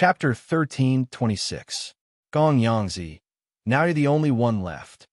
Chapter 1326. Gong Yangzi, now you're the only one left.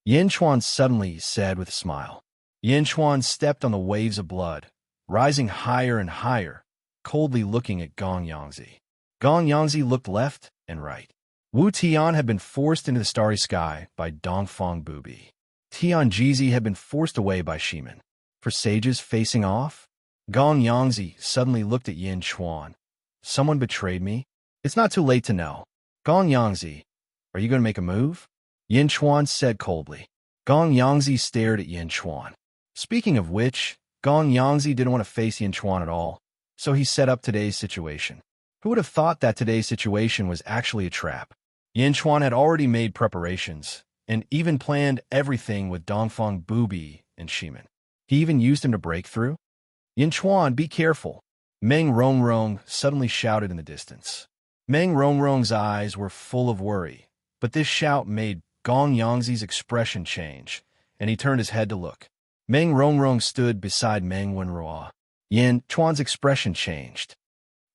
Yin Chuan suddenly said with a smile. Yin Chuan stepped on the waves of blood, rising higher and higher, coldly looking at Gong Yangzi. Gong Yangzi looked left and right. Wu Tian had been forced into the starry sky by Dongfang Bubi. Tian Jizi had been forced away by Shimen. For sages facing off? Gong Yangzi suddenly looked at Yin Chuan. Someone betrayed me? It's not too late to know. Gong Yangzi, are you going to make a move? Yin Chuan said coldly. Gong Yangzi stared at Yin Chuan. Speaking of which, Gong Yangzi didn't want to face Yin Chuan at all, so he set up today's situation. Who would have thought that today's situation was actually a trap? Yin Chuan had already made preparations, and even planned everything with Dongfang Bubi and Shimen. He even used him to break through? Yin Chuan, be careful. Meng Rongrong suddenly shouted in the distance. Meng Rongrong's eyes were full of worry, but this shout made Gong Yangzi's expression change, and he turned his head to look. Meng Rongrong stood beside Meng Wenruo. Yin Chuan's expression changed.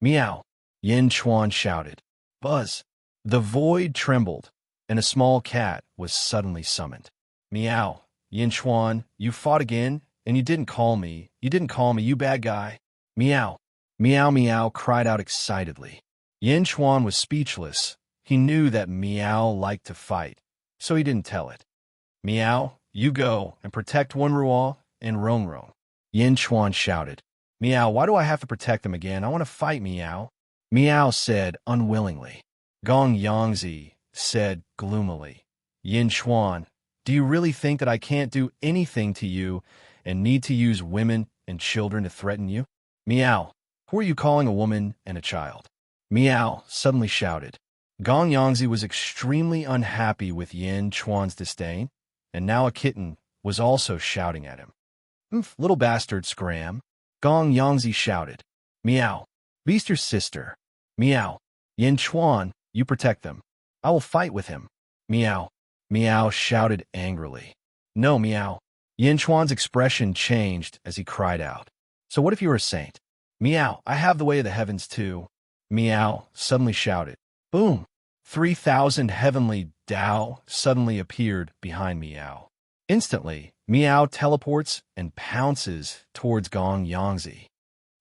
Meow! Yin Chuan shouted. Buzz! The void trembled, and a small cat was suddenly summoned. Meow! Yin Chuan, you fought again, and you didn't call me. You didn't call me, you bad guy. Meow! Meow Meow cried out excitedly. Yin Chuan was speechless. He knew that Meow liked to fight, so he didn't tell it. Meow, you go and protect Wenruo and Rongrong. Yin Chuan shouted. Meow, why do I have to protect them again? I want to fight, Meow. Meow said unwillingly. Gong Yangzi said gloomily. Yin Chuan, do you really think that I can't do anything to you and need to use women and children to threaten you? Meow, who are you calling a woman and a child? Meow suddenly shouted. Gong Yangzi was extremely unhappy with Yin Chuan's disdain, and now a kitten was also shouting at him. Little bastard, scram. Gong Yangzi shouted. Meow, beast your sister. Meow, Yin Chuan, you protect them. I will fight with him. Meow, Meow shouted angrily. No, Meow. Yin Chuan's expression changed as he cried out. So what if you were a saint? Meow, I have the way of the heavens too. Meow suddenly shouted. Boom! 3,000 heavenly Dao suddenly appeared behind Meow. Instantly, Meow teleports and pounces towards Gong Yangzi.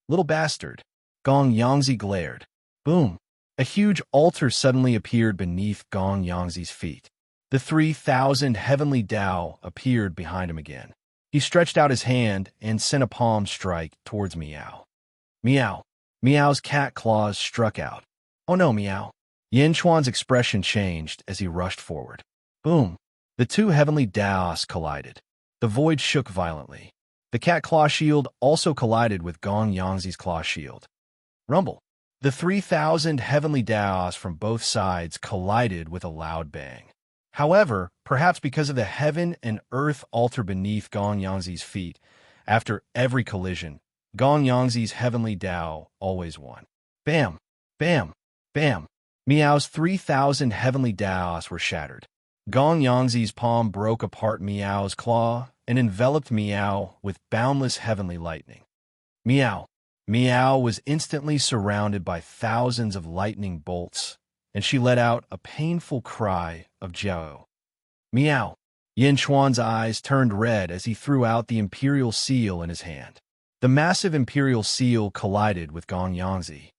Little bastard. Gong Yangzi glared. Boom! A huge altar suddenly appeared beneath Gong Yangzi's feet. The 3,000 heavenly Dao appeared behind him again. He stretched out his hand and sent a palm strike towards Meow. Meow! Meow's cat claws struck out. Oh no, Meow! Yin Chuan's expression changed as he rushed forward. Boom! The two heavenly Daos collided. The void shook violently. The cat claw shield also collided with Gong Yangzi's claw shield. Rumble! The 3,000 heavenly Daos from both sides collided with a loud bang. However, perhaps because of the heaven and earth altar beneath Gong Yangzi's feet, after every collision, Gong Yangzi's heavenly Dao always won. Bam! Bam! Bam! Meow's 3,000 heavenly Daos were shattered. Gong Yangzi's palm broke apart Meow's claw and enveloped Meow with boundless heavenly lightning. Meow! Meow was instantly surrounded by thousands of lightning bolts, and she let out a painful cry of Jiao. Meow! Yin Chuan's eyes turned red as he threw out the imperial seal in his hand. The massive imperial seal collided with Gong Yangzi.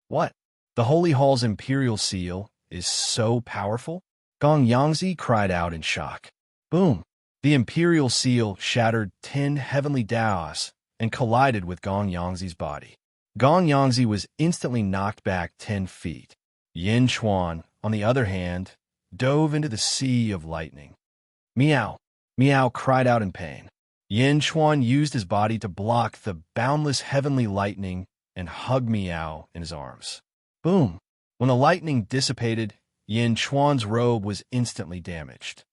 What? The Holy Hall's imperial seal is so powerful? Gong Yangzi cried out in shock. Boom! The imperial seal shattered 10 heavenly Daos and collided with Gong Yangzi's body. Gong Yangzi was instantly knocked back 10 feet. Yin Chuan, on the other hand, dove into the sea of lightning. Meow! Meow cried out in pain. Yin Chuan used his body to block the boundless heavenly lightning and hugged Meow in his arms. Boom! When the lightning dissipated, Yin Chuan's robe was instantly damaged.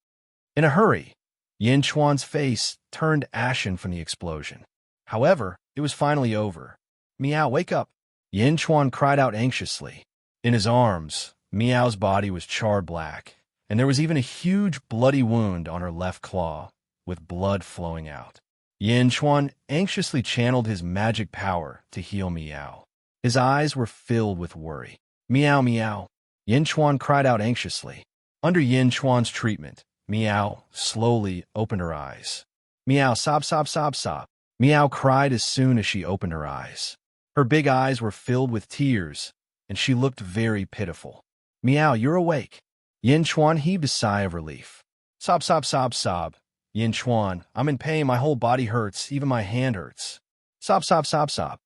In a hurry, Yin Chuan's face turned ashen from the explosion. However, it was finally over. Meow, wake up! Yin Chuan cried out anxiously. In his arms, Meow's body was charred black, and there was even a huge bloody wound on her left claw, with blood flowing out. Yin Chuan anxiously channeled his magic power to heal Meow. His eyes were filled with worry. Meow meow. Yin Chuan cried out anxiously. Under Yin Chuan's treatment, Meow slowly opened her eyes. Meow sob sob sob sob. Meow cried as soon as she opened her eyes. Her big eyes were filled with tears, and she looked very pitiful. Meow, you're awake. Yin Chuan heaved a sigh of relief. Sob sob sob sob. Yin Chuan, I'm in pain, my whole body hurts, even my hand hurts. Sob sob sob sob.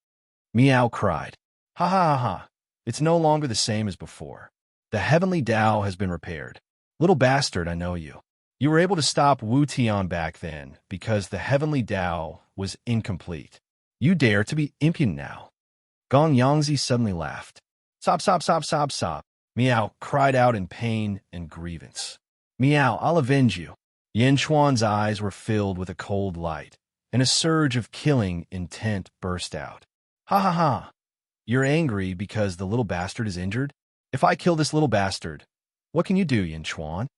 Meow cried. Ha ha ha ha. It's no longer the same as before. The heavenly Tao has been repaired. Little bastard, I know you. You were able to stop Wu Tian back then because the heavenly Tao was incomplete. You dare to be impudent now. Gong Yangzi suddenly laughed. Sob sob sob sob sob. Meow cried out in pain and grievance. Meow, I'll avenge you. Yin Chuan's eyes were filled with a cold light, and a surge of killing intent burst out. Ha ha ha. You're angry because the little bastard is injured? If I kill this little bastard, what can you do, Yin Chuan?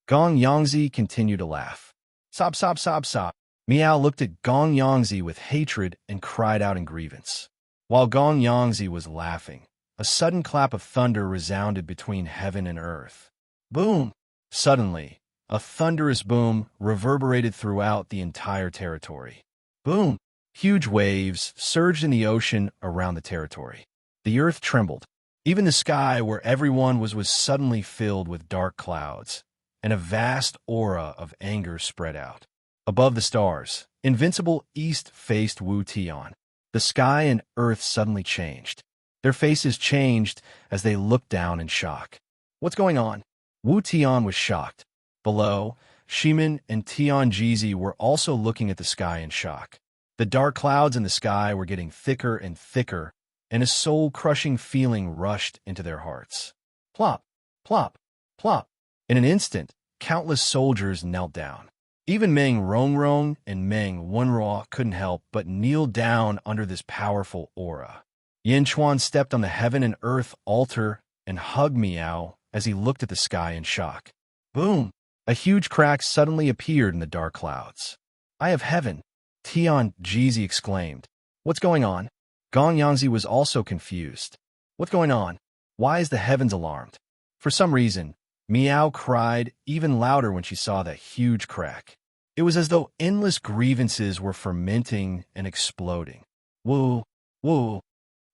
Gong Yangzi continued to laugh. Sob sob sob sob. Meow looked at Gong Yangzi with hatred and cried out in grievance. While Gong Yangzi was laughing, a sudden clap of thunder resounded between heaven and earth. Boom! Suddenly, a thunderous boom reverberated throughout the entire territory. Boom! Huge waves surged in the ocean around the territory. The earth trembled. Even the sky where everyone was suddenly filled with dark clouds, and a vast aura of anger spread out. Above the stars, invincible east faced Wu Tian. The sky and earth suddenly changed. Their faces changed as they looked down in shock. What's going on? Wu Tian was shocked. Below, Shimin and Tian Jizi were also looking at the sky in shock. The dark clouds in the sky were getting thicker and thicker, and a soul-crushing feeling rushed into their hearts. Plop, plop, plop. In an instant, countless soldiers knelt down. Even Meng Rongrong and Meng Wenruo couldn't help but kneel down under this powerful aura. Yin Chuan stepped on the heaven and earth altar and hugged Meow as he looked at the sky in shock. Boom! A huge crack suddenly appeared in the dark clouds. I have heaven! Tian Jizi exclaimed. What's going on? Gong Yangzi was also confused. What's going on? Why is the heavens alarmed? For some reason, Meow cried even louder when she saw that huge crack. It was as though endless grievances were fermenting and exploding. Woo! Woo!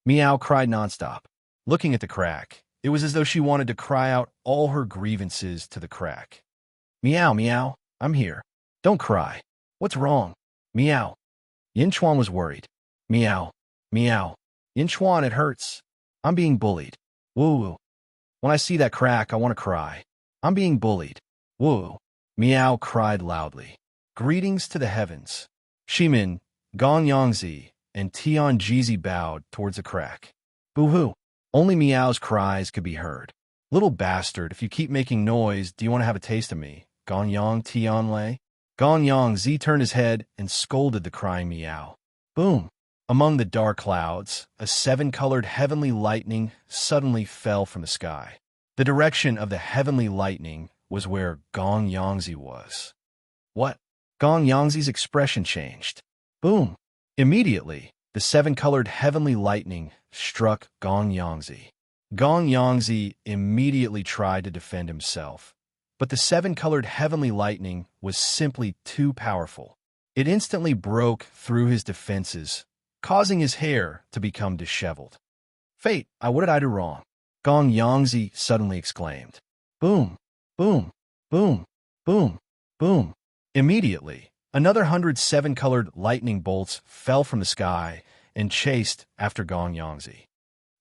Meow cried nonstop. Looking at the crack, it was as though she wanted to cry out all her grievances to the crack. Meow, meow, I'm here. Don't cry. What's wrong? Meow. Yin Chuan was worried. Meow, meow. Yin Chuan, it hurts. I'm being bullied. Woo. When I see that crack, I want to cry. I'm being bullied. Woo. Meow cried loudly. Greetings to the heavens. Shimin, Gong Yangzi, and Tian Jizi bowed towards the crack. Boo-hoo. Only Meow's cries could be heard. Little bastard, if you keep making noise, do you want to have a taste of me? Gong Yang Tian Lei. Gong Yangzi turned his head and scolded the crying Meow. Boom. Among the dark clouds, a seven-colored heavenly lightning suddenly fell from the sky. The direction of the heavenly lightning was where Gong Yangzi was. What? Gong Yangzi's expression changed. Boom. Immediately, the seven-colored heavenly lightning struck Gong Yangzi. Gong Yangzi immediately tried to defend himself, but the seven-colored heavenly lightning was simply too powerful. It instantly broke through his defenses, causing his hair to become disheveled. Fate, what did I do wrong? Gong Yangzi suddenly exclaimed. Boom, boom, boom, boom, boom. Immediately, another 100 seven-colored lightning bolts fell from the sky and chased after Gong Yangzi.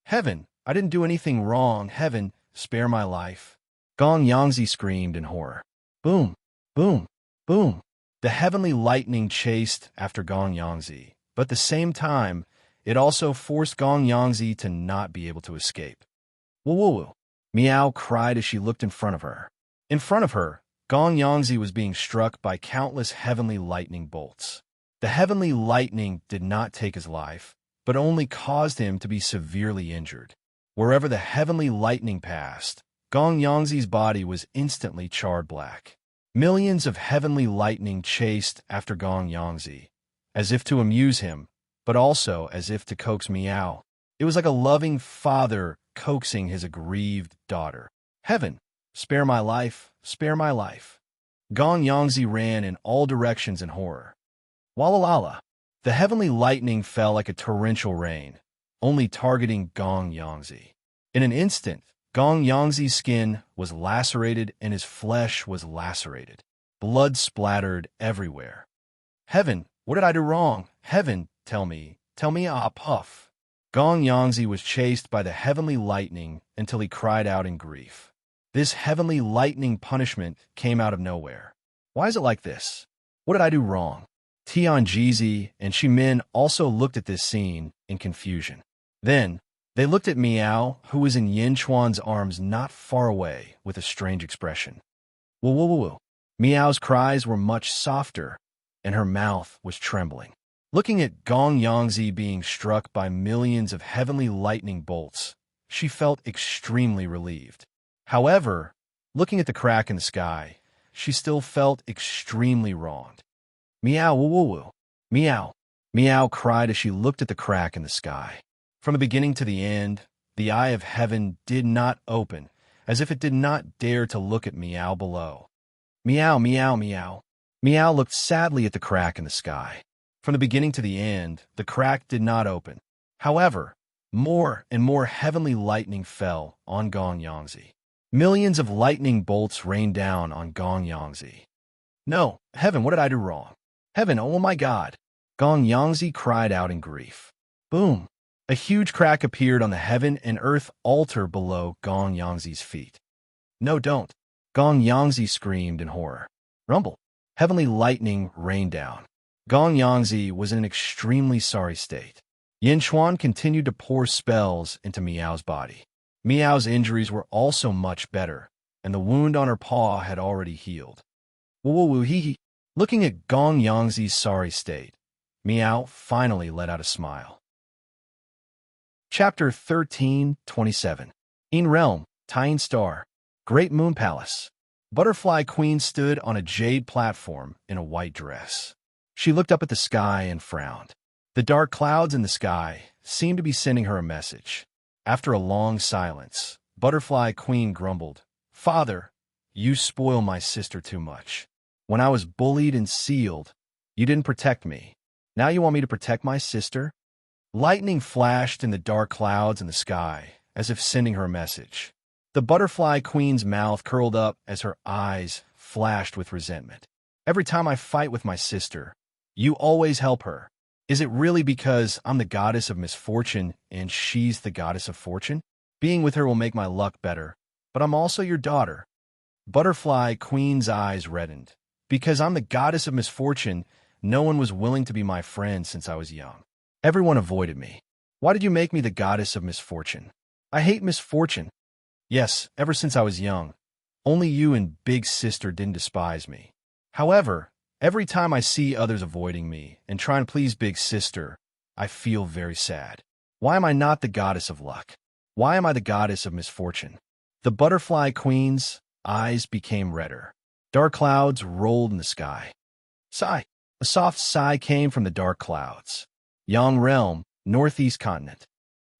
Heaven, I didn't do anything wrong. Heaven, spare my life. Gong Yangzi screamed in horror. Boom, boom, boom. The heavenly lightning chased after Gong Yangzi, but at the same time, it also forced Gong Yangzi to not be able to escape. Woo-woo-woo. Meow cried as she looked in front of her. In front of her, Gong Yangzi was being struck by countless heavenly lightning bolts. The heavenly lightning did not take his life, but only caused him to be severely injured. Wherever the heavenly lightning passed, Gong Yangzi's body was instantly charred black. Millions of heavenly lightning chased after Gong Yangzi, as if to amuse him, but also as if to coax Meow. It was like a loving father coaxing his aggrieved daughter. Heaven, spare my life, spare my life. Gong Yangzi ran in all directions in horror. Walalala. The heavenly lightning fell like a torrential rain, only targeting Gong Yangzi. In an instant, Gong Yangzi's skin was lacerated and his flesh was lacerated. Blood splattered everywhere. Heaven, what did I do wrong? Heaven, tell me, ah, puff. Gong Yangzi was chased by the heavenly lightning until he cried out in grief. This heavenly lightning punishment came out of nowhere. Why is it like this? What did I do wrong? Tianjizi and Shimin also looked at this scene in confusion. Then, they looked at Miao, who was in Yin Chuan's arms not far away, with a strange expression. Woo woo woo woo. Miao's cries were much softer, and her mouth was trembling. Looking at Gong Yangzi being struck by millions of heavenly lightning bolts, she felt extremely relieved. However, looking at the crack in the sky, she still felt extremely wronged. Meow woo woo woo. Meow. Meow cried as she looked at the crack in the sky. From the beginning to the end, the eye of heaven did not open, as if it did not dare to look at Meow below. Meow, meow, meow. Meow looked sadly at the crack in the sky. From the beginning to the end, the crack did not open. However, more and more heavenly lightning fell on Gong Yangzi. Millions of lightning bolts rained down on Gong Yangzi. No, heaven, what did I do wrong? Heaven, oh my God! Gong Yangzi cried out in grief. Boom! A huge crack appeared on the heaven and earth altar below Gong Yangzi's feet. No, don't! Gong Yangzi screamed in horror. Rumble! Heavenly lightning rained down. Gong Yangzi was in an extremely sorry state. Yin Chuan continued to pour spells into Miao's body. Miao's injuries were also much better, and the wound on her paw had already healed. Woo woo woo hee hee. Looking at Gong Yangzi's sorry state, Miao finally let out a smile. Chapter 13:27. In Realm, Tying Star, Great Moon Palace. Butterfly Queen stood on a jade platform in a white dress. She looked up at the sky and frowned. The dark clouds in the sky seemed to be sending her a message. After a long silence, Butterfly Queen grumbled, Father, you spoil my sister too much. When I was bullied and sealed, you didn't protect me. Now you want me to protect my sister? Lightning flashed in the dark clouds in the sky, as if sending her a message. The Butterfly Queen's mouth curled up as her eyes flashed with resentment. Every time I fight with my sister, you always help her. Is it really because I'm the goddess of misfortune and she's the goddess of fortune? Being with her will make my luck better, but I'm also your daughter. Butterfly Queen's eyes reddened. Because I'm the goddess of misfortune, no one was willing to be my friend since I was young. Everyone avoided me. Why did you make me the goddess of misfortune? I hate misfortune. Yes, ever since I was young. Only you and Big Sister didn't despise me. However, every time I see others avoiding me and trying to please Big Sister, I feel very sad. Why am I not the goddess of luck? Why am I the goddess of misfortune? The Butterfly Queen's eyes became redder. Dark clouds rolled in the sky. Sigh. A soft sigh came from the dark clouds. Yang Realm, Northeast Continent.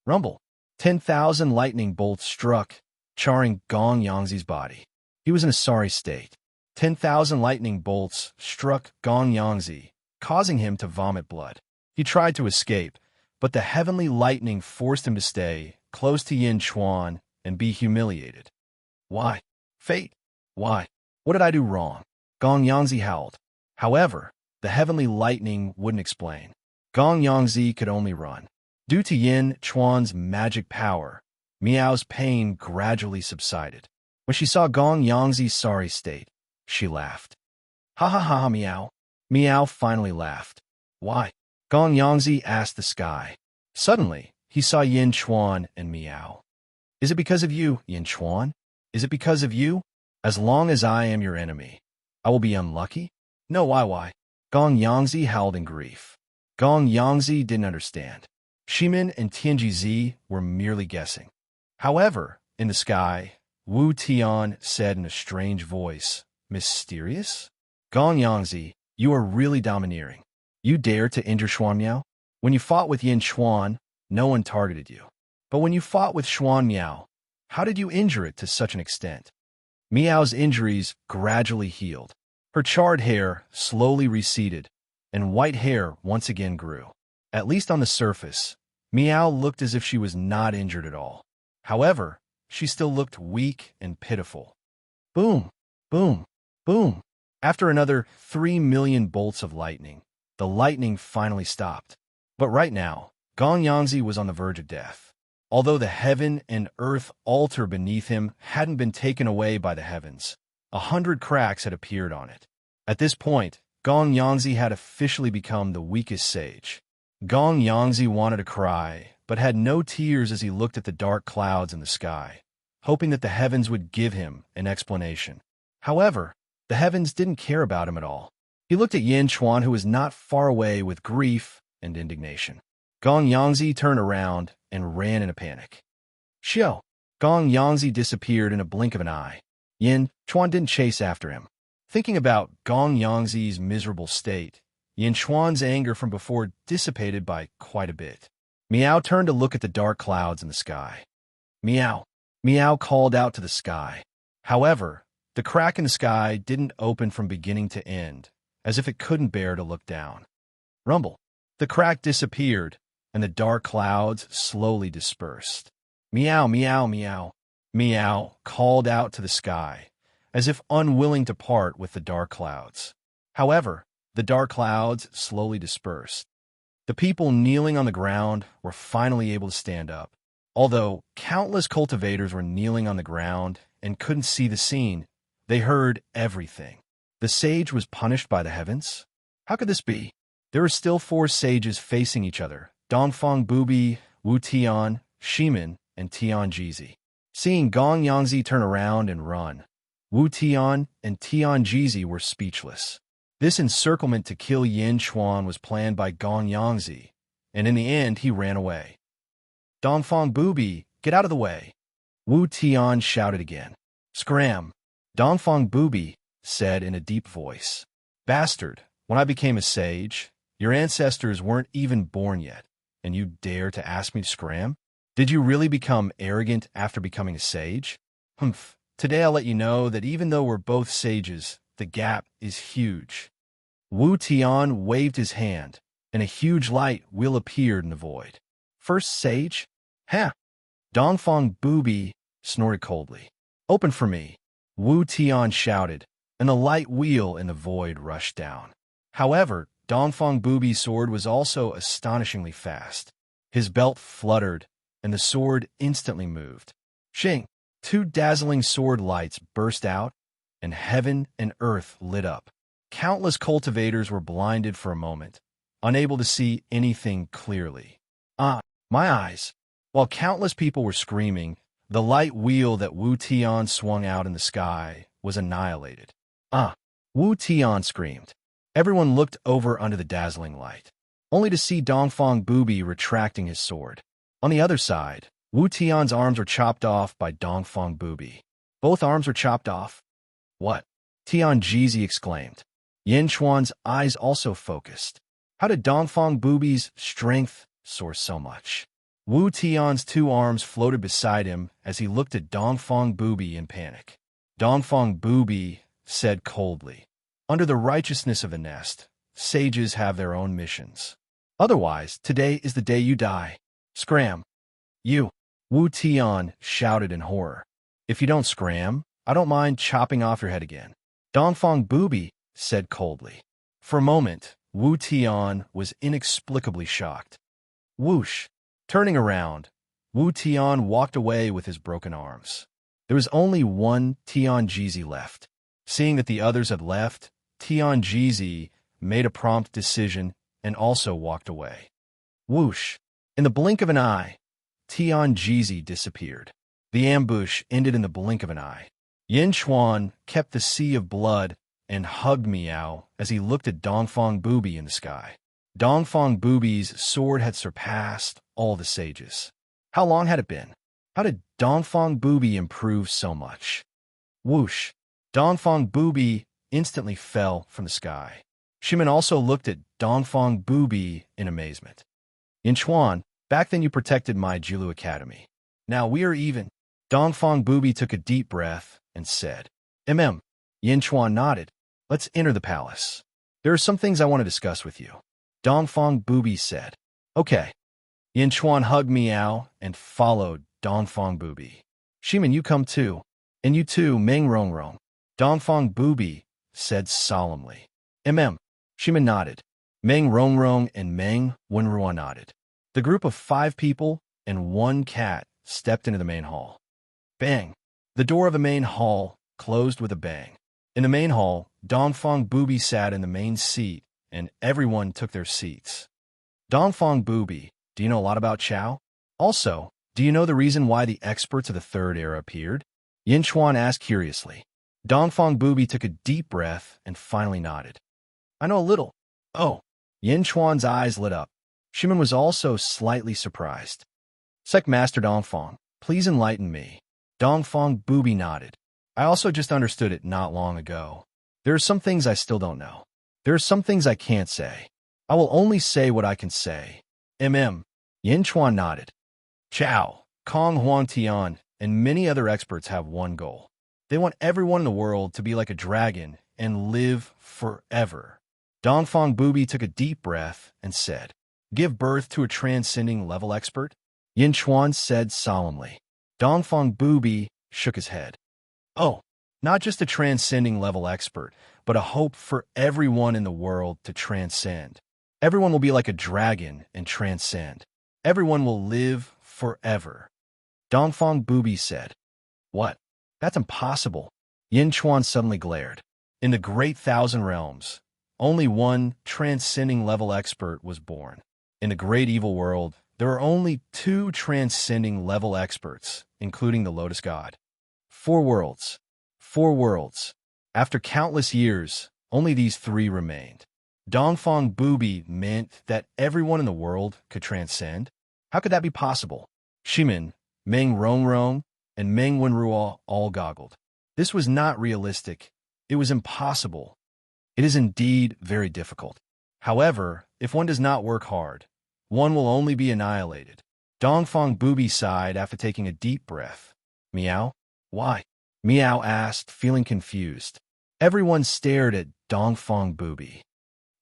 Rumble. 10,000 lightning bolts struck, charring Gong Yangzi's body. He was in a sorry state. 10,000 lightning bolts struck Gong Yangzi, causing him to vomit blood. He tried to escape, but the heavenly lightning forced him to stay close to Yin Chuan and be humiliated. Why? Fate? Why? What did I do wrong? Gong Yangzi howled. However, the heavenly lightning wouldn't explain. Gong Yangzi could only run. Due to Yin Chuan's magic power, Miao's pain gradually subsided. When she saw Gong Yangzi's sorry state, she laughed. Ha ha ha ha, Miao. Miao finally laughed. Why? Gong Yangzi asked the sky. Suddenly, he saw Yin Chuan and Miao. Is it because of you, Yin Chuan? Is it because of you? As long as I am your enemy, I will be unlucky? No, why? Gong Yangzi howled in grief. Gong Yangzi didn't understand. Shimin and Tianjizi were merely guessing. However, in the sky, Wu Tian said in a strange voice, Mysterious? Gong Yangzi, you are really domineering. You dare to injure Xuan Miao? When you fought with Yin Chuan, no one targeted you. But when you fought with Xuan Miao, how did you injure it to such an extent? Miao's injuries gradually healed. Her charred hair slowly receded, and white hair once again grew. At least on the surface, Miao looked as if she was not injured at all. However, she still looked weak and pitiful. Boom, boom, boom. After another 3 million bolts of lightning, the lightning finally stopped. But right now, Gong Yangzi was on the verge of death. Although the heaven and earth altar beneath him hadn't been taken away by the heavens, 100 cracks had appeared on it. At this point, Gong Yangzi had officially become the weakest sage. Gong Yangzi wanted to cry, but had no tears as he looked at the dark clouds in the sky, hoping that the heavens would give him an explanation. However, the heavens didn't care about him at all. He looked at Yin Chuan, who was not far away, with grief and indignation. Gong Yangzi turned around and ran in a panic. Xiao! Gong Yangzi disappeared in a blink of an eye. Yin Chuan didn't chase after him. Thinking about Gong Yangzi's miserable state, Yin Chuan's anger from before dissipated by quite a bit. Miao turned to look at the dark clouds in the sky. Miao! Miao called out to the sky. However, the crack in the sky didn't open from beginning to end, as if it couldn't bear to look down. Rumble! The crack disappeared, and the dark clouds slowly dispersed. Meow, meow, meow. Meow called out to the sky, as if unwilling to part with the dark clouds. However, the dark clouds slowly dispersed. The people kneeling on the ground were finally able to stand up. Although countless cultivators were kneeling on the ground and couldn't see the scene, they heard everything. The sage was punished by the heavens? How could this be? There were still 4 sages facing each other: Dongfang Bubi, Wu Tian, Shimin, and Tian Jizi. Seeing Gong Yangzi turn around and run, Wu Tian and Tian Jizi were speechless. This encirclement to kill Yin Chuan was planned by Gong Yangzi, and in the end he ran away. Dongfang Bubi, get out of the way! Wu Tian shouted again. Scram! Dongfang Bubi said in a deep voice. Bastard, when I became a sage, your ancestors weren't even born yet, and you dare to ask me to scram? Did you really become arrogant after becoming a sage? Humph. Today I'll let you know that even though we're both sages, the gap is huge. Wu Tian waved his hand, and a huge light wheel appeared in the void. First sage? Huh? Dongfang Bubi snorted coldly. Open for me, Wu Tian shouted, and the light wheel in the void rushed down. However, Dongfang Bubi's sword was also astonishingly fast. His belt fluttered, and the sword instantly moved. Shing! 2 dazzling sword lights burst out, and heaven and earth lit up. Countless cultivators were blinded for a moment, unable to see anything clearly. Ah, my eyes! While countless people were screaming, the light wheel that Wu Tian swung out in the sky was annihilated. Ah! Wu Tian screamed. Everyone looked over under the dazzling light, only to see Dongfang Bubi retracting his sword. On the other side, Wu Tian's arms were chopped off by Dongfang Bubi. Both arms were chopped off? What? Tian Jizi exclaimed. Yin Chuan's eyes also focused. How did Dongfang Bubi's strength soar so much? Wu Tian's 2 arms floated beside him as he looked at Dongfang Bubi in panic. Dongfang Bubi said coldly, under the righteousness of the nest, sages have their own missions. Otherwise, today is the day you die. Scram! You! Wu Tian shouted in horror. If you don't scram, I don't mind chopping off your head again. Dongfang Bubi said coldly. For a moment, Wu Tian was inexplicably shocked. Whoosh! Turning around, Wu Tian walked away with his broken arms. There was only one Tian Jizi left. Seeing that the others had left, Tian Jizi made a prompt decision and also walked away. Whoosh! In the blink of an eye, Tian Jizi disappeared. The ambush ended in the blink of an eye. Yin Chuan kept the sea of blood and hugged Miao as he looked at Dongfang Bubi in the sky. Dongfang Bubi's sword had surpassed all the sages. How long had it been? How did Dongfang Bubi improve so much? Whoosh! Dongfang Bubi instantly fell from the sky. Shimin also looked at Dongfang Bubi in amazement. Yin Chuan, Back then you protected my Jilu Academy. Now we are even. Dongfang Booby took a deep breath and said, Yin Chuan nodded. Let's enter the palace. There are some things I want to discuss with you. Dongfang Booby said. Okay. Yin Chuan hugged Miao and followed Dongfang Booby. Shimin, you come too. And you too, Meng Rongrong. Dongfang Booby said solemnly. Shimin nodded. Meng Rongrong and Meng Wenrua nodded. The group of 5 people and 1 cat stepped into the main hall. Bang! The door of the main hall closed with a bang. In the main hall, Dongfang Booby sat in the main seat, and everyone took their seats. Dongfang Booby, do you know a lot about Chao? Also, do you know the reason why the experts of the Third Era appeared? Yin Chuan asked curiously. Dongfang Booby took a deep breath and finally nodded. I know a little. Oh. Yin Chuan's eyes lit up. Shimin was also slightly surprised. Sect Master Dongfang, please enlighten me. Dongfang Booby nodded. I also just understood it not long ago. There are some things I still don't know. There are some things I can't say. I will only say what I can say. Yin Chuan nodded. Chao, Kong Huangtian, and many other experts have one goal. They want everyone in the world to be like a dragon and live forever. Dongfang Booby took a deep breath and said, Give birth to a transcending level expert? Yin Chuan said solemnly. Dongfang Booby shook his head. Oh, not just a transcending level expert, but a hope for everyone in the world to transcend. Everyone will be like a dragon and transcend. Everyone will live forever. Dongfang Booby said. What? That's impossible. Yin Chuan suddenly glared. In the great Thousand Realms, only one transcending level expert was born. In the great evil world, there are only 2 transcending level experts, including the Lotus God. 4 worlds. 4 worlds. After countless years, only these 3 remained. Dongfang Booby meant that everyone in the world could transcend? How could that be possible? Shimin, Meng Rongrong, and Meng Wenrua all goggled. This was not realistic. It was impossible. It is indeed very difficult. However, if one does not work hard, one will only be annihilated. Dongfang Booby sighed after taking a deep breath. Meow? Why? Meow asked, feeling confused. Everyone stared at Dongfang Booby.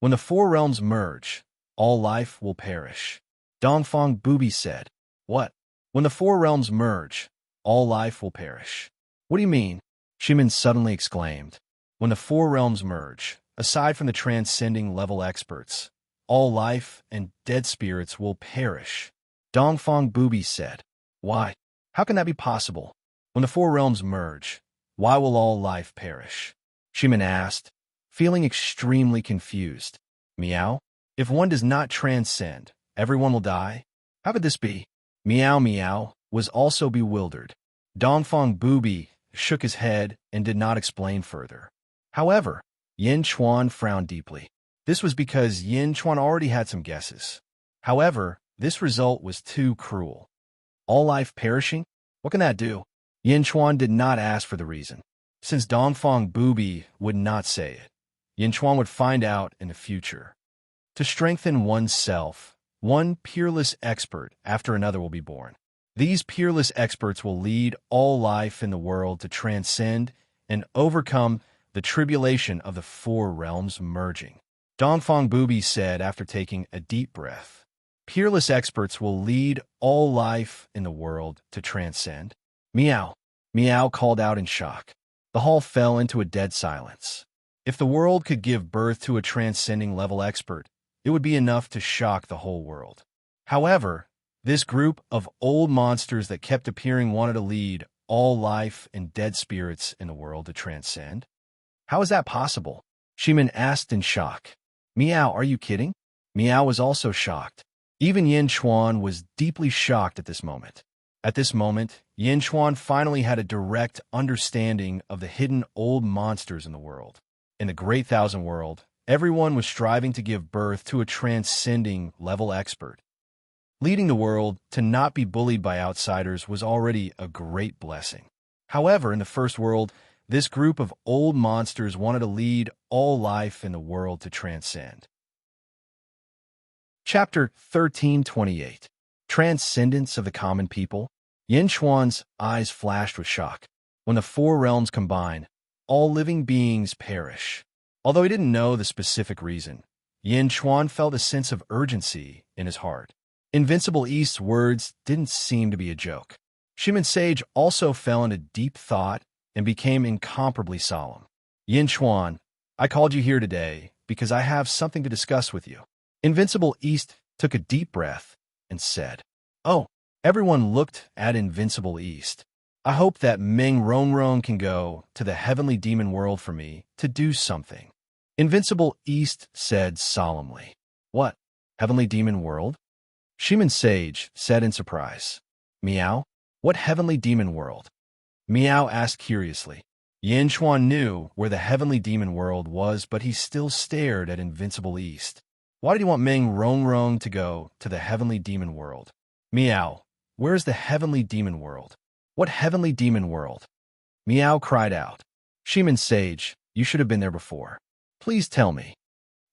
When the 4 realms merge, all life will perish. Dongfang Booby said. What? When the 4 realms merge, all life will perish. What do you mean? Shimin suddenly exclaimed. When the 4 realms merge, aside from the transcending level experts, all life and dead spirits will perish. Dongfang Booby said. Why? How can that be possible? When the 4 realms merge, why will all life perish? Shimin asked, feeling extremely confused. Meow? If one does not transcend, everyone will die? How could this be? Meow Meow was also bewildered. Dongfang Booby shook his head and did not explain further. However, Yin Chuan frowned deeply. This was because Yin Chuan already had some guesses. However, this result was too cruel. All life perishing? What can that do? Yin Chuan did not ask for the reason. Since Dongfang Booby would not say it, Yin Chuan would find out in the future. To strengthen oneself, one peerless expert after another will be born. These peerless experts will lead all life in the world to transcend and overcome the tribulation of the 4 realms merging. Dongfang Booby said after taking a deep breath. Peerless experts will lead all life in the world to transcend. Meow. Meow called out in shock. The hall fell into a dead silence. If the world could give birth to a transcending level expert, it would be enough to shock the whole world. However, this group of old monsters that kept appearing wanted to lead all life and dead spirits in the world to transcend. How is that possible? Shimin asked in shock. Meow, are you kidding? Meow was also shocked. Even Yin Chuan was deeply shocked at this moment. At this moment, Yin Chuan finally had a direct understanding of the hidden old monsters in the world. In the Great Thousand World, everyone was striving to give birth to a transcending level expert. Leading the world to not be bullied by outsiders was already a great blessing. However, in the First World, this group of old monsters wanted to lead all life in the world to transcend. Chapter 1328. transcendence of the common people? Yin Chuan's eyes flashed with shock. When the four realms combine, all living beings perish. Although he didn't know the specific reason, Yin Chuan felt a sense of urgency in his heart. Invincible East's words didn't seem to be a joke. Shimin Sage also fell into deep thought and became incomparably solemn. Yin Chuan, I called you here today because I have something to discuss with you. Invincible East took a deep breath and said, Oh, everyone looked at Invincible East. I hope that Meng Rongrong can go to the heavenly demon world for me to do something. Invincible East said solemnly. What? Heavenly demon world? Shimin Sage said in surprise. Meow? What heavenly demon world? Meow asked curiously. Yin Chuan knew where the heavenly demon world was, but he still stared at Invincible East. Why did he want Meng Rongrong to go to the heavenly demon world? Meow, where is the heavenly demon world? What heavenly demon world? Meow cried out. Shimin Sage, you should have been there before. Please tell me.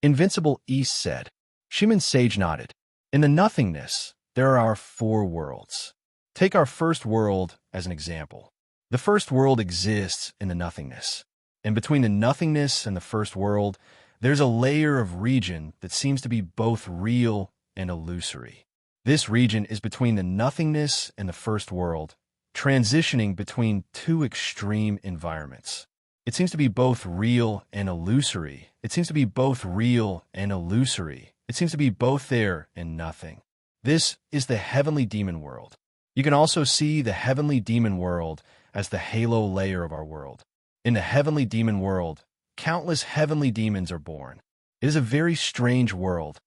Invincible East said. Shimin Sage nodded. In the nothingness, there are four worlds. Take our first world as an example. The first world exists in the nothingness. And between the nothingness and the first world, there's a layer of region that seems to be both real and illusory. This region is between the nothingness and the first world, transitioning between two extreme environments. It seems to be both real and illusory. It seems to be both real and illusory. It seems to be both there and nothing. This is the heavenly demon world. You can also see the heavenly demon world as the halo layer of our world. In the heavenly demon world, countless heavenly demons are born. It is a very strange world.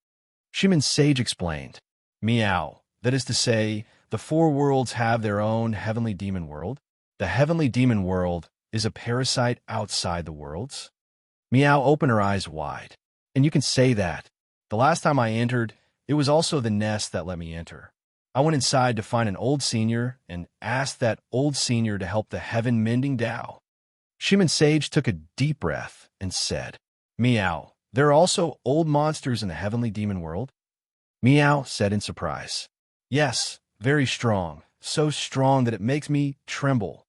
Shimin Sage explained. Meow, that is to say, the four worlds have their own heavenly demon world. The heavenly demon world is a parasite outside the worlds. Meow opened her eyes wide. And you can say that. The last time I entered, it was also the nest that let me enter. I went inside to find an old senior and asked that old senior to help the heaven-mending Tao. Shimin Sage took a deep breath and said, Meow, there are also old monsters in the heavenly demon world? Meow said in surprise. Yes, very strong, so strong that it makes me tremble.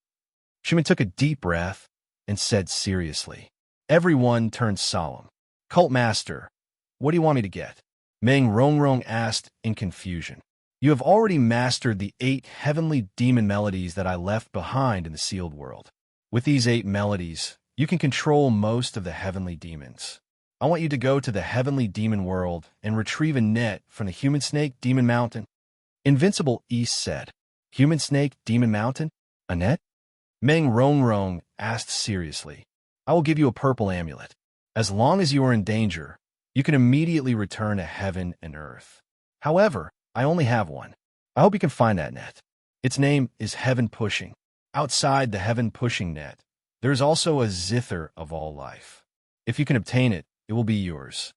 Shimin took a deep breath and said seriously. Everyone turned solemn. Cult Master, what do you want me to get? Meng Rongrong asked in confusion. You have already mastered the 8 heavenly demon melodies that I left behind in the sealed world. With these 8 melodies, you can control most of the heavenly demons. I want you to go to the heavenly demon world and retrieve a net from the Human Snake Demon Mountain. Invincible East said. Human Snake Demon Mountain? A net? Meng Rongrong asked seriously. I will give you a purple amulet. As long as you are in danger, you can immediately return to heaven and earth. However, I only have one. I hope you can find that net. Its name is Heaven Pushing. Outside the Heaven Pushing net, there is also a zither of all life. If you can obtain it, it will be yours.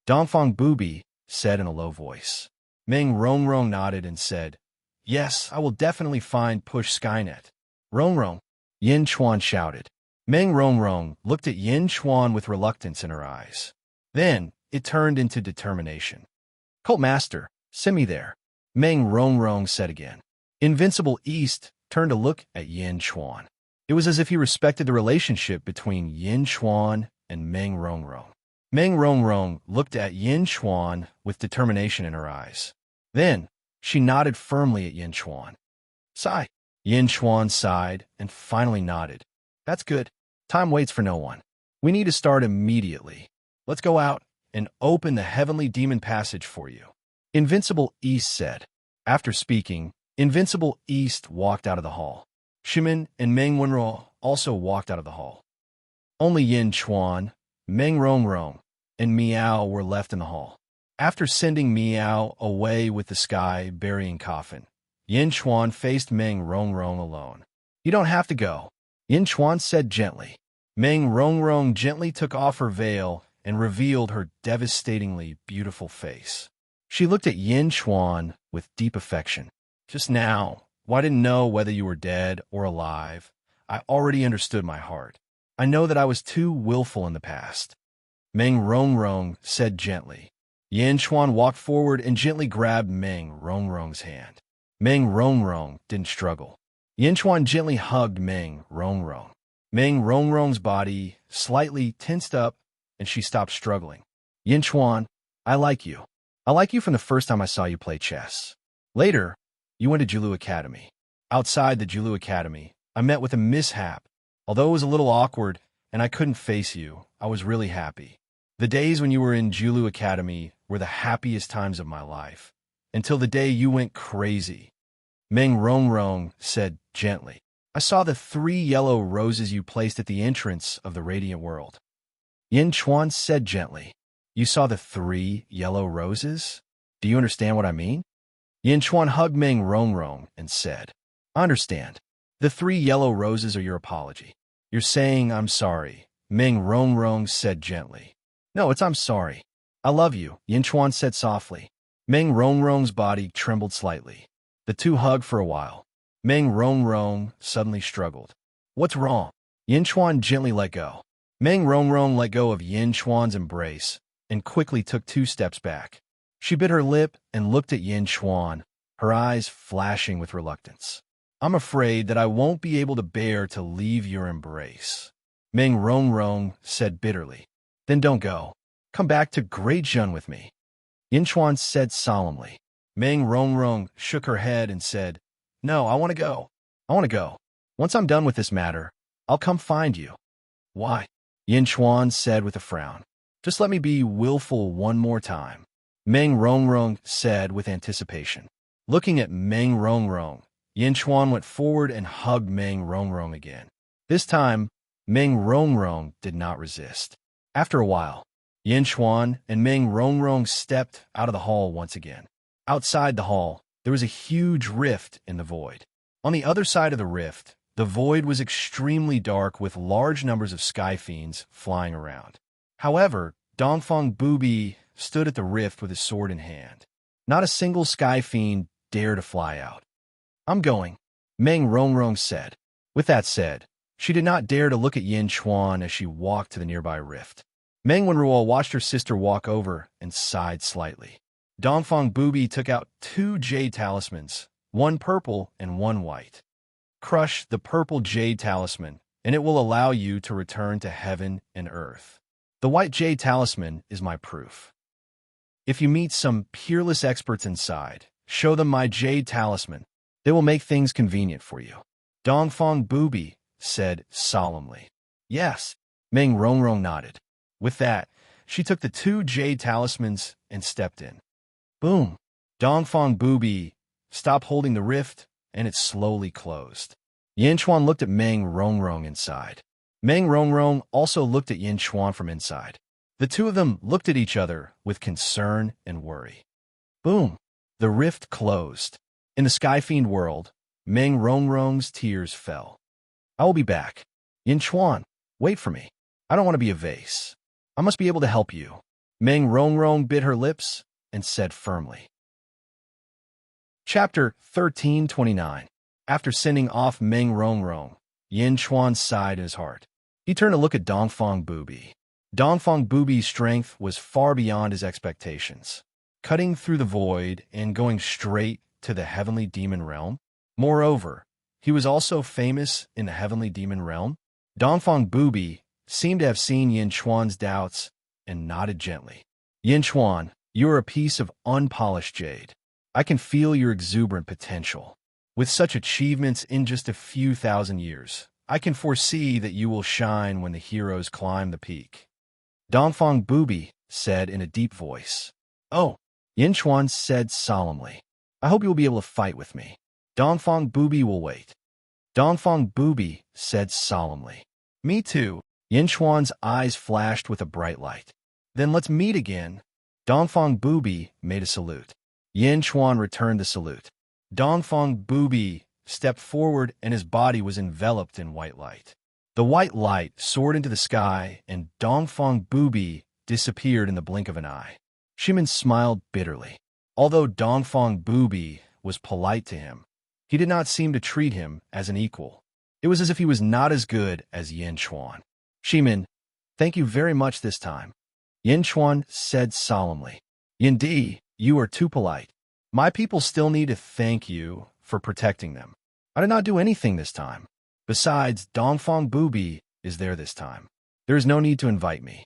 Dongfang Booby said in a low voice. Meng Rongrong nodded and said, Yes, I will definitely find Push Skynet. Rongrong, Yin Chuan shouted. Meng Rongrong looked at Yin Chuan with reluctance in her eyes. Then it turned into determination. Cult Master, send me there. Meng Rongrong said again. Invincible East turned to look at Yin Chuan. It was as if he respected the relationship between Yin Chuan and Meng Rongrong. Meng Rongrong looked at Yin Chuan with determination in her eyes. Then she nodded firmly at Yin Chuan. Sigh. Yin Chuan sighed and finally nodded. That's good. Time waits for no one. We need to start immediately. Let's go out and open the heavenly demon passage for you. Invincible East said. After speaking, Invincible East walked out of the hall. Shimin and Meng Wenro also walked out of the hall. Only Yin Chuan, Meng Rongrong, and Meow were left in the hall. After sending Meow away with the sky burying coffin, Yin Chuan faced Meng Rongrong alone. You don't have to go, Yin Chuan said gently. Meng Rongrong gently took off her veil and revealed her devastatingly beautiful face. She looked at Yin Chuan with deep affection. Just now, I didn't know whether you were dead or alive. I already understood my heart. I know that I was too willful in the past. Meng Rongrong said gently. Yin Chuan walked forward and gently grabbed Meng Rongrong's hand. Meng Rongrong didn't struggle. Yin Chuan gently hugged Meng Rongrong. Meng Rongrong's body slightly tensed up, and she stopped struggling. Yin Chuan, I like you. I like you from the first time I saw you play chess. Later, you went to Julu Academy. Outside the Julu Academy, I met with a mishap. Although it was a little awkward and I couldn't face you, I was really happy. The days when you were in Julu Academy were the happiest times of my life, until the day you went crazy. Meng Rongrong said gently. I saw the 3 yellow roses you placed at the entrance of the radiant world. Yin Chuan said gently. You saw the 3 yellow roses? Do you understand what I mean? Yin Chuan hugged Meng Rongrong and said, I understand. The 3 yellow roses are your apology. You're saying I'm sorry, Meng Rongrong said gently. No, it's I'm sorry. I love you, Yin Chuan said softly. Meng Rongrong's body trembled slightly. The two hugged for a while. Meng Rongrong suddenly struggled. What's wrong? Yin Chuan gently let go. Meng Rongrong let go of Yin Chuan's embrace and quickly took 2 steps back. She bit her lip and looked at Yin Chuan, her eyes flashing with reluctance. I'm afraid that I won't be able to bear to leave your embrace, Meng Rongrong said bitterly. Then don't go. Come back to Great Zhun with me, Yin Chuan said solemnly. Meng Rongrong shook her head and said, No, I want to go. I want to go. Once I'm done with this matter, I'll come find you. Why? Yin Chuan said with a frown. Just let me be willful one more time, Meng Rongrong said with anticipation. Looking at Meng Rongrong, Yin Chuan went forward and hugged Meng Rongrong again. This time, Meng Rongrong did not resist. After a while, Yin Chuan and Meng Rongrong stepped out of the hall once again. Outside the hall, there was a huge rift in the void. On the other side of the rift, the void was extremely dark with large numbers of sky fiends flying around. However, Dongfeng Booby stood at the rift with his sword in hand. Not a single sky fiend dared to fly out. I'm going, Meng Rongrong said. With that said, she did not dare to look at Yin Chuan as she walked to the nearby rift. Meng Wenruo watched her sister walk over and sighed slightly. Dongfeng Booby took out 2 jade talismans, 1 purple and 1 white. Crush the purple jade talisman, and it will allow you to return to heaven and earth. The white jade talisman is my proof. If you meet some peerless experts inside, show them my jade talisman. They will make things convenient for you, Dongfeng Booby said solemnly. Yes, Meng Rongrong nodded. With that, she took the 2 jade talismans and stepped in. Boom! Dongfeng Booby stopped holding the rift, and it slowly closed. Yin Chuan looked at Meng Rongrong inside. Meng Rongrong also looked at Yin Chuan from inside. The two of them looked at each other with concern and worry. Boom! The rift closed. In the Sky Fiend world, Meng Rongrong's tears fell. I will be back. Yin Chuan, wait for me. I don't want to be a vase. I must be able to help you. Meng Rongrong bit her lips and said firmly. Chapter 1329. After sending off Meng Rongrong, Yin Chuan sighed in his heart. He turned to look at Dongfeng Booby. Dongfeng Booby's strength was far beyond his expectations, cutting through the void and going straight to the heavenly demon realm. Moreover, he was also famous in the heavenly demon realm. Dongfeng Booby seemed to have seen Yin Chuan's doubts and nodded gently. Yin Chuan, you are a piece of unpolished jade. I can feel your exuberant potential. With such achievements in just a few thousand years, I can foresee that you will shine when the heroes climb the peak. Dongfeng Booby said in a deep voice. Oh, Yin Chuan said solemnly. I hope you will be able to fight with me. Dongfeng Booby will wait. Dongfeng Booby said solemnly. Me too. Yin Chuan's eyes flashed with a bright light. Then let's meet again. Dongfeng Booby made a salute. Yin Chuan returned the salute. Dongfeng Booby stepped forward and his body was enveloped in white light. The white light soared into the sky and Dongfeng Booby disappeared in the blink of an eye. Shimin smiled bitterly. Although Dongfeng Booby was polite to him, he did not seem to treat him as an equal. It was as if he was not as good as Yin Chuan. Shimin, thank you very much this time, Yin Chuan said solemnly. Yindi, you are too polite. My people still need to thank you for protecting them. I did not do anything this time. Besides, Dongfang Booby is there this time. There is no need to invite me.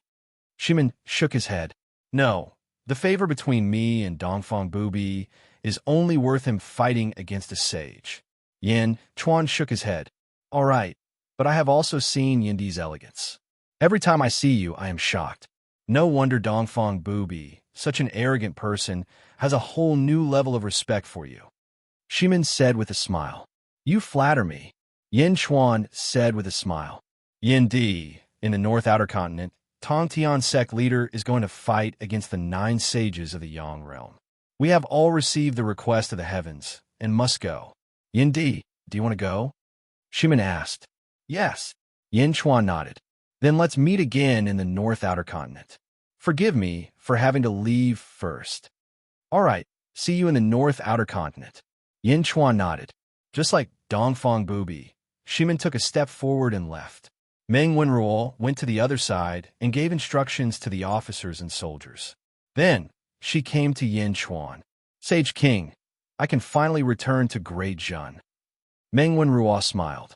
Shimin shook his head. No, the favor between me and Dongfang Booby is only worth him fighting against a sage. Yin Chuan shook his head. All right, but I have also seen Yindi's elegance. Every time I see you, I am shocked. No wonder Dongfang Booby, such an arrogant person, has a whole new level of respect for you. Shimin said with a smile. You flatter me. Yin Chuan said with a smile. Yindi, in the North Outer Continent, Tong Tian sect leader is going to fight against the 9 sages of the Yang realm. We have all received the request of the heavens and must go. Yindi, do you want to go? Shimin asked. Yes. Yin Chuan nodded. Then let's meet again in the North Outer Continent. Forgive me for having to leave first. All right, see you in the North Outer Continent. Yin Chuan nodded. Just like Dongfang Booby, Shimin took a step forward and left. Meng Wenruo went to the other side and gave instructions to the officers and soldiers. Then, she came to Yin Chuan. Sage King, I can finally return to Great Jun. Meng Wenruo smiled.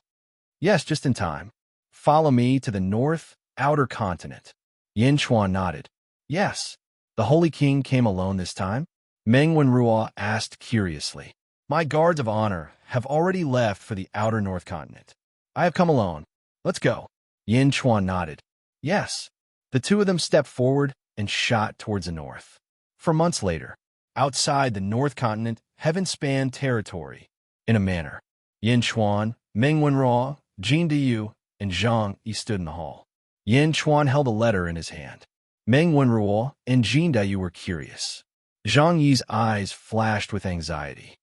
Yes, just in time. Follow me to the North Outer Continent. Yin Chuan nodded. Yes. The Holy King came alone this time? Meng Wenruo asked curiously. My guards of honor have already left for the Outer North Continent. I have come alone. Let's go. Yin Chuan nodded. Yes. The two of them stepped forward and shot towards the north. For months later, outside the North Continent, heaven spanned territory. In a manner, Yin Chuan, Meng Wenruo, Jin Diyu, and Zhang Yi stood in the hall. Yin Chuan held a letter in his hand. Meng Wenruo and Jin Diyu were curious. Zhang Yi's eyes flashed with anxiety.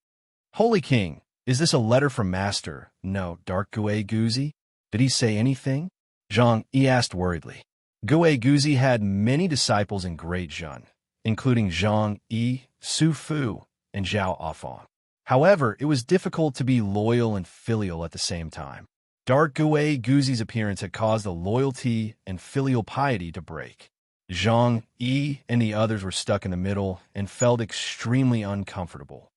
Holy King, is this a letter from Master? No, Dark Gue Guzi? Did he say anything? Zhang Yi asked worriedly. Gue Guzi had many disciples in Great Jun, including Zhang Yi, Su Fu, and Zhao Afang. However, it was difficult to be loyal and filial at the same time. Dark Gue Guzi's appearance had caused the loyalty and filial piety to break. Zhang Yi and the others were stuck in the middle and felt extremely uncomfortable.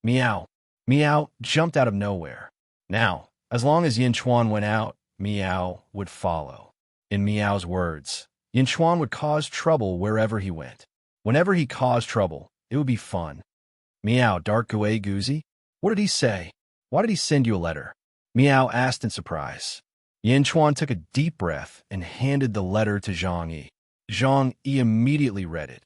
Meow. Meow jumped out of nowhere. Now, as long as Yin Chuan went out, Meow would follow. In Meow's words, Yin Chuan would cause trouble wherever he went. Whenever he caused trouble, it would be fun. Meow, Dark Gue Guzi? What did he say? Why did he send you a letter? Meow asked in surprise. Yin Chuan took a deep breath and handed the letter to Zhang Yi. Zhang Yi immediately read it.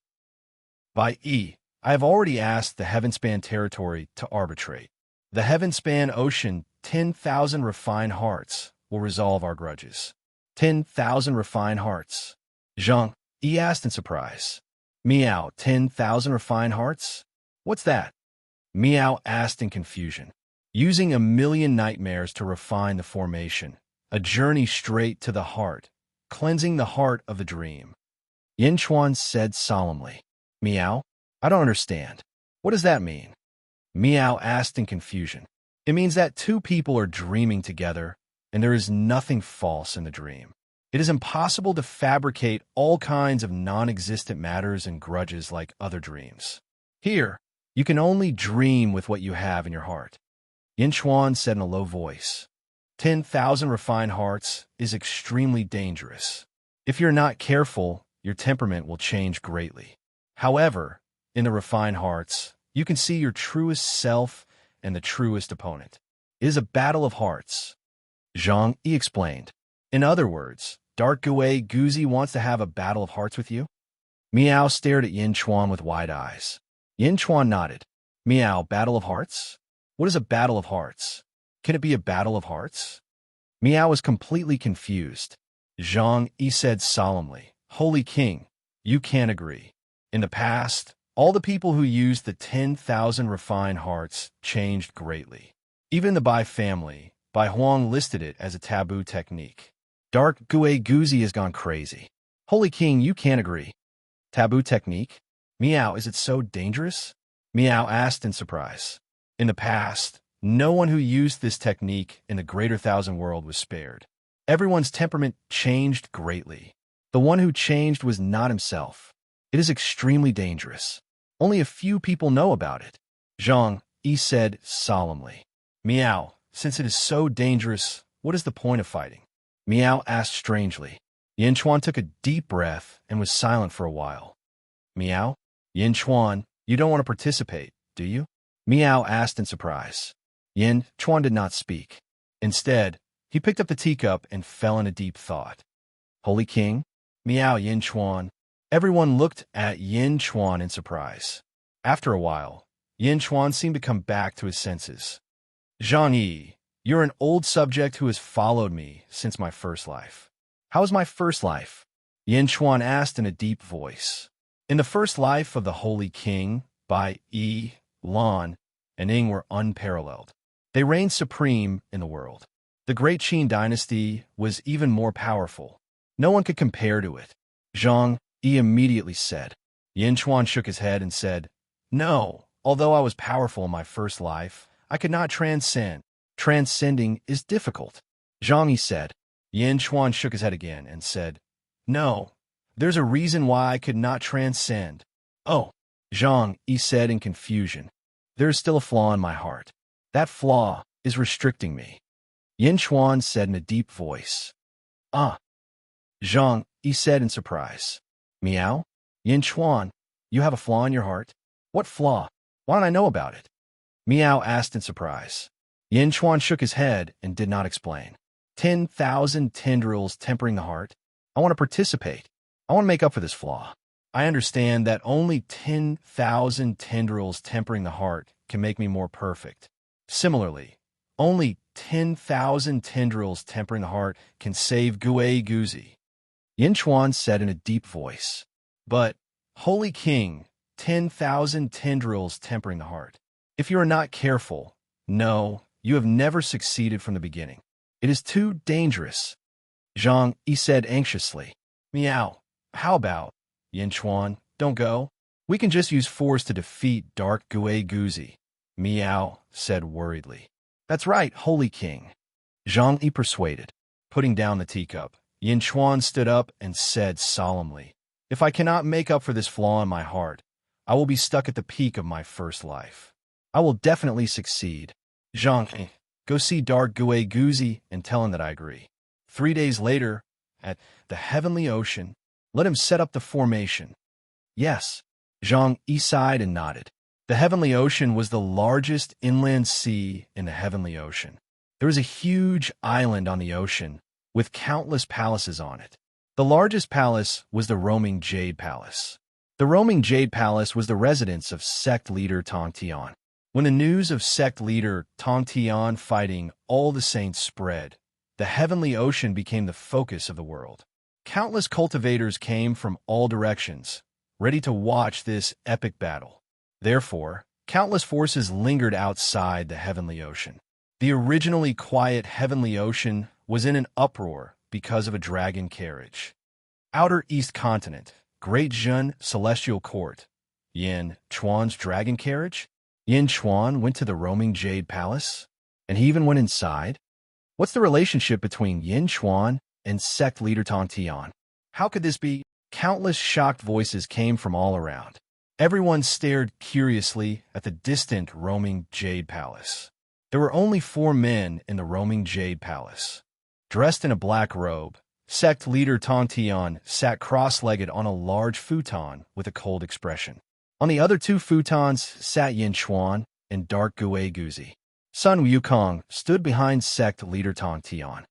By Yi, I have already asked the Heavenspan territory to arbitrate. The Heavenspan Ocean, 10,000 refined hearts, will resolve our grudges. 10,000 refined hearts. Zhang Yi asked in surprise. Meow, 10,000 refined hearts? What's that? Meow asked in confusion. Using 1,000,000 nightmares to refine the formation, a journey straight to the heart, cleansing the heart of the dream. Yin Chuan said solemnly. Meow, I don't understand. What does that mean? Meow asked in confusion. It means that two people are dreaming together, and there is nothing false in the dream. It is impossible to fabricate all kinds of non-existent matters and grudges like other dreams. Here, you can only dream with what you have in your heart. Yin Chuan said in a low voice. 10,000 refined hearts is extremely dangerous. If you're not careful, your temperament will change greatly. However, in the refined hearts, you can see your truest self and the truest opponent. It is a battle of hearts. Zhang Yi explained. In other words, Dark Gue Guzi wants to have a battle of hearts with you? Meow stared at Yin Chuan with wide eyes. Yin Chuan nodded. Meow, battle of hearts? What is a battle of hearts? Can it be a battle of hearts? Meow was completely confused. Zhang Yi said solemnly, Holy King, you can't agree. In the past, all the people who used the 10,000 refined hearts changed greatly. Even the Bai family, Bai Huang listed it as a taboo technique. Dark Gue Guzi has gone crazy. Holy King, you can't agree. Taboo technique? Meow, is it so dangerous? Meow asked in surprise. In the past, no one who used this technique in the Greater Thousand World was spared. Everyone's temperament changed greatly. The one who changed was not himself. It is extremely dangerous. Only a few people know about it. Zhang Yi said solemnly. Meow, since it is so dangerous, what is the point of fighting? Meow asked strangely. Yin Chuan took a deep breath and was silent for a while. Meow? Yin Chuan, you don't want to participate, do you? Meow asked in surprise. Yin Chuan did not speak. Instead, he picked up the teacup and fell in a deep thought. Holy King? Meow Yin Chuan. Everyone looked at Yin Chuan in surprise. After a while, Yin Chuan seemed to come back to his senses. Zhang Yi, you're an old subject who has followed me since my first life. How is my first life? Yin Chuan asked in a deep voice. In the first life of the Holy King, Bai Yi, Lan, and Ing were unparalleled. They reigned supreme in the world. The great Qin dynasty was even more powerful. No one could compare to it. Zhang Yi immediately said. Yin Chuan shook his head and said, No, although I was powerful in my first life, I could not transcend. Transcending is difficult. Zhang Yi said. Yin Chuan shook his head again and said, No, there's a reason why I could not transcend. Oh, Zhang Yi said in confusion. There is still a flaw in my heart. That flaw is restricting me. Yin Chuan said in a deep voice. Ah. Zhang Yi said in surprise. Meow? Yin Chuan, you have a flaw in your heart? What flaw? Why don't I know about it? Meow asked in surprise. Yin Chuan shook his head and did not explain. 10,000 tendrils tempering the heart. I want to participate. I want to make up for this flaw. I understand that only 10,000 tendrils tempering the heart can make me more perfect. Similarly, only 10,000 tendrils tempering the heart can save Gui Guzi. Yin Chuan said in a deep voice. But, Holy King, 10,000 tendrils tempering the heart. If you are not careful, no, you have never succeeded from the beginning. It is too dangerous. Zhang Yi said anxiously. Meow. How about, Yin Chuan, don't go. We can just use force to defeat Dark Gui Guzi. Meow said worriedly. That's right, Holy King. Zhang Yi persuaded. Putting down the teacup, Yin Chuan stood up and said solemnly, If I cannot make up for this flaw in my heart, I will be stuck at the peak of my first life. I will definitely succeed. Zhang Yi, go see Dark Gui Guzi and tell him that I agree. 3 days later, at the Heavenly Ocean, let him set up the formation. Yes. Zhang Yi sighed and nodded. The Heavenly Ocean was the largest inland sea in the Heavenly Ocean. There was a huge island on the ocean with countless palaces on it. The largest palace was the Roaming Jade Palace. The Roaming Jade Palace was the residence of sect leader Tong Tian. When the news of sect leader Tong Tian fighting all the saints spread, the Heavenly Ocean became the focus of the world. Countless cultivators came from all directions, ready to watch this epic battle. Therefore, countless forces lingered outside the Heavenly Ocean. The originally quiet Heavenly Ocean was in an uproar because of a dragon carriage. Outer East Continent, Great Zhun Celestial Court. Yin Chuan's dragon carriage? Yin Chuan went to the Roaming Jade Palace? And he even went inside? What's the relationship between Yin Chuan and sect leader Tong Tian? How could this be? Countless shocked voices came from all around. Everyone stared curiously at the distant Roaming Jade Palace. There were only 4 men in the Roaming Jade Palace. Dressed in a black robe, sect leader Tong Tian sat cross-legged on a large futon with a cold expression. On the other 2 futons sat Yin Chuan and Dark Gui Guzi. Sun Wukong stood behind sect leader Tong Tian.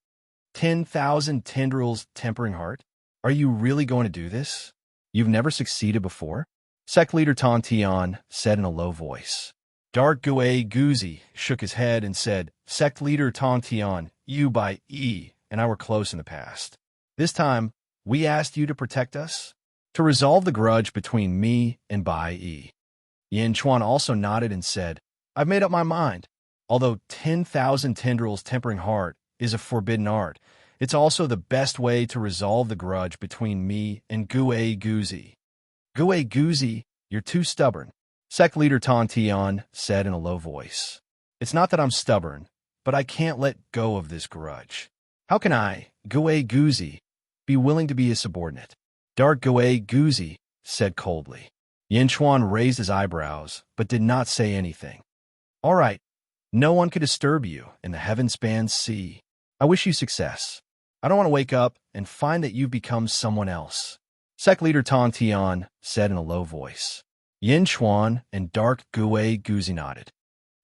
10,000 tendrils tempering heart? Are you really going to do this? You've never succeeded before? Sect leader Tong Tian said in a low voice. Dark Gui Guzi shook his head and said, Sect leader Tong Tian, you Bai Yi and I were close in the past. This time, we asked you to protect us, to resolve the grudge between me and Bai Yi. Yin Chuan also nodded and said, I've made up my mind. Although 10,000 tendrils tempering heart is a forbidden art, it's also the best way to resolve the grudge between me and Gui Guzi. Gui Guzi, you're too stubborn, sect leader Tong Tian said in a low voice. It's not that I'm stubborn, but I can't let go of this grudge. How can I, Gui Guzi, be willing to be a subordinate? Dark Gui Guzi said coldly. Yin Chuan raised his eyebrows, but did not say anything. All right, no one could disturb you in the heaven-spanned sea. I wish you success. I don't want to wake up and find that you've become someone else. Sect leader Tong Tian said in a low voice. Yin Chuan and Dark Gui Guzi nodded.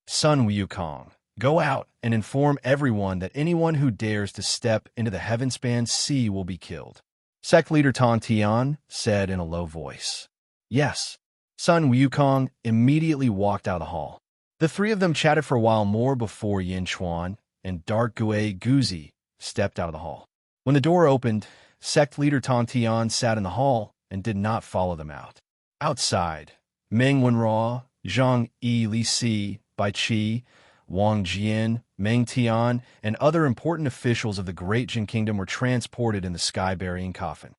Sun Wukong, go out and inform everyone that anyone who dares to step into the heaven-spanned sea will be killed. Sect leader Tong Tian said in a low voice. Yes. Sun Wukong immediately walked out of the hall. The three of them chatted for a while more before Yin Chuan and Dark Gui Guzi stepped out of the hall. When the door opened, sect leader Tong Tian sat in the hall and did not follow them out. Outside, Meng Wenruo, Zhang Yi Li Si, Bai Qi, Wang Jian, Meng Tian, and other important officials of the Great Jin Kingdom were transported in the sky-burying coffin.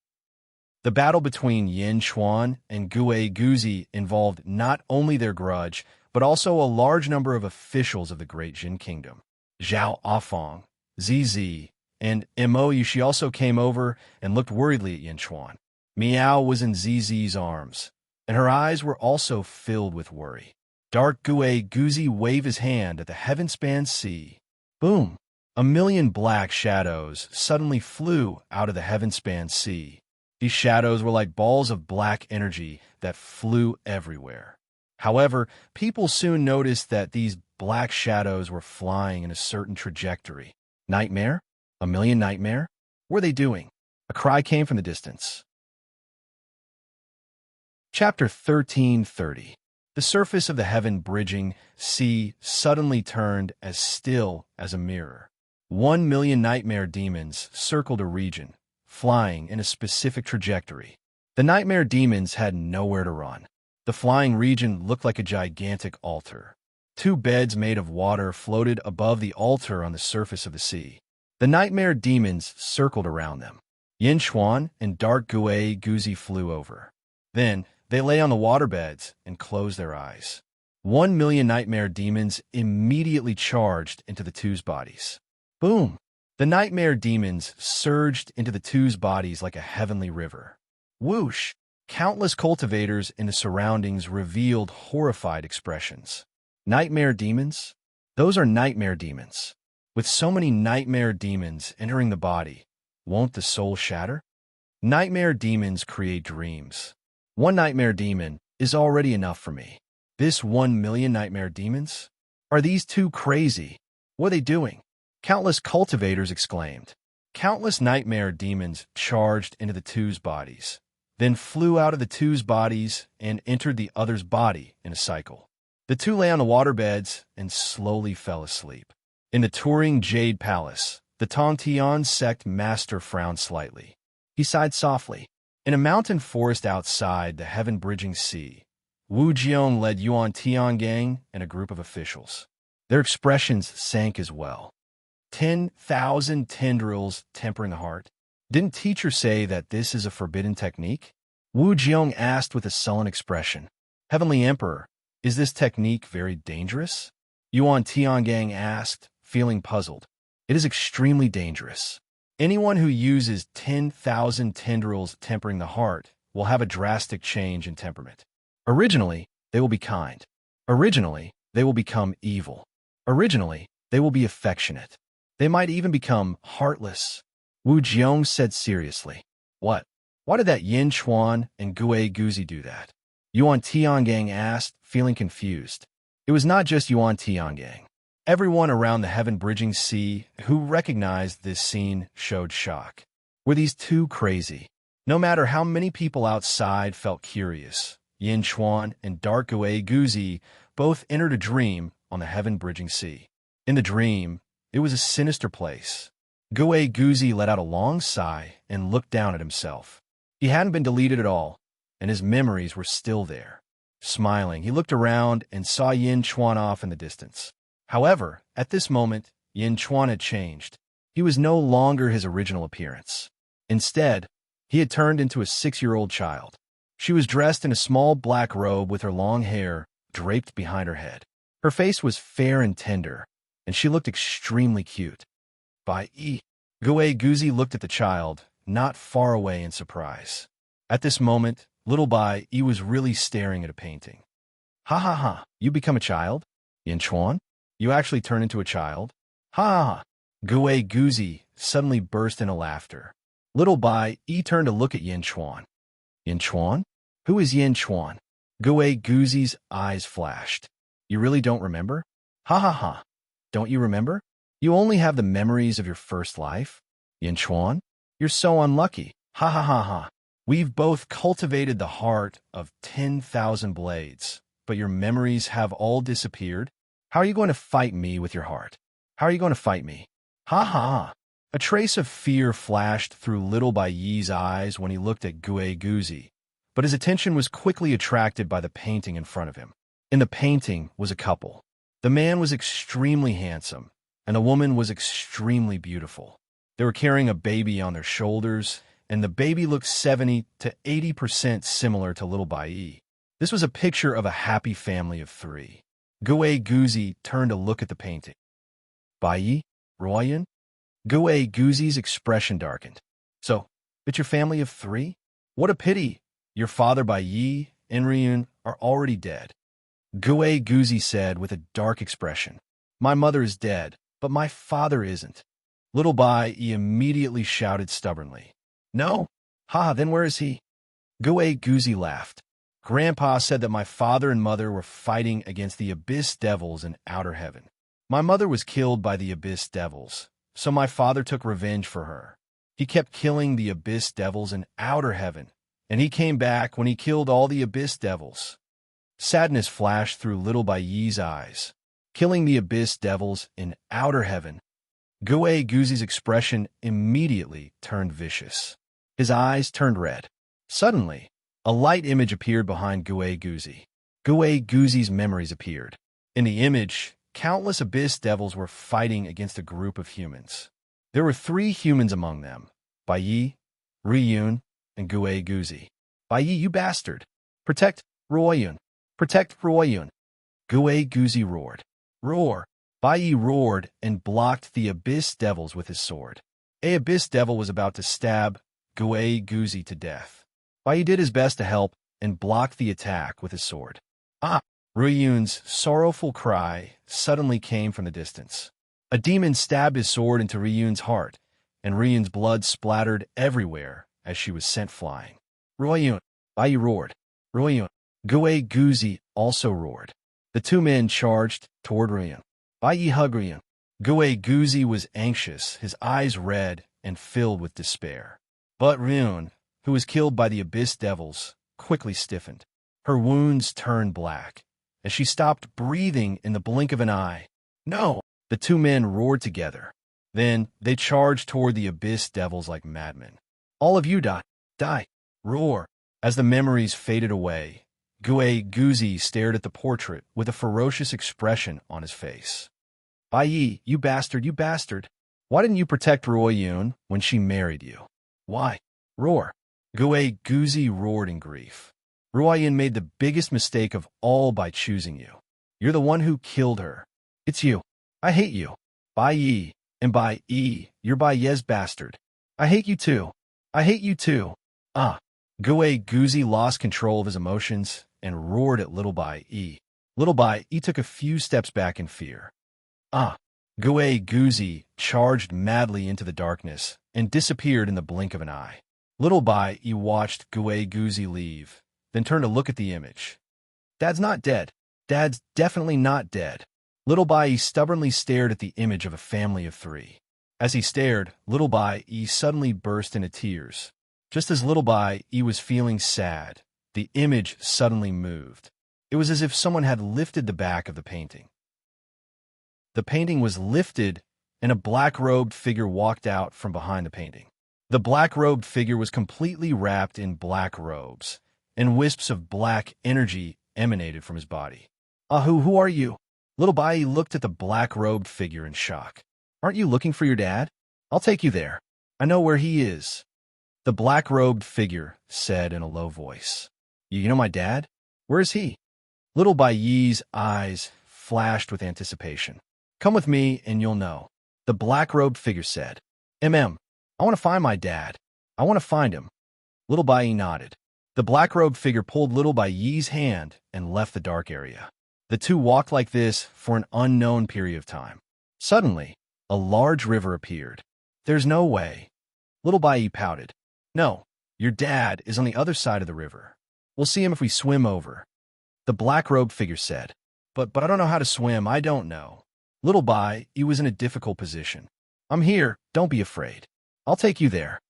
The battle between Yin Chuan and Gui Guzi involved not only their grudge, but also a large number of officials of the Great Jin Kingdom. Zhao Afong, Zizi, and Mo Yushi also came over and looked worriedly at Yin Chuan. Miao was in Zizi's arms, and her eyes were also filled with worry. Dark Gui Guzi waved his hand at the heaven-spanned sea. Boom! A million black shadows suddenly flew out of the heaven-spanned sea. These shadows were like balls of black energy that flew everywhere. However, people soon noticed that these black shadows were flying in a certain trajectory. Nightmare? A million nightmare? What were they doing? A cry came from the distance. Chapter 1330. The surface of the heaven-bridging sea suddenly turned as still as a mirror. 1 million nightmare demons circled a region, flying in a specific trajectory. The nightmare demons had nowhere to run. The flying region looked like a gigantic altar. 2 beds made of water floated above the altar on the surface of the sea. The nightmare demons circled around them. Yin Chuan and Dark Gui Guzi flew over. Then, they lay on the waterbeds and closed their eyes. 1 million nightmare demons immediately charged into the two's bodies. Boom! The nightmare demons surged into the two's bodies like a heavenly river. Whoosh! Countless cultivators in the surroundings revealed horrified expressions. Nightmare demons? Those are nightmare demons. With so many nightmare demons entering the body, won't the soul shatter? Nightmare demons create dreams. 1 nightmare demon is already enough for me. This 1 million nightmare demons? Are these too crazy? What are they doing? Countless cultivators exclaimed. Countless nightmare demons charged into the two's bodies, then flew out of the two's bodies and entered the other's body in a cycle. The two lay on the waterbeds and slowly fell asleep. In the Turing Jade Palace, the Tongtian sect master frowned slightly. He sighed softly. In a mountain forest outside the heaven-bridging sea, Wu Jiong led Yuan Tiangang and a group of officials. Their expressions sank as well. 10,000 tendrils tempering the heart. Didn't teacher say that this is a forbidden technique? Wu Jiong asked with a sullen expression. Heavenly Emperor, is this technique very dangerous? Yuan Tiangang asked, feeling puzzled. It is extremely dangerous. Anyone who uses 10,000 tendrils tempering the heart will have a drastic change in temperament. Originally, they will be kind. Originally, they will become evil. Originally, they will be affectionate. They might even become heartless. Wu Jiong said seriously. What? Why did that Yin Chuan and Gui Guzi do that? Yuan Tiangang asked, feeling confused. It was not just Yuan Tiangang. Everyone around the heaven-bridging sea who recognized this scene showed shock. Were these two crazy? No matter how many people outside felt curious, Yin Chuan and Dark Gui Guzi both entered a dream on the heaven-bridging sea. In the dream, it was a sinister place. Gui Guzi let out a long sigh and looked down at himself. He hadn't been deleted at all, and his memories were still there. Smiling, he looked around and saw Yin Chuan off in the distance. However, at this moment, Yin Chuan had changed. He was no longer his original appearance. Instead, he had turned into a 6-year-old child. She was dressed in a small black robe with her long hair draped behind her head. Her face was fair and tender, and she looked extremely cute. Gui Guzi looked at the child, not far away in surprise. At this moment, Little Bai Yi was really staring at a painting. Ha ha ha, you become a child? Yin Chuan? You actually turn into a child? Ha ha ha. Gue Guzi suddenly burst into laughter. Little Bai Yi turned to look at Yin Chuan. Yin Chuan? Who is Yin Chuan? Gue Guzi's eyes flashed. You really don't remember? Ha ha ha. Don't you remember? You only have the memories of your first life? Yin Chuan? You're so unlucky. Ha ha ha ha. We've both cultivated the heart of 10,000 blades, but your memories have all disappeared. How are you going to fight me with your heart? How are you going to fight me? Ha ha ha. A trace of fear flashed through Little Bai Yi's eyes when he looked at Gue Guzi, but his attention was quickly attracted by the painting in front of him. In the painting was a couple. The man was extremely handsome, and the woman was extremely beautiful. They were carrying a baby on their shoulders, and the baby looked 70 to 80% similar to Little Bai Yi. This was a picture of a happy family of 3. Gue Guzi turned to look at the painting. Bai Yi? Royan? Gue Guzi's expression darkened. So, it's your family of 3? What a pity. Your father Bai Yi and Ryun are already dead. Gue Guzi said with a dark expression. My mother is dead, but my father isn't. Little Bai Yi immediately shouted stubbornly. No? Ha, then where is he? Gue Guzi laughed. Grandpa said that my father and mother were fighting against the Abyss Devils in outer heaven. My mother was killed by the Abyss Devils, so my father took revenge for her. He kept killing the Abyss Devils in outer heaven, and he came back when he killed all the Abyss Devils. Sadness flashed through Little Bai Yi's eyes. Killing the Abyss Devils in outer heaven. Gue Guzi's expression immediately turned vicious. His eyes turned red. Suddenly, a light image appeared behind Gue Guzi. Gue Guzi's memories appeared. In the image, countless Abyss Devils were fighting against a group of humans. There were 3 humans among them, Bai Yi, Ryun, and Gue Guzi. Bai Yi, you bastard! Protect Royun! Protect Royun! Gue Guzi roared. Roar! Bai Yi roared and blocked the Abyss Devils with his sword. A Abyss Devil was about to stab Gue Guzi to death. Bai Yi did his best to help and blocked the attack with his sword. Ah! Ryun's sorrowful cry suddenly came from the distance. A demon stabbed his sword into Ryun's heart, and Ryun's blood splattered everywhere as she was sent flying. Royun! Bai Yi roared. Royun! Gue Guzi also roared. The 2 men charged toward Ryun. Bai Yi hugged Ryun. Gue Guzi was anxious, his eyes red and filled with despair. But Ryun, who was killed by the Abyss Devils, quickly stiffened. Her wounds turned black, as she stopped breathing in the blink of an eye. No! The 2 men roared together. Then they charged toward the Abyss Devils like madmen. All of you die! Die! Roar! As the memories faded away, Gue Guzi stared at the portrait with a ferocious expression on his face. Bai Yi, you bastard, you bastard! Why didn't you protect Royun when she married you? Why? Roar! Gue Guzi roared in grief. Royun made the biggest mistake of all by choosing you. You're the one who killed her. It's you. I hate you. Bai Yi, and Bai Yi, you're Bai Ye's bastard. I hate you too. I hate you too. Ah! Gue Guzi lost control of his emotions and roared at Little Bai Yi. Little Bai Yi took a few steps back in fear. Ah! Gue Guzi charged madly into the darkness and disappeared in the blink of an eye. Little Bai Yi watched Gue Guzi leave, then turned to look at the image. Dad's not dead. Dad's definitely not dead. Little Bai Yi stubbornly stared at the image of a family of 3. As he stared, Little Bai Yi suddenly burst into tears. Just as Little Bai Yi was feeling sad, the image suddenly moved. It was as if someone had lifted the back of the painting. The painting was lifted, and a black-robed figure walked out from behind the painting. The black-robed figure was completely wrapped in black robes, and wisps of black energy emanated from his body. Who are you? Little Bai Yi looked at the black-robed figure in shock. Aren't you looking for your dad? I'll take you there. I know where he is. The black-robed figure said in a low voice. You know my dad? Where is he? Little Bai Yi's eyes flashed with anticipation. Come with me and you'll know. The black-robed figure said. I want to find my dad. I want to find him. Little Bai Yi nodded. The black-robed figure pulled Little Bai Yi's hand and left the dark area. The two walked like this for an unknown period of time. Suddenly, a large river appeared. "There's no way." Little Bai Yi pouted. "No, your dad is on the other side of the river. We'll see him if we swim over." The black-robed figure said, But I don't know how to swim, I don't know." Little Bai Yi was in a difficult position. "I'm here, don't be afraid. I'll take you there."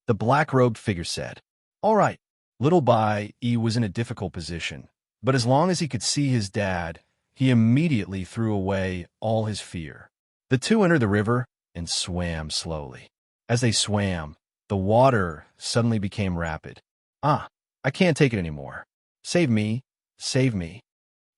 The black-robed figure said. "All right." Little Bai Yi was in a difficult position, but as long as he could see his dad, he immediately threw away all his fear. The two entered the river and swam slowly. As they swam, the water suddenly became rapid. "Ah, I can't take it anymore. Save me, save me."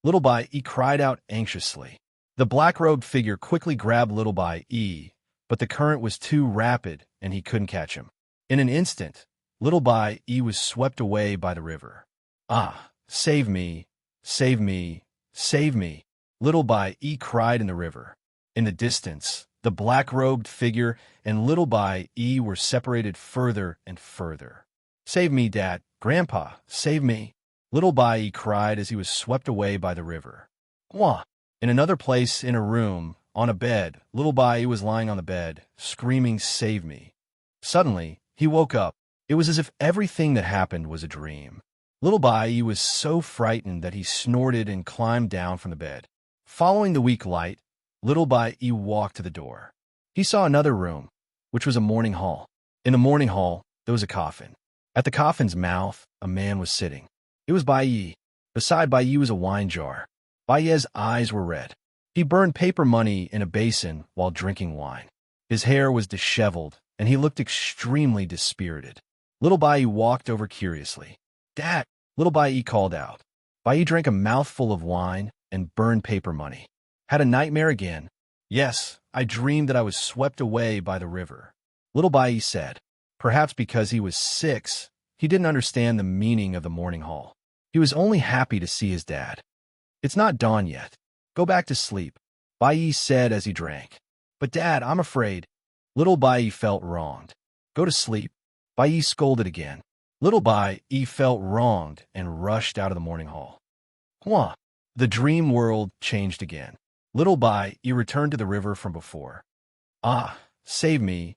Little Bai Yi cried out anxiously. The black-robed figure quickly grabbed Little Bai Yi, but the current was too rapid and he couldn't catch him. In an instant, Little Bai Yi was swept away by the river. "Ah, save me, save me, save me." Little Bai Yi cried in the river. In the distance, the black-robed figure and Little Bai Yi were separated further and further. "Save me, Dad, Grandpa, save me." Little Bai Yi cried as he was swept away by the river. Wah! In another place, in a room, on a bed, Little Bai Yi was lying on the bed, screaming, "Save me." Suddenly, he woke up. It was as if everything that happened was a dream. Little Bai Yi was so frightened that he snorted and climbed down from the bed. Following the weak light, Little Bai Yi walked to the door. He saw another room, which was a morning hall. In the morning hall, there was a coffin. At the coffin's mouth, a man was sitting. It was Bai Yi. Beside Bai Yi was a wine jar. Bai Yi's eyes were red. He burned paper money in a basin while drinking wine. His hair was disheveled, and he looked extremely dispirited. Little Bai Yi walked over curiously. "Dad!" Little Bai Yi called out. Bai Yi drank a mouthful of wine and burned paper money. "Had a nightmare again?" "Yes, I dreamed that I was swept away by the river." Little Bai Yi said. Perhaps because he was 6, he didn't understand the meaning of the morning hall. He was only happy to see his dad. "It's not dawn yet. Go back to sleep," Bai Yi said as he drank. "But Dad, I'm afraid." Little Bai Yi felt wronged. "Go to sleep," Bai Yi scolded again. Little Bai Yi felt wronged and rushed out of the morning hall. Wah! The dream world changed again. Little Bai Yi returned to the river from before. "Ah, save me,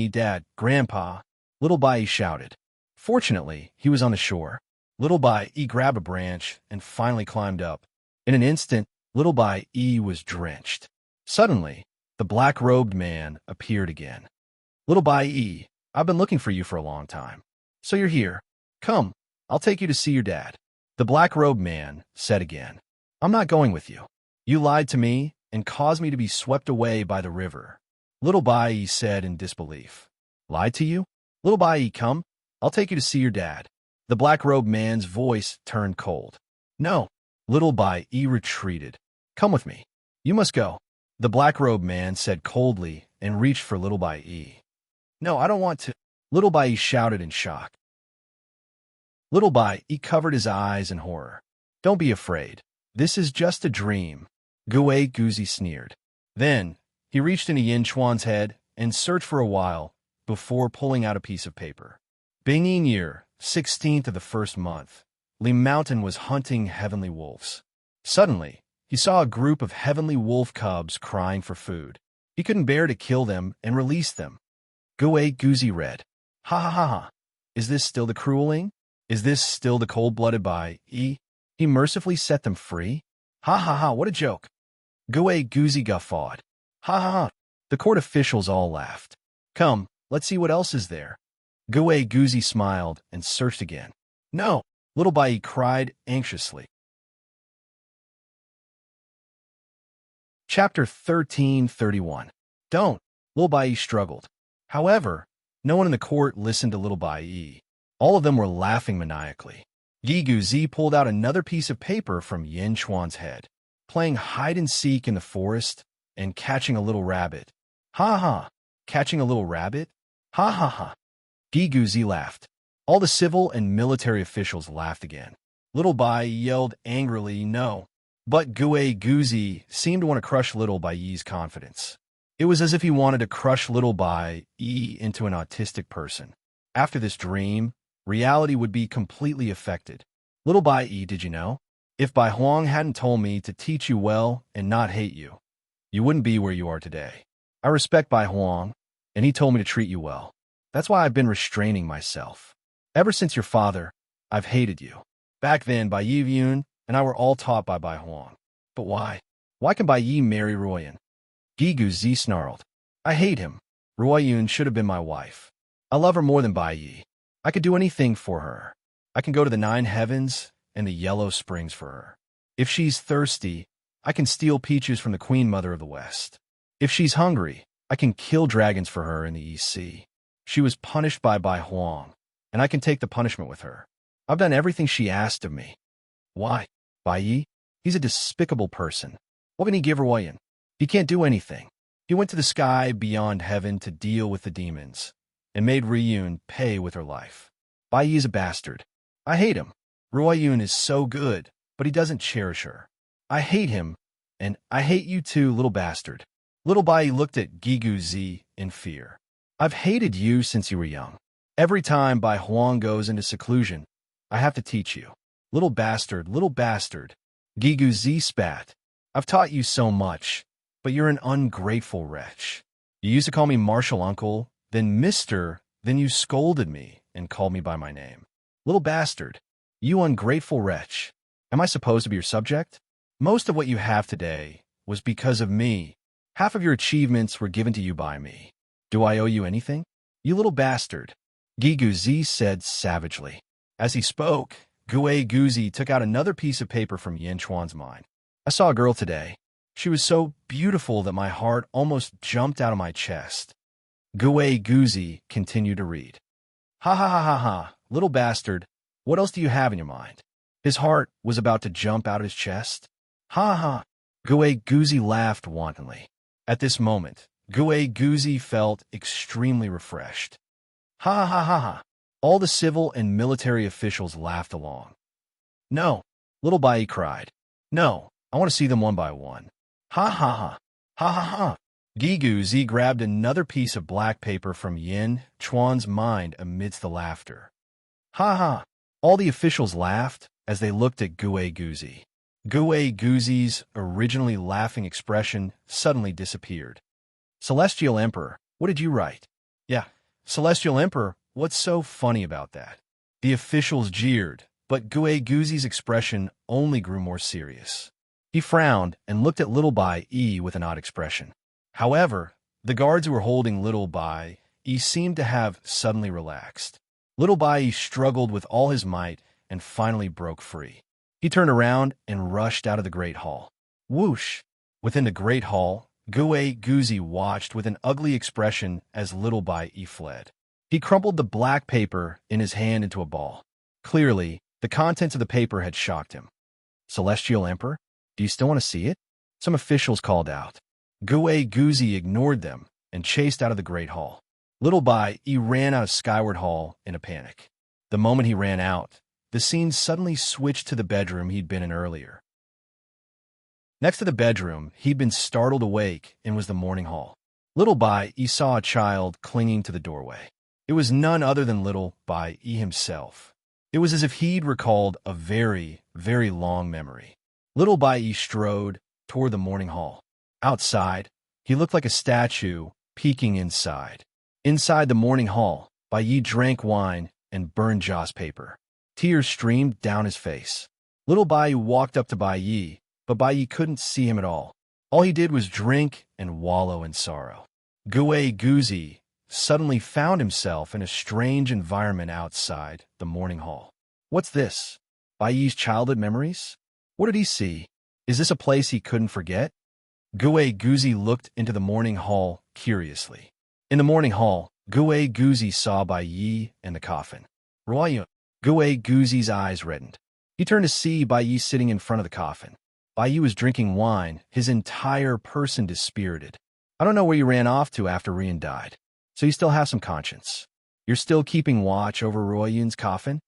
Dad, Grandpa," Little Bai Yi shouted. Fortunately, he was on the shore. Little Bai Yi grabbed a branch and finally climbed up. In an instant, Little Bai Yi was drenched. Suddenly, the black-robed man appeared again. "Little Bai Yi, I've been looking for you for a long time. So you're here. Come, I'll take you to see your dad." The black-robed man said again, "I'm not going with you. You lied to me and caused me to be swept away by the river." Little Bai Yi said in disbelief. "Lied to you? Little Bai Yi, come. I'll take you to see your dad." The black-robed man's voice turned cold. "No." Little Bai Yi retreated. "Come with me. You must go." The black-robed man said coldly and reached for Little Bai Yi. "No, I don't want to." Little Bai Yi shouted in shock. Little Bai Yi covered his eyes in horror. "Don't be afraid. This is just a dream," Gue Guzi sneered. Then, he reached into Yin Chuan's head and searched for a while before pulling out a piece of paper. Binging year, 16th of the first month, Li Mountain was hunting heavenly wolves. Suddenly, he saw a group of heavenly wolf cubs crying for food. He couldn't bear to kill them and release them. Gue Guzi read, "Ha ha ha ha. Is this still the crueling? Is this still the cold-blooded Bai Yi? He mercifully set them free? Ha ha ha, what a joke." Gue Guzi guffawed. "Ha ha ha." The court officials all laughed. "Come, let's see what else is there." Gue Guzi smiled and searched again. "No," Little Bai Yi cried anxiously. Chapter 1331. "Don't." Little Bai Yi struggled. However, no one in the court listened to Little Bai Yi. All of them were laughing maniacally. Yi Guzi pulled out another piece of paper from Yin Chuan's head. "Playing hide-and-seek in the forest and catching a little rabbit." "Ha ha! Catching a little rabbit? Ha ha ha!" Yi Guzi laughed. All the civil and military officials laughed again. Little Bai yelled angrily, "No." But Gue Guzi seemed to want to crush Little Bai Yi's confidence. It was as if he wanted to crush Little Bai Yi into an autistic person. After this dream, reality would be completely affected. Little Bai Yi, did you know? If Bai Huang hadn't told me to teach you well and not hate you, you wouldn't be where you are today. I respect Bai Huang, and he told me to treat you well. That's why I've been restraining myself. Ever since your father, I've hated you. Back then, Bai Yi Yun and I were all taught by Bai Huang. But why? Why can Bai Yi marry Ruoyun? Gigu Zi snarled. I hate him. Ruoyun should have been my wife. I love her more than Bai Yi. I could do anything for her. I can go to the 9 heavens and the yellow springs for her. If she's thirsty, I can steal peaches from the Queen Mother of the West. If she's hungry, I can kill dragons for her in the East Sea. She was punished by Bai Huang, and I can take the punishment with her. I've done everything she asked of me. Why? Bai Yi? He's a despicable person. What can he give Ruoyun? He can't do anything. He went to the sky beyond heaven to deal with the demons, and made Ruoyun pay with her life. Bai Yi is a bastard. I hate him. Ruoyun is so good, but he doesn't cherish her. I hate him, and I hate you too, little bastard. Little Bai Yi looked at Gigu Zi in fear. I've hated you since you were young. Every time Bai Huang goes into seclusion, I have to teach you. Little bastard, little bastard. Gigu Zi spat. I've taught you so much, but you're an ungrateful wretch. You used to call me Marshal Uncle, then Mister, then you scolded me and called me by my name. Little bastard, you ungrateful wretch. Am I supposed to be your subject? Most of what you have today was because of me. Half of your achievements were given to you by me. Do I owe you anything? You little bastard, Gigu Zi said savagely. As he spoke, Gue Guzi took out another piece of paper from Yin Chuan's mind. I saw a girl today. She was so beautiful that my heart almost jumped out of my chest. Gue Guzi continued to read. Ha ha ha ha ha, little bastard, what else do you have in your mind? His heart was about to jump out of his chest. Ha ha. Gue Guzi laughed wantonly. At this moment, Gue Guzi felt extremely refreshed. Ha ha ha ha. All the civil and military officials laughed along. No, little Bai cried. No, I want to see them one by one. Ha ha ha. Ha ha ha. Gigu Zi grabbed another piece of black paper from Yin Chuan's mind amidst the laughter. Ha ha. All the officials laughed as they looked at Gue Guzi. Gue Guzi's originally laughing expression suddenly disappeared. Celestial Emperor, what did you write? Yeah, Celestial Emperor, what's so funny about that? The officials jeered, but Gue Guzi's expression only grew more serious. He frowned and looked at Little Bai Yi with an odd expression. However, the guards who were holding Little Bai Yi seemed to have suddenly relaxed. Little Bai Yi struggled with all his might and finally broke free. He turned around and rushed out of the Great Hall. Whoosh! Within the Great Hall, Gue Guzi watched with an ugly expression as Little Bai Yi fled. He crumpled the black paper in his hand into a ball. Clearly, the contents of the paper had shocked him. Celestial Emperor, do you still want to see it? Some officials called out. Gue Guzi ignored them and chased out of the Great Hall. Little Bai Yi ran out of Skyward Hall in a panic. The moment he ran out, the scene suddenly switched to the bedroom he'd been in earlier. Next to the bedroom, he'd been startled awake and was the morning hall. Little Bai Yi saw a child clinging to the doorway. It was none other than Little Bai Yi himself. It was as if he'd recalled a very, very long memory. Little Bai Yi strode toward the morning hall. Outside, he looked like a statue peeking inside. Inside the morning hall, Bai Yi drank wine and burned Joss paper. Tears streamed down his face. Little Bai Yi walked up to Bai Yi, but Bai Yi couldn't see him at all. All he did was drink and wallow in sorrow. Gue Guzi suddenly found himself in a strange environment outside the morning hall. What's this? Bai Yi's childhood memories? What did he see? Is this a place he couldn't forget? Gue Guzi looked into the morning hall curiously. In the morning hall, Gue Guzi saw Bai Yi and the coffin. Ruoyun. Gue Guzi's eyes reddened. He turned to see Bai Yi sitting in front of the coffin. Bai Yi was drinking wine, his entire person dispirited. I don't know where you ran off to after Rian died, so you still have some conscience. You're still keeping watch over Ruoyun's coffin?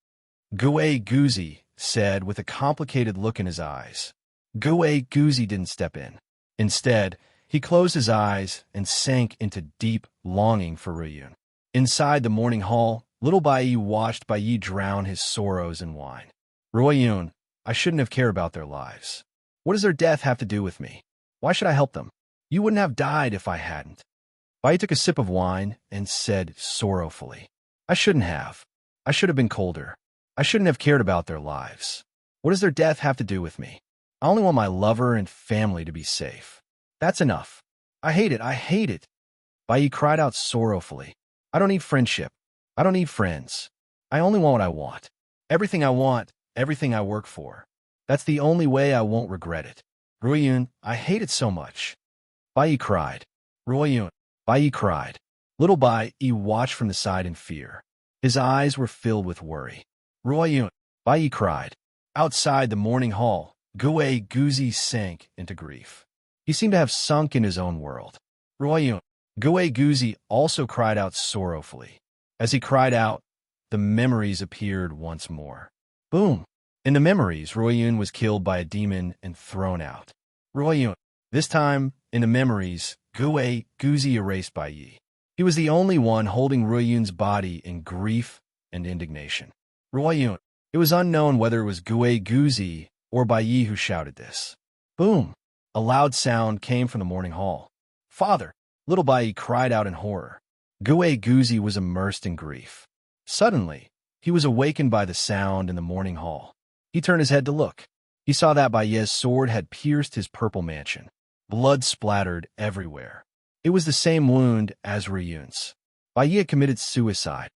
Gue Guzi said with a complicated look in his eyes. Gue Guzi didn't step in. Instead, he closed his eyes and sank into deep longing for Ruoyun. Inside the morning hall, Little Bai Yi watched Bai Yi drown his sorrows in wine. Ruoyun, I shouldn't have cared about their lives. What does their death have to do with me? Why should I help them? You wouldn't have died if I hadn't. Bai Yi took a sip of wine and said sorrowfully, I shouldn't have. I should have been colder. I shouldn't have cared about their lives. What does their death have to do with me? I only want my lover and family to be safe. That's enough. I hate it. I hate it. Bai Yi cried out sorrowfully. I don't need friendship. I don't need friends. I only want what I want. Everything I want, everything I work for. That's the only way I won't regret it. Ruoyun, I hate it so much. Bai Yi cried. Ruoyun, Bai Yi cried. Little Bai Yi watched from the side in fear. His eyes were filled with worry. Ruoyun, Bai Yi cried. Outside the morning hall, Gue Guzi sank into grief. He seemed to have sunk in his own world. Ruoyun, Gue Guzi also cried out sorrowfully. As he cried out, the memories appeared once more. Boom! In the memories, Ruoyun was killed by a demon and thrown out. Ruoyun. This time, in the memories, Gue Guzi erased Bai Yi. He was the only one holding Ruoyun's body in grief and indignation. Ruoyun. It was unknown whether it was Gue Guzi or Bai Yi who shouted this. Boom! A loud sound came from the morning hall. Father! Little Bai Yi cried out in horror. Gue Guzi was immersed in grief. Suddenly, he was awakened by the sound in the morning hall. He turned his head to look. He saw that Bai Yi's sword had pierced his purple mansion. Blood splattered everywhere. It was the same wound as Ruoyun's. Bai Yi had committed suicide.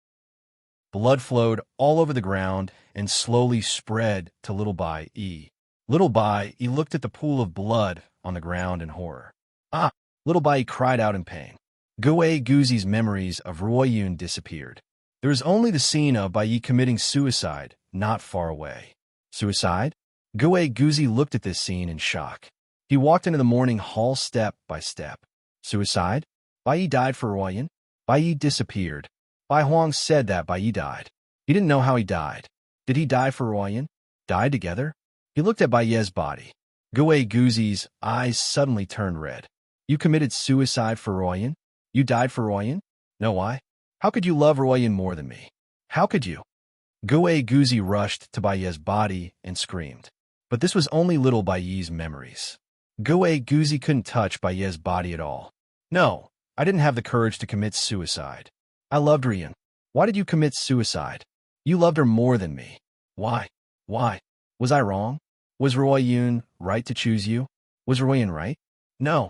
Blood flowed all over the ground and slowly spread to Little Bai Yi. Little Bai Yi looked at the pool of blood on the ground in horror. Ah! Little Bai Yi cried out in pain. Gue Guzi's memories of Ruoyun disappeared. There was only the scene of Bai Yi committing suicide not far away. Suicide? Gue Guzi looked at this scene in shock. He walked into the morning hall step by step. Suicide? Bai Yi died for Ruoyun? Bai Yi disappeared. Bai Huang said that Bai Yi died. He didn't know how he died. Did he die for Ruoyun? Die together? He looked at Bai Yi's body. Gue Guzi's eyes suddenly turned red. You committed suicide for Ruoyun? You died for Ruoyun? No, why? How could you love Ruoyun more than me? How could you? Gue Guzi rushed to Bai Yi's body and screamed. But this was only little Bai Yi's memories. Gue Guzi couldn't touch Bai Yi's body at all. No, I didn't have the courage to commit suicide. I loved Ruoyun. Why did you commit suicide? You loved her more than me. Why? Why? Was I wrong? Was Ruoyun right to choose you? Was Ruoyun right? No.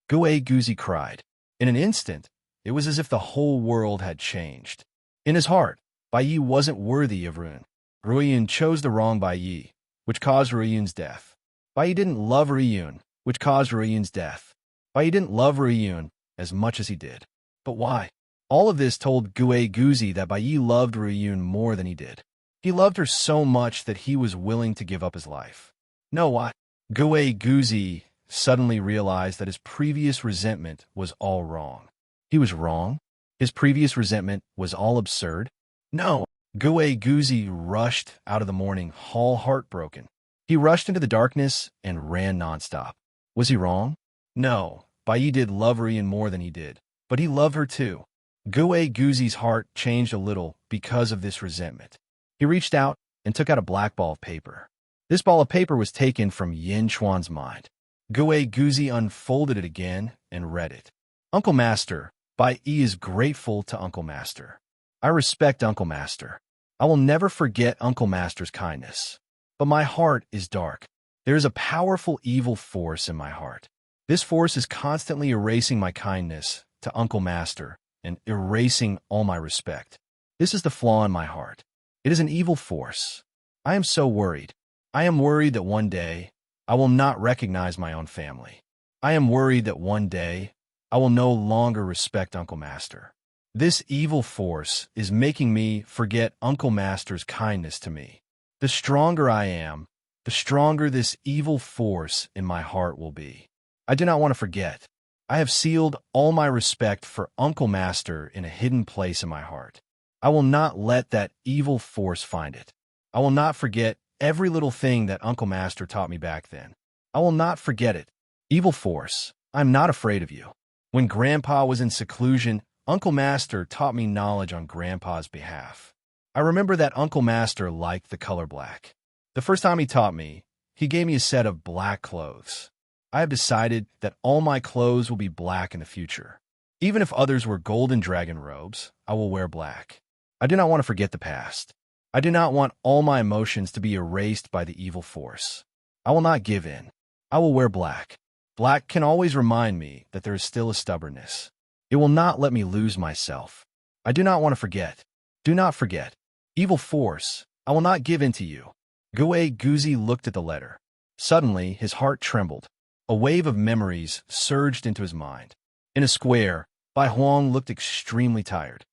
Gue Guzi cried. In an instant, it was as if the whole world had changed. In his heart, Bai Yi wasn't worthy of Ruoyun. Ruoyun chose the wrong Bai Yi, which caused Ruoyun's death. Bai Yi didn't love Ruoyun, which caused Ruoyun's death. Bai Yi didn't love Ruoyun as much as he did. But why? All of this told Gue Guzi that Bai Yi loved Ruoyun more than he did. He loved her so much that he was willing to give up his life. No, why? Gue Guzi suddenly realized that his previous resentment was all wrong. He was wrong? His previous resentment was all absurd? No. Gue Guzi rushed out of the morning hall heartbroken. He rushed into the darkness and ran nonstop. Was he wrong? No. Bai Yi did love Ruoyun more than he did, but he loved her too. Gue Guzi's heart changed a little because of this resentment. He reached out and took out a black ball of paper. This ball of paper was taken from Yin Chuan's mind. Gue Guzi unfolded it again and read it. Uncle Master, Bai Yi is grateful to Uncle Master. I respect Uncle Master. I will never forget Uncle Master's kindness. But my heart is dark. There is a powerful evil force in my heart. This force is constantly erasing my kindness to Uncle Master and erasing all my respect. This is the flaw in my heart. It is an evil force. I am so worried. I am worried that one day I will not recognize my own family. I am worried that one day I will no longer respect Uncle Master. This evil force is making me forget Uncle Master's kindness to me. The stronger I am, the stronger this evil force in my heart will be. I do not want to forget. I have sealed all my respect for Uncle Master in a hidden place in my heart. I will not let that evil force find it. I will not forget every little thing that Uncle Master taught me back then. I will not forget it. Evil force, I'm not afraid of you. When Grandpa was in seclusion, Uncle Master taught me knowledge on Grandpa's behalf. I remember that Uncle Master liked the color black. The first time he taught me, he gave me a set of black clothes. I have decided that all my clothes will be black in the future. Even if others wear golden dragon robes, I will wear black. I do not want to forget the past. I do not want all my emotions to be erased by the evil force. I will not give in. I will wear black. Black can always remind me that there is still a stubbornness. It will not let me lose myself. I do not want to forget. Do not forget. Evil force, I will not give in to you. Guzi looked at the letter. Suddenly, his heart trembled. A wave of memories surged into his mind. In a square, Bai Huang looked extremely tired.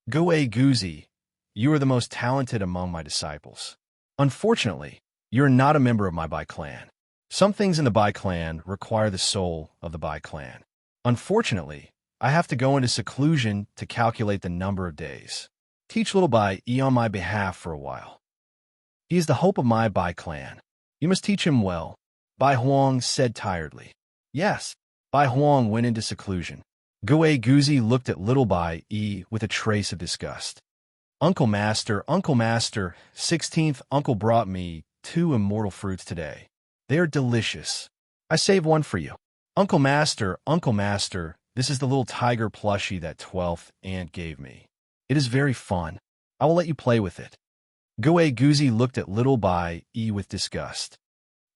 Guzi, you are the most talented among my disciples. Unfortunately, you are not a member of my Bai clan. Some things in the Bai clan require the soul of the Bai clan. Unfortunately, I have to go into seclusion to calculate the number of days. Teach little Bai on my behalf for a while. He is the hope of my Bai clan. You must teach him well, Bai Huang said tiredly. Yes. Bai Huang went into seclusion. Guzi looked at little Bai with a trace of disgust. Uncle Master, 16th uncle brought me 2 immortal fruits today. They are delicious. I saved one for you. Uncle Master, this is the little tiger plushie that 12th aunt gave me. It is very fun. I will let you play with it. Guzi looked at little Bai with disgust.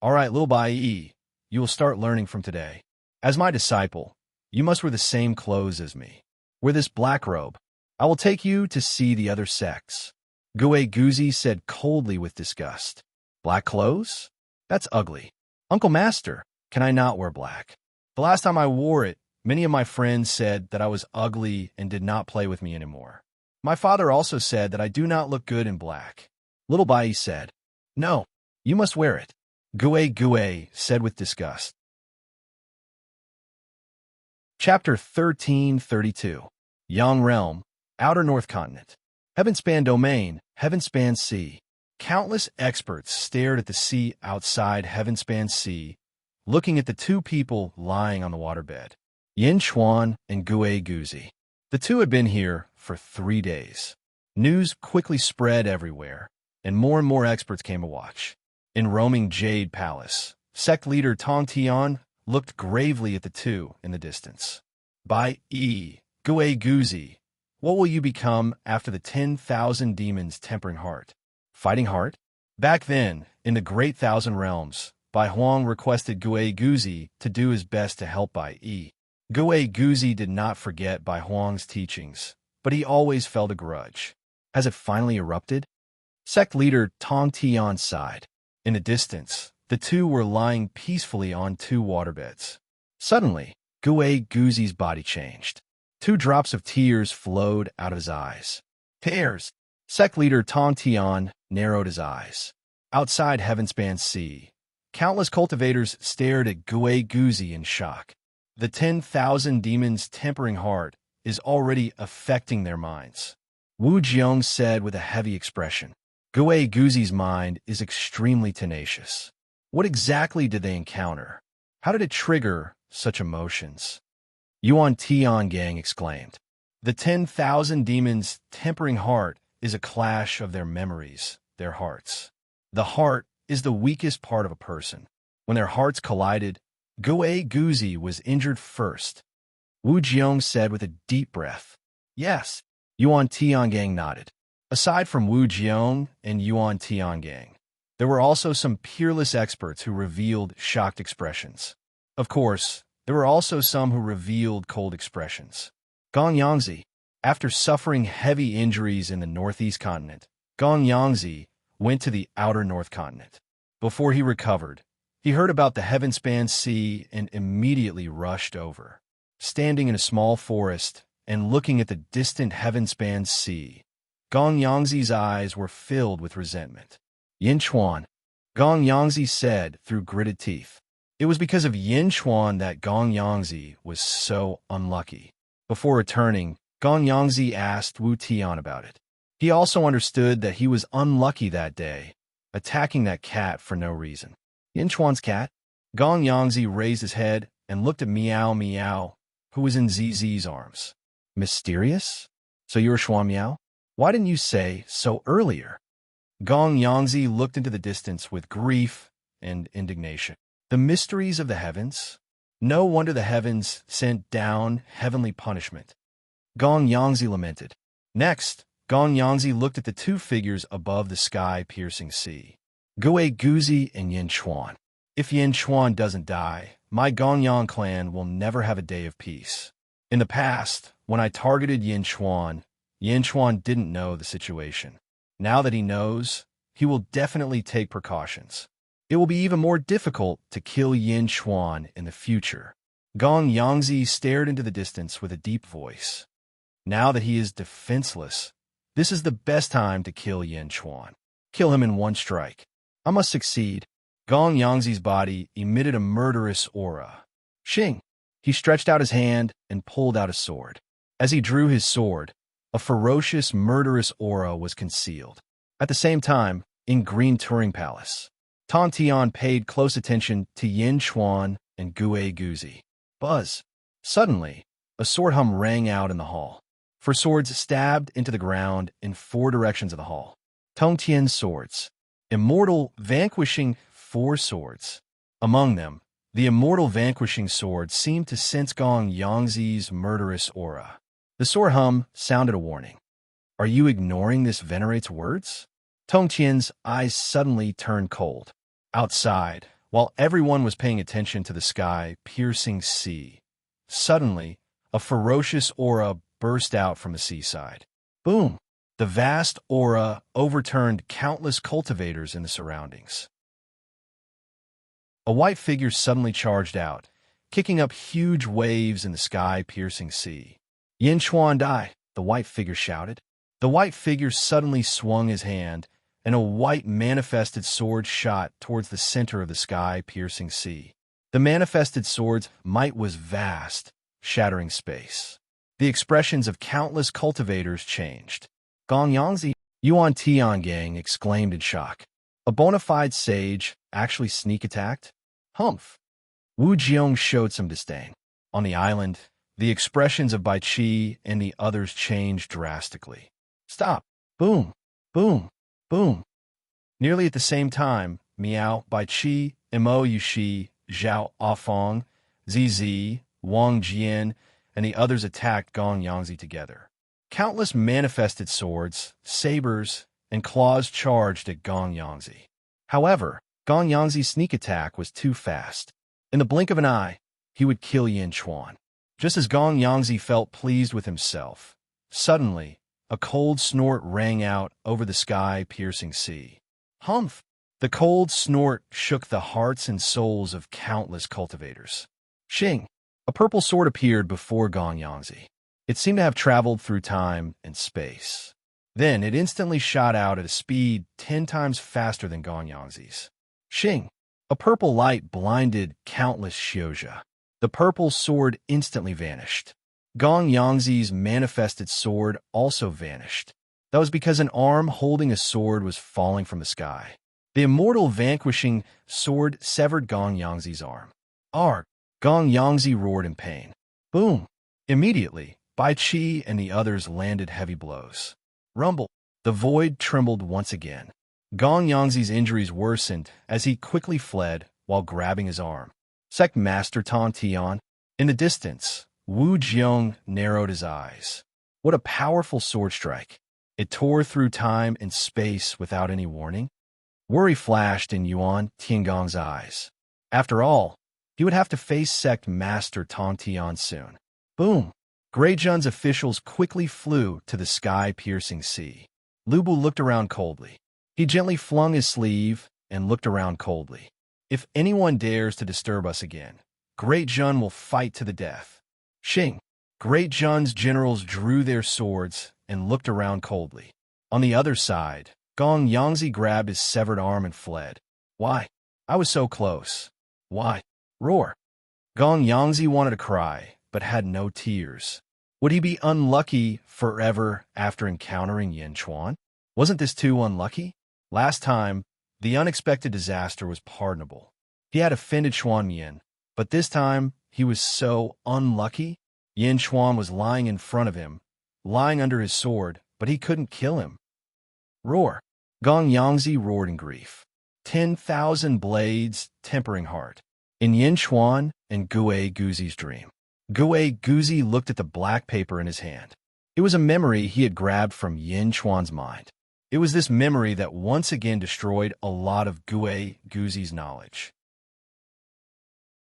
All right, little Bai you will start learning from today. As my disciple, you must wear the same clothes as me. Wear this black robe. I will take you to see the other sects. Guzi said coldly with disgust. Black clothes? That's ugly. Uncle Master, can I not wear black? The last time I wore it, many of my friends said that I was ugly and did not play with me anymore. My father also said that I do not look good in black. Little Bai said, No, you must wear it. Gue said with disgust. Chapter 1332. Yang Realm, Outer North Continent. Heavenspan Domain, Heavenspan Sea. Countless experts stared at the sea outside Heavenspan Sea, looking at the 2 people lying on the waterbed, Yin Chuan and Guzi. The 2 had been here for 3 days. News quickly spread everywhere, and more experts came to watch. In roaming Jade Palace, sect leader Tong Tian looked gravely at the 2 in the distance. Bai Guzi, what will you become after the 10,000 demons' tempering heart? Fighting heart? Back then, in the Great Thousand Realms, Bai Huang requested Guzi to do his best to help Bai Guzi did not forget Bai Huang's teachings, but he always felt a grudge. Has it finally erupted? Sect leader Tong Tian sighed. In the distance, the 2 were lying peacefully on 2 waterbeds. Suddenly, Guzi's body changed. 2 drops of tears flowed out of his eyes. Tears! Sect leader Tong Tian narrowed his eyes. Outside Heavenspan Sea, countless cultivators stared at Guzi in shock. The 10,000 demons' tempering heart is already affecting their minds. Wu Jiong said with a heavy expression. Guzi's mind is extremely tenacious. What exactly did they encounter? How did it trigger such emotions? Yuan Tiangang exclaimed. The 10,000 demons' tempering heart is a clash of their memories, their hearts. The heart is the weakest part of a person. When their hearts collided, Guzi was injured first. Wu Jiong said with a deep breath. Yes. Yuan Tiangang nodded. Aside from Wu Jiong and Yuan Tiangang, there were also some peerless experts who revealed shocked expressions. Of course, there were also some who revealed cold expressions. Gong Yangzi, after suffering heavy injuries in the northeast continent, Gong Yangzi went to the outer north continent. Before he recovered, he heard about the Heavenspan Sea and immediately rushed over. Standing in a small forest and looking at the distant Heavenspan Sea, Gong Yangzi's eyes were filled with resentment. Yin Chuan, Gong Yangzi said through gritted teeth. It was because of Yin Chuan that Gong Yangzi was so unlucky. Before returning, Gong Yangzi asked Wu Tian about it. He also understood that he was unlucky that day, attacking that cat for no reason. Yin Chuan's cat? Gong Yangzi raised his head and looked at Meow Meow, who was in ZZ's arms. Mysterious? So you're Shuan Miao? Why didn't you say so earlier? Gong Yangzi looked into the distance with grief and indignation. The mysteries of the heavens? No wonder the heavens sent down heavenly punishment. Gong Yangzi lamented. Next, Gong Yangzi looked at the two figures above the sky-piercing sea. Gue Guzi and Yin Chuan. If Yin Chuan doesn't die, my Gongyang clan will never have a day of peace. In the past, when I targeted Yin Chuan didn't know the situation. Now that he knows, he will definitely take precautions. It will be even more difficult to kill Yin Chuan in the future. Gong Yangzi stared into the distance with a deep voice. Now that he is defenseless, this is the best time to kill Yin Chuan. Kill him in one strike. I must succeed. Gong Yangzi's body emitted a murderous aura. Xing! He stretched out his hand and pulled out a sword. As he drew his sword, a ferocious, murderous aura was concealed. At the same time, in Green Turing Palace, Tan Tian paid close attention to Yin Chuan and Gue Guzi. Buzz! Suddenly, a sword hum rang out in the hall. 4 swords stabbed into the ground in 4 directions of the hall. Tong Tian's swords. Immortal vanquishing 4 swords. Among them, the immortal vanquishing sword seemed to sense Gong Yangzi's murderous aura. The sword hum sounded a warning. Are you ignoring this venerate's words? Tong Tian's eyes suddenly turned cold. Outside, while everyone was paying attention to the sky-piercing sea, suddenly, a ferocious aura burst out from the seaside. Boom! The vast aura overturned countless cultivators in the surroundings. A white figure suddenly charged out, kicking up huge waves in the sky-piercing sea. Yin Chuan die, the white figure shouted. The white figure suddenly swung his hand, and a white manifested sword shot towards the center of the sky-piercing sea. The manifested sword's might was vast, shattering space. The expressions of countless cultivators changed. Gong Yangzi, Yuan Tiangang exclaimed in shock. A bona fide sage actually sneak attacked? Humph! Wu Jiong showed some disdain. On the island, the expressions of Bai Qi and the others changed drastically. Stop! Boom! Boom! Boom! Nearly at the same time, Miao, Bai Qi, Mo Yushi, Zhao Afong, Zizi, Wang Jian, and the others attacked Gong Yangzi together. Countless manifested swords, sabers, and claws charged at Gong Yangzi. However, Gong Yangzi's sneak attack was too fast. In the blink of an eye, he would kill Yin Chuan. Just as Gong Yangzi felt pleased with himself, suddenly, a cold snort rang out over the sky-piercing sea. Humph! The cold snort shook the hearts and souls of countless cultivators. Xing! A purple sword appeared before Gong Yangzi. It seemed to have traveled through time and space. Then it instantly shot out at a speed 10 times faster than Gong Yangzi's. Xing! A purple light blinded countless Xiuzha. The purple sword instantly vanished. Gong Yangzi's manifested sword also vanished. That was because an arm holding a sword was falling from the sky. The immortal vanquishing sword severed Gong Yangzi's arm. Arg! Gong Yangzi roared in pain. Boom! Immediately, Bai Qi and the others landed heavy blows. Rumble! The void trembled once again. Gong Yangzi's injuries worsened as he quickly fled while grabbing his arm. Sect Master Tan Tian. In the distance, Wu Jiong narrowed his eyes. What a powerful sword strike. It tore through time and space without any warning. Worry flashed in Yuan Tiangong's eyes. After all, he would have to face Sect Master Tan Tian soon. Boom! Grey Jun's officials quickly flew to the sky-piercing sea. Lu Bu looked around coldly. He gently flung his sleeve and looked around coldly. If anyone dares to disturb us again, Great Jun will fight to the death. Xing! Great Jun's generals drew their swords and looked around coldly. On the other side, Gong Yangzi grabbed his severed arm and fled. Why? I was so close. Why? Roar! Gong Yangzi wanted to cry, but had no tears. Would he be unlucky forever after encountering Yin Chuan? Wasn't this too unlucky? Last time, the unexpected disaster was pardonable. He had offended Xuan Yin, but this time he was so unlucky. Yin Chuan was lying in front of him, lying under his sword, but he couldn't kill him. Roar! Gong Yangzi roared in grief. 10,000 blades, tempering heart. In Yin Chuan and Gue Guzi's dream. Gue Guzi looked at the black paper in his hand. It was a memory he had grabbed from Yin Chuan's mind. It was this memory that once again destroyed a lot of Gue Guzi's knowledge.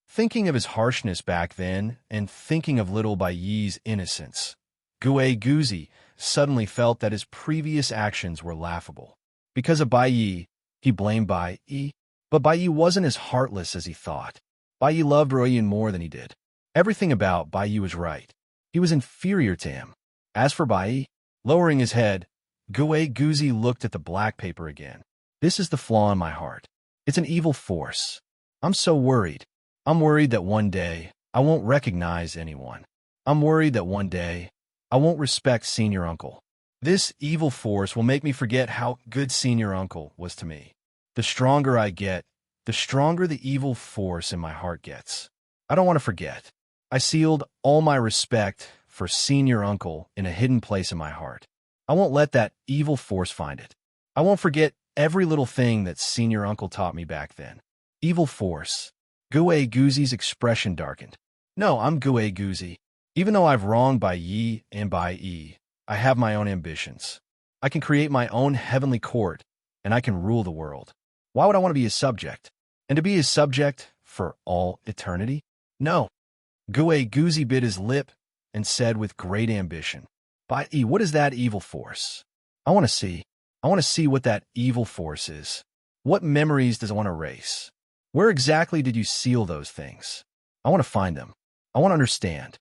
Thinking of his harshness back then, and thinking of little Bai Yi's innocence, Gue Guzi suddenly felt that his previous actions were laughable. Because of Bai Yi, he blamed Bai Yi, but Bai Yi wasn't as heartless as he thought. Bai Yi loved Ruoyun more than he did. Everything about Bai Yi was right. He was inferior to him. As for Bai Yi, lowering his head, Gue Guzi looked at the black paper again. This is the flaw in my heart. It's an evil force. I'm so worried. I'm worried that one day I won't recognize anyone. I'm worried that one day I won't respect senior uncle. This evil force will make me forget how good senior uncle was to me. The stronger I get, the stronger the evil force in my heart gets. I don't want to forget. I sealed all my respect for senior uncle in a hidden place in my heart. I won't let that evil force find it. I won't forget every little thing that senior uncle taught me back then. Evil force. Gue Guzi's expression darkened. No, I'm Gue Guzi. Even though I've wronged Bai Yi and Bai Yi, I have my own ambitions. I can create my own heavenly court, and I can rule the world. Why would I want to be his subject? And to be his subject for all eternity? No. Gue Guzi bit his lip and said with great ambition, Bai Yi, what is that evil force? I want to see. I want to see what that evil force is. What memories does it want to erase? Where exactly did you seal those things? I want to find them. I want to understand.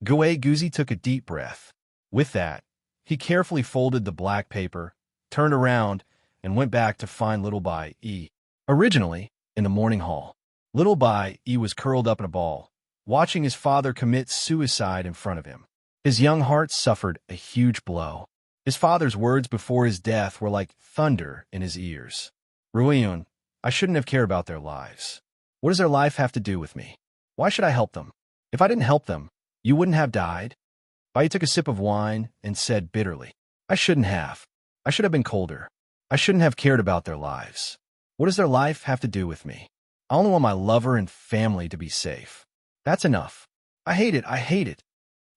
Gue Guzi took a deep breath. With that, he carefully folded the black paper, turned around, and went back to find little Bai Yi. Originally, in the morning hall, little Bai Yi was curled up in a ball, watching his father commit suicide in front of him. His young heart suffered a huge blow. His father's words before his death were like thunder in his ears. Ruoyun, I shouldn't have cared about their lives. What does their life have to do with me? Why should I help them? If I didn't help them, you wouldn't have died? Bai Yi took a sip of wine and said bitterly, I shouldn't have. I should have been colder. I shouldn't have cared about their lives. What does their life have to do with me? I only want my lover and family to be safe. That's enough. I hate it. I hate it.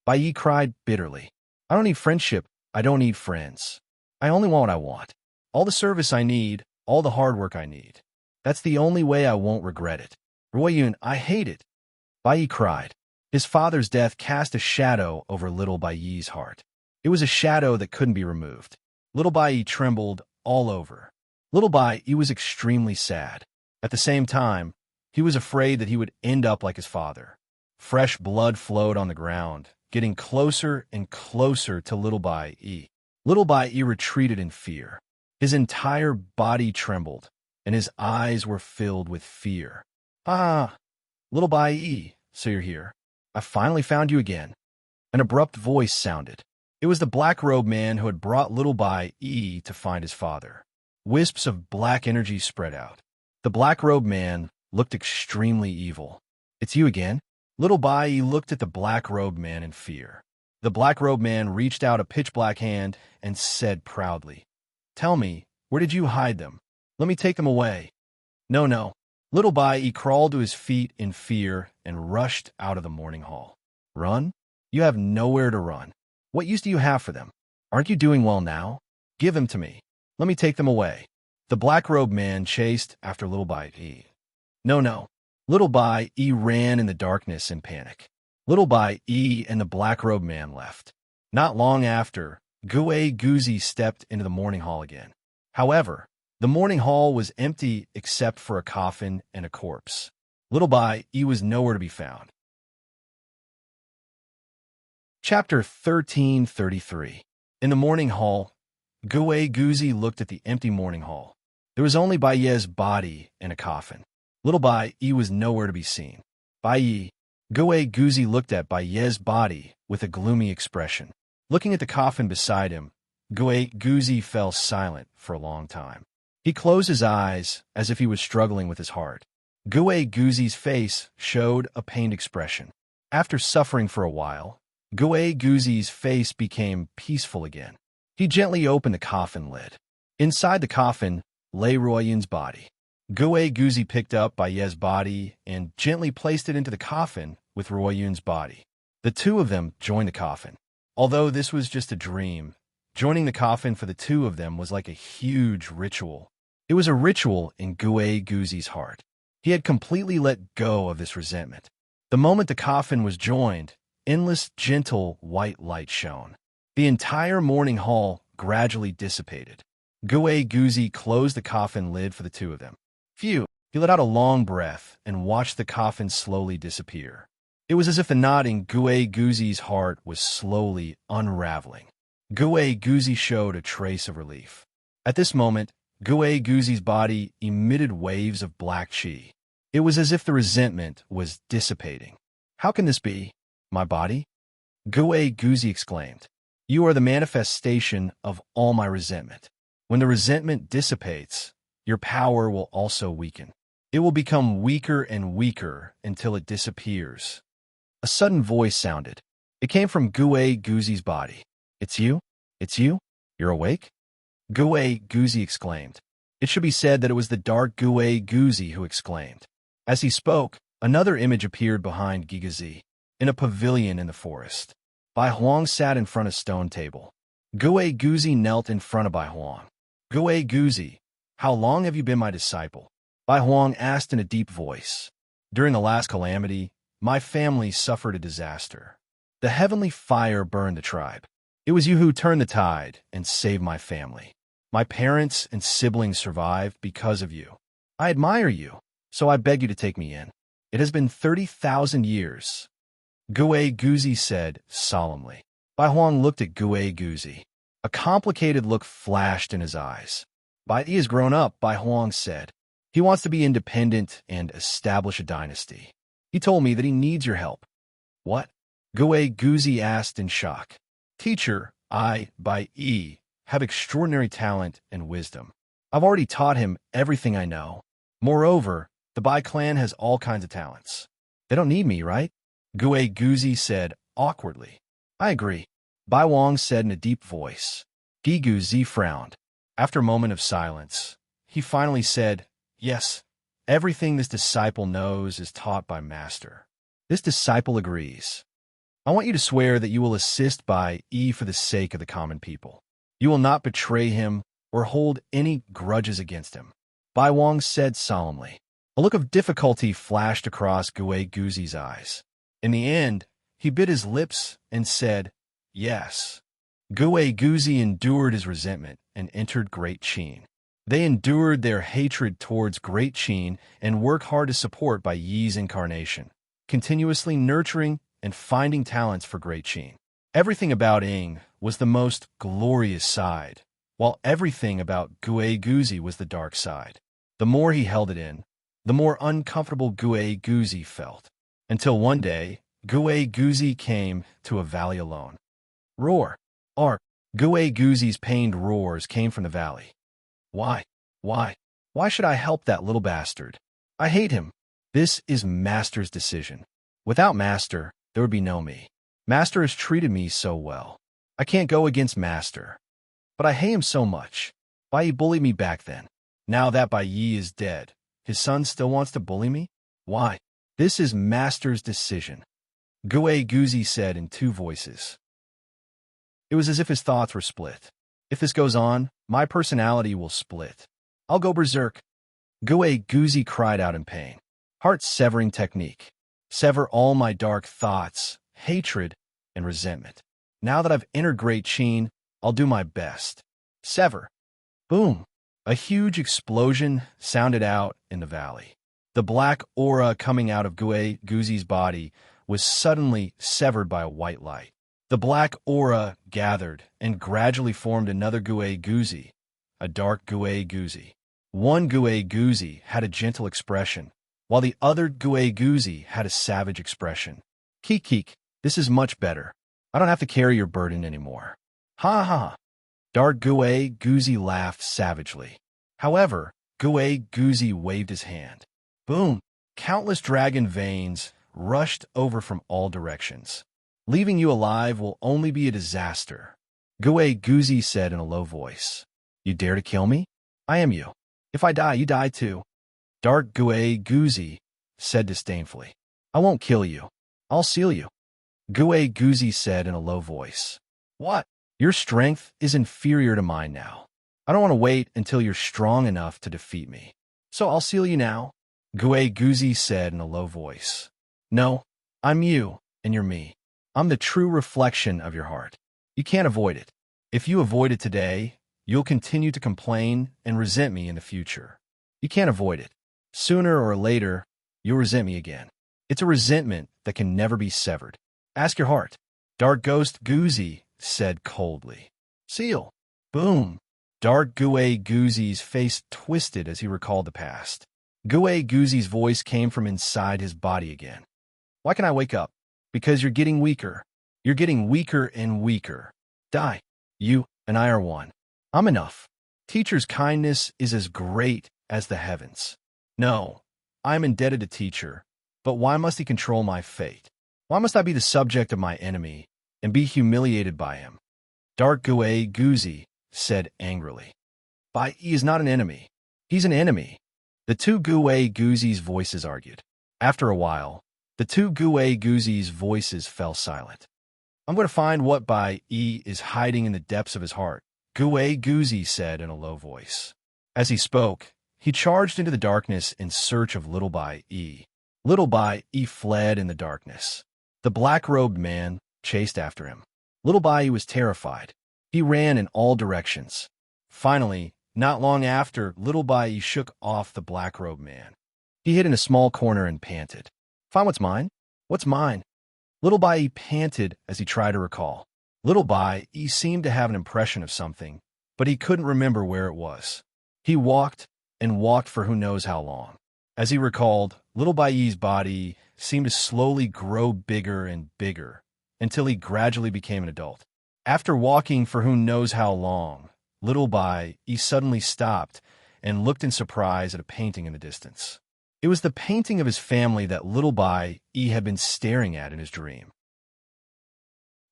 Bai Yi cried bitterly. I don't need friendship. I don't need friends. I only want what I want. All the service I need, all the hard work I need. That's the only way I won't regret it. Ruoyun, I hate it. Bai Yi cried. His father's death cast a shadow over little Bai Yi's heart. It was a shadow that couldn't be removed. Little Bai Yi trembled all over. Little Bai Yi was extremely sad. At the same time, he was afraid that he would end up like his father. Fresh blood flowed on the ground, getting closer and closer to little Bai Yi. Little Bai Yi retreated in fear. His entire body trembled, and his eyes were filled with fear. Ah, little Bai Yi, so you're here. I finally found you again. An abrupt voice sounded. It was the black-robed man who had brought little Bai Yi to find his father. Wisps of black energy spread out. The black-robed man looked extremely evil. It's you again? Little Bai Yi looked at the black-robed man in fear. The black-robed man reached out a pitch-black hand and said proudly, Tell me, where did you hide them? Let me take them away. No. Little Bai Yi crawled to his feet in fear and rushed out of the morning hall. Run? You have nowhere to run. What use do you have for them? Aren't you doing well now? Give them to me. Let me take them away. The black-robed man chased after little Bai Yi. No. Little Bai Yi ran in the darkness in panic. Little Bai Yi and the black-robed man left. Not long after, Gue Guzi stepped into the morning hall again. However, the morning hall was empty except for a coffin and a corpse. Little Bai Yi was nowhere to be found. Chapter 1333. In the morning hall, Gue Guzi looked at the empty morning hall. There was only Bai Yi's body in a coffin. Little Bai Yi was nowhere to be seen. Bai Yi, Gue Guzi looked at Bai Yi's body with a gloomy expression. Looking at the coffin beside him, Gue Guzi fell silent for a long time. He closed his eyes as if he was struggling with his heart. Gue Guzi's face showed a pained expression. After suffering for a while, Gue Guzi's face became peaceful again. He gently opened the coffin lid. Inside the coffin lay Royun's body. Gue Guzi picked up Baye's body and gently placed it into the coffin with Royun's body. The two of them joined the coffin. Although this was just a dream, joining the coffin for the two of them was like a huge ritual. It was a ritual in Gue Guzi's heart. He had completely let go of this resentment. The moment the coffin was joined, endless, gentle, white light shone. The entire mourning hall gradually dissipated. Gue Guzi closed the coffin lid for the two of them. Phew! He let out a long breath and watched the coffin slowly disappear. It was as if the knot in Gue Guzi's heart was slowly unraveling. Gue Guzi showed a trace of relief. At this moment, Gue Guzi's body emitted waves of black chi. It was as if the resentment was dissipating. How can this be? My body? Gue Guzi exclaimed. You are the manifestation of all my resentment. When the resentment dissipates, your power will also weaken. It will become weaker and weaker until it disappears. A sudden voice sounded. It came from Gue Guzi's body. It's you? It's you? You're awake? Gue Guzi exclaimed. It should be said that it was the dark Gue Guzi who exclaimed. As he spoke, another image appeared behind Gigazi, in a pavilion in the forest. Bai Huang sat in front of a stone table. Gue Guzi knelt in front of Bai Huang. Gue Guzi, how long have you been my disciple? Bai Huang asked in a deep voice. During the last calamity, my family suffered a disaster. The heavenly fire burned the tribe. It was you who turned the tide and saved my family. My parents and siblings survived because of you. I admire you, so I beg you to take me in. It has been 30,000 years. Gue Guzi said solemnly. Bai Huang looked at Gue Guzi. A complicated look flashed in his eyes. He has grown up, Bai Huang said. He wants to be independent and establish a dynasty. He told me that he needs your help. What? Gue Guzi asked in shock. Teacher, Bai have extraordinary talent and wisdom. I've already taught him everything I know. Moreover, the Bai clan has all kinds of talents. They don't need me, right? Gue Guzi said awkwardly. I agree. Bai Wang said in a deep voice. Guzi frowned. After a moment of silence, he finally said, Yes, everything this disciple knows is taught by Master. This disciple agrees. I want you to swear that you will assist Bai for the sake of the common people. You will not betray him or hold any grudges against him. Bai Wang said solemnly. A look of difficulty flashed across Gue Guzi's eyes. In the end, he bit his lips and said, Yes. Gue Guzi endured his resentment and entered Great Qin. They endured their hatred towards Great Qin and worked hard to support Bai Yi's incarnation, continuously nurturing and finding talents for Great Qin. Everything about Ing was the most glorious side, while everything about Gue Guzi was the dark side. The more he held it in, the more uncomfortable Gue Guzi felt, until one day, Gue Guzi came to a valley alone. Roar! Gue Guzi's pained roars came from the valley. Why? Why should I help that little bastard? I hate him. This is Master's decision. Without Master, there would be no me. Master has treated me so well. I can't go against Master. But I hate him so much. Bai Yi bullied me back then. Now that Bai Yi is dead, his son still wants to bully me? Why? This is Master's decision. Gue Guzi said in two voices. It was as if his thoughts were split. If this goes on, my personality will split. I'll go berserk. Gue Guzi cried out in pain. Heart-severing technique. Sever all my dark thoughts, hatred, and resentment. Now that I've entered Great Qin, I'll do my best. Sever. Boom. A huge explosion sounded out in the valley. The black aura coming out of Gue Guzi's body was suddenly severed by a white light. The black aura gathered and gradually formed another Gue Guzi, a dark Gue Guzi. One Gue Guzi had a gentle expression, while the other Gue Guzi had a savage expression. Keek, this is much better. I don't have to carry your burden anymore. Ha ha. Dark Gue Guzi laughed savagely. However, Gue Guzi waved his hand. Boom! Countless dragon veins rushed over from all directions. Leaving you alive will only be a disaster, Gue Guzi said in a low voice. You dare to kill me? I am you. If I die, you die too. Dark Gue Guzi said disdainfully. I won't kill you. I'll seal you. Gue Guzi said in a low voice. What? Your strength is inferior to mine now. I don't want to wait until you're strong enough to defeat me. So I'll seal you now, Gue Guzi said in a low voice. No, I'm you, and you're me. I'm the true reflection of your heart. You can't avoid it. If you avoid it today, you'll continue to complain and resent me in the future. You can't avoid it. Sooner or later, you'll resent me again. It's a resentment that can never be severed. Ask your heart. Dark Ghost Guzi said coldly. Seal. Boom. Dark Gue Guzi's face twisted as he recalled the past. Gue Guzi's voice came from inside his body again. Why can I wake up? Because you're getting weaker. You're getting weaker and weaker. Die. You and I are one. I'm enough. Teacher's kindness is as great as the heavens. No, I'm indebted to Teacher, but why must he control my fate? Why must I be the subject of my enemy and be humiliated by him? Dark Gue Guzi said angrily. Bai Yi is not an enemy. He's an enemy. The two Gue Guzi's voices argued. After a while, the two Gue Guzi's voices fell silent. I'm going to find what Bai Yi is hiding in the depths of his heart, Gue Guzi said in a low voice. As he spoke, he charged into the darkness in search of Little Bai Yi. Little Bai Yi fled in the darkness. The black-robed man chased after him. Little Bai Yi was terrified. He ran in all directions. Finally, not long after, Little Bai Yi shook off the black-robed man. He hid in a small corner and panted. Find what's mine? What's mine? Little Bai Yi panted as he tried to recall. Little Bai Yi seemed to have an impression of something, but he couldn't remember where it was. He walked and walked for who knows how long. As he recalled, Little Bai Yi's body seemed to slowly grow bigger and bigger until he gradually became an adult. After walking for who knows how long, Little Bai Yi suddenly stopped and looked in surprise at a painting in the distance. It was the painting of his family that Little Bai Yi had been staring at in his dream.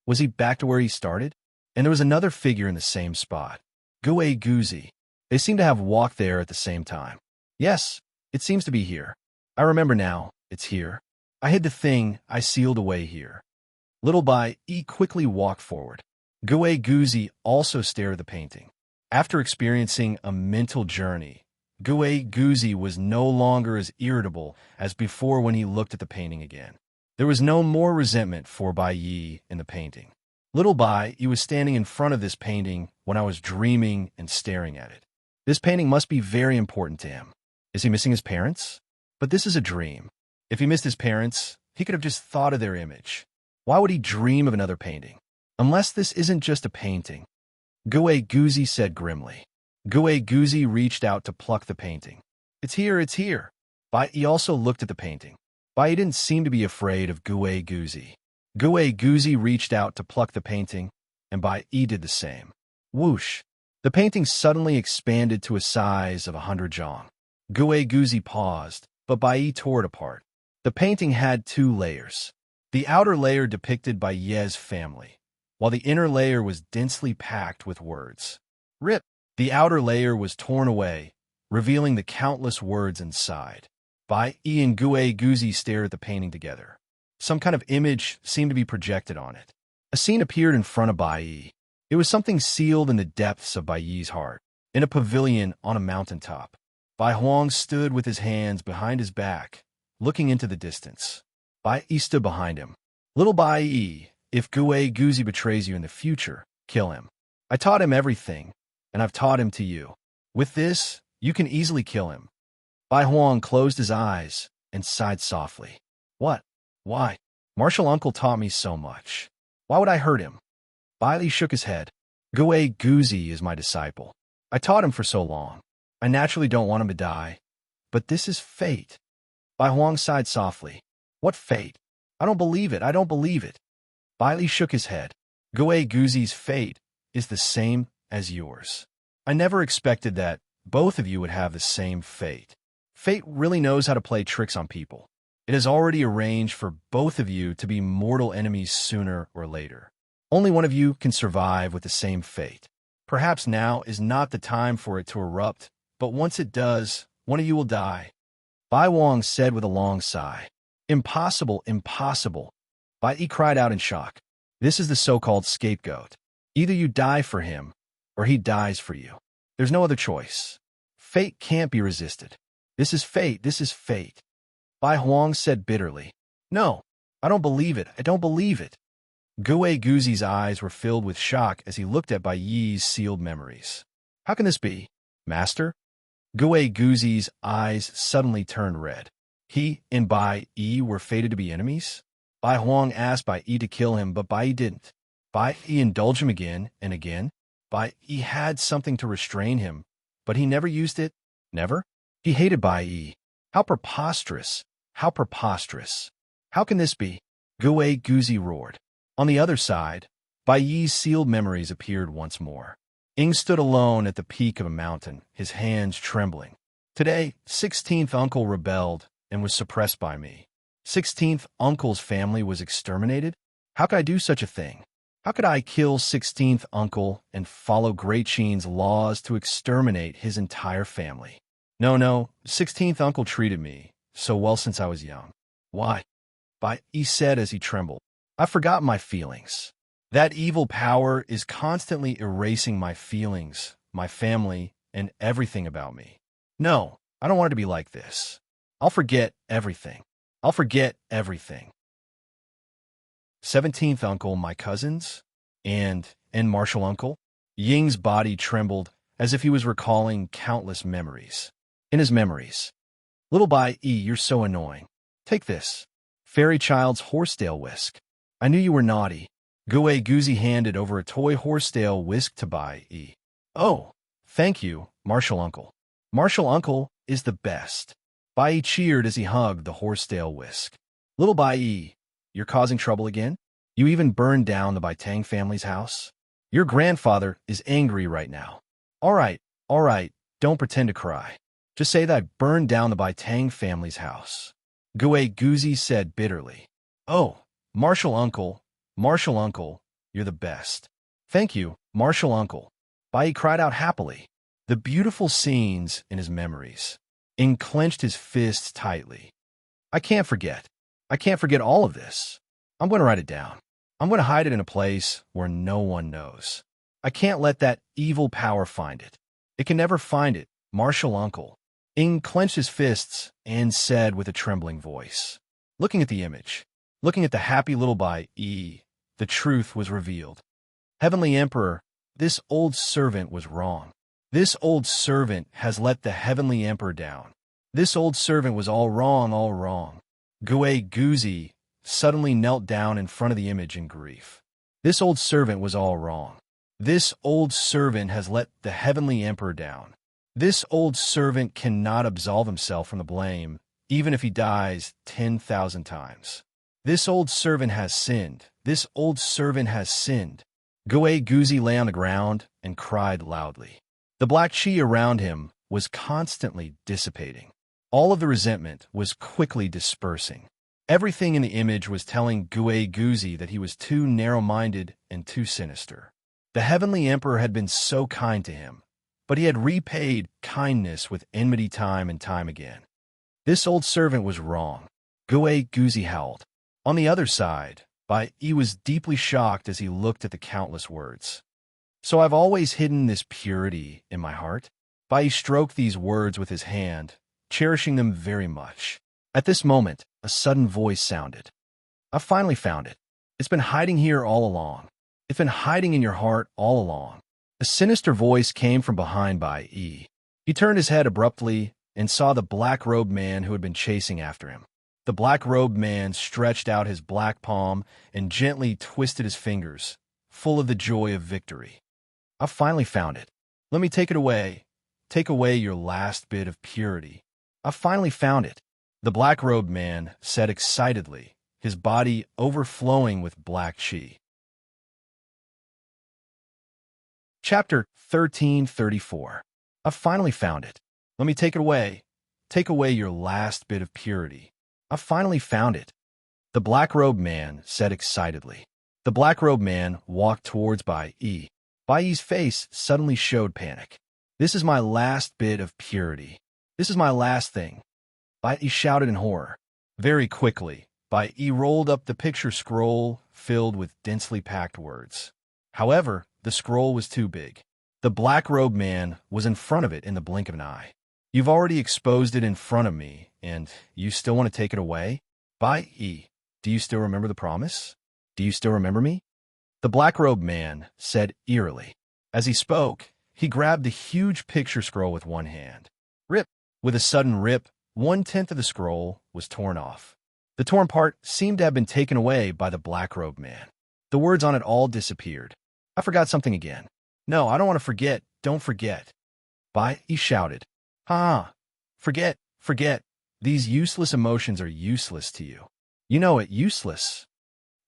Was he back to where he started? And there was another figure in the same spot. Gue Guzi. They seemed to have walked there at the same time. Yes, it seems to be here. I remember now. It's here. I hid the thing I sealed away here. Little Bai Yi quickly walked forward. Gue Guzi also stared at the painting. After experiencing a mental journey, Gue Guzi was no longer as irritable as before when he looked at the painting again. There was no more resentment for Bai Yi in the painting. Little Bai Yi was standing in front of this painting when I was dreaming and staring at it. This painting must be very important to him. Is he missing his parents? But this is a dream. If he missed his parents, he could have just thought of their image. Why would he dream of another painting? Unless this isn't just a painting. Gue Guzi said grimly. Gue Guzi reached out to pluck the painting. It's here, it's here. Bai Yi also looked at the painting. Bai Yi didn't seem to be afraid of Gue Guzi. Gue Guzi reached out to pluck the painting, and Bai Yi did the same. Whoosh! The painting suddenly expanded to a size of 100 zhong. Gue Guzi paused, but Bai Yi tore it apart. The painting had two layers. The outer layer depicted Bai Ye's family, while the inner layer was densely packed with words. Rip! The outer layer was torn away, revealing the countless words inside. Bai Yi and Gue Guzi stared at the painting together. Some kind of image seemed to be projected on it. A scene appeared in front of Bai Yi. It was something sealed in the depths of Bai Yi's heart, in a pavilion on a mountaintop. Bai Huang stood with his hands behind his back, looking into the distance. Bai Yi stood behind him. Little Bai Yi, if Gue Guzi betrays you in the future, kill him. I taught him everything, and I've taught him to you. With this, you can easily kill him. Bai Huang closed his eyes and sighed softly. What? Why? Martial uncle taught me so much. Why would I hurt him? Bai Li shook his head. Gue Guzi is my disciple. I taught him for so long. I naturally don't want him to die. But this is fate. Bai Huang sighed softly. What fate? I don't believe it. I don't believe it. Bai Li shook his head. Gue Guzi's fate is the same as yours. I never expected that both of you would have the same fate. Fate really knows how to play tricks on people. It has already arranged for both of you to be mortal enemies sooner or later. Only one of you can survive with the same fate. Perhaps now is not the time for it to erupt, but once it does, one of you will die. Bai Wang said with a long sigh. Impossible, impossible. Bai Yi cried out in shock. This is the so-called scapegoat. Either you die for him, or he dies for you. There's no other choice. Fate can't be resisted. This is fate, this is fate. Bai Huang said bitterly. No, I don't believe it, I don't believe it. Gue Guzi's eyes were filled with shock as he looked at Bai Yi's sealed memories. How can this be, master? Gue Guzi's eyes suddenly turned red. He and Bai Yi were fated to be enemies? Bai Huang asked Bai Yi to kill him, but Bai Yi didn't. Bai Yi indulged him again and again. Bai Yi had something to restrain him, but he never used it. Never? He hated Bai Yi. How preposterous! How preposterous! How can this be? Gue Guzi roared. On the other side, Bai Yi's sealed memories appeared once more. Ing stood alone at the peak of a mountain, his hands trembling. Today, 16th uncle rebelled and was suppressed by me. 16th uncle's family was exterminated? How could I do such a thing? How could I kill 16th uncle and follow Great Qin's laws to exterminate his entire family? No, 16th uncle treated me so well since I was young. Why? Bai Yi said as he trembled. I forgot my feelings. That evil power is constantly erasing my feelings, my family, and everything about me. No, I don't want it to be like this. I'll forget everything. I'll forget everything. 17th uncle, my cousins, and Martial uncle? Ying's body trembled as if he was recalling countless memories. In his memories. Little Bai Yi, you're so annoying. Take this. Fairy child's horsetail whisk. I knew you were naughty. Gue Guzi handed over a toy horsetail whisk to Bai Yi. Oh, thank you, Martial uncle. Martial uncle is the best. Bai Yi cheered as he hugged the horsetail whisk. Little Bai Yi, you're causing trouble again? You even burned down the Bai Tang family's house? Your grandfather is angry right now. All right, don't pretend to cry. Just say that I burned down the Bai Tang family's house. Gue Guzi said bitterly. Oh, Martial uncle, you're the best. Thank you, Martial uncle. Bai Yi cried out happily. The beautiful scenes in his memories. Ing clenched his fists tightly. I can't forget all of this. I'm going to write it down. I'm going to hide it in a place where no one knows. I can't let that evil power find it. It can never find it, Martial uncle. Ing clenched his fists and said with a trembling voice. Looking at the image, looking at the happy little Bai Yi, the truth was revealed. Heavenly Emperor, this old servant was wrong. This old servant has let the Heavenly Emperor down. This old servant was all wrong, all wrong. Gue Guzi suddenly knelt down in front of the image in grief. This old servant was all wrong. This old servant has let the Heavenly Emperor down. This old servant cannot absolve himself from the blame, even if he dies 10,000 times. This old servant has sinned. This old servant has sinned. Gue Guzi lay on the ground and cried loudly. The black qi around him was constantly dissipating. All of the resentment was quickly dispersing. Everything in the image was telling Gue Guzi that he was too narrow-minded and too sinister. The Heavenly Emperor had been so kind to him, but he had repaid kindness with enmity time and time again. This old servant was wrong. Gue Guzi howled. On the other side, Bai Yi was deeply shocked as he looked at the countless words. So I've always hidden this purity in my heart? Bai Yi stroked these words with his hand, cherishing them very much. At this moment, a sudden voice sounded. I finally found it. It's been hiding here all along. It's been hiding in your heart all along. A sinister voice came from behind Bai Yi. He turned his head abruptly and saw the black-robed man who had been chasing after him. The black-robed man stretched out his black palm and gently twisted his fingers, full of the joy of victory. I finally found it. Let me take it away. Take away your last bit of purity. I finally found it. The black-robed man said excitedly, his body overflowing with black qi. Chapter 1334. I finally found it. Let me take it away. Take away your last bit of purity. I finally found it, the black-robed man said excitedly. The black-robed man walked towards Bai Yi. Bai Yi's face suddenly showed panic. This is my last bit of purity. This is my last thing. Bai Yi shouted in horror. Very quickly, Bai Yi rolled up the picture scroll filled with densely packed words. However, the scroll was too big. The black-robed man was in front of it in the blink of an eye. You've already exposed it in front of me, and you still want to take it away? Bai Yi, do you still remember the promise? Do you still remember me? The black-robed man said eerily. As he spoke, he grabbed the huge picture scroll with one hand. Rip! With a sudden rip, 1/10 of the scroll was torn off. The torn part seemed to have been taken away by the black-robed man. The words on it all disappeared. I forgot something again. No, I don't want to forget. Don't forget. Bai Yi shouted. Forget. These useless emotions are useless to you. You know it, useless.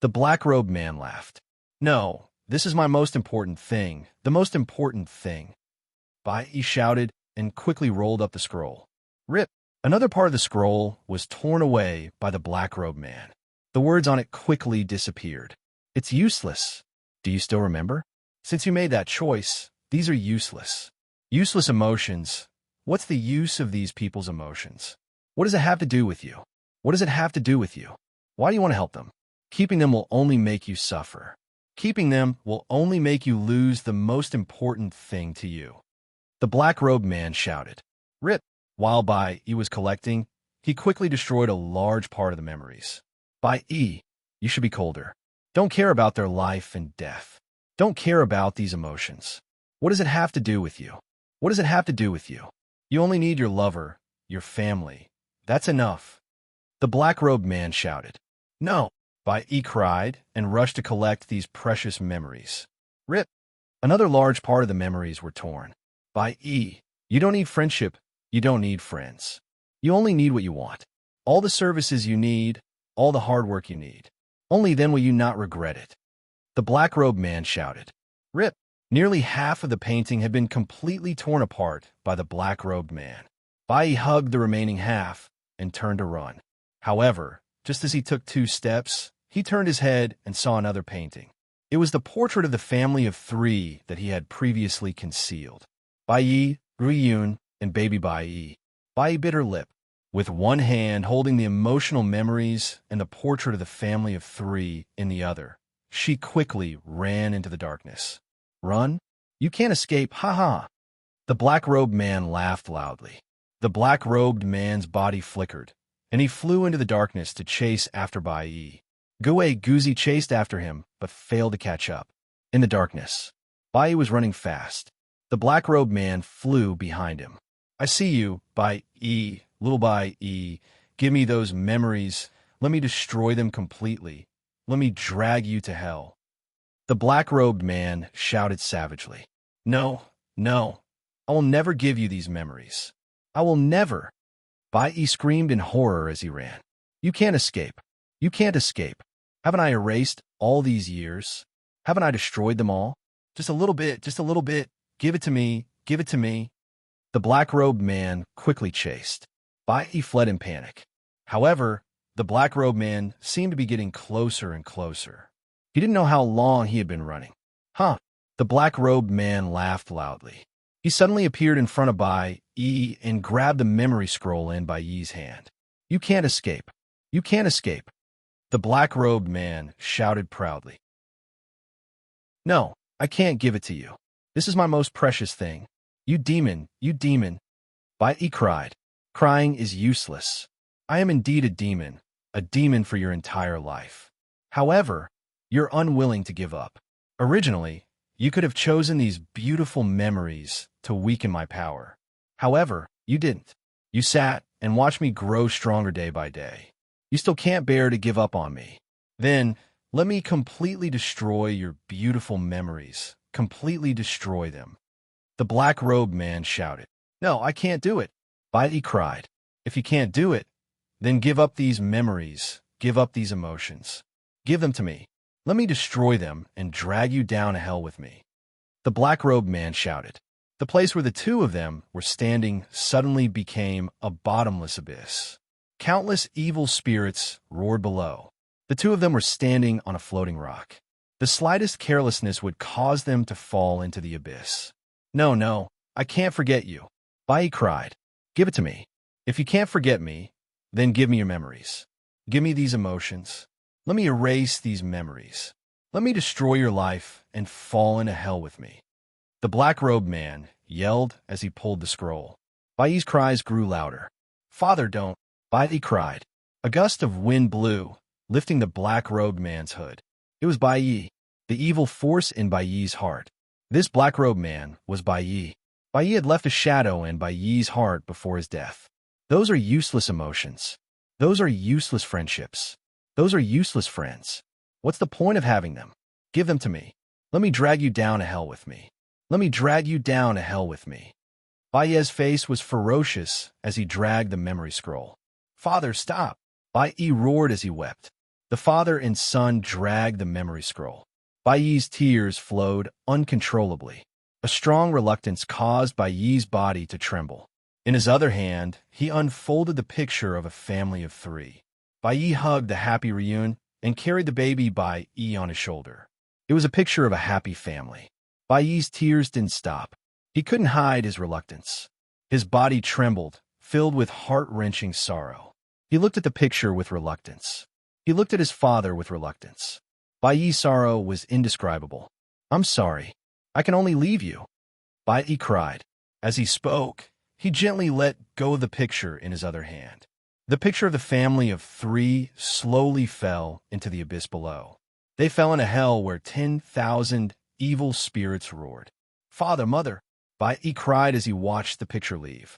The black-robed man laughed. No, this is my most important thing. The most important thing. Bai Yi shouted and quickly rolled up the scroll. Rip! Another part of the scroll was torn away by the black-robed man. The words on it quickly disappeared. It's useless. Do you still remember? Since you made that choice, these are useless. Useless emotions. What's the use of these people's emotions? What does it have to do with you? What does it have to do with you? Why do you want to help them? Keeping them will only make you suffer. Keeping them will only make you lose the most important thing to you. The black-robed man shouted. Rip! While Bai Yi was collecting, he quickly destroyed a large part of the memories. Bai Yi, you should be colder. Don't care about their life and death. Don't care about these emotions. What does it have to do with you? What does it have to do with you? You only need your lover, your family. That's enough. The black-robed man shouted. No! Bai Yi cried and rushed to collect these precious memories. Rip! Another large part of the memories were torn. Bai Yi, you don't need friendship. You don't need friends. You only need what you want. All the services you need, all the hard work you need. Only then will you not regret it. The black-robed man shouted. Rip! Nearly half of the painting had been completely torn apart by the black-robed man. Bai Yi hugged the remaining half and turned to run. However, just as he took 2 steps, he turned his head and saw another painting. It was the portrait of the family of 3 that he had previously concealed. Bai Yi, Ruyun, and baby Bai Yi. Bai Yi bit her lip. With one hand holding the emotional memories and the portrait of the family of 3 in the other, she quickly ran into the darkness. Run? You can't escape, ha. The black-robed man laughed loudly. The black-robed man's body flickered, and he flew into the darkness to chase after Bai Yi. Gue Guzi chased after him, but failed to catch up. In the darkness, Bai Yi was running fast. The black-robed man flew behind him. I see you, Bai Yi, little Bai Yi. Give me those memories. Let me destroy them completely. Let me drag you to hell. The black-robed man shouted savagely. No. I will never give you these memories. I will never. Bai Yi screamed in horror as he ran. You can't escape. You can't escape. Haven't I erased all these years? Haven't I destroyed them all? Just a little bit. Give it to me. The black-robed man quickly chased. Bai Yi fled in panic. However, the black-robed man seemed to be getting closer and closer. He didn't know how long he had been running. The black-robed man laughed loudly. He suddenly appeared in front of Bai Yi and grabbed the memory scroll in Bai Yi's hand. You can't escape. You can't escape. The black-robed man shouted proudly. No, I can't give it to you. This is my most precious thing. You demon. Bai Yi cried. Crying is useless. I am indeed a demon for your entire life. However, you're unwilling to give up. Originally, you could have chosen these beautiful memories to weaken my power. However, you didn't. You sat and watched me grow stronger day by day. You still can't bear to give up on me. Then, let me completely destroy your beautiful memories. Completely destroy them. The black-robed man shouted. No, I can't do it. Bai Yi cried. If you can't do it, then give up these memories. Give up these emotions. Give them to me. Let me destroy them and drag you down to hell with me. The black-robed man shouted. The place where the 2 of them were standing suddenly became a bottomless abyss. Countless evil spirits roared below. The two of them were standing on a floating rock. The slightest carelessness would cause them to fall into the abyss. No, no, I can't forget you, Bai cried. Give it to me. If you can't forget me, then give me your memories. Give me these emotions. Let me erase these memories. Let me destroy your life and fall into hell with me. The black-robed man yelled as he pulled the scroll. Bai's cries grew louder. Father, don't, Bai cried. A gust of wind blew, lifting the black-robed man's hood. It was Bai, the evil force in Bai's heart. This black-robed man was Bai. Bai had left a shadow in Bai's heart before his death. Those are useless emotions. Those are useless friendships. Those are useless friends. What's the point of having them? Give them to me. Let me drag you down to hell with me. Let me drag you down to hell with me. Bai's face was ferocious as he dragged the memory scroll. Father, stop! Bai roared as he wept. The father and son dragged the memory scroll. Bai's tears flowed uncontrollably. A strong reluctance caused Bai's body to tremble. In his other hand, he unfolded the picture of a family of 3. Bai hugged the happy reunion and carried the baby Bai on his shoulder. It was a picture of a happy family. Bai's tears didn't stop. He couldn't hide his reluctance. His body trembled, filled with heart-wrenching sorrow. He looked at the picture with reluctance. He looked at his father with reluctance. Bai's sorrow was indescribable. I'm sorry. I can only leave you. Bai cried. As he spoke, he gently let go of the picture in his other hand. The picture of the family of 3 slowly fell into the abyss below. They fell into hell where 10,000 evil spirits roared. Father, mother, Bai cried as he watched the picture leave.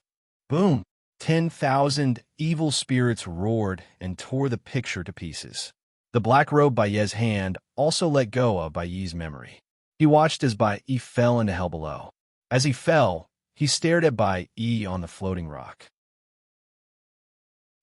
Boom! 10,000 evil spirits roared and tore the picture to pieces. The black-robed Bai's hand also let go of Bai's memory. He watched as Bai fell into hell below. As he fell, he stared at Bai on the floating rock.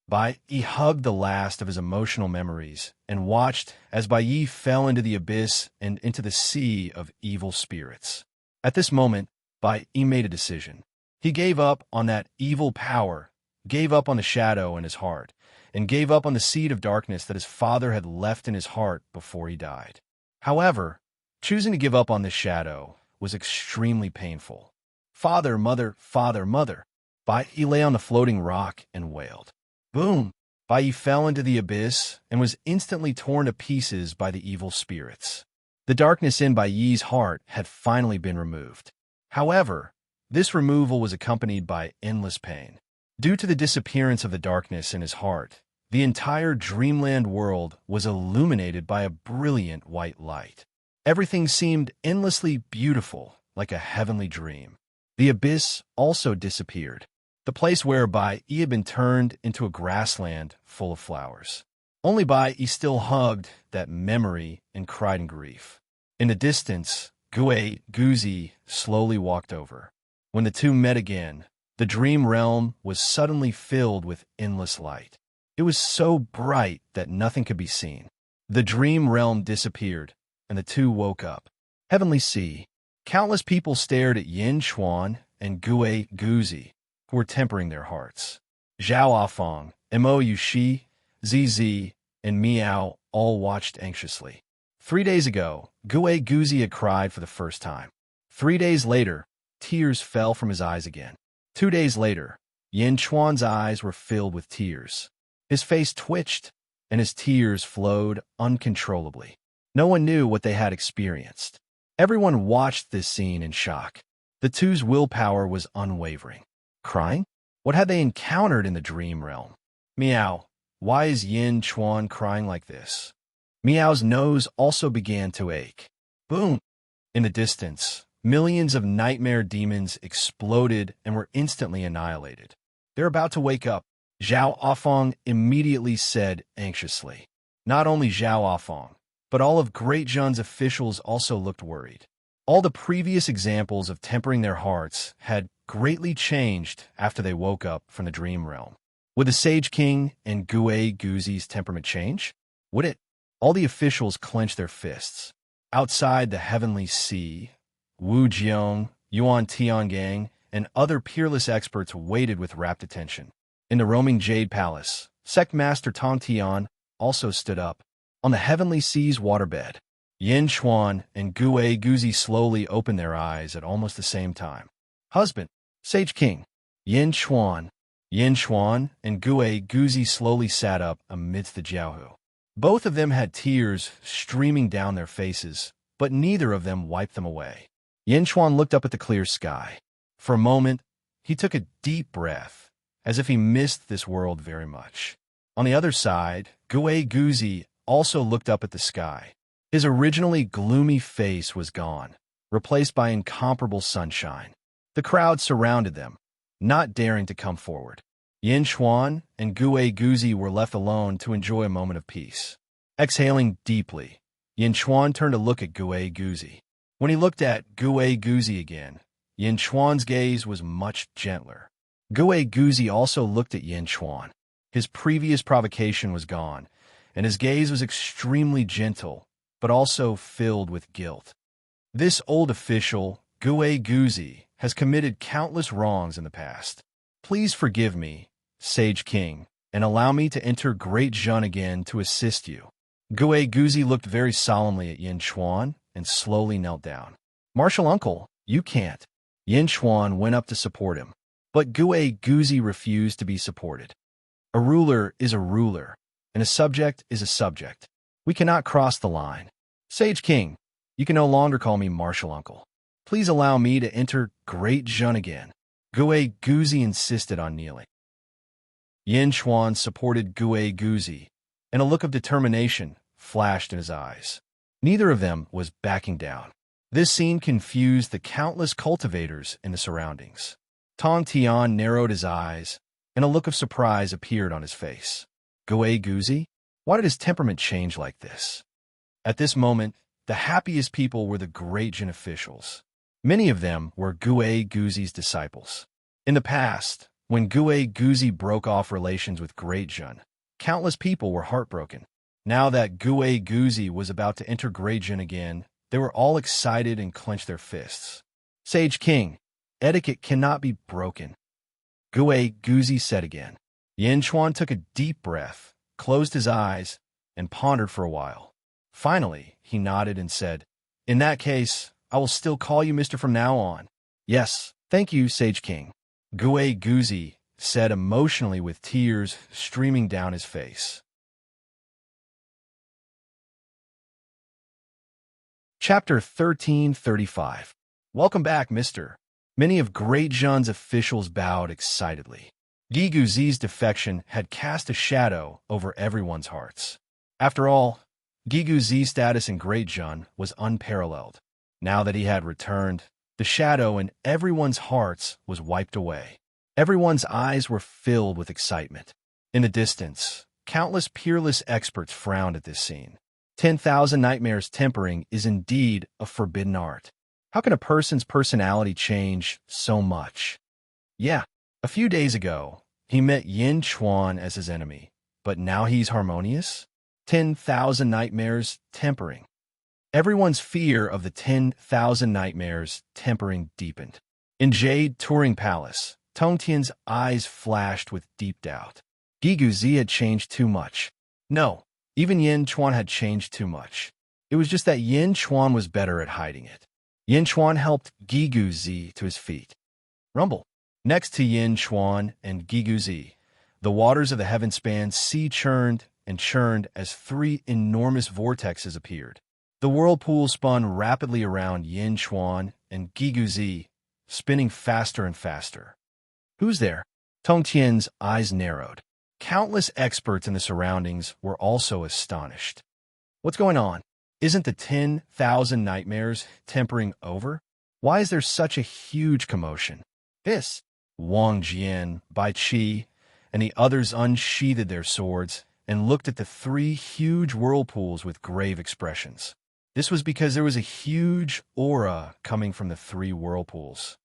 Bai hugged the last of his emotional memories and watched as Bai fell into the abyss and into the sea of evil spirits. At this moment, Bai made a decision. He gave up on that evil power, gave up on the shadow in his heart, and gave up on the seed of darkness that his father had left in his heart before he died. However, choosing to give up on this shadow was extremely painful. Father, mother, Bai lay on the floating rock and wailed. Boom! Bai fell into the abyss and was instantly torn to pieces by the evil spirits. The darkness in Bai's heart had finally been removed. However, this removal was accompanied by endless pain. Due to the disappearance of the darkness in his heart, the entire dreamland world was illuminated by a brilliant white light. Everything seemed endlessly beautiful, like a heavenly dream. The abyss also disappeared, the place where Bai had been turned into a grassland full of flowers. Only Bai still hugged that memory and cried in grief. In the distance, Guzi slowly walked over. When the two met again, the dream realm was suddenly filled with endless light. It was so bright that nothing could be seen. The dream realm disappeared, and the two woke up. Heavenly Sea. Countless people stared at Yin Chuan and Guzi, who were tempering their hearts. Zhao Afong, Mo Yushi, ZZ, and Miao all watched anxiously. 3 days ago, Guzi had cried for the first time. 3 days later, tears fell from his eyes again. 2 days later, Yin Chuan's eyes were filled with tears. His face twitched, and his tears flowed uncontrollably. No one knew what they had experienced. Everyone watched this scene in shock. The two's willpower was unwavering. Crying? What had they encountered in the dream realm? Meow. Why is Yin Chuan crying like this? Meow's nose also began to ache. Boom! In the distance, millions of nightmare demons exploded and were instantly annihilated. They're about to wake up, Zhao Afong immediately said anxiously. Not only Zhao Afong, but all of Great Zhen's officials also looked worried. All the previous examples of tempering their hearts had greatly changed after they woke up from the dream realm. Would the Sage King and Guzi's temperament change? Would it? All the officials clenched their fists. Outside the Heavenly Sea, Wu Jiong, Yuan Tiangang, and other peerless experts waited with rapt attention. In the roaming Jade Palace, Sect Master Tong Tian also stood up. On the heavenly sea's waterbed, Yin Chuan and Gue Guzi slowly opened their eyes at almost the same time. Husband, Sage King, Yin Chuan and Gue Guzi slowly sat up amidst the jiaohu. Both of them had tears streaming down their faces, but neither of them wiped them away. Yin Chuan looked up at the clear sky. For a moment, he took a deep breath, as if he missed this world very much. On the other side, Gue Guzi also looked up at the sky. His originally gloomy face was gone, replaced by incomparable sunshine. The crowd surrounded them, not daring to come forward. Yin Chuan and Gue Guzi were left alone to enjoy a moment of peace. Exhaling deeply, Yin Chuan turned to look at Gue Guzi. When he looked at Gue Guzi again, Yin Chuan's gaze was much gentler. Gue Guzi also looked at Yin Chuan. His previous provocation was gone, and his gaze was extremely gentle, but also filled with guilt. This old official, Gue Guzi, has committed countless wrongs in the past. Please forgive me, Sage King, and allow me to enter Great Zhun again to assist you. Gue Guzi looked very solemnly at Yin Chuan and slowly knelt down. Martial uncle, you can't. Yin Chuan went up to support him, but Gue Guzi refused to be supported. A ruler is a ruler, and a subject is a subject. We cannot cross the line. Sage King, you can no longer call me martial uncle. Please allow me to enter Great Zhun again. Gue Guzi insisted on kneeling. Yin Chuan supported Gue Guzi, and a look of determination flashed in his eyes. Neither of them was backing down. This scene confused the countless cultivators in the surroundings. Tong Tian narrowed his eyes, and a look of surprise appeared on his face. Gue Guzi? Why did his temperament change like this? At this moment, the happiest people were the Great Jin officials. Many of them were Gue Guzi's disciples. In the past, when Gue Guzi broke off relations with Great Jin, countless people were heartbroken. Now that Gue Guzi was about to enter Great Jin again, they were all excited and clenched their fists. Sage King, etiquette cannot be broken. Gue Guzi said again. Yin Chuan took a deep breath, closed his eyes, and pondered for a while. Finally, he nodded and said, "In that case, I will still call you Mr. from now on." "Yes, thank you, Sage King," Gue Guzi said emotionally with tears streaming down his face. Chapter 1335. Welcome back, Mr. Many of Great Zhun's officials bowed excitedly. Gigu Zi's defection had cast a shadow over everyone's hearts. After all, Gigu Zi's status in Great Zhun was unparalleled. Now that he had returned, the shadow in everyone's hearts was wiped away. Everyone's eyes were filled with excitement. In the distance, countless peerless experts frowned at this scene. 10,000 Nightmares tempering is indeed a forbidden art. How can a person's personality change so much? Yeah, a few days ago, he met Yin Chuan as his enemy, but now he's harmonious? 10,000 Nightmares tempering. Everyone's fear of the 10,000 Nightmares tempering deepened. In Jade Touring Palace, Tong Tian's eyes flashed with deep doubt. Gigu Zi had changed too much. No, even Yin Chuan had changed too much. It was just that Yin Chuan was better at hiding it. Yin Chuan helped Gigu Zi to his feet. Rumble. Next to Yin Chuan and Gigu Zi, the waters of the heaven-span sea churned and churned as three enormous vortexes appeared. The whirlpool spun rapidly around Yin Chuan and Gigu Zi, spinning faster and faster. Who's there? Tong Tian's eyes narrowed. Countless experts in the surroundings were also astonished. What's going on? Isn't the 10,000 Nightmares tempering over? Why is there such a huge commotion? This. Wang Jian, Bai Qi, and the others unsheathed their swords and looked at the three huge whirlpools with grave expressions. This was because there was a huge aura coming from the three whirlpools.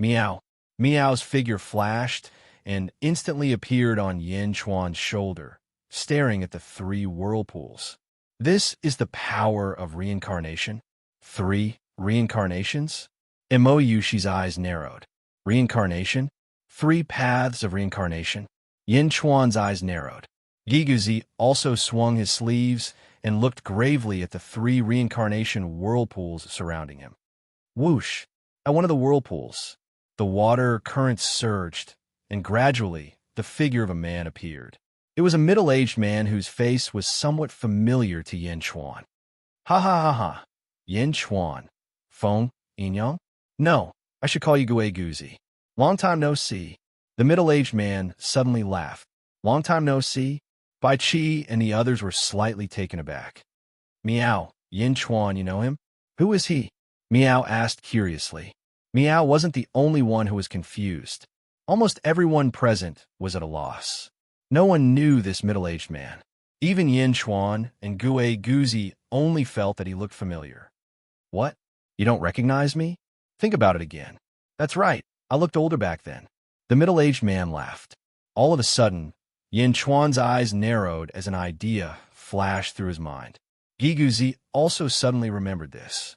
Miao. Miao's figure flashed and instantly appeared on Yin Chuan's shoulder, staring at the three whirlpools. This is the power of reincarnation. 3 reincarnations? Mo Yushi's eyes narrowed. Reincarnation? 3 paths of reincarnation? Yin Chuan's eyes narrowed. Giguzi also swung his sleeves and looked gravely at the 3 reincarnation whirlpools surrounding him. Whoosh! At one of the whirlpools, the water currents surged, and gradually the figure of a man appeared. It was a middle-aged man whose face was somewhat familiar to Yin Chuan. Ha ha ha ha! Yin Chuan. Feng, Inyang? No, I should call you Guzi. Long time no see. The middle-aged man suddenly laughed. Long time no see? Bai Qi and the others were slightly taken aback. Miao, Yin Chuan, you know him? Who is he? Miao asked curiously. Miao wasn't the only one who was confused. Almost everyone present was at a loss. No one knew this middle-aged man. Even Yin Chuan and Guzi only felt that he looked familiar. What? You don't recognize me? Think about it again. That's right, I looked older back then. The middle-aged man laughed. All of a sudden, Yin Chuan's eyes narrowed as an idea flashed through his mind. Giguzi also suddenly remembered this.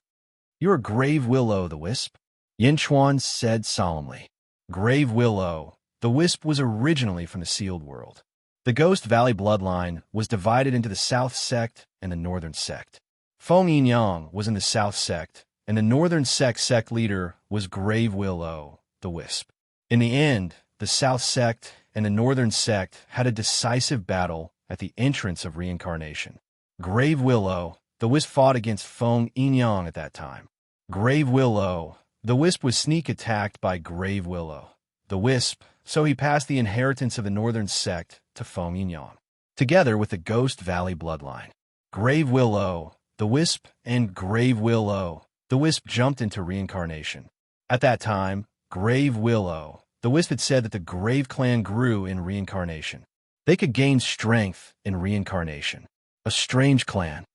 You're Grave Willow the Wisp? Yin Chuan said solemnly. Grave Willow the Wisp was originally from the Sealed World. The Ghost Valley bloodline was divided into the South Sect and the Northern Sect. Feng Yinyang was in the South Sect, and the Northern Sect leader was Grave Willow the Wisp. In the end, the South Sect and the Northern Sect had a decisive battle at the entrance of reincarnation. Grave Willow the Wisp fought against Feng Yinyang at that time. Grave Willow the Wisp was sneak attacked by Grave Willow the Wisp, so he passed the inheritance of the Northern Sect to Feng Yinyang, together with the Ghost Valley bloodline. Grave Willow the Wisp and Grave Willow the Wisp jumped into reincarnation. At that time, Grave Willow the Wisp had said that the Grave clan grew in reincarnation. They could gain strength in reincarnation. A strange clan.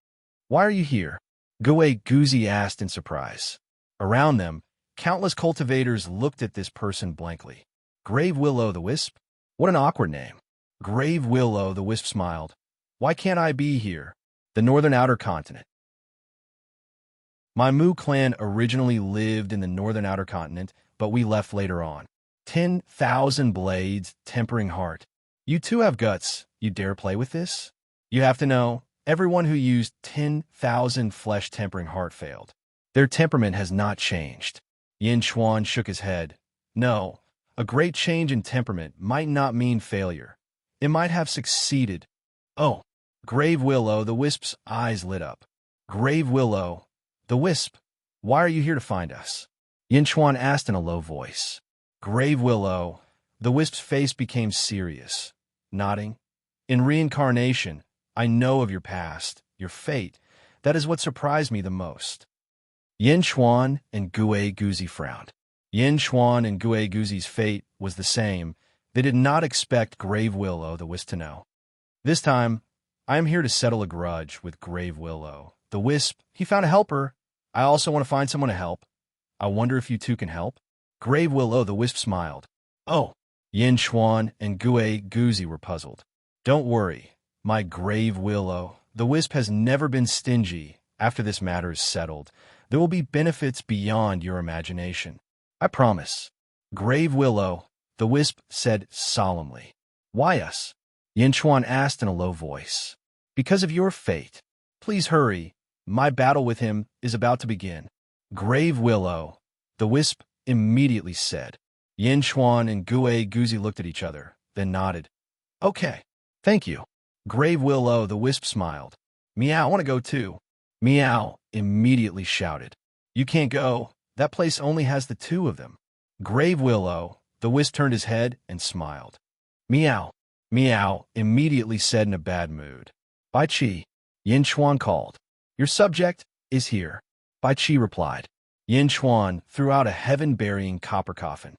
Why are you here? Guzi asked in surprise. Around them, countless cultivators looked at this person blankly. Grave Willow the Wisp? What an awkward name. Grave Willow the Wisp smiled. Why can't I be here? The Northern Outer Continent. My Mu clan originally lived in the Northern Outer Continent, but we left later on. 10,000 blades, tempering heart. You too have guts. You dare play with this? You have to know, everyone who used 10,000 flesh tempering heart failed. Their temperament has not changed. Yin Chuan shook his head. No, a great change in temperament might not mean failure. It might have succeeded. Oh, Grave Willow the Wisp's eyes lit up. Grave Willow the Wisp, why are you here to find us? Yin Chuan asked in a low voice. Grave Willow the Wisp's face became serious, nodding. In reincarnation, I know of your past, your fate. That is what surprised me the most. Yin Chuan and Guzi frowned. Yin Chuan and Guzi's fate was the same. They did not expect Grave Willow the Wisp to know. This time, I am here to settle a grudge with Grave Willow the Wisp. He found a helper. I also want to find someone to help. I wonder if you two can help? Grave Willow the Wisp smiled. Oh, Yin Chuan and Guzi were puzzled. Don't worry, my Grave Willow the Wisp has never been stingy. After this matter is settled, there will be benefits beyond your imagination. I promise. Grave Willow the Wisp said solemnly. Why us? Yin Chuan asked in a low voice. Because of your fate. Please hurry. My battle with him is about to begin. Grave Willow the Wisp immediately said. Yin Chuan and Guzi looked at each other, then nodded. Okay, thank you. Grave Willow the Wisp smiled. Meow, I want to go too. Meow immediately shouted. You can't go. That place only has the two of them. Grave Willow the Wisp turned his head and smiled. Meow. Meow immediately said in a bad mood. Bai Qi. Yin Chuan called. Your subject is here. Bai Qi replied. Yin Chuan threw out a heaven-burying copper coffin.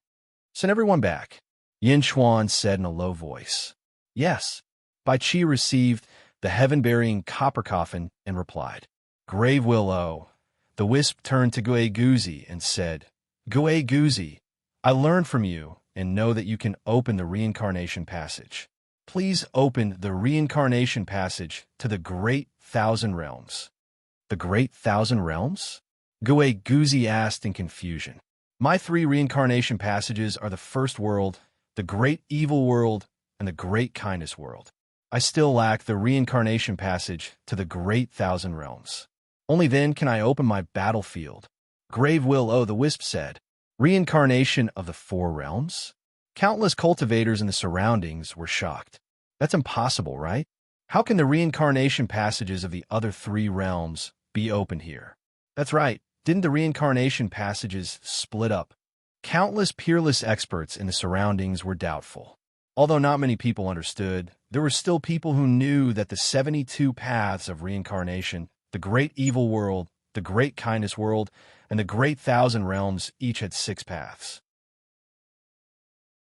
Send everyone back. Yin Chuan said in a low voice. Yes. Bai Qi received the heaven-burying copper coffin and replied. Grave Willow the Wisp turned to Guzi and said, Guzi, I learned from you and know that you can open the reincarnation passage. Please open the reincarnation passage to the Great Thousand Realms. The Great Thousand Realms? Guzi asked in confusion. My 3 reincarnation passages are the First World, the Great Evil World, and the Great Kindness World. I still lack the reincarnation passage to the Great Thousand Realms. Only then can I open my battlefield. Grave Will-O the Wisp said. Reincarnation of the Four Realms? Countless cultivators in the surroundings were shocked. That's impossible, right? How can the reincarnation passages of the other three realms be opened here? That's right. Didn't the reincarnation passages split up? Countless peerless experts in the surroundings were doubtful. Although not many people understood, there were still people who knew that the 72 paths of reincarnation, the Great Evil World, the Great Kindness World, and the Great Thousand Realms each had 6 paths.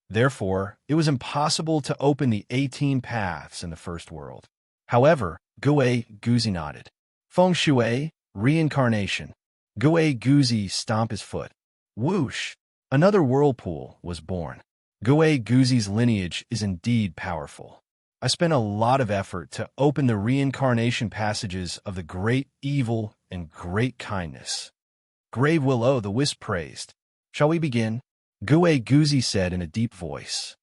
Therefore, it was impossible to open the 18 paths in the first world. However, Gue Guzi nodded. Feng Shui, reincarnation. Gue Guzi stomp his foot. Whoosh! Another whirlpool was born. Gue Guzi's lineage is indeed powerful. I spent a lot of effort to open the reincarnation passages of the Great Evil and Great Kindness. Grave Will-O the Wisp praised. Shall we begin? Gue Guzi said in a deep voice.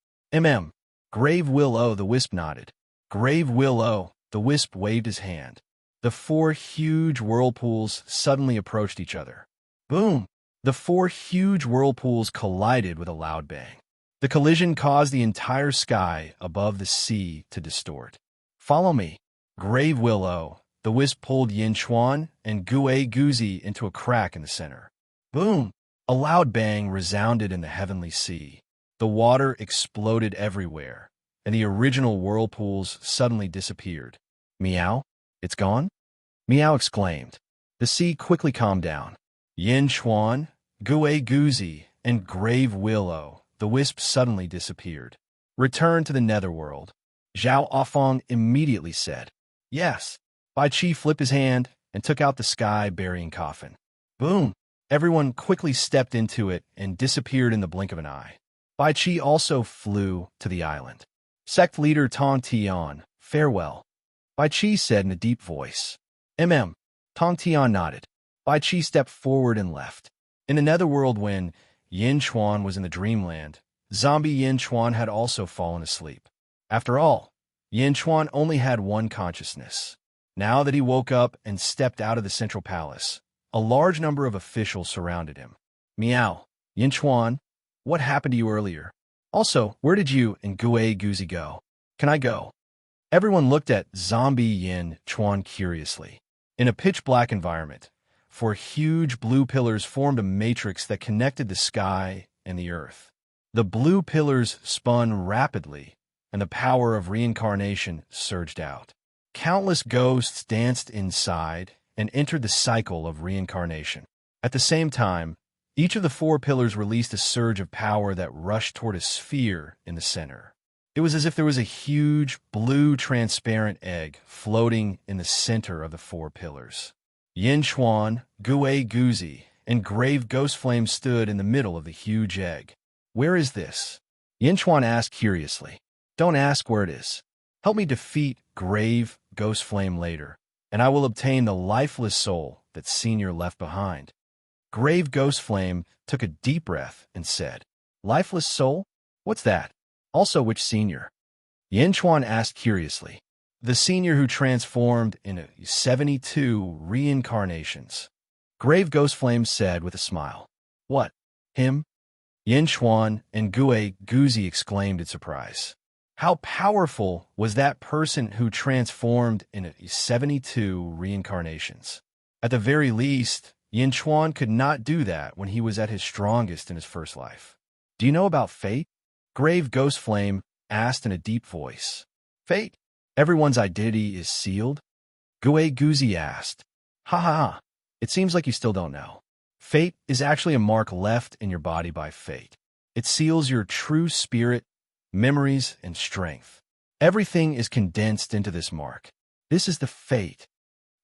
Grave Will-O the Wisp nodded. Grave Will-O the Wisp waved his hand. The 4 huge whirlpools suddenly approached each other. Boom! The 4 huge whirlpools collided with a loud bang. The collision caused the entire sky above the sea to distort. Follow me. Grave Will-O the Wisp pulled Yin Chuan and Gue Guzi into a crack in the center. Boom! A loud bang resounded in the heavenly sea. The water exploded everywhere, and the original whirlpools suddenly disappeared. Meow? It's gone? Meow exclaimed. The sea quickly calmed down. Yin Chuan, Gue Guzi, and Grave Will-O the Wisp suddenly disappeared. Return to the netherworld. Zhao Afong immediately said. Yes. Bai Qi flipped his hand and took out the sky-burying coffin. Boom! Everyone quickly stepped into it and disappeared in the blink of an eye. Bai Qi also flew to the island. Sect leader Tong Tian, farewell. Bai Qi said in a deep voice. Tong Tian nodded. Bai Qi stepped forward and left. In the netherworld when Yin Chuan was in the dreamland, zombie Yin Chuan had also fallen asleep. After all, Yin Chuan only had one consciousness. Now that he woke up and stepped out of the central palace, a large number of officials surrounded him. Meow. Yin Chuan, what happened to you earlier? Also, where did you and Gue Guzi go? Can I go? Everyone looked at zombie Yin Chuan curiously. In a pitch-black environment, 4 huge blue pillars formed a matrix that connected the sky and the earth. The blue pillars spun rapidly, and the power of reincarnation surged out. Countless ghosts danced inside and entered the cycle of reincarnation. At the same time, each of the 4 pillars released a surge of power that rushed toward a sphere in the center. It was as if there was a huge, blue, transparent egg floating in the center of the 4 pillars. Yin Chuan, Gue Guzi, and Grave Ghost Flame stood in the middle of the huge egg. Where is this? Yin Chuan asked curiously. Don't ask where it is. Help me defeat Grave Ghost Flame later, and I will obtain the lifeless soul that Senior left behind. Grave Ghost Flame took a deep breath and said, Lifeless soul? What's that? Also, which Senior? Yin Chuan asked curiously. The Senior who transformed in 72 reincarnations. Grave Ghost Flame said with a smile. What? Him? Yin Chuan and Gue Guzi exclaimed in surprise. How powerful was that person who transformed in 72 reincarnations? At the very least, Yin Chuan could not do that when he was at his strongest in his first life. Do you know about fate? Grave Ghost Flame asked in a deep voice. Fate? Everyone's identity is sealed? Gue Guzi asked. Ha ha ha. It seems like you still don't know. Fate is actually a mark left in your body by fate. It seals your true spirit, memories, and strength. Everything is condensed into this mark. This is the fate.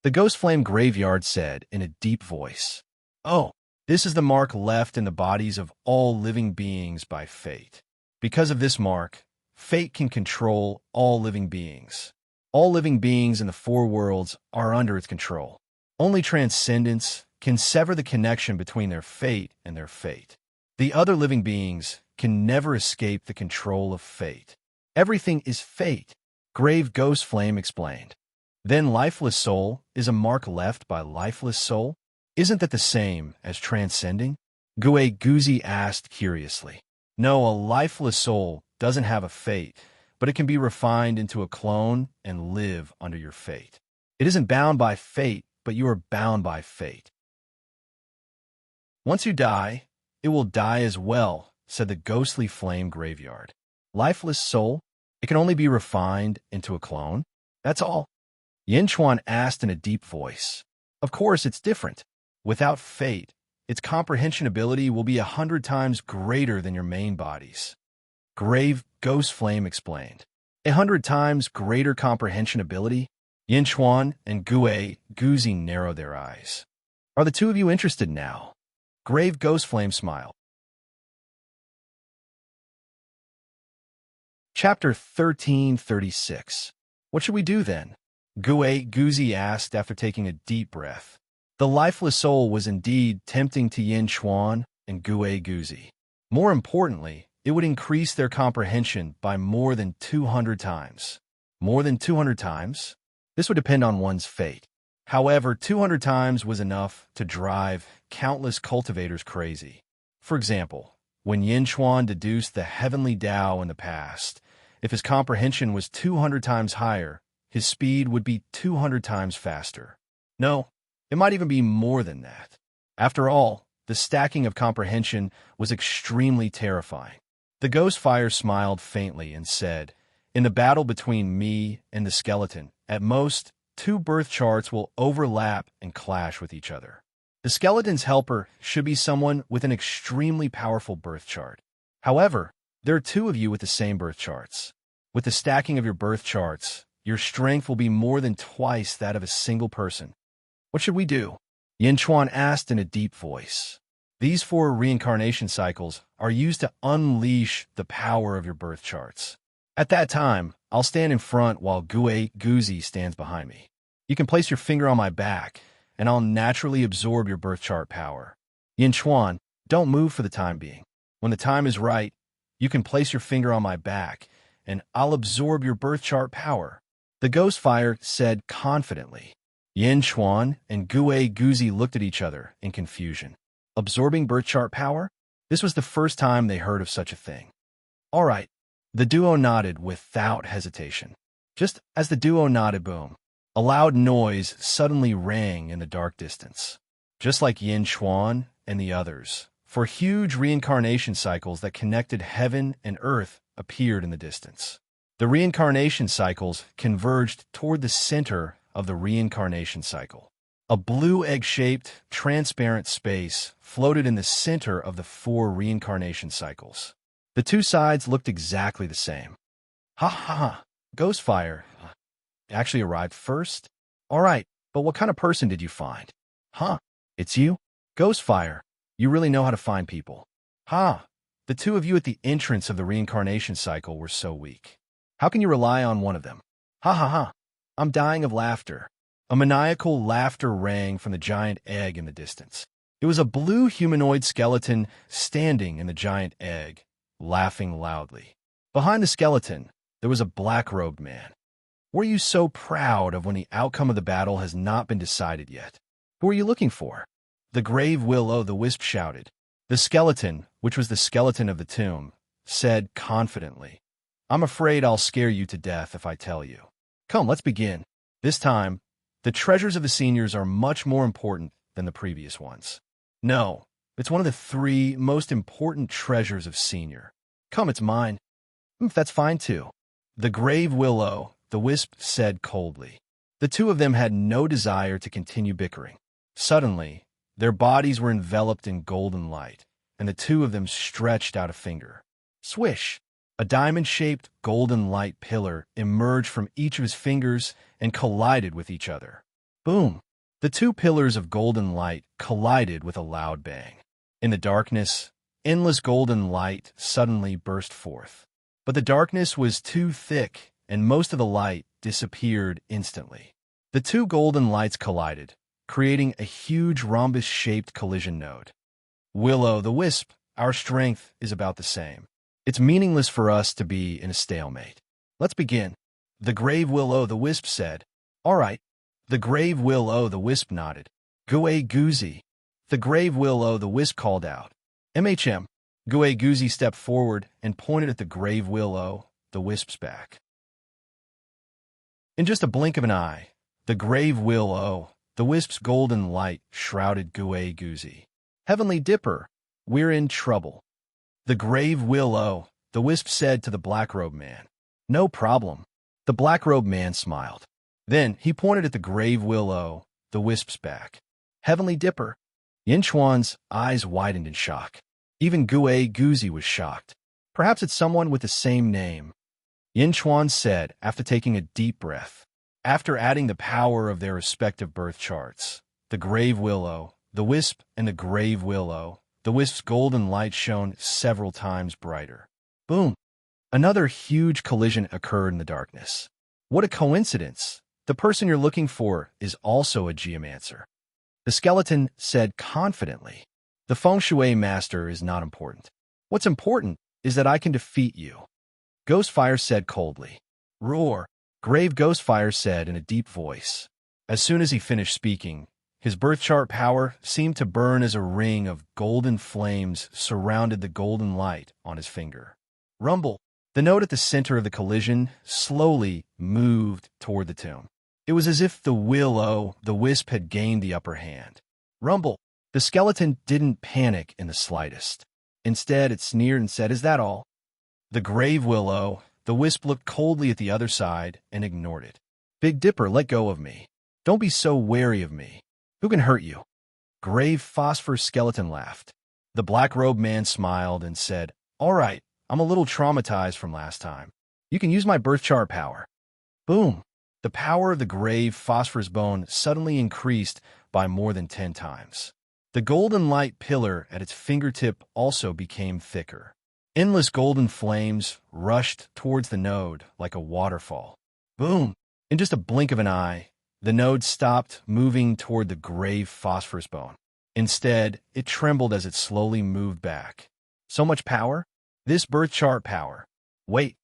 The Ghost Flame Graveyard said in a deep voice. Oh, this is the mark left in the bodies of all living beings by fate. Because of this mark, fate can control all living beings. All living beings in the 4 worlds are under its control. Only transcendence can sever the connection between their fate and their fate. The other living beings can never escape the control of fate. Everything is fate. Grave Ghost Flame explained. Then lifeless soul is a mark left by lifeless soul? Isn't that the same as transcending? Gue Guzi asked curiously. No, a lifeless soul doesn't have a fate, but it can be refined into a clone and live under your fate. It isn't bound by fate, but you are bound by fate. Once you die, it will die as well, said the ghostly flame graveyard. Lifeless soul? It can only be refined into a clone? That's all. Yin Chuan asked in a deep voice. Of course, it's different. Without fate, its comprehension ability will be 100 times greater than your main body's. Grave Ghost Flame explained. 100 times greater comprehension ability? Yin Chuan and Gue Guzi narrowed their eyes. Are the two of you interested now? Grave Ghost Flame smiled. Chapter 1336. What should we do then? Gue Guzi asked after taking a deep breath. The lifeless soul was indeed tempting to Yin Chuan and Gue Guzi. More importantly, it would increase their comprehension by more than 200 times. More than 200 times? This would depend on one's fate. However, 200 times was enough to drive countless cultivators crazy. For example, when Yin Chuan deduced the heavenly Tao in the past, if his comprehension was 200 times higher, his speed would be 200 times faster. No, it might even be more than that. After all, the stacking of comprehension was extremely terrifying. The ghost fire smiled faintly and said, in the battle between me and the skeleton, at most, 2 birth charts will overlap and clash with each other. The skeleton's helper should be someone with an extremely powerful birth chart. However, there are 2 of you with the same birth charts. With the stacking of your birth charts, your strength will be more than twice that of a single person. What should we do? Yin Chuan asked in a deep voice. These 4 reincarnation cycles are used to unleash the power of your birth charts. At that time, I'll stand in front while Gue Guzi stands behind me. You can place your finger on my back, and I'll naturally absorb your birth chart power. Yin Chuan, don't move for the time being. When the time is right, you can place your finger on my back, and I'll absorb your birth chart power. The ghost fire said confidently. Yin Chuan and Gue Guzi looked at each other in confusion. Absorbing birth chart power? This was the first time they heard of such a thing. All right. The duo nodded without hesitation. Just as the duo nodded, boom, a loud noise suddenly rang in the dark distance. Just like Yin Chuan and the others, 4 huge reincarnation cycles that connected heaven and earth appeared in the distance. The reincarnation cycles converged toward the center of the reincarnation cycle. A blue egg-shaped, transparent space floated in the center of the 4 reincarnation cycles. The 2 sides looked exactly the same. Ha ha ha, Ghostfire actually arrived first? All right, but what kind of person did you find? Huh, it's you? Ghostfire, you really know how to find people. Ha, the 2 of you at the entrance of the reincarnation cycle were so weak. How can you rely on one of them? Ha ha ha, I'm dying of laughter. A maniacal laughter rang from the giant egg in the distance. It was a blue humanoid skeleton standing in the giant egg, laughing loudly. Behind the skeleton, there was a black-robed man. What are you so proud of when the outcome of the battle has not been decided yet? Who are you looking for? The grave will-o'-the-wisp shouted. The skeleton, which was the skeleton of the tomb, said confidently, I'm afraid I'll scare you to death if I tell you. Come, let's begin. This time, the treasures of the seniors are much more important than the previous ones. No, it's one of the 3 most important treasures of senior. Come, it's mine. That's fine too. The grave will-o'-the-wisp said coldly. The 2 of them had no desire to continue bickering. Suddenly, their bodies were enveloped in golden light, and the 2 of them stretched out a finger. Swish! A diamond-shaped golden light pillar emerged from each of his fingers and collided with each other. Boom! The 2 pillars of golden light collided with a loud bang. In the darkness, endless golden light suddenly burst forth. But the darkness was too thick, and most of the light disappeared instantly. The 2 golden lights collided, creating a huge rhombus-shaped collision node. Will-o'-the-wisp, our strength is about the same. It's meaningless for us to be in a stalemate. Let's begin. The grave will-o'-the-wisp said. All right. The grave will-o'-the-wisp nodded. Gue Goozy. The grave will-o'-the-wisp called out. MHM. Gue Goozy stepped forward and pointed at the grave will-o'-the-wisp's back. In just a blink of an eye, the grave will-o'-the-wisp's golden light shrouded Gue Goozy. Heavenly Dipper, we're in trouble. The grave will-o'-the-wisp said to the black-robed man. No problem. The black-robed man smiled. Then he pointed at the grave will-o'-the-wisp's back. Heavenly Dipper. Yin Chuan's eyes widened in shock. Even Gue Goozy was shocked. Perhaps it's someone with the same name. Yin Chuan said after taking a deep breath. After adding the power of their respective birth charts, the grave will-o'-the-wisp and the grave will-o'-the-wisp's golden light shone several times brighter. Boom! Another huge collision occurred in the darkness. What a coincidence! The person you're looking for is also a geomancer. The skeleton said confidently. The feng shui master is not important. What's important is that I can defeat you. Ghostfire said coldly. Roar! Grave Ghostfire said in a deep voice. As soon as he finished speaking, his birth chart power seemed to burn as a ring of golden flames surrounded the golden light on his finger. Rumble! The node at the center of the collision slowly moved toward the tomb. It was as if the will-o'-the-wisp had gained the upper hand. Rumble! The skeleton didn't panic in the slightest. Instead, it sneered and said, Is that all? The grave will-o'-the-wisp looked coldly at the other side and ignored it. Big Dipper, let go of me. Don't be so wary of me. Who can hurt you? Grave Phosphor Skeleton laughed. The black-robed man smiled and said, All right, I'm a little traumatized from last time. You can use my birth chart power. Boom! The power of the grave phosphorus bone suddenly increased by more than 10 times. The golden light pillar at its fingertip also became thicker. Endless golden flames rushed towards the node like a waterfall. Boom! In just a blink of an eye, the node stopped moving toward the grave phosphorus bone. Instead, it trembled as it slowly moved back. So much power? This birth chart power. Wait.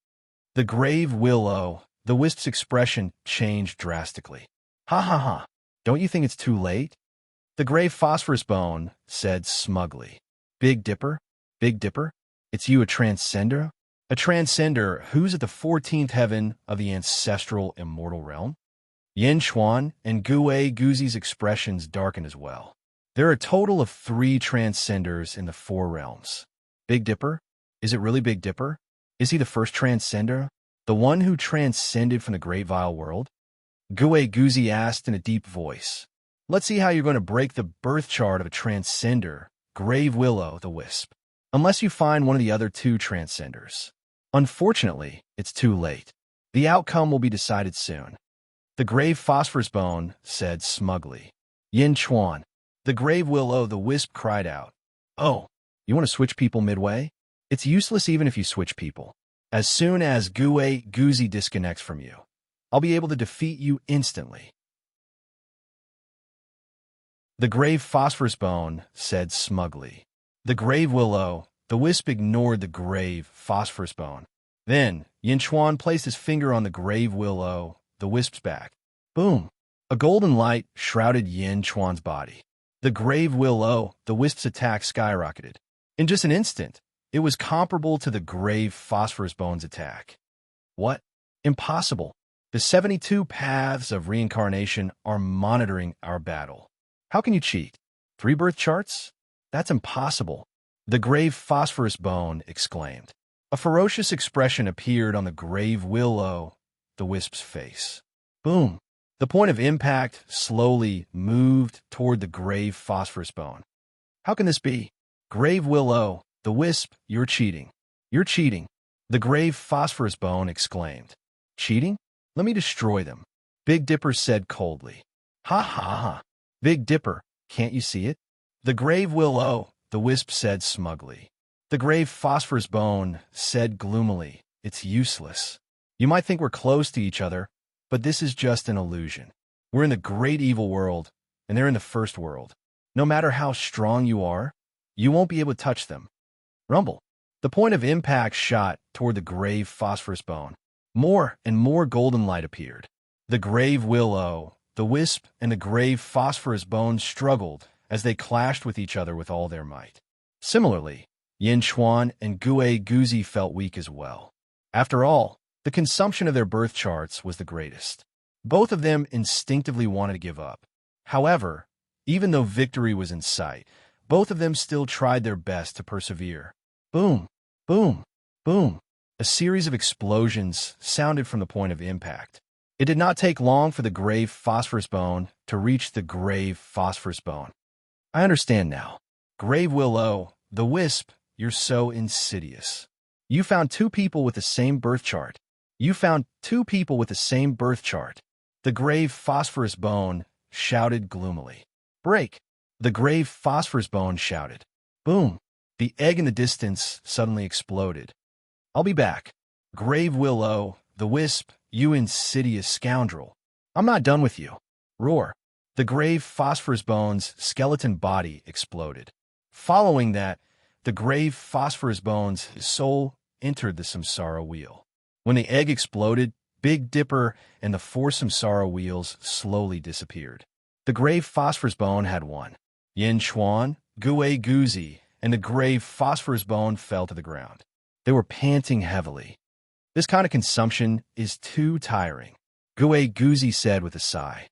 The grave will-o'-the-wisp's expression changed drastically. Ha ha ha. Don't you think it's too late? The grave phosphorus bone said smugly. Big Dipper? Big Dipper? It's you, a transcender? A transcender who's at the 14th heaven of the ancestral immortal realm? Yin Chuan and Gue Goozy's expressions darkened as well. There are a total of 3 transcenders in the 4 realms. Big Dipper? Is it really Big Dipper? Is he the first transcender? The one who transcended from the great vile world? Gue Goozy asked in a deep voice. Let's see how you're going to break the birth chart of a transcender, Grave Will-o'-the-Wisp. Unless you find one of the other 2 transcenders. Unfortunately, it's too late. The outcome will be decided soon. The grave phosphorus bone said smugly. Yin Chuan. The grave will-o'-the-wisp cried out. Oh, you want to switch people midway? It's useless even if you switch people. As soon as Gue Goozy disconnects from you, I'll be able to defeat you instantly. The grave phosphorus bone said smugly. The grave will-o'-the-wisp ignored the grave phosphorus bone. Then, Yin Chuan placed his finger on the grave will-o'-the-wisp's back. Boom! A golden light shrouded Yin Chuan's body. The grave will-o'-the-wisp's attack skyrocketed. In just an instant, it was comparable to the grave phosphorus bone's attack. What? Impossible. The 72 paths of reincarnation are monitoring our battle. How can you cheat? 3 birth charts? That's impossible. The grave phosphorus bone exclaimed. A ferocious expression appeared on the grave will-o'-the-wisp's face. Boom! The point of impact slowly moved toward the grave phosphorus bone. How can this be? Grave will-o'-the-wisp, you're cheating. You're cheating. The grave phosphorus bone exclaimed. Cheating? Let me destroy them. Big Dipper said coldly. Ha ha ha. Big Dipper, can't you see it? The grave will-o'-the-wisp said smugly. The grave phosphorus bone said gloomily. It's useless. You might think we're close to each other, but this is just an illusion. We're in the great evil world, and they're in the first world. No matter how strong you are, you won't be able to touch them. Rumble. The point of impact shot toward the grave phosphorus bone. More and more golden light appeared. The grave willow, the wisp, and the grave phosphorus bone struggled as they clashed with each other with all their might. Similarly, Yin Chuan and Gue Guzi felt weak as well. After all, the consumption of their birth charts was the greatest. Both of them instinctively wanted to give up. However, even though victory was in sight, both of them still tried their best to persevere. Boom, boom, boom. A series of explosions sounded from the point of impact. It did not take long for the grave phosphorus bone to reach the grave phosphorus bone. I understand now. Grave willow, the wisp, you're so insidious. You found two people with the same birth chart. You found two people with the same birth chart. The grave phosphorus bone shouted gloomily. Break! The grave phosphorus bone shouted. Boom! The egg in the distance suddenly exploded. I'll be back. Grave willow, the wisp, you insidious scoundrel. I'm not done with you. Roar. The grave phosphorus bone's skeleton body exploded. Following that, the grave phosphorus bone's soul entered the samsara wheel. When the egg exploded, Big Dipper and the four samsara wheels slowly disappeared. The grave phosphorus bone had won. Yin Chuan, Gue Guzi, and the grave phosphorus bone fell to the ground. They were panting heavily. This kind of consumption is too tiring, Gue Guzi said with a sigh.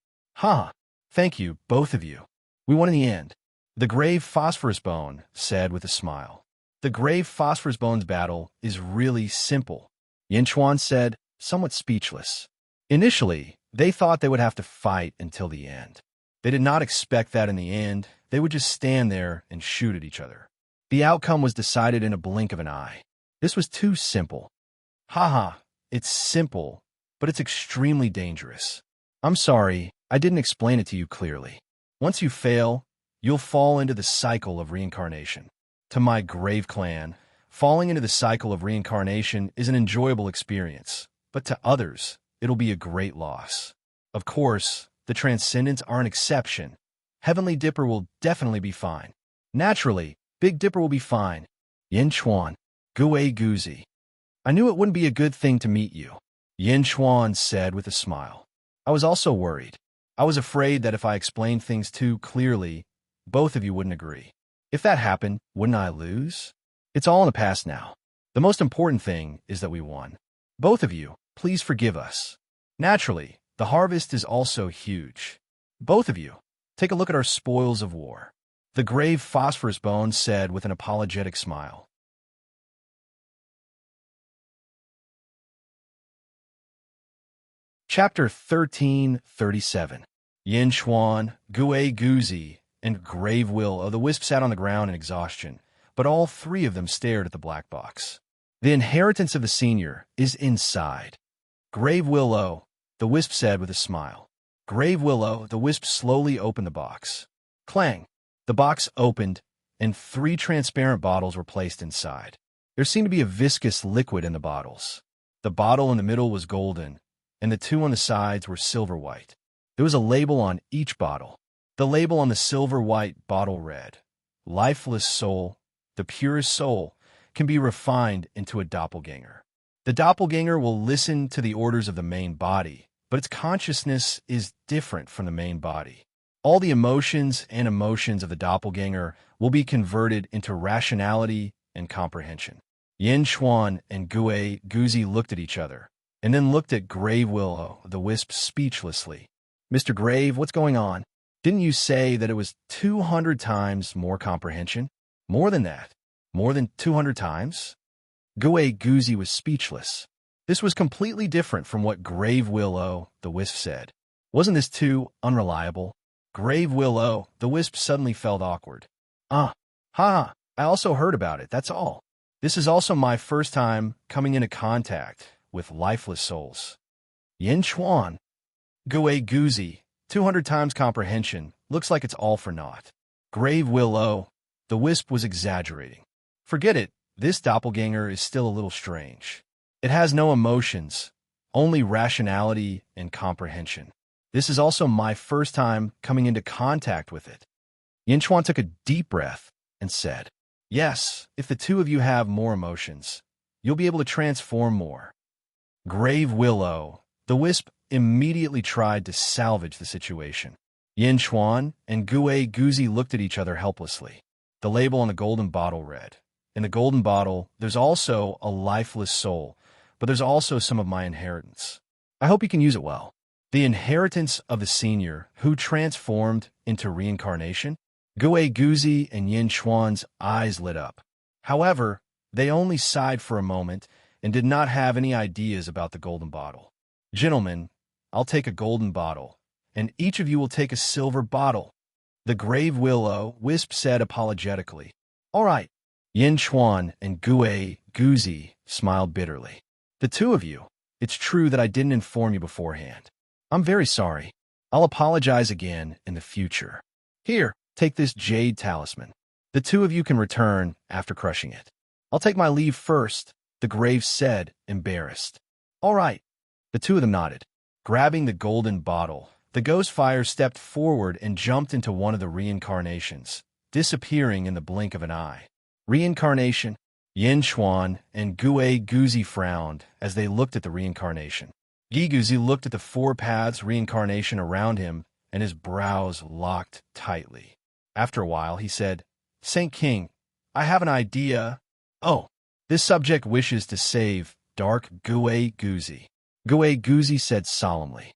Thank you, both of you. We won in the end. The grave phosphorus bone said with a smile. The grave phosphorus bone's battle is really simple, Yin Chuan said, somewhat speechless. Initially, they thought they would have to fight until the end. They did not expect that in the end, they would just stand there and shoot at each other. The outcome was decided in a blink of an eye. This was too simple. It's simple, but it's extremely dangerous. I'm sorry, I didn't explain it to you clearly. Once you fail, you'll fall into the cycle of reincarnation. To my grave clan, falling into the cycle of reincarnation is an enjoyable experience, but to others, it'll be a great loss. Of course, the Transcendents are an exception. Heavenly Dipper will definitely be fine. Naturally, Big Dipper will be fine. Yin Chuan, Gue Guzi. I knew it wouldn't be a good thing to meet you, Yin Chuan said with a smile. I was also worried. I was afraid that if I explained things too clearly, both of you wouldn't agree. If that happened, wouldn't I lose? It's all in the past now. The most important thing is that we won. Both of you, please forgive us. Naturally, the harvest is also huge. Both of you, take a look at our spoils of war. The grave phosphorus bone said with an apologetic smile. Chapter 1337. Yin Chuan, Gue Guzi, and Grave Willow the Wisp sat on the ground in exhaustion, but all three of them stared at the black box. The inheritance of the senior is inside. Grave Willow, the Wisp said with a smile. Grave Willow, the Wisp slowly opened the box. Clang! The box opened, and 3 transparent bottles were placed inside. There seemed to be a viscous liquid in the bottles. The bottle in the middle was golden, and the 2 on the sides were silver white. There was a label on each bottle. The label on the silver white bottle read, "Lifeless soul, the purest soul, can be refined into a doppelganger. The doppelganger will listen to the orders of the main body, but its consciousness is different from the main body. All the emotions and emotions of the doppelganger will be converted into rationality and comprehension." Yin Chuan and Gue Guzi looked at each other, and then looked at Grave Willow, the Wisp, speechlessly. Mr. Grave, what's going on? Didn't you say that it was 200 times more comprehension? More than that. More than 200 times? Gue Guzi was speechless. This was completely different from what Grave Willow, the Wisp, said. Wasn't this too unreliable? Grave Willow, the Wisp, suddenly felt awkward. I also heard about it, that's all. This is also my first time coming into contact with lifeless souls. Yin Chuan, Gue Guzi, 200 times comprehension, looks like it's all for naught. Grave Willow, the Wisp, was exaggerating. Forget it, this doppelganger is still a little strange. It has no emotions, only rationality and comprehension. This is also my first time coming into contact with it. Yin Chuan took a deep breath and said, yes, if the 2 of you have more emotions, you'll be able to transform more. Grave Willow. The wisp immediately tried to salvage the situation. Yin Chuan and Gue Guzi looked at each other helplessly. The label on the golden bottle read, "In the golden bottle, there's also a lifeless soul, but there's also some of my inheritance. I hope you can use it well." The inheritance of the senior who transformed into reincarnation? Gue Guzi and Yin Chuan's eyes lit up. However, they only sighed for a moment and did not have any ideas about the golden bottle. "Gentlemen, I'll take a golden bottle, and each of you will take a silver bottle," the Grave Willow Wisp said apologetically. "All right." Yin Chuan and Gue Guzi smiled bitterly. "The two of you, it's true that I didn't inform you beforehand. I'm very sorry. I'll apologize again in the future. Here, take this jade talisman. The two of you can return after crushing it." "I'll take my leave first," the Grave said, embarrassed. "All right." The two of them nodded. Grabbing the golden bottle, the Ghostfire stepped forward and jumped into one of the reincarnations, disappearing in the blink of an eye. Reincarnation? Yin Chuan and Gue Guzi frowned as they looked at the reincarnation. Guzi looked at the four paths reincarnation around him, and his brows locked tightly. After a while, he said, "Saint King, I have an idea." "Oh, this subject wishes to save Dark Gue Guzi," Gue Guzi said solemnly.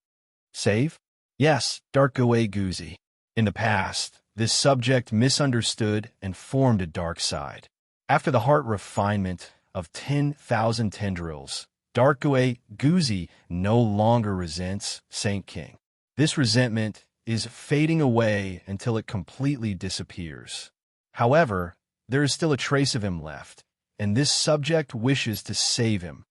"Save?" "Yes, Dark Gue Guzi. In the past, this subject misunderstood and formed a dark side. After the heart refinement of 10,000 tendrils, Dark Gue Guzi no longer resents Saint King. This resentment is fading away until it completely disappears. However, there is still a trace of him left, and this subject wishes to save him."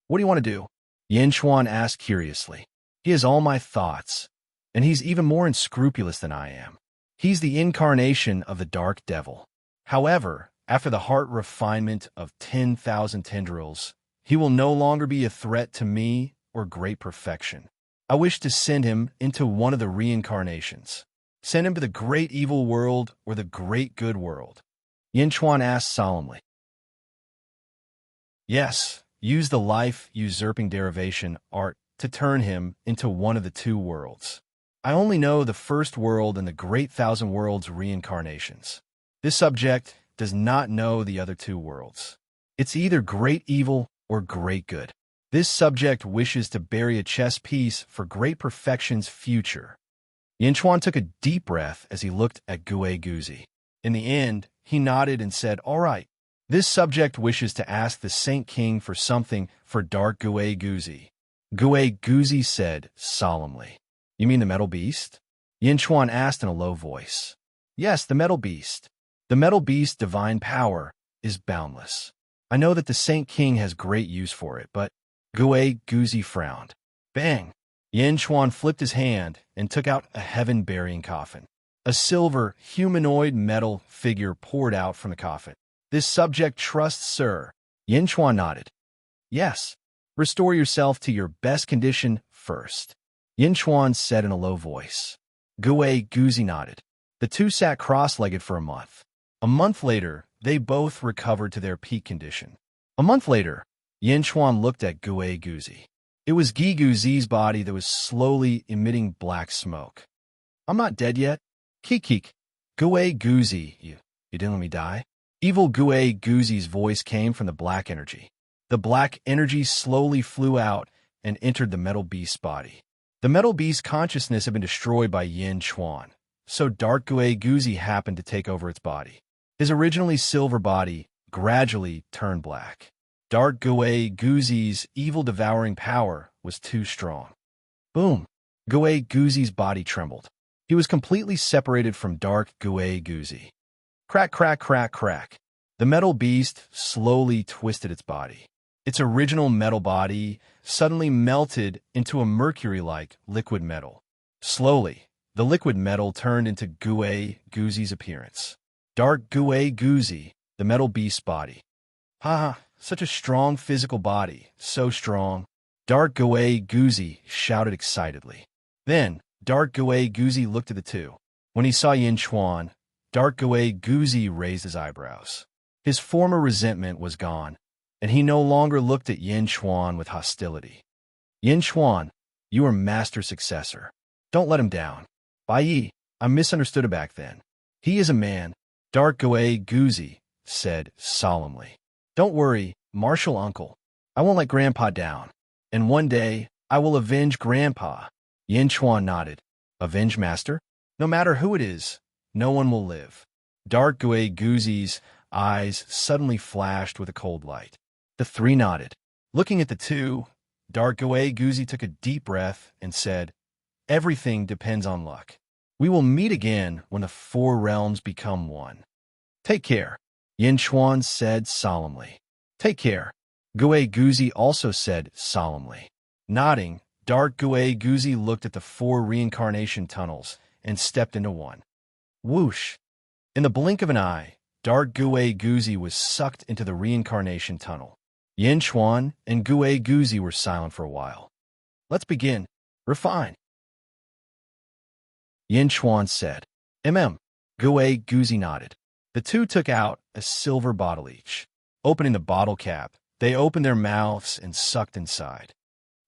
"What do you want to do?" Yin Chuan asked curiously. "He has all my thoughts, and he's even more unscrupulous than I am. He's the incarnation of the Dark Devil. However, after the heart refinement of 10,000 tendrils, he will no longer be a threat to me or great perfection. I wish to send him into one of the reincarnations. Send him to the great evil world or the great good world." Yin Chuan asked solemnly. "Yes, use the life-usurping derivation art to turn him into one of the two worlds. I only know the first world and the great thousand worlds reincarnations. This subject does not know the other two worlds. It's either great evil or great good. This subject wishes to bury a chess piece for great perfection's future." Yin Chuan took a deep breath as he looked at Gue Guzi. In the end, he nodded and said, "All right. This subject wishes to ask the Saint King for something for Dark Gue Guzi." Gue Guzi said solemnly. "You mean the metal beast?" Yin Chuan asked in a low voice. "Yes, the metal beast. The metal beast's divine power is boundless. I know that the Saint King has great use for it, but..." Gue Guzi frowned. Bang! Yin Chuan flipped his hand and took out a heaven-burying coffin. A silver, humanoid metal figure poured out from the coffin. "This subject trusts, sir." Yin Chuan nodded. "Yes. Restore yourself to your best condition first," Yin Chuan said in a low voice. Gue Guzi nodded. The two sat cross-legged for a month. A month later, they both recovered to their peak condition. A month later, Yin Chuan looked at Gue Guzi. It was Gue Guzi's body that was slowly emitting black smoke. "I'm not dead yet." "Keek. Gue Guzi, you didn't let me die?" Evil Gue Guzi's voice came from the black energy. The black energy slowly flew out and entered the metal beast's body. The metal beast's consciousness had been destroyed by Yin Chuan, so Dark Gue Guzi happened to take over its body. His originally silver body gradually turned black. Dark Gue Guzi's evil devouring power was too strong. Boom! Gue Guzi's body trembled. He was completely separated from Dark Gue Guzi. Crack, crack, crack, crack. The metal beast slowly twisted its body. Its original metal body suddenly melted into a mercury-like liquid metal. Slowly, the liquid metal turned into Gue Guzi's appearance. Dark Gue Guzi, the metal beast's body. Ha! Such a strong physical body, so strong. Dark Gue Guzi shouted excitedly. Then, Dark Gue Guzi looked at the two. When he saw Yin Chuan, Dark Gue Guzi raised his eyebrows. His former resentment was gone, and he no longer looked at Yin Chuan with hostility. Yin Chuan, you are master successor. Don't let him down. Bai Yi, I misunderstood it back then. He is a man, Dark Gui Guzi said solemnly. Don't worry, martial uncle. I won't let Grandpa down. And one day, I will avenge Grandpa. Yin Chuan nodded. Avenge master? No matter who it is, no one will live. Dark Gui Guzi's eyes suddenly flashed with a cold light. The three nodded. Looking at the two, Dark Gui Guzi took a deep breath and said, everything depends on luck. We will meet again when the four realms become one. Take care, Yin Chuan said solemnly. Take care, Gui Guzi also said solemnly. Nodding, Dark Gui Guzi looked at the four reincarnation tunnels and stepped into one. Whoosh! In the blink of an eye, Dark Gui Guzi was sucked into the reincarnation tunnel. Yin Chuan and Gui Guzi were silent for a while. Let's begin. Refine. Yin Chuan said. Gui Guzi nodded. The two took out a silver bottle each. Opening the bottle cap, they opened their mouths and sucked inside.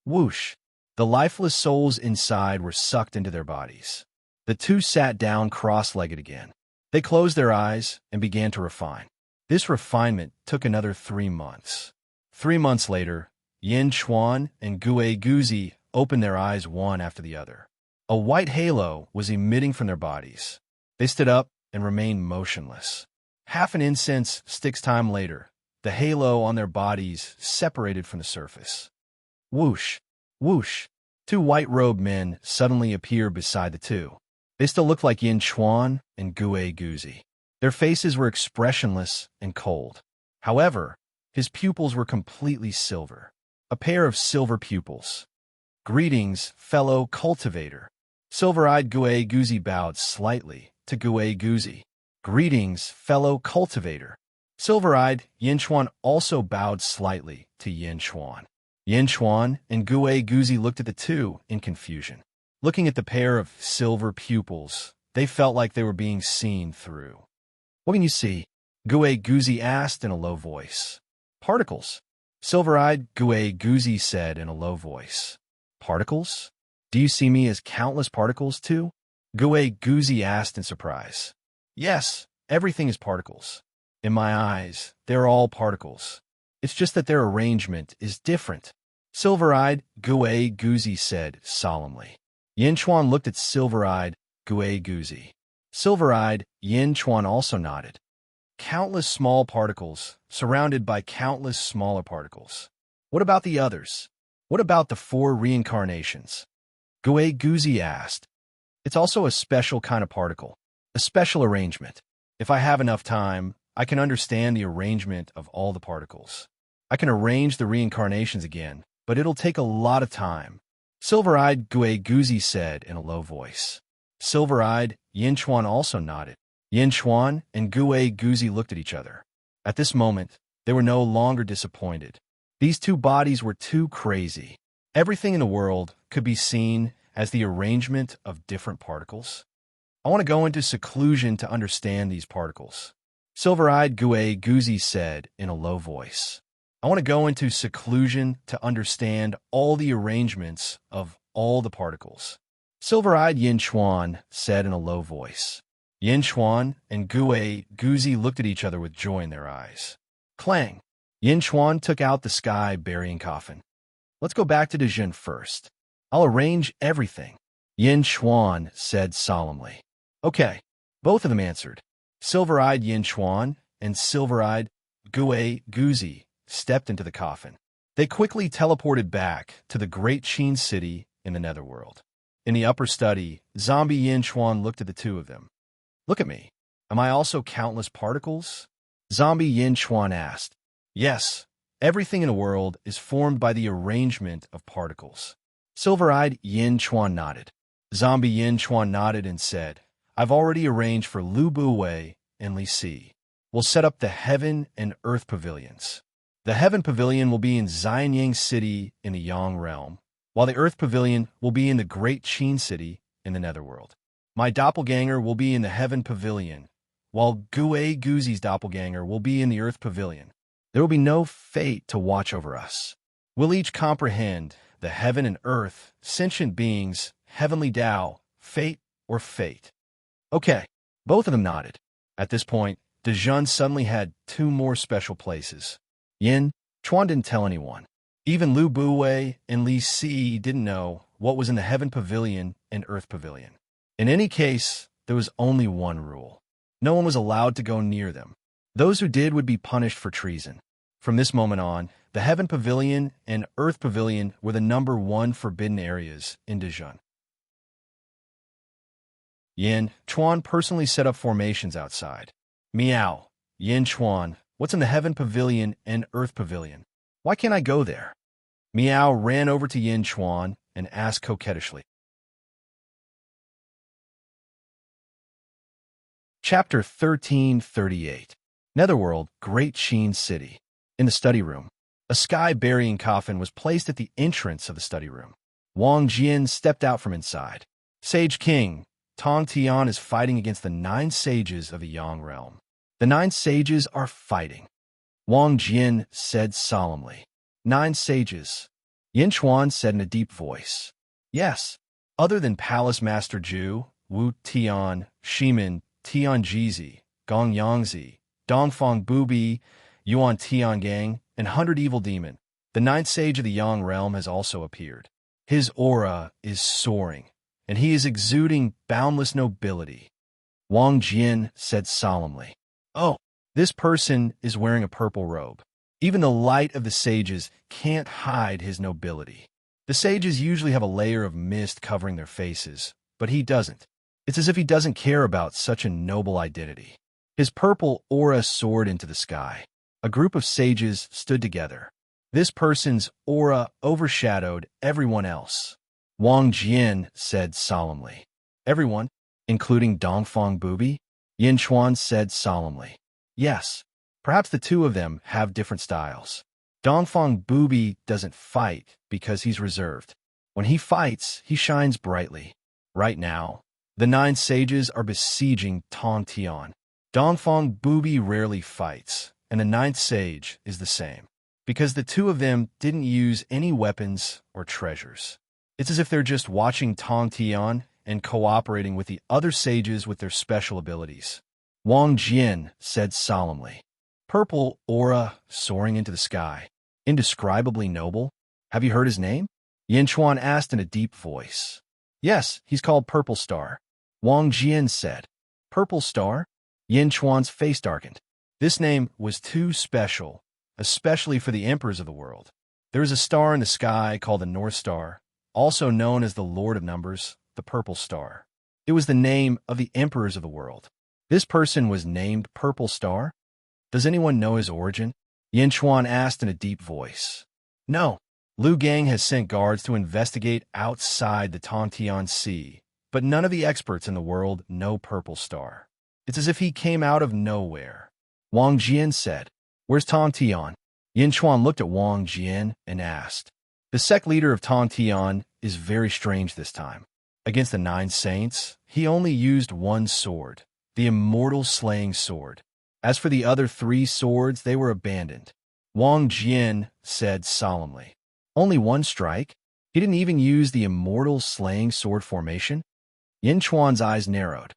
Whoosh! The lifeless souls inside were sucked into their bodies. The two sat down cross-legged again. They closed their eyes and began to refine. This refinement took another 3 months. 3 months later, Yin Chuan and Gui Guzi opened their eyes one after the other. A white halo was emitting from their bodies. They stood up and remained motionless. Half an incense stick's time later, the halo on their bodies separated from the surface. Whoosh! Whoosh! 2 white-robed men suddenly appeared beside the two. They still looked like Yin Chuan and Gui Guzi. Their faces were expressionless and cold. However, his pupils were completely silver. A pair of silver pupils. Greetings, fellow cultivator. Silver-eyed Gui Guzi bowed slightly to Gui Guzi. Greetings, fellow cultivator. Silver-eyed Yin Chuan also bowed slightly to Yin Chuan. Yin Chuan and Gui Guzi looked at the two in confusion. Looking at the pair of silver pupils, they felt like they were being seen through. What can you see? Gui Guzi asked in a low voice. Particles. Silver-eyed Gui Guzi said in a low voice. Particles? Do you see me as countless particles too? Gui Guzi asked in surprise. Yes, everything is particles. In my eyes, they're all particles. It's just that their arrangement is different. Silver-eyed Gui Guzi said solemnly. Yin Chuan looked at silver-eyed Gui Guzi. Silver-eyed Yin Chuan also nodded. Countless small particles, surrounded by countless smaller particles. What about the others? What about the 4 reincarnations? Gui Guzi asked. It's also a special kind of particle, a special arrangement. If I have enough time, I can understand the arrangement of all the particles. I can arrange the reincarnations again, but it'll take a lot of time. Silver-eyed Gui Guzi said in a low voice. Silver-eyed Yin Chuan also nodded. Yin Chuan and Gui Guzi looked at each other. At this moment, they were no longer disappointed. These two bodies were too crazy. Everything in the world could be seen as the arrangement of different particles. I want to go into seclusion to understand these particles. Silver-eyed Gui Guzi said in a low voice. I want to go into seclusion to understand all the arrangements of all the particles. Silver-eyed Yin Chuan said in a low voice. Yin Chuan and Gui Guzi looked at each other with joy in their eyes. Clang! Yin Chuan took out the sky-burying coffin. Let's go back to Dejun first. I'll arrange everything. Yin Chuan said solemnly. Okay. Both of them answered. Silver-eyed Yin Chuan and silver-eyed Gui Guzi stepped into the coffin. They quickly teleported back to the great Qin city in the netherworld. In the upper study, zombie Yin Chuan looked at the two of them. Look at me. Am I also countless particles? Zombie Yin Chuan asked. Yes, everything in the world is formed by the arrangement of particles. Silver-eyed Yin Chuan nodded. Zombie Yin Chuan nodded and said, I've already arranged for Lu Buwei and Li Si. We'll set up the Heaven and Earth Pavilions. The Heaven Pavilion will be in Xianyang City in the Yang Realm, while the Earth Pavilion will be in the Great Qin City in the Netherworld. My doppelganger will be in the Heaven Pavilion, while Gui Guzi's doppelganger will be in the Earth Pavilion. There will be no fate to watch over us. We'll each comprehend the heaven and earth, sentient beings, heavenly Tao, fate or fate. Okay, both of them nodded. At this point, Dejun suddenly had two more special places. Yin, Chuan didn't tell anyone. Even Lu Buwei and Li Si didn't know what was in the Heaven Pavilion and Earth Pavilion. In any case, there was only one rule. No one was allowed to go near them. Those who did would be punished for treason. From this moment on, the Heaven Pavilion and Earth Pavilion were the number one forbidden areas in Dejun. Yin, Chuan personally set up formations outside. Meow, Yin Chuan, what's in the Heaven Pavilion and Earth Pavilion? Why can't I go there? Meow ran over to Yin Chuan and asked coquettishly. Chapter 1338. Netherworld, Great Sheen City. In the study room, a sky-burying coffin was placed at the entrance of the study room. Wang Jian stepped out from inside. Sage King, Tong Tian is fighting against the 9 sages of the Yang realm. The 9 sages are fighting. Wang Jian said solemnly. 9 sages. Yin Chuan said in a deep voice. Yes. Other than Palace Master Zhu, Wu Tian, Shimin, Tian Jizi, Gong Yangzi, Dongfang Bubi, Yuan Tiangang, and 100 Evil Demon, the 9th sage of the Yang realm has also appeared. His aura is soaring, and he is exuding boundless nobility. Wang Jian said solemnly. Oh, this person is wearing a purple robe. Even the light of the sages can't hide his nobility. The sages usually have a layer of mist covering their faces, but he doesn't. It's as if he doesn't care about such a noble identity. His purple aura soared into the sky. A group of sages stood together. This person's aura overshadowed everyone else. Wang Jian said solemnly. Everyone, including Dongfang Bubi? Yin Chuan said solemnly. Yes, perhaps the two of them have different styles. Dongfang Bubi doesn't fight because he's reserved. When he fights, he shines brightly. Right now, the 9 sages are besieging Tong Tian. Dongfang Bubi rarely fights, and the 9th sage is the same, because the two of them didn't use any weapons or treasures. It's as if they're just watching Tong Tian and cooperating with the other sages with their special abilities. Wang Jian said solemnly. Purple aura soaring into the sky. Indescribably noble. Have you heard his name? Yin Chuan asked in a deep voice. Yes, he's called Purple Star. Wang Jian said. Purple Star? Yin Chuan's face darkened. This name was too special, especially for the emperors of the world. There is a star in the sky called the North Star, also known as the Lord of Numbers, the Purple Star. It was the name of the emperors of the world. This person was named Purple Star? Does anyone know his origin? Yin Chuan asked in a deep voice. No. Lu Gang has sent guards to investigate outside the Tongtian Sea, but none of the experts in the world know Purple Star. It's as if he came out of nowhere. Wang Jian said, Where's Tongtian? Yin Chuan looked at Wang Jian and asked. The sect leader of Tongtian is very strange this time. Against the 9 saints, he only used one sword, the Immortal slaying sword. As for the other 3 swords, they were abandoned. Wang Jian said solemnly. Only one strike? He didn't even use the Immortal slaying sword formation? Yin Chuan's eyes narrowed.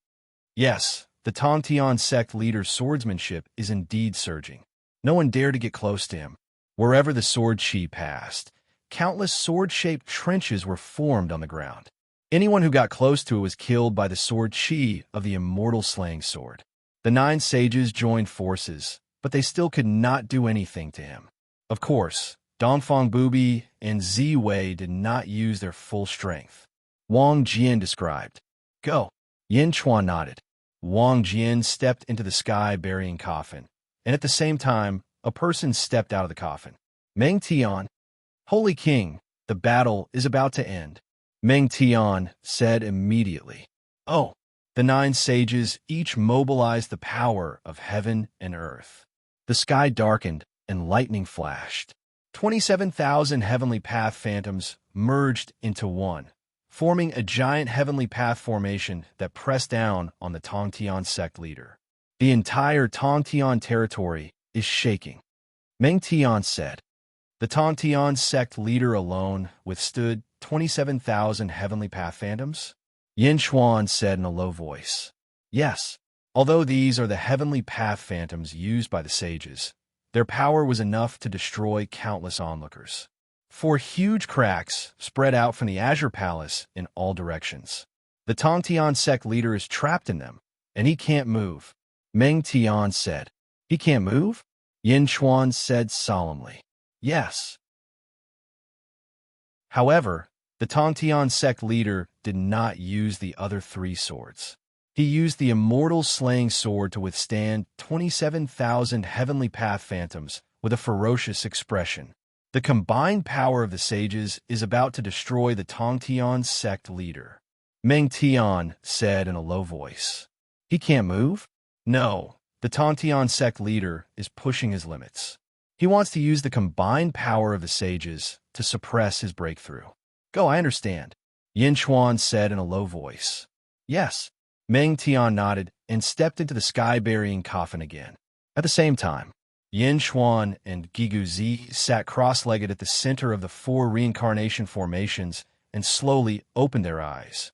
Yes, the Tongtian sect leader's swordsmanship is indeed surging. No one dared to get close to him. Wherever the sword chi passed, countless sword-shaped trenches were formed on the ground. Anyone who got close to it was killed by the sword chi of the Immortal slaying sword. The 9 sages joined forces, but they still could not do anything to him. Of course, Dongfang Bubi and Zi Wei did not use their full strength. Wang Jian described. Go. Yin Chuan nodded. Wang Jian stepped into the sky-burying coffin, and at the same time, a person stepped out of the coffin. Meng Tian. Holy King, the battle is about to end. Meng Tian said immediately. Oh. The 9 sages each mobilized the power of heaven and earth. The sky darkened and lightning flashed. 27,000 heavenly path phantoms merged into one, forming a giant heavenly path formation that pressed down on the Tongtian sect leader. The entire Tongtian territory is shaking. Meng Tian said, The Tongtian sect leader alone withstood 27,000 heavenly path phantoms? Yin Chuan said in a low voice. Yes. Although these are the heavenly path phantoms used by the sages, their power was enough to destroy countless onlookers. Four huge cracks spread out from the Azure Palace in all directions. The Tongtian sect leader is trapped in them, and he can't move. Meng Tian said. He can't move? Yin Chuan said solemnly. Yes. However, the Tongtian sect leader did not use the other three swords. He used the Immortal slaying sword to withstand 27,000 heavenly path phantoms with a ferocious expression. The combined power of the sages is about to destroy the Tongtian sect leader. Meng Tian said in a low voice. He can't move? No, the Tongtian sect leader is pushing his limits. He wants to use the combined power of the sages to suppress his breakthrough. Go, I understand. Yin Chuan said in a low voice. Yes. Meng Tian nodded and stepped into the sky-burying coffin again. At the same time, Yin Chuan and Gigu Zi sat cross-legged at the center of the four reincarnation formations and slowly opened their eyes.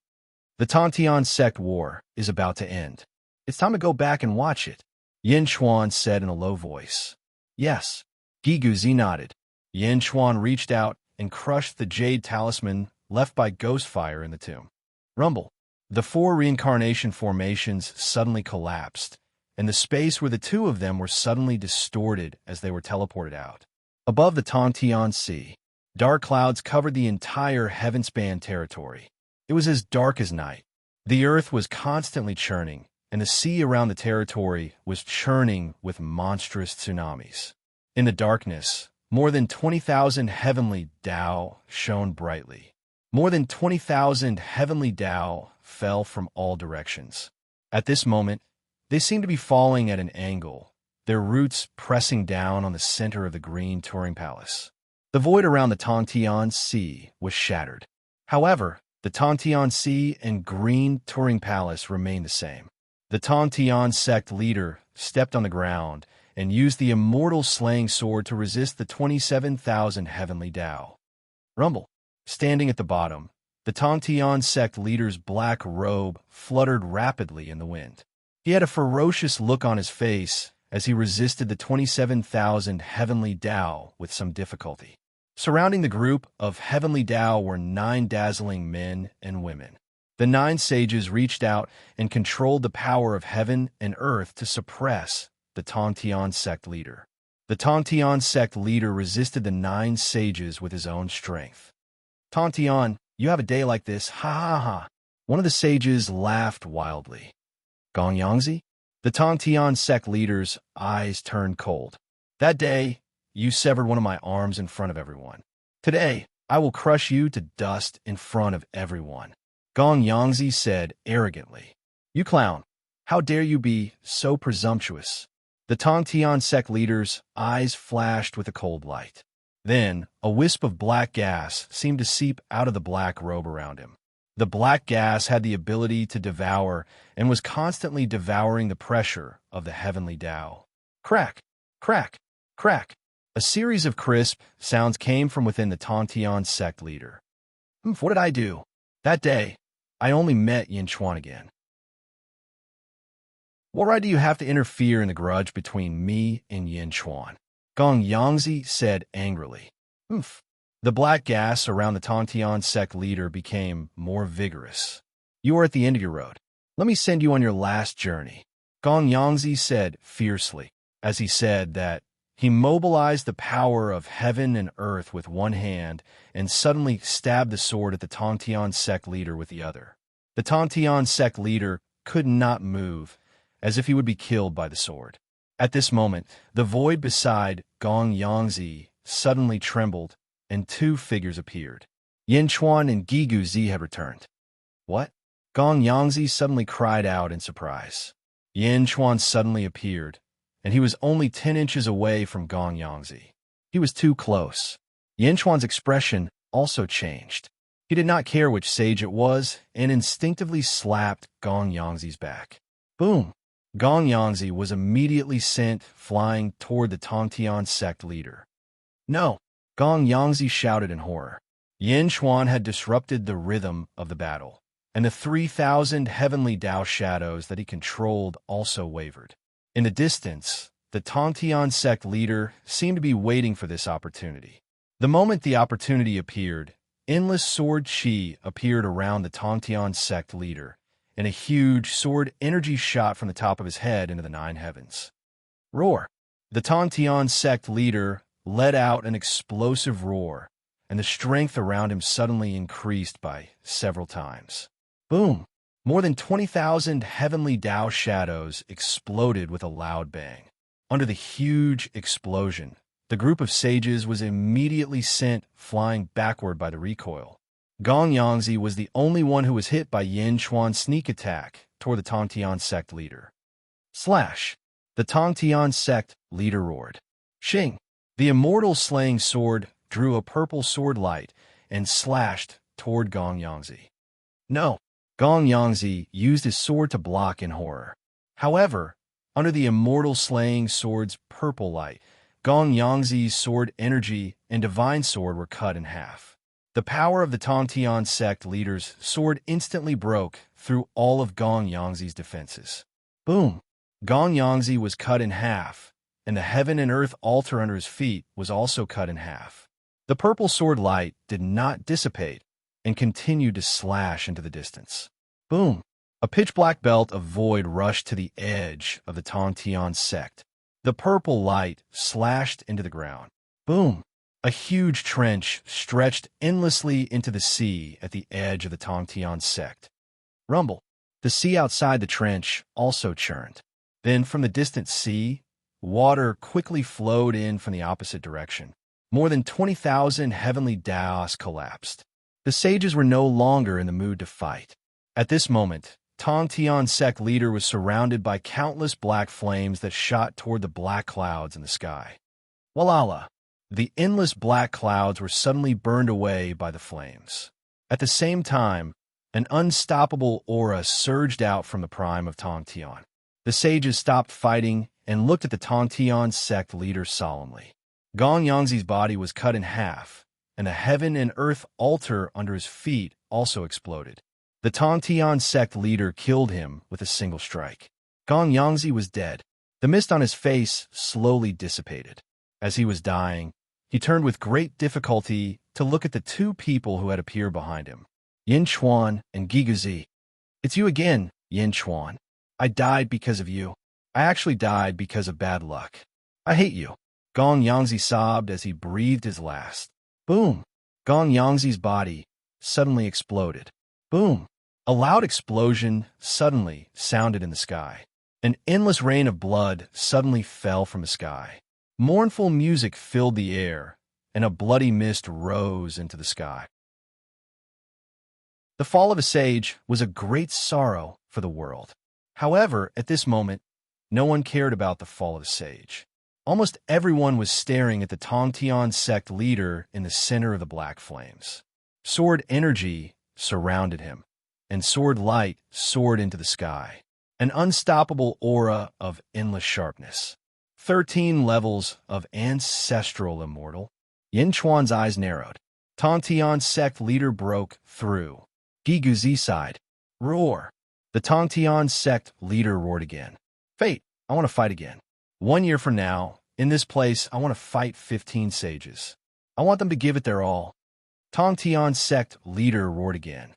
The Tongtian sect war is about to end. It's time to go back and watch it, Yin Chuan said in a low voice. Yes. Gigu Zi nodded. Yin Chuan reached out and crushed the jade talisman left by Ghostfire in the tomb. Rumble. The four reincarnation formations suddenly collapsed, and the space where the two of them were suddenly distorted as they were teleported out. Above the Tongtian Sea, dark clouds covered the entire heaven-span territory. It was as dark as night. The earth was constantly churning, and the sea around the territory was churning with monstrous tsunamis. In the darkness, more than 20,000 heavenly Dao shone brightly. More than 20,000 heavenly Dao fell from all directions. At this moment, they seemed to be falling at an angle, their roots pressing down on the center of the green touring palace. The void around the Tongtian Sea was shattered. However, the Tongtian Sea and green touring palace remained the same. The Tongtian sect leader stepped on the ground and used the Immortal slaying sword to resist the 27,000 heavenly Dao. Rumble. Standing at the bottom, the Tongtian sect leader's black robe fluttered rapidly in the wind. He had a ferocious look on his face as he resisted the 27,000 heavenly Dao with some difficulty. Surrounding the group of heavenly Dao were 9 dazzling men and women. The 9 sages reached out and controlled the power of heaven and earth to suppress the Tongtian sect leader. The Tongtian sect leader resisted the 9 sages with his own strength. Tongtian, you have a day like this, ha ha ha. One of the sages laughed wildly. Gong Yangzi? The Tongtian sect leader's eyes turned cold. That day, you severed one of my arms in front of everyone. Today, I will crush you to dust in front of everyone. Gong Yangzi said arrogantly. You clown, how dare you be so presumptuous? The Tongtian sect leader's eyes flashed with a cold light. Then, a wisp of black gas seemed to seep out of the black robe around him. The black gas had the ability to devour and was constantly devouring the pressure of the heavenly Dao. Crack, crack, crack. A series of crisp sounds came from within the Tongtian sect leader. What did I do? That day, I only met Yin Chuan again. What right do you have to interfere in the grudge between me and Yin Chuan? Gong Yangzi said angrily. The black gas around the Tongtian sect leader became more vigorous. You are at the end of your road. Let me send you on your last journey. Gong Yangzi said fiercely. As he said that, he mobilized the power of heaven and earth with one hand and suddenly stabbed the sword at the Tongtian sect leader with the other. The Tongtian sect leader could not move, as if he would be killed by the sword. At this moment, the void beside Gong Yangzi suddenly trembled, and 2 figures appeared. Yin Chuan and Gigu Zi had returned. What? Gong Yangzi suddenly cried out in surprise. Yin Chuan suddenly appeared, and he was only 10 inches away from Gong Yangzi. He was too close. Yin Chuan's expression also changed. He did not care which sage it was, and instinctively slapped Gong Yangzi's back. Boom! Gong Yangzi was immediately sent flying toward the Tongtian sect leader. No, Gong Yangzi shouted in horror. Yin Chuan had disrupted the rhythm of the battle, and the 3,000 heavenly Tao shadows that he controlled also wavered. In the distance, the Tongtian sect leader seemed to be waiting for this opportunity. The moment the opportunity appeared, endless sword chi appeared around the Tongtian sect leader, and a huge sword energy shot from the top of his head into the 9 heavens. Roar! The Tongtian sect leader let out an explosive roar, and the strength around him suddenly increased by several times. Boom! More than 20,000 heavenly Tao shadows exploded with a loud bang. Under the huge explosion, the group of sages was immediately sent flying backward by the recoil. Gong Yangzi was the only one who was hit by Yin Chuan's sneak attack toward the Tongtian sect leader. Slash! The Tongtian sect leader roared. Shing! The immortal slaying sword drew a purple sword light and slashed toward Gong Yangzi. No! Gong Yangzi used his sword to block in horror. However, under the immortal slaying sword's purple light, Gong Yangzi's sword energy and divine sword were cut in half. The power of the Tongtian sect leader's sword instantly broke through all of Gong Yangzi's defenses. Boom! Gong Yangzi was cut in half, and the heaven and earth altar under his feet was also cut in half. The purple sword light did not dissipate and continued to slash into the distance. Boom! A pitch-black belt of void rushed to the edge of the Tongtian sect. The purple light slashed into the ground. Boom! A huge trench stretched endlessly into the sea at the edge of the Tongtian sect. Rumble! The sea outside the trench also churned. Then, from the distant sea, water quickly flowed in from the opposite direction. More than 20,000 heavenly Daos collapsed. The sages were no longer in the mood to fight. At this moment, Tongtian sect leader was surrounded by countless black flames that shot toward the black clouds in the sky. Walala! The endless black clouds were suddenly burned away by the flames. At the same time, an unstoppable aura surged out from the prime of Tongtian. The sages stopped fighting and looked at the Tongtian sect leader solemnly. Gong Yangzi's body was cut in half, and the heaven and earth altar under his feet also exploded. The Tongtian sect leader killed him with a single strike. Gong Yangzi was dead. The mist on his face slowly dissipated. As he was dying, he turned with great difficulty to look at the 2 people who had appeared behind him, Yin Chuan and Giguzi. It's you again, Yin Chuan. I died because of you. I actually died because of bad luck. I hate you. Gong Yangzi sobbed as he breathed his last. Boom! Gong Yangzi's body suddenly exploded. Boom! A loud explosion suddenly sounded in the sky. An endless rain of blood suddenly fell from the sky. Mournful music filled the air, and a bloody mist rose into the sky. The fall of a sage was a great sorrow for the world. However, at this moment, no one cared about the fall of the sage. Almost everyone was staring at the Tongtian sect leader in the center of the black flames. Sword energy surrounded him, and sword light soared into the sky. An unstoppable aura of endless sharpness. 13 levels of ancestral immortal. Yin Chuan's eyes narrowed. Tongtian sect leader broke through. Giguzi sighed. Roar! The Tongtian sect leader roared again. Fate, I want to fight again. 1 year from now, in this place, I want to fight 15 sages. I want them to give it their all. Tongtian sect leader roared again.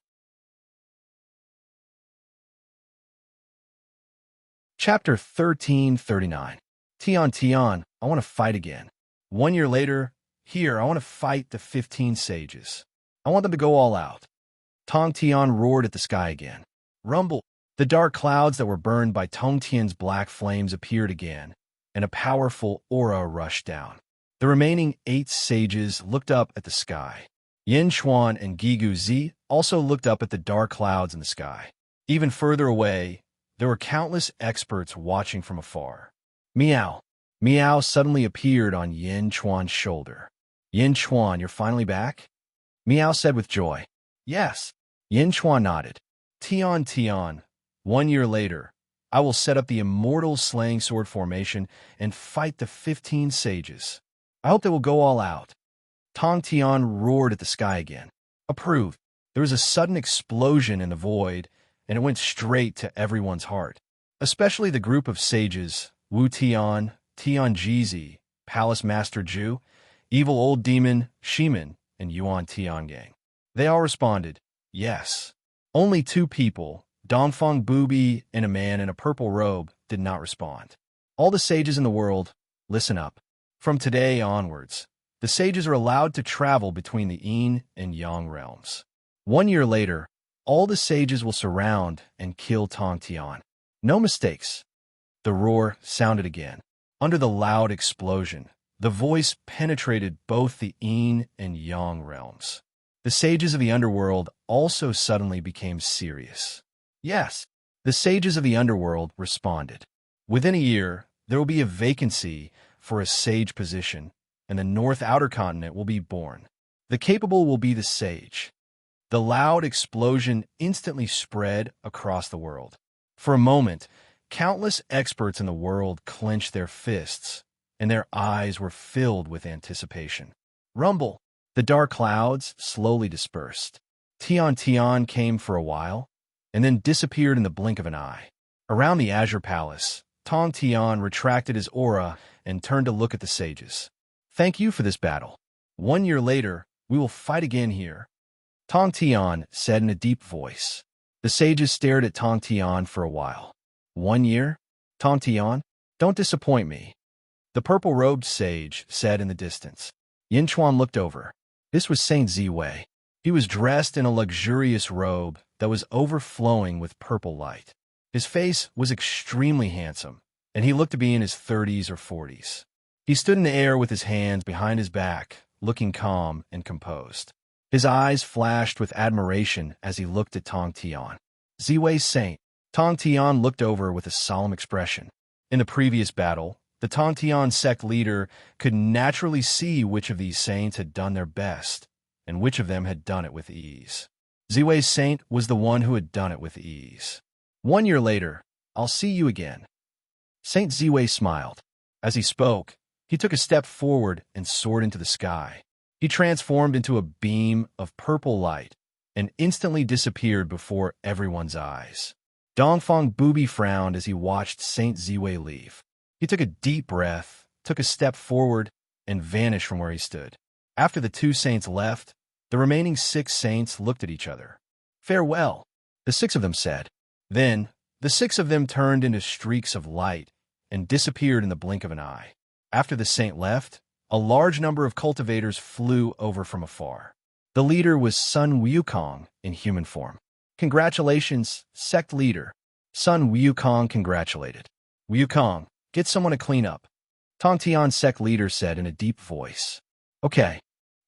Chapter 1339. Tian, I want to fight again. 1 year later, here, I want to fight the 15 sages. I want them to go all out. Tongtian roared at the sky again. Rumble! The dark clouds that were burned by Tongtian's black flames appeared again, and a powerful aura rushed down. The remaining 8 sages looked up at the sky. Yin Chuan and Giguzi also looked up at the dark clouds in the sky. Even further away, there were countless experts watching from afar. Meow! Meow suddenly appeared on Yin Chuan's shoulder. Yin Chuan, you're finally back? Meow said with joy. Yes. Yin Chuan nodded. Tian, 1 year later, I will set up the Immortal Slaying Sword formation and fight the 15 sages. I hope they will go all out. Tong Tian roared at the sky again. Approved. There was a sudden explosion in the void, and it went straight to everyone's heart, especially the group of sages, Wu Tian, Tian Jizi, Palace Master Zhu, Evil Old Demon, Shiman, and Yuan Tiangang. They all responded, yes. Only two people, Dongfeng Booby and a man in a purple robe, did not respond. All the sages in the world, listen up. From today onwards, the sages are allowed to travel between the yin and yang realms. 1 year later, all the sages will surround and kill Tong Tian. No mistakes. The roar sounded again. Under the loud explosion, the voice penetrated both the yin and yang realms. The sages of the underworld also suddenly became serious. Yes, the sages of the underworld responded. Within a year, there will be a vacancy for a sage position, and the North Outer Continent will be born. The capable will be the sage. The loud explosion instantly spread across the world. For a moment, countless experts in the world clenched their fists, and their eyes were filled with anticipation. Rumble! The dark clouds slowly dispersed. Tian Tian came for a while, and then disappeared in the blink of an eye. Around the Azure Palace, Tong Tian retracted his aura and turned to look at the sages. Thank you for this battle. 1 year later, we will fight again here. Tong Tian said in a deep voice. The sages stared at Tong Tian for a while. 1 year? Tong Tian, don't disappoint me. The purple-robed sage said in the distance. Yin Chuan looked over. This was Saint Ziwei. He was dressed in a luxurious robe that was overflowing with purple light. His face was extremely handsome, and he looked to be in his 30s or 40s. He stood in the air with his hands behind his back, looking calm and composed. His eyes flashed with admiration as he looked at Tong Tian. Ziwei's saint. Tong Tian looked over with a solemn expression. In the previous battle, the Tong Tian sect leader could naturally see which of these saints had done their best, and which of them had done it with ease. Ziwei's saint was the one who had done it with ease. 1 year later, I'll see you again. Saint Ziwei smiled. As he spoke, he took a step forward and soared into the sky. He transformed into a beam of purple light and instantly disappeared before everyone's eyes. Dongfeng Booby frowned as he watched Saint Ziwei leave. He took a deep breath, took a step forward, and vanished from where he stood. After the two saints left, the remaining 6 saints looked at each other. Farewell, the 6 of them said. Then, the 6 of them turned into streaks of light and disappeared in the blink of an eye. After the saint left, a large number of cultivators flew over from afar. The leader was Sun Wukong in human form. Congratulations, sect leader. Sun Wukong congratulated. Wukong, get someone to clean up. Tong Tian sect leader said in a deep voice. Okay.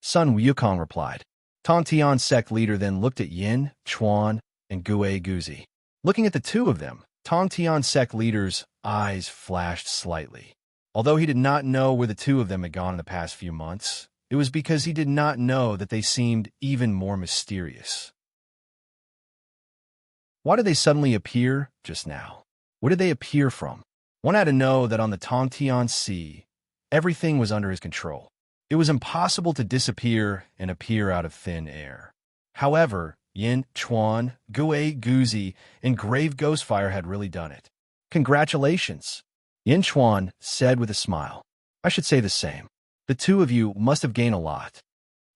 Sun Wukong replied. Tong Tian sect leader then looked at Yin, Chuan, and Gue Guzi. Looking at the two of them, Tong Tian sect leader's eyes flashed slightly. Although he did not know where the two of them had gone in the past few months, it was because he did not know that they seemed even more mysterious. Why did they suddenly appear just now? Where did they appear from? One had to know that on the Tongtian Sea, everything was under his control. It was impossible to disappear and appear out of thin air. However, Yin, Chuan, Gue Guzi, and Grave Ghostfire had really done it. Congratulations, Yin Chuan said with a smile. I should say the same. The two of you must have gained a lot.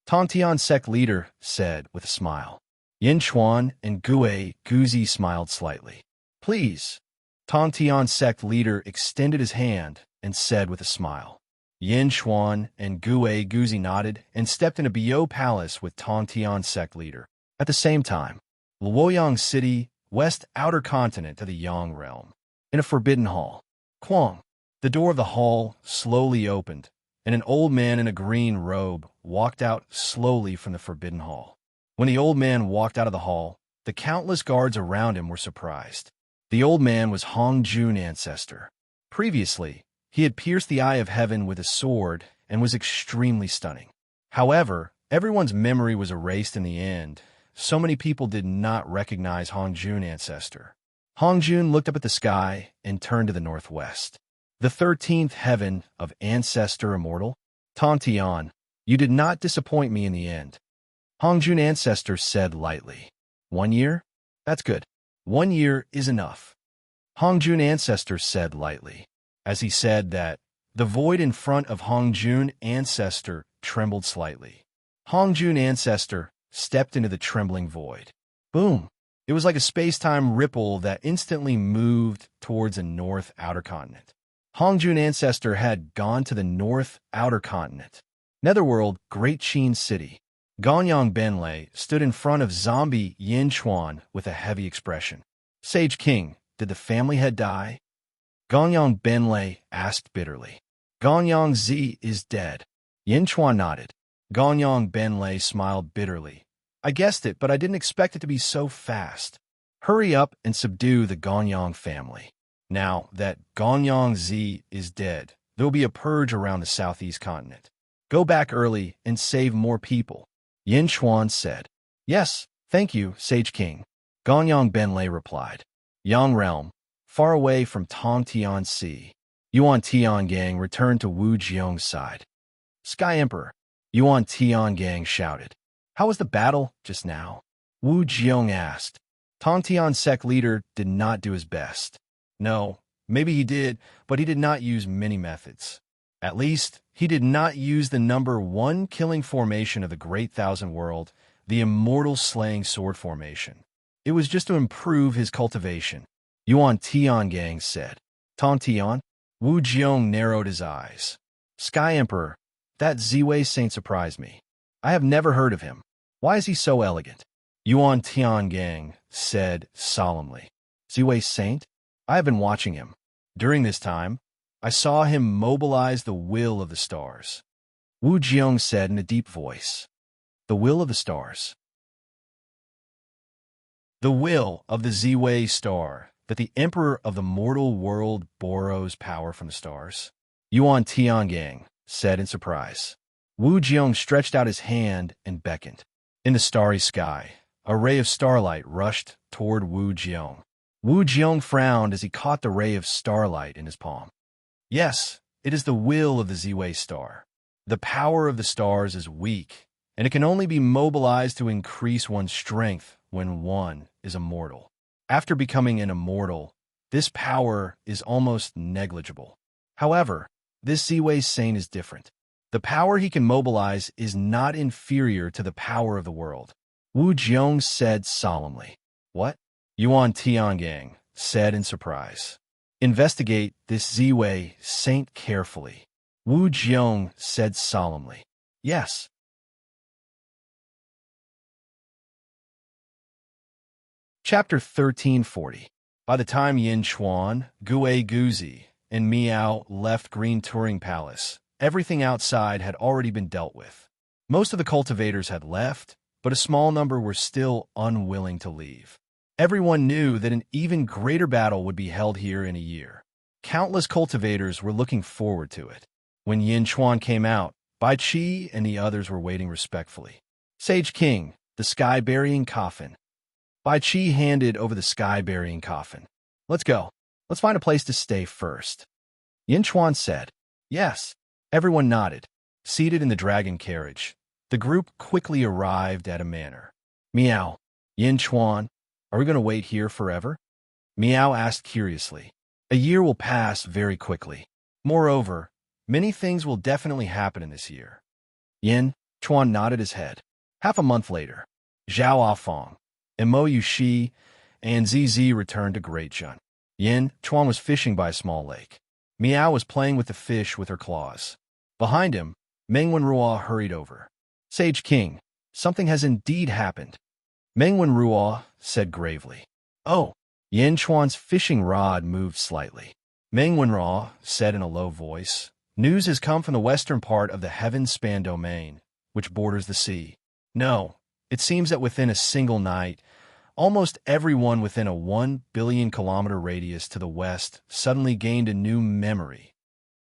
Tongtian sect leader said with a smile. Yin Chuan and Gue Guzi smiled slightly. Please. Tongtian sect leader extended his hand and said with a smile. Yin Chuan and Gue Guzi nodded and stepped into Biao Palace with Tongtian sect leader. At the same time, Luoyang City, West Outer Continent of the Yang Realm. In a forbidden hall. Quang. The door of the hall slowly opened, and an old man in a green robe walked out slowly from the forbidden hall. When the old man walked out of the hall, the countless guards around him were surprised. The old man was Hong Jun ancestor. Previously, he had pierced the eye of heaven with a sword and was extremely stunning. However, everyone's memory was erased in the end. So many people did not recognize Hong Jun ancestor. Hong Jun looked up at the sky and turned to the northwest. The 13th heaven of ancestor Immortal, Tongtian, You did not disappoint me in the end. Hongjun ancestor said lightly. 1 year? That's good. 1 year is enough. Hongjun ancestor said lightly. As he said that, the void in front of Hongjun ancestor trembled slightly. Hongjun ancestor stepped into the trembling void. Boom! It was like a space-time ripple that instantly moved towards a north outer continent. Hongjun ancestor had gone to the north outer continent. Netherworld, Great Qin City. Gonyang Benlei stood in front of zombie Yin Chuan with a heavy expression. Sage King, did the family head die? Gonyang Benlei asked bitterly. Gonyang Z is dead. Yin Chuan nodded. Gonyang Benlei smiled bitterly. I guessed it, but I didn't expect it to be so fast. Hurry up and subdue the Gonyang family. Now that Gonyang Z is dead, there will be a purge around the southeast continent. Go back early and save more people. Yin Chuan said. Yes, thank you, Sage King. Gonyang Benlei replied. Yang Realm, far away from Tongtian Sea. Yuan Tiangang returned to Wu Jiong's side. Sky Emperor, Yuan Tiangang shouted. How was the battle just now? Wu Jiong asked. Tongtian sect leader did not do his best. No, maybe he did, but he did not use many methods. At least, he did not use the number 1 killing formation of the Great Thousand World, the Immortal Slaying Sword formation. It was just to improve his cultivation. Yuan Tiangang said. Tongtian? Wu Jiong narrowed his eyes. Sky Emperor, that Ziwei Saint surprised me. I have never heard of him. Why is he so elegant? Yuan Tiangang said solemnly. Ziwei Saint? I have been watching him. During this time, I saw him mobilize the will of the stars. Wu Jiong said in a deep voice. The will of the stars. The will of the Ziwei star, that the emperor of the mortal world borrows power from the stars. Yuan Tiangang said in surprise. Wu Jiong stretched out his hand and beckoned. In the starry sky, a ray of starlight rushed toward Wu Jiong. Wu Jiong frowned as he caught the ray of starlight in his palm. Yes, it is the will of the Ziwei star. The power of the stars is weak, and it can only be mobilized to increase one's strength when one is immortal. After becoming an immortal, this power is almost negligible. However, this Ziwei Saint is different. The power he can mobilize is not inferior to the power of the world. Wu Jiong said solemnly. What? Yuan Tiangang said in surprise. Investigate this Ziwei Saint carefully. Wu Jiong said solemnly. Yes. Chapter 1340. By the time Yin Chuan, Gue Guzi, and Miao left Green Turing Palace, everything outside had already been dealt with. Most of the cultivators had left, but a small number were still unwilling to leave. Everyone knew that an even greater battle would be held here in a year. Countless cultivators were looking forward to it. When Yin Chuan came out, Bai Qi and the others were waiting respectfully. Sage King, the sky-burying coffin. Bai Qi handed over the sky-burying coffin. Let's go. Let's find a place to stay first. Yin Chuan said. Yes. Everyone nodded. Seated in the dragon carriage, the group quickly arrived at a manor. Miao. Yin Chuan, are we going to wait here forever? Miao asked curiously. A year will pass very quickly. Moreover, many things will definitely happen in this year. Yin Chuan nodded his head. Half a month later, Zhao Afong, Mo Yushi, and ZZ returned to Great Jun. Yin Chuan was fishing by a small lake. Miao was playing with the fish with her claws. Behind him, Meng Wenruo hurried over. Sage King, something has indeed happened. Meng Wenruo said gravely. Oh, Yin Chuan's fishing rod moved slightly. Meng Wenruo said in a low voice, news has come from the western part of the heaven-span domain, which borders the sea. No, it seems that within a single night, almost everyone within a 1 billion kilometer radius to the west suddenly gained a new memory.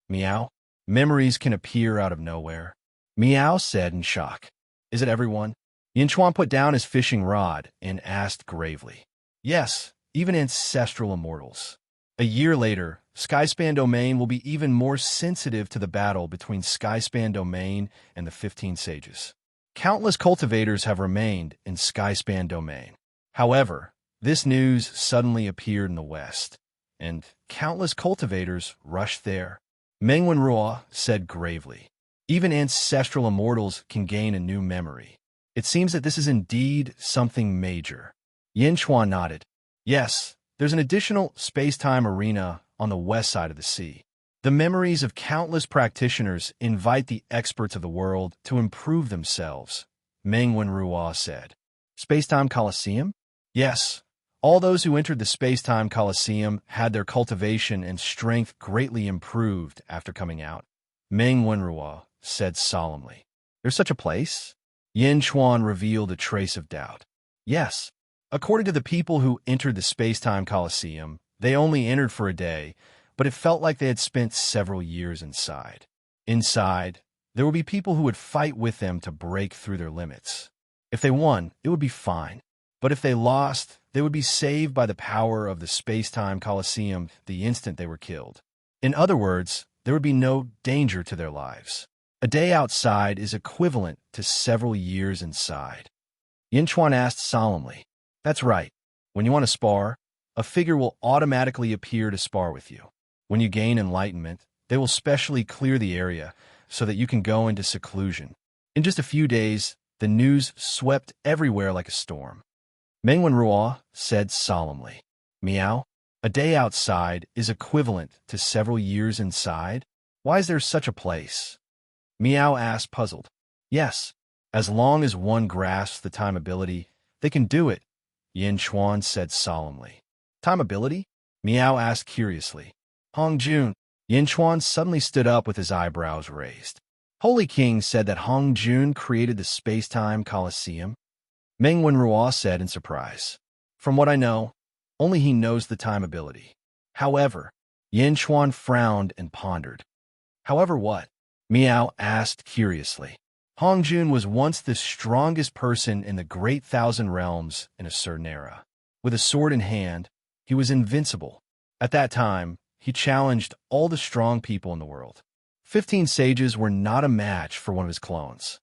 Miao? Memories can appear out of nowhere. Miao said in shock. Is it everyone? Yin Chuan put down his fishing rod and asked gravely. Yes, even ancestral immortals. A year later, Skyspan Domain will be even more sensitive to the battle between Skyspan Domain and the 15 Sages. Countless cultivators have remained in Skyspan Domain. However, this news suddenly appeared in the west, and countless cultivators rushed there. Meng Wenruo said gravely, "Even ancestral immortals can gain a new memory. It seems that this is indeed something major." Yin Chuan nodded. "Yes, there's an additional space-time arena on the west side of the sea. The memories of countless practitioners invite the experts of the world to improve themselves," Meng Wenruo said. "Space-time Coliseum?" "Yes. All those who entered the Space-Time Coliseum had their cultivation and strength greatly improved after coming out," Meng Wenruo said solemnly. "There's such a place?" Yin Chuan revealed a trace of doubt. "Yes. According to the people who entered the Space-Time Coliseum, they only entered for a day, but it felt like they had spent several years inside. Inside, there would be people who would fight with them to break through their limits. If they won, it would be fine. But if they lost, they would be saved by the power of the Space-Time Coliseum the instant they were killed. In other words, there would be no danger to their lives. A day outside is equivalent to several years inside." Yin Chuan asked solemnly, "That's right. When you want to spar, a figure will automatically appear to spar with you. When you gain enlightenment, they will specially clear the area so that you can go into seclusion." In just a few days, the news swept everywhere like a storm. Meng Wenruo said solemnly, "Meow, a day outside is equivalent to several years inside? Why is there such a place?" Meow asked, puzzled. "Yes, as long as one grasps the time ability, they can do it," Yin Chuan said solemnly. "Time ability?" Meow asked curiously. "Hong Jun." Yin Chuan suddenly stood up with his eyebrows raised. "Holy King said that Hong Jun created the Space-Time Coliseum?" Meng Wenruo said in surprise. "From what I know, only he knows the time ability." "However," Yin Chuan frowned and pondered. "However what?" Meow asked curiously. "Hong Jun was once the strongest person in the Great Thousand Realms in a certain era. With a sword in hand, he was invincible. At that time, he challenged all the strong people in the world. 15 sages were not a match for one of his clones.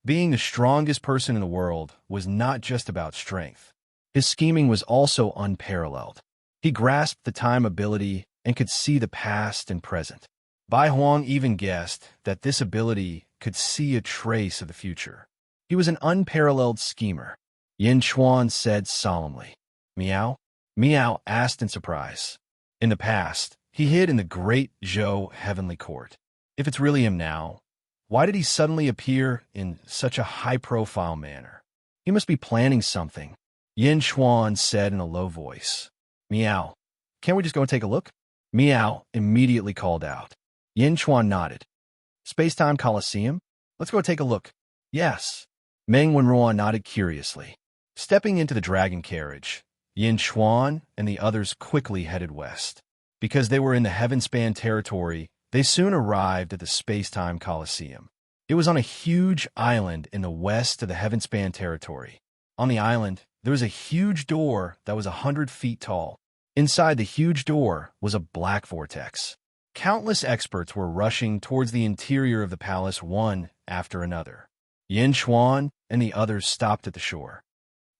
Being the strongest person in the world was not just about strength. His scheming was also unparalleled. He grasped the time ability and could see the past and present. Bai Huang even guessed that this ability could see a trace of the future. He was an unparalleled schemer," Yin Chuan said solemnly. "Meow?" Meow asked in surprise. "In the past, he hid in the Great Zhou Heavenly Court. If it's really him now, why did he suddenly appear in such a high-profile manner? He must be planning something," Yin Chuan said in a low voice. "Meow, can't we just go and take a look?" Meow immediately called out. Yin Chuan nodded. "Space-Time Coliseum? Let's go take a look." "Yes." Meng Wenruo nodded curiously. Stepping into the dragon carriage, Yin Chuan and the others quickly headed west. Because they were in the Heavenspan territory, they soon arrived at the Space-Time Coliseum. It was on a huge island in the west of the Heavenspan territory. On the island, there was a huge door that was 100 feet tall. Inside the huge door was a black vortex. Countless experts were rushing towards the interior of the palace one after another. Yin Chuan and the others stopped at the shore.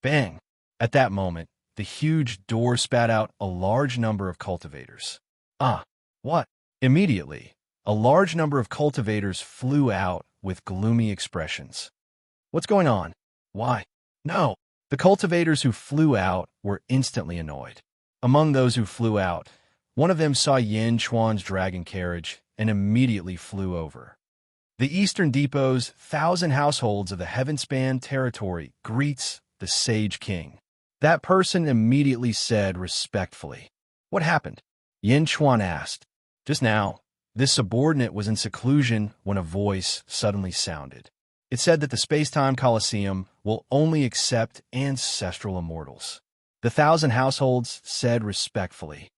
Bang! At that moment, the huge door spat out a large number of cultivators. "Ah, what?" Immediately, a large number of cultivators flew out with gloomy expressions. "What's going on? Why?" "No!" The cultivators who flew out were instantly annoyed. Among those who flew out, one of them saw Yin Chuan's dragon carriage and immediately flew over. "The Eastern Depot's 1,000 households of the Heavenspan territory greets the Sage King." That person immediately said respectfully. "What happened?" Yin Chuan asked. Just now, this subordinate was in seclusion when a voice suddenly sounded. It said that the Space-Time Coliseum will only accept ancestral immortals. The 1,000 households said respectfully.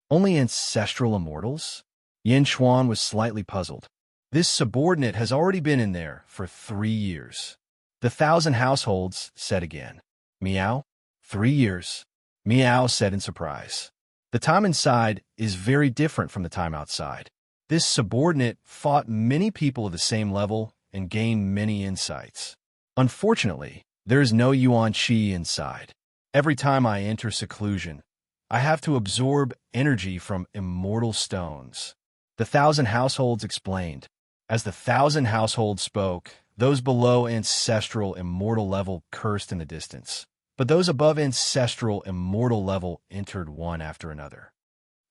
"Only ancestral immortals?" Yin Chuan was slightly puzzled. This subordinate has already been in there for 3 years. The 1,000 households said again. "Meow? 3 years?" Meow said in surprise. The time inside is very different from the time outside. This subordinate fought many people of the same level and gained many insights. Unfortunately, there is no yuan qi inside. Every time I enter seclusion, I have to absorb energy from immortal stones. The 1,000 households explained. As the 1,000 households spoke, those below ancestral immortal level cursed in the distance, but those above ancestral immortal level entered one after another.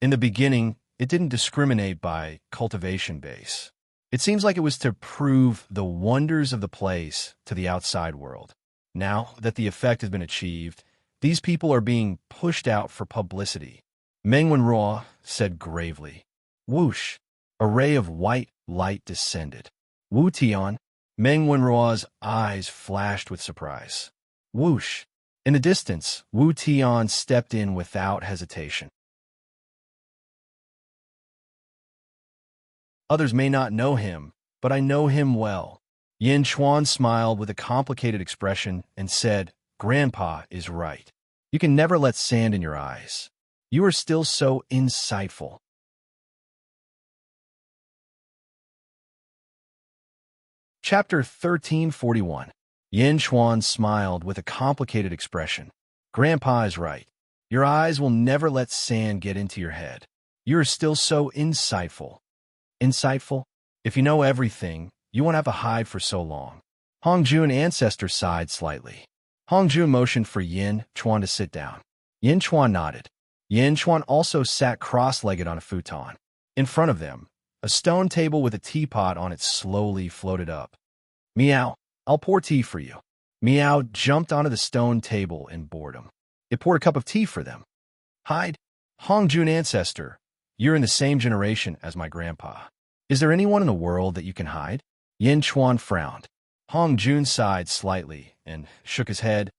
In the beginning, it didn't discriminate by cultivation base. It seems like it was to prove the wonders of the place to the outside world. Now that the effect has been achieved, these people are being pushed out for publicity. Meng Wenruo said gravely. Whoosh! A ray of white light descended. Wu Tian. Meng Wenruo's eyes flashed with surprise. Whoosh! In the distance, Wu Tian stepped in without hesitation. Others may not know him, but I know him well. Yin Chuan smiled with a complicated expression and said, Grandpa is right. You can never let sand in your eyes. You are still so insightful. Chapter 1341. Yin Chuan smiled with a complicated expression. Grandpa is right. Your eyes will never let sand get into your head. You are still so insightful. Insightful? If you know everything, you won't have to hide for so long. Hongjun ancestor sighed slightly. Hongjun motioned for Yin Chuan to sit down. Yin Chuan nodded. Yin Chuan also sat cross-legged on a futon. In front of them, a stone table with a teapot on it slowly floated up. Meow, I'll pour tea for you. Meow jumped onto the stone table in boredom. It poured a cup of tea for them. Hide. Hongjun ancestor, you're in the same generation as my grandpa. Is there anyone in the world that you can hide? Yin Chuan frowned. Hongjun sighed slightly and shook his head.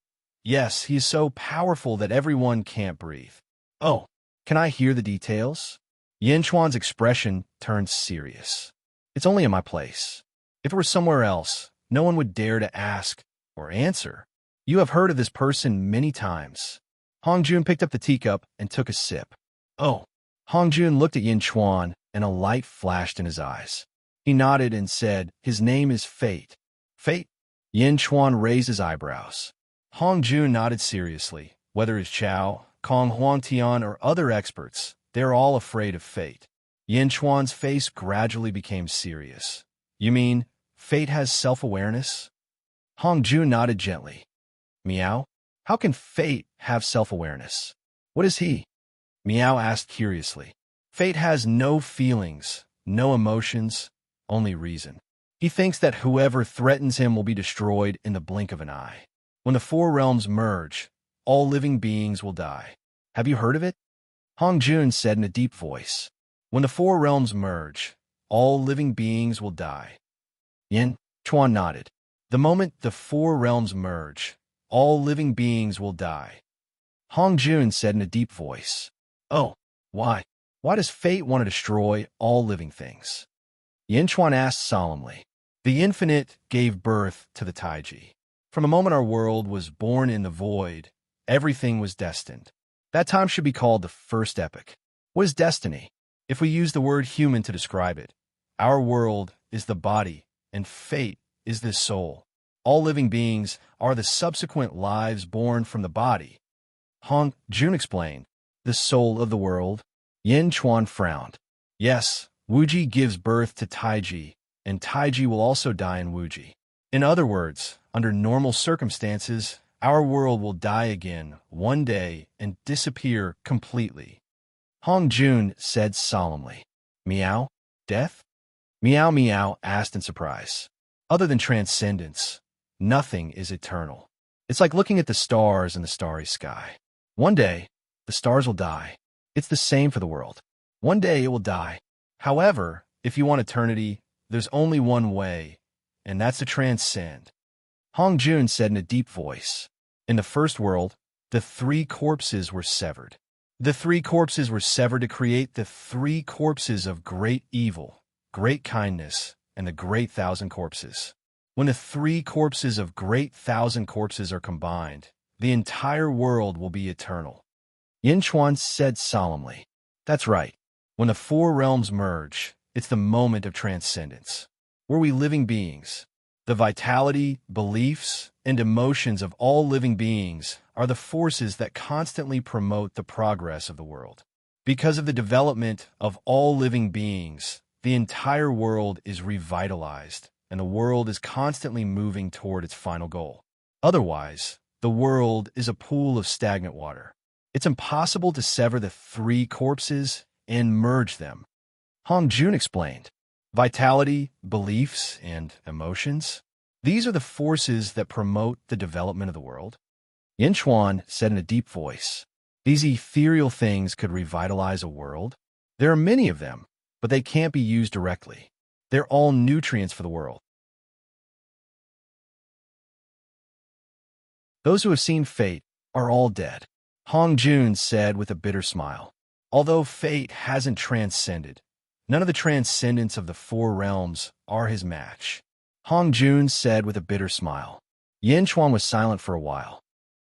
Yes, he is so powerful that everyone can't breathe. Oh, can I hear the details? Yin Chuan's expression turned serious. It's only in my place. If it were somewhere else, no one would dare to ask or answer. You have heard of this person many times. Hongjun picked up the teacup and took a sip. Oh. Hongjun looked at Yin Chuan and a light flashed in his eyes. He nodded and said, his name is Fate. Fate? Yin Chuan raised his eyebrows. Hongjun nodded seriously. Whether it's Chao, Kong Huangtian, or other experts, they're all afraid of fate. Yin Chuan's face gradually became serious. You mean, fate has self-awareness? Hongjun nodded gently. Meow, how can fate have self-awareness? What is he? Meow asked curiously. Fate has no feelings, no emotions, only reason. He thinks that whoever threatens him will be destroyed in the blink of an eye. When the four realms merge, all living beings will die. Have you heard of it? Hongjun said in a deep voice. When the four realms merge, all living beings will die. Yin Chuan nodded. The moment the four realms merge, all living beings will die. Hongjun said in a deep voice. Oh, why? Why does fate want to destroy all living things? Yin Chuan asked solemnly. The infinite gave birth to the Taiji. From the moment our world was born in the void, everything was destined. That time should be called the first epoch. What is destiny? If we use the word human to describe it, our world is the body, and fate is the soul. All living beings are the subsequent lives born from the body. Hongjun explained. The soul of the world? Yin Chuan frowned. Yes, Wuji gives birth to Taiji, and Taiji will also die in Wuji. In other words, under normal circumstances, our world will die again one day and disappear completely. Hongjun said solemnly. Meow? Death? Meow Meow asked in surprise. Other than transcendence, nothing is eternal. It's like looking at the stars in the starry sky. One day, the stars will die. It's the same for the world. One day it will die. However, if you want eternity, there's only one way, and that's to transcend. Hongjun said in a deep voice. In the first world, the three corpses were severed. The three corpses were severed to create the three corpses of great evil, great kindness, and the great thousand corpses. When the three corpses of great thousand corpses are combined, the entire world will be eternal. Yin Chuan said solemnly. That's right. When the four realms merge, it's the moment of transcendence. Were we living beings? The vitality, beliefs, and emotions of all living beings are the forces that constantly promote the progress of the world. Because of the development of all living beings, the entire world is revitalized, and the world is constantly moving toward its final goal. Otherwise, the world is a pool of stagnant water. It's impossible to sever the three corpses and merge them. Hong Jun explained. Vitality, beliefs, and emotions. These are the forces that promote the development of the world. Yin Chuan said in a deep voice. These ethereal things could revitalize a world. There are many of them, but they can't be used directly. They're all nutrients for the world. Those who have seen fate are all dead, Hong Jun said with a bitter smile. Although fate hasn't transcended, none of the transcendence of the four realms are his match, Hong Jun said with a bitter smile. Yin Chuan was silent for a while.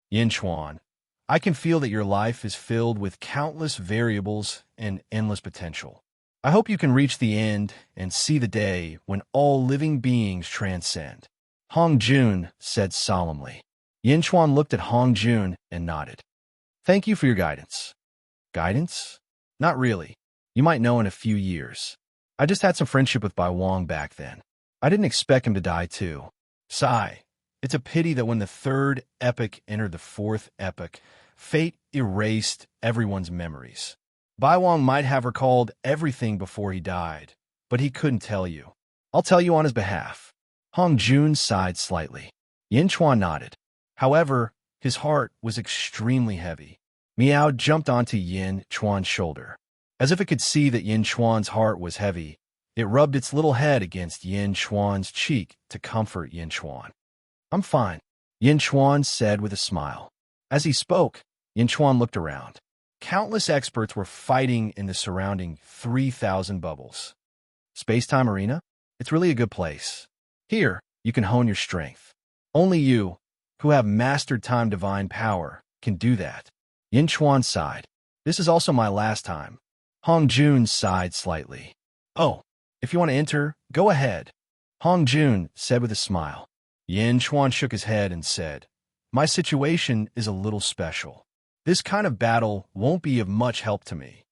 Yin Chuan, I can feel that your life is filled with countless variables and endless potential. I hope you can reach the end and see the day when all living beings transcend, Hong Jun said solemnly. Yin Chuan looked at Hong Jun and nodded. Thank you for your guidance. Guidance? Not really. You might know in a few years. I just had some friendship with Bai Wang back then. I didn't expect him to die too. Sigh. It's a pity that when the third epoch entered the fourth epoch, fate erased everyone's memories. Bai Wang might have recalled everything before he died, but he couldn't tell you. I'll tell you on his behalf. Hong Jun sighed slightly. Yin Chuan nodded. However, his heart was extremely heavy. Miao jumped onto Yin Chuan's shoulder. As if it could see that Yin Chuan's heart was heavy, it rubbed its little head against Yin Chuan's cheek to comfort Yin Chuan. I'm fine, Yin Chuan said with a smile. As he spoke, Yin Chuan looked around. Countless experts were fighting in the surrounding 3,000 bubbles. Space-time arena? It's really a good place. Here, you can hone your strength. Only you, who have mastered time divine power, can do that. Yin Chuan sighed. This is also my last time. Hong Jun sighed slightly. Oh, if you want to enter, go ahead, Hong Jun said with a smile. Yin Chuan shook his head and said, My situation is a little special. This kind of battle won't be of much help to me.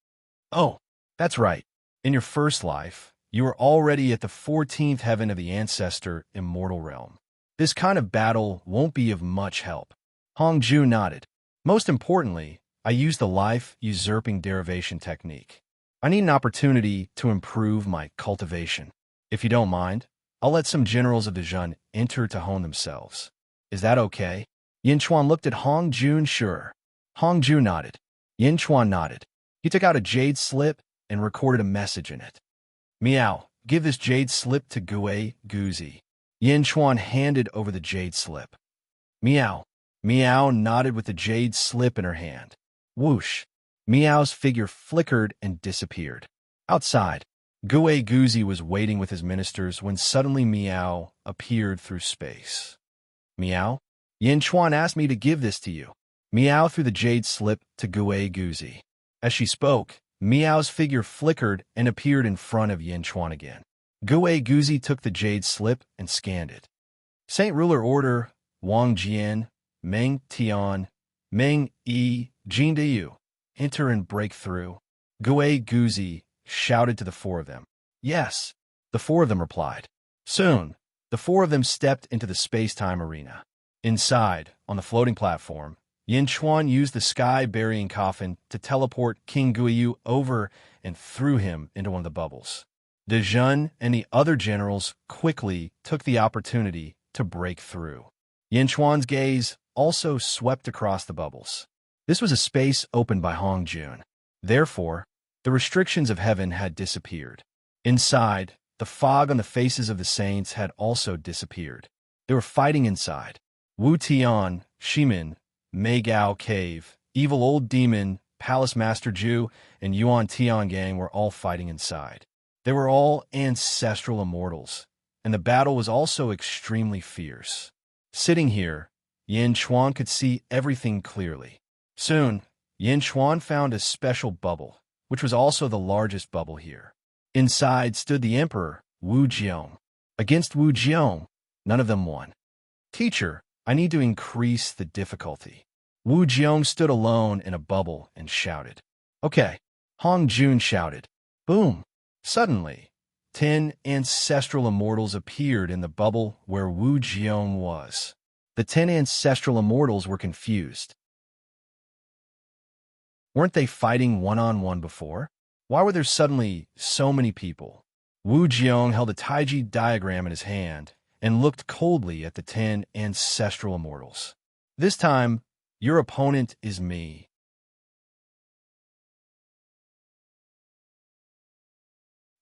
Oh, that's right. In your first life, you were already at the 14th heaven of the ancestor Immortal realm. This kind of battle won't be of much help. Hong Jun nodded. Most importantly, I use the life usurping derivation technique. I need an opportunity to improve my cultivation. If you don't mind, I'll let some generals of the Zhen enter to hone themselves. Is that okay? Yin Chuan looked at Hong Jun. Sure. Hong Jun nodded. Yin Chuan nodded. He took out a jade slip and recorded a message in it. Miao, give this jade slip to Gue Guzi. Yin Chuan handed over the jade slip. Miao. Miao nodded with the jade slip in her hand. Whoosh. Miao's figure flickered and disappeared. Outside, Gue Guzi was waiting with his ministers when suddenly Miao appeared through space. Miao? Yin Chuan asked me to give this to you. Miao threw the jade slip to Gue Guzi. As she spoke, Miao's figure flickered and appeared in front of Yin Chuan again. Gue Guzi took the jade slip and scanned it. Saint Ruler Order, Wang Jian, Meng Tian, Meng Yi, Jin Deyu, enter and break through. Gue Guzi shouted to the four of them. Yes, the four of them replied. Soon, the four of them stepped into the space-time arena. Inside, on the floating platform, Yin Chuan used the sky-burying coffin to teleport King Guiyu over and threw him into one of the bubbles. De Zhen and the other generals quickly took the opportunity to break through. Yin Chuan's gaze also swept across the bubbles. This was a space opened by Hong Jun. Therefore, the restrictions of heaven had disappeared. Inside, the fog on the faces of the saints had also disappeared. They were fighting inside. Wu Tian, Shimin, Mei Gao Cave, Evil Old Demon, Palace Master Ju, and Yuan Tian Gang were all fighting inside. They were all ancestral immortals, and the battle was also extremely fierce. Sitting here, Yin Chuan could see everything clearly. Soon, Yin Chuan found a special bubble, which was also the largest bubble here. Inside stood the Emperor, Wu Jiong. Against Wu Jiong, none of them won. Teacher, I need to increase the difficulty. Wu Jiong stood alone in a bubble and shouted. Okay. Hong Jun shouted. Boom! Suddenly, 10 ancestral immortals appeared in the bubble where Wu Jiong was. The 10 ancestral immortals were confused. Weren't they fighting one-on-one before? Why were there suddenly so many people? Wu Jiong held a Taiji diagram in his hand and looked coldly at the 10 ancestral immortals. This time, your opponent is me.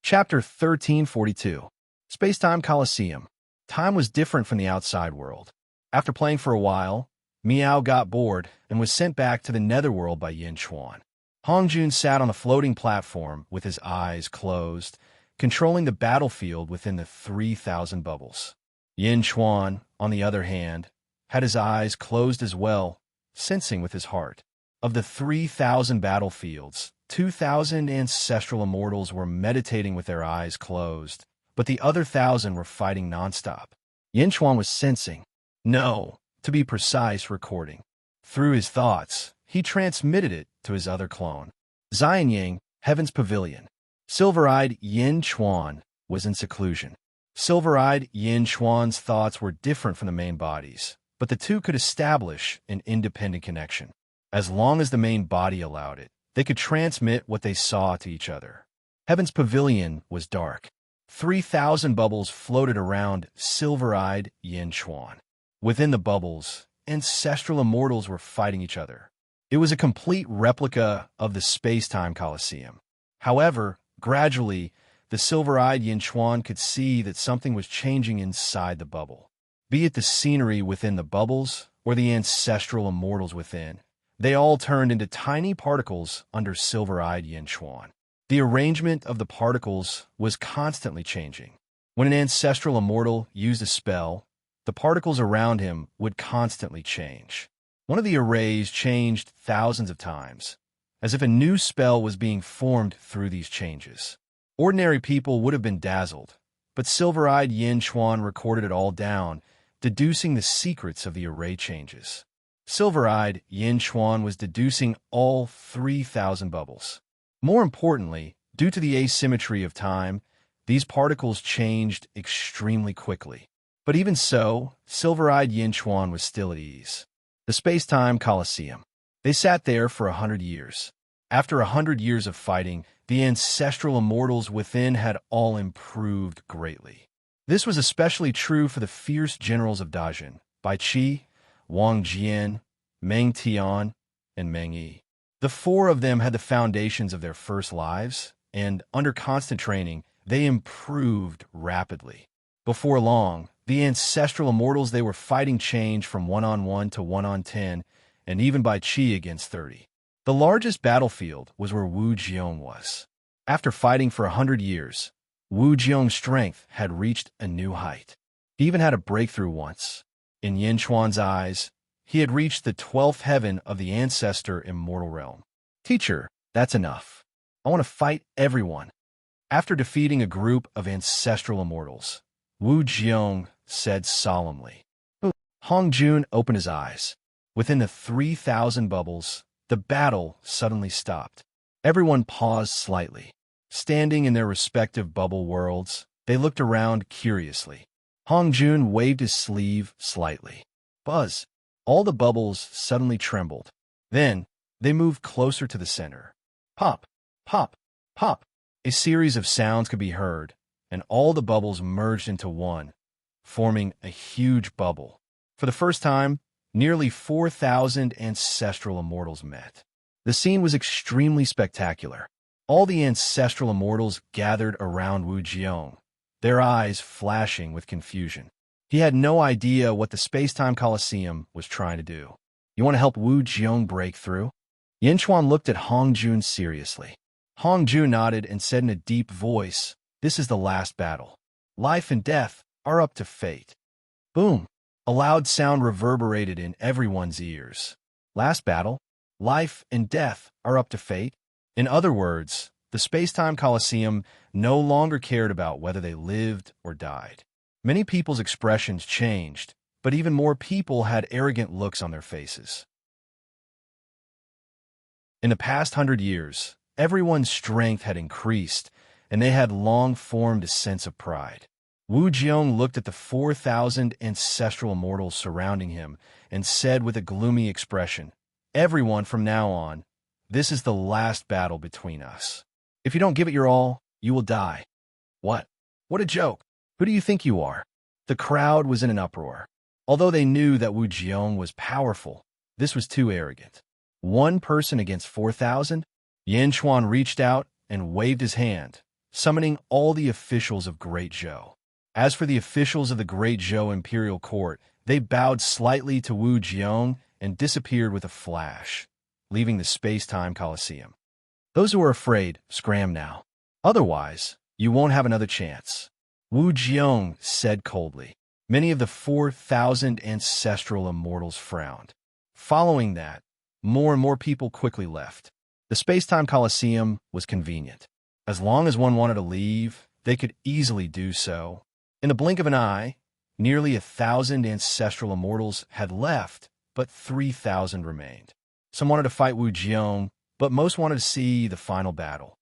Chapter 1342. Space-Time Coliseum. Time was different from the outside world. After playing for a while, Miao got bored and was sent back to the netherworld by Yin Chuan. Hongjun sat on the floating platform with his eyes closed, controlling the battlefield within the 3,000 bubbles. Yin Chuan, on the other hand, had his eyes closed as well, sensing with his heart. Of the 3,000 battlefields, 2,000 ancestral immortals were meditating with their eyes closed, but the other 1,000 were fighting nonstop. Yin Chuan was sensing, no, to be precise, recording. Through his thoughts, he transmitted it to his other clone. Xianying, Heaven's Pavilion. Silver-eyed Yin Chuan was in seclusion. Silver-eyed Yin Chuan's thoughts were different from the main bodies, but the two could establish an independent connection. As long as the main body allowed it, they could transmit what they saw to each other. Heaven's Pavilion was dark. 3,000 bubbles floated around silver-eyed Yin Chuan. Within the bubbles, ancestral immortals were fighting each other. It was a complete replica of the space-time Coliseum. However, gradually, the silver-eyed Yin Chuan could see that something was changing inside the bubble. Be it the scenery within the bubbles or the ancestral immortals within, they all turned into tiny particles under silver-eyed Yin Chuan. The arrangement of the particles was constantly changing. When an ancestral immortal used a spell, the particles around him would constantly change. One of the arrays changed thousands of times, as if a new spell was being formed through these changes. Ordinary people would have been dazzled, but silver-eyed Yin Chuan recorded it all down, deducing the secrets of the array changes. Silver-eyed Yin Chuan was deducing all 3,000 bubbles. More importantly, due to the asymmetry of time, these particles changed extremely quickly. But even so, silver-eyed Yin Chuan was still at ease. The space-time Coliseum. They sat there for 100 years. After 100 years of fighting, the ancestral immortals within had all improved greatly. This was especially true for the fierce generals of Dajin, Bai Qi, Wang Jian, Meng Tian, and Meng Yi. The four of them had the foundations of their first lives, and, under constant training, they improved rapidly. Before long, the ancestral immortals they were fighting changed from 1-on-1 to 1-on-10, and even Bai Qi against 30. The largest battlefield was where Wu Jiong was. After fighting for 100 years, Wu Jiong's strength had reached a new height. He even had a breakthrough once. In Yin Chuan's eyes, he had reached the 12th heaven of the ancestor immortal realm. Teacher, that's enough. I want to fight everyone. After defeating a group of ancestral immortals, Wu Jiong said solemnly. Hong Jun opened his eyes. Within the 3,000 bubbles, the battle suddenly stopped. Everyone paused slightly. Standing in their respective bubble worlds, they looked around curiously. Hong Jun waved his sleeve slightly. Buzz! All the bubbles suddenly trembled. Then, they moved closer to the center. Pop! Pop! Pop! A series of sounds could be heard, and all the bubbles merged into one, forming a huge bubble. For the first time, nearly 4,000 ancestral immortals met. The scene was extremely spectacular. All the ancestral immortals gathered around Wu Jiong, their eyes flashing with confusion. He had no idea what the space-time Coliseum was trying to do. You want to help Wu Jiong break through? Yin Chuan looked at Hong Jun seriously. Hong Jun nodded and said in a deep voice, "This is the last battle. Life and death are up to fate." Boom! A loud sound reverberated in everyone's ears. Last battle? Life and death are up to fate. In other words, the space-time Colosseum no longer cared about whether they lived or died. Many people's expressions changed, but even more people had arrogant looks on their faces. In the past 100 years, everyone's strength had increased, and they had long formed a sense of pride. Wu Jiong looked at the 4,000 ancestral immortals surrounding him and said with a gloomy expression, "Everyone from now on, this is the last battle between us. If you don't give it your all, you will die." What? What a joke! Who do you think you are? The crowd was in an uproar. Although they knew that Wu Jiong was powerful, this was too arrogant. One person against 4,000? Yin Chuan reached out and waved his hand, summoning all the officials of Great Zhou. As for the officials of the Great Zhou Imperial Court, they bowed slightly to Wu Jiong and disappeared with a flash, leaving the space-time Colosseum. Those who are afraid, scram now. Otherwise, you won't have another chance. Wu Jiong said coldly. Many of the 4,000 ancestral immortals frowned. Following that, more and more people quickly left. The space-time Colosseum was convenient. As long as one wanted to leave, they could easily do so. In the blink of an eye, nearly 1,000 ancestral immortals had left, but 3,000 remained. Some wanted to fight Wu Jiong, but most wanted to see the final battle.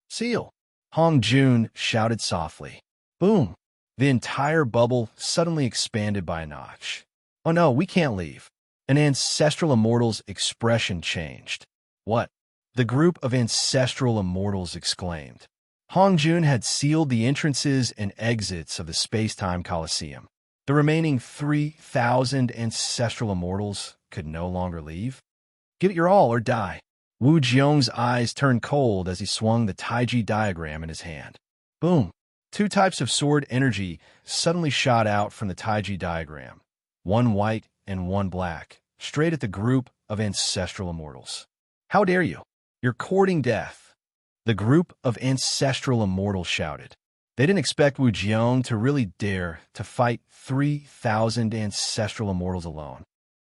"Seal!" Hong Jun shouted softly. Boom! The entire bubble suddenly expanded by a notch. "Oh no, we can't leave." An ancestral immortal's expression changed. "What?" The group of ancestral immortals exclaimed. Hong Jun had sealed the entrances and exits of the space-time Colosseum. The remaining 3,000 ancestral immortals could no longer leave. "Give it your all or die." Wu Jiong's eyes turned cold as he swung the Taiji diagram in his hand. Boom! Two types of sword energy suddenly shot out from the Taiji diagram, one white and one black, straight at the group of ancestral immortals. "How dare you? You're courting death." The group of ancestral immortals shouted. They didn't expect Wu Jiong to really dare to fight 3,000 ancestral immortals alone.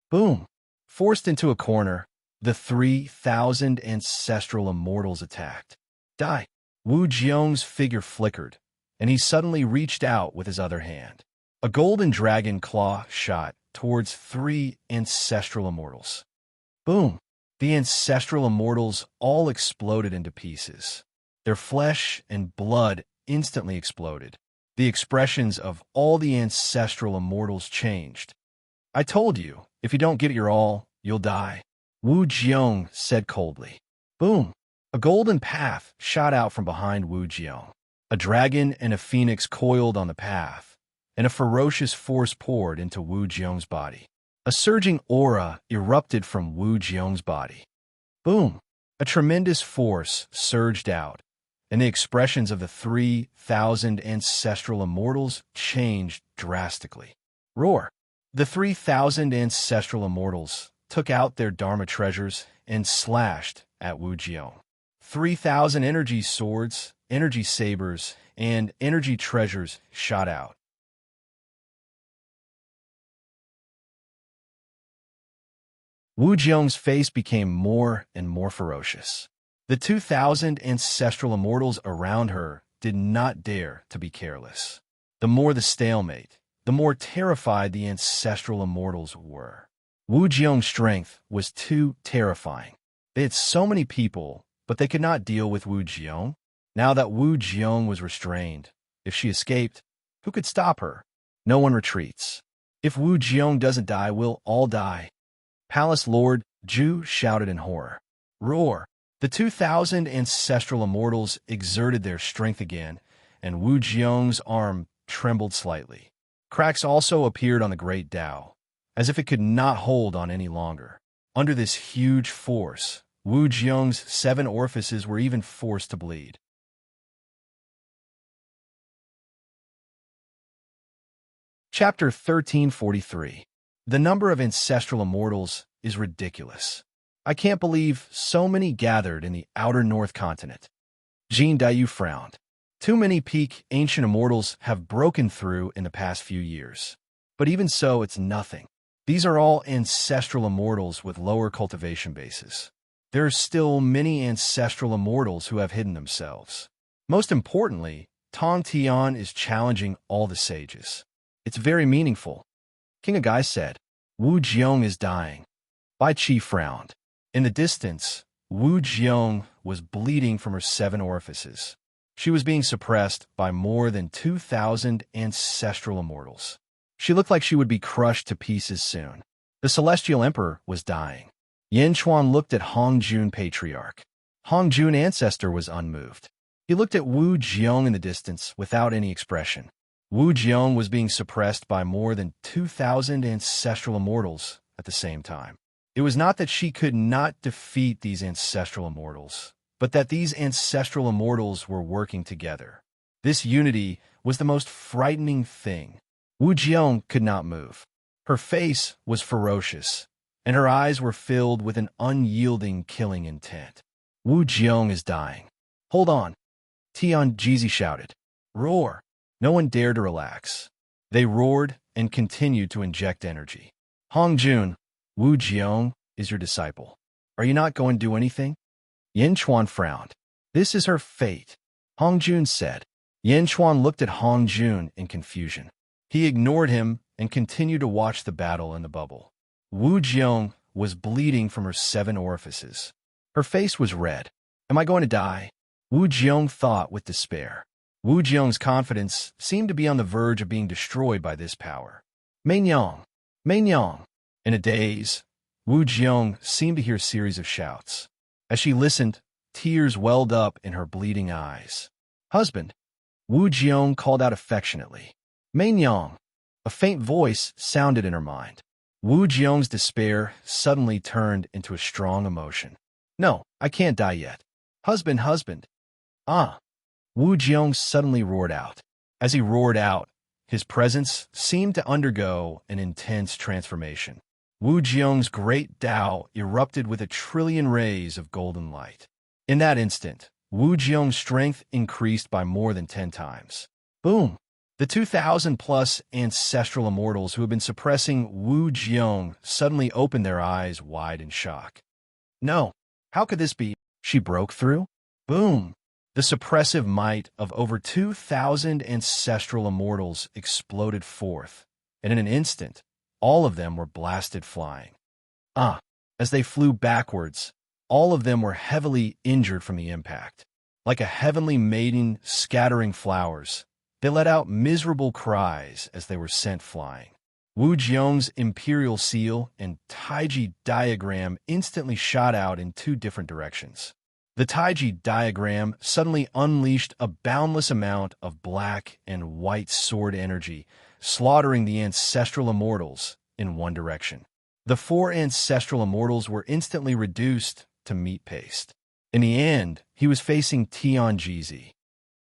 Boom! Forced into a corner, the 3,000 ancestral immortals attacked. "Die!" Wu Jiong's figure flickered, and he suddenly reached out with his other hand. A golden dragon claw shot towards 3 ancestral immortals. Boom! The ancestral immortals all exploded into pieces. Their flesh and blood instantly exploded. The expressions of all the ancestral immortals changed. "I told you, if you don't give it your all, you'll die," Wu Jiong said coldly. Boom! A golden path shot out from behind Wu Jiong. A dragon and a phoenix coiled on the path, and a ferocious force poured into Wu Jiong's body. A surging aura erupted from Wu Jiong's body. Boom! A tremendous force surged out, and the expressions of the 3,000 ancestral immortals changed drastically. Roar! The 3,000 ancestral immortals took out their Dharma treasures and slashed at Wu Jiong. 3,000 energy swords, energy sabers, and energy treasures shot out. Wu Jiong's face became more and more ferocious. The 2,000 ancestral immortals around her did not dare to be careless. The more the stalemate, the more terrified the ancestral immortals were. Wu Jiong's strength was too terrifying. They had so many people, but they could not deal with Wu Jiong. Now that Wu Jiong was restrained, if she escaped, who could stop her? No one retreats. If Wu Jiong doesn't die, we'll all die. Palace Lord Zhu shouted in horror. Roar! The 2,000 ancestral immortals exerted their strength again, and Wu Jiong's arm trembled slightly. Cracks also appeared on the Great Tao, as if it could not hold on any longer. Under this huge force, Wu Jiong's 7 orifices were even forced to bleed. Chapter 1343. The number of ancestral immortals is ridiculous. I can't believe so many gathered in the outer North Continent. Jin Daiyu frowned. Too many peak ancient immortals have broken through in the past few years. But even so, it's nothing. These are all ancestral immortals with lower cultivation bases. There are still many ancestral immortals who have hidden themselves. Most importantly, Tong Tian is challenging all the sages. It's very meaningful. King Agai said, Wu Jiong is dying. Bai Qi frowned. In the distance, Wu Jiong was bleeding from her 7 orifices. She was being suppressed by more than 2,000 ancestral immortals. She looked like she would be crushed to pieces soon. The Celestial Emperor was dying. Yin Chuan looked at Hong Jun Patriarch. Hong Jun Ancestor was unmoved. He looked at Wu Jiong in the distance without any expression. Wu Jiong was being suppressed by more than 2,000 ancestral immortals at the same time. It was not that she could not defeat these ancestral immortals, but that these ancestral immortals were working together. This unity was the most frightening thing. Wu Jiong could not move. Her face was ferocious, and her eyes were filled with an unyielding killing intent. Wu Jiong is dying. Hold on. Tian Jizi shouted. Roar. No one dared to relax. They roared and continued to inject energy. Hong Jun, Wu Jiong is your disciple. Are you not going to do anything? Yin Chuan frowned. This is her fate, Hong Jun said. Yin Chuan looked at Hong Jun in confusion. He ignored him and continued to watch the battle in the bubble. Wu Jiong was bleeding from her 7 orifices. Her face was red. Am I going to die? Wu Jiong thought with despair. Wu Jiong's confidence seemed to be on the verge of being destroyed by this power. Mainyang! Mainyang! In a daze, Wu Jiong seemed to hear a series of shouts. As she listened, tears welled up in her bleeding eyes. Husband! Wu Jiong called out affectionately. Mainyang! A faint voice sounded in her mind. Wu Jiong's despair suddenly turned into a strong emotion. No, I can't die yet. Husband, husband! Ah! Wu Jiong suddenly roared out. As he roared out, his presence seemed to undergo an intense transformation. Wu Jiong's great Tao erupted with 1,000,000,000,000 rays of golden light. In that instant, Wu Jiong's strength increased by more than 10 times. Boom! The 2,000-plus ancestral immortals who had been suppressing Wu Jiong suddenly opened their eyes wide in shock. No, how could this be? She broke through? Boom! The suppressive might of over 2,000 ancestral immortals exploded forth, and in an instant, all of them were blasted flying. As they flew backwards, all of them were heavily injured from the impact. Like a heavenly maiden scattering flowers, they let out miserable cries as they were sent flying. Wu Jiong's imperial seal and Taiji diagram instantly shot out in 2 different directions. The Taiji diagram suddenly unleashed a boundless amount of black and white sword energy, slaughtering the ancestral immortals in one direction. The 4 ancestral immortals were instantly reduced to meat paste. In the end, he was facing Tian Jizi.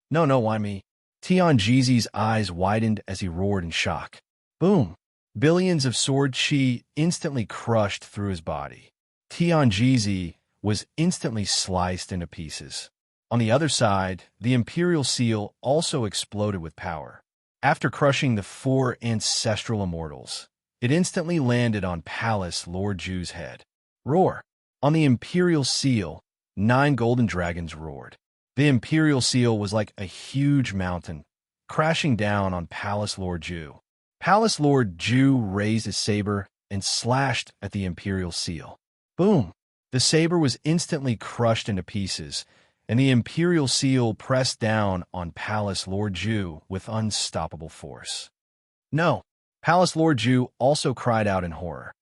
No, why me? Tian Jizi's eyes widened as he roared in shock. Boom! Billions of sword chi instantly crushed through his body. Tian Jizi was instantly sliced into pieces. On the other side, the Imperial Seal also exploded with power. After crushing the 4 ancestral immortals, it instantly landed on Palace Lord Ju's head. Roar! On the Imperial Seal, 9 golden dragons roared. The Imperial Seal was like a huge mountain, crashing down on Palace Lord Ju. Palace Lord Ju raised his saber and slashed at the Imperial Seal. Boom! The saber was instantly crushed into pieces, and the Imperial Seal pressed down on Palace Lord Ju with unstoppable force. No! Palace Lord Ju also cried out in horror.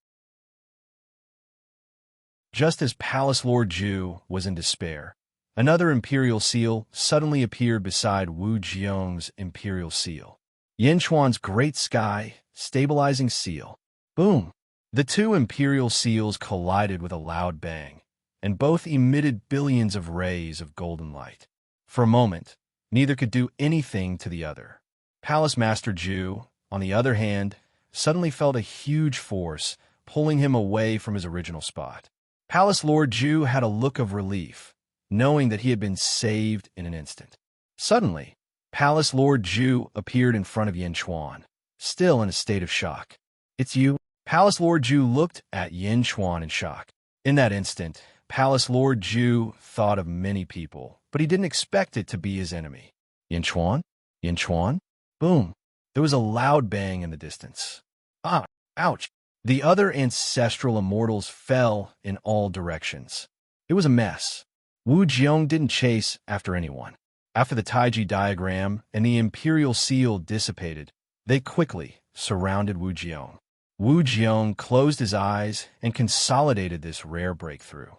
Just as Palace Lord Ju was in despair, another Imperial Seal suddenly appeared beside Wu Jiong's Imperial Seal. Yin Chuan's Great Sky Stabilizing Seal. Boom! The 2 Imperial Seals collided with a loud bang, and both emitted billions of rays of golden light. For a moment, neither could do anything to the other. Palace Master Ju, on the other hand, suddenly felt a huge force pulling him away from his original spot. Palace Lord Ju had a look of relief, knowing that he had been saved in an instant. Suddenly, Palace Lord Ju appeared in front of Yin Chuan, still in a state of shock. It's you? Palace Lord Ju looked at Yin Chuan in shock. In that instant, Palace Lord Ju thought of many people, but he didn't expect it to be his enemy. Yin Chuan? Yin Chuan? Boom! There was a loud bang in the distance. Ah! Ouch! The other ancestral immortals fell in all directions. It was a mess. Wu Jiong didn't chase after anyone. After the Taiji diagram and the imperial seal dissipated, they quickly surrounded Wu Jiong. Wu Jiong closed his eyes and consolidated this rare breakthrough.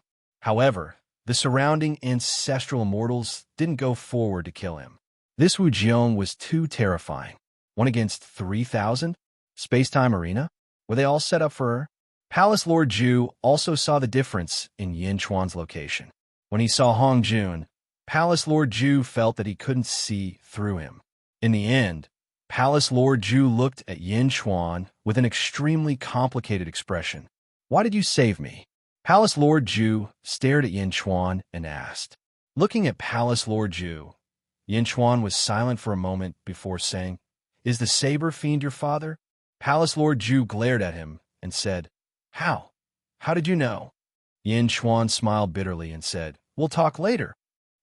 However, the surrounding ancestral immortals didn't go forward to kill him. This Wu Jiong was too terrifying. 1 against 3,000? Space-time arena? Were they all set up for her? Palace Lord Ju also saw the difference in Yin Chuan's location. When he saw Hong Jun, Palace Lord Ju felt that he couldn't see through him. In the end, Palace Lord Ju looked at Yin Chuan with an extremely complicated expression. Why did you save me? Palace Lord Ju stared at Yin Chuan and asked. Looking at Palace Lord Ju, Yin Chuan was silent for a moment before saying, Is the saber fiend your father? Palace Lord Ju glared at him and said, How? How did you know? Yin Chuan smiled bitterly and said, We'll talk later.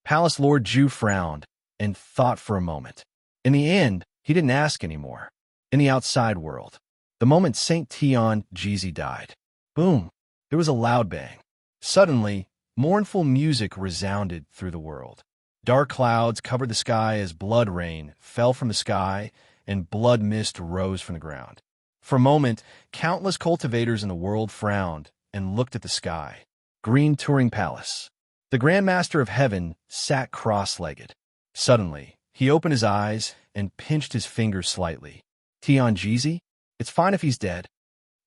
Palace Lord Ju frowned and thought for a moment. In the end, he didn't ask anymore. In the outside world, the moment Saint Tian Jizi died, boom, there was a loud bang. Suddenly, mournful music resounded through the world. Dark clouds covered the sky as blood rain fell from the sky and blood mist rose from the ground. For a moment, countless cultivators in the world frowned and looked at the sky. Green Touring Palace. The Grand Master of Heaven sat cross-legged. Suddenly, he opened his eyes and pinched his fingers slightly. Tian Jizi? It's fine if he's dead.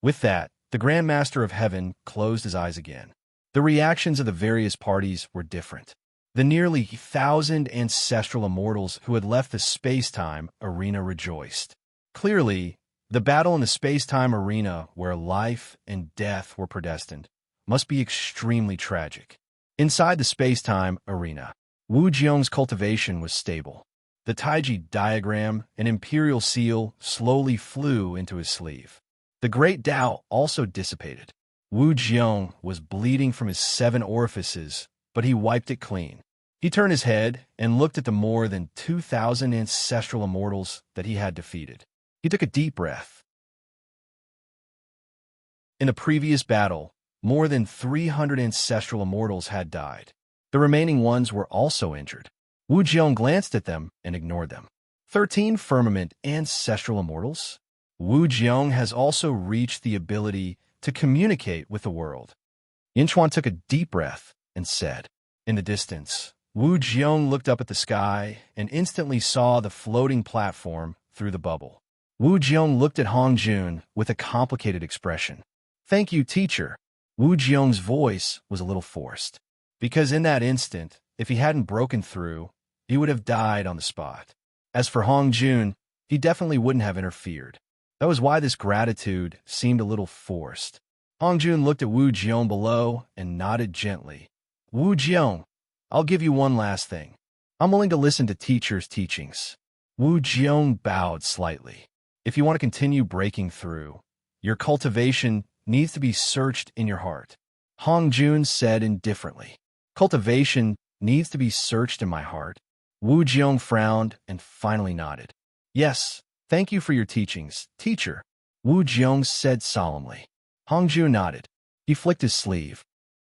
With that, the Grand Master of Heaven closed his eyes again. The reactions of the various parties were different. The nearly 1,000 ancestral immortals who had left the space-time arena rejoiced. Clearly, the battle in the space-time arena where life and death were predestined must be extremely tragic. Inside the space-time arena, Wu Jiong's cultivation was stable. The Taiji diagram, an imperial seal, slowly flew into his sleeve. The great Tao also dissipated. Wu Jiong was bleeding from his 7 orifices, but he wiped it clean. He turned his head and looked at the more than 2,000 ancestral immortals that he had defeated. He took a deep breath. In the previous battle, more than 300 ancestral immortals had died. The remaining ones were also injured. Wu Jiong glanced at them and ignored them. 13 firmament ancestral immortals? Wu Jiong has also reached the ability to communicate with the world. Yin Chuan took a deep breath and said. In the distance, Wu Jiong looked up at the sky and instantly saw the floating platform through the bubble. Wu Jiong looked at Hong Jun with a complicated expression. Thank you, teacher. Wu Jiong's voice was a little forced, because in that instant, if he hadn't broken through, he would have died on the spot. As for Hong Jun, he definitely wouldn't have interfered. That was why this gratitude seemed a little forced. Hong Jun looked at Wu Jiong below and nodded gently. Wu Jiong, I'll give you one last thing. I'm willing to listen to teacher's teachings. Wu Jiong bowed slightly. If you want to continue breaking through, your cultivation needs to be searched in your heart. Hong Jun said indifferently. Cultivation needs to be searched in my heart. Wu Jiong frowned and finally nodded. Yes, thank you for your teachings, teacher. Wu Jiong said solemnly. Hong Jun nodded. He flicked his sleeve.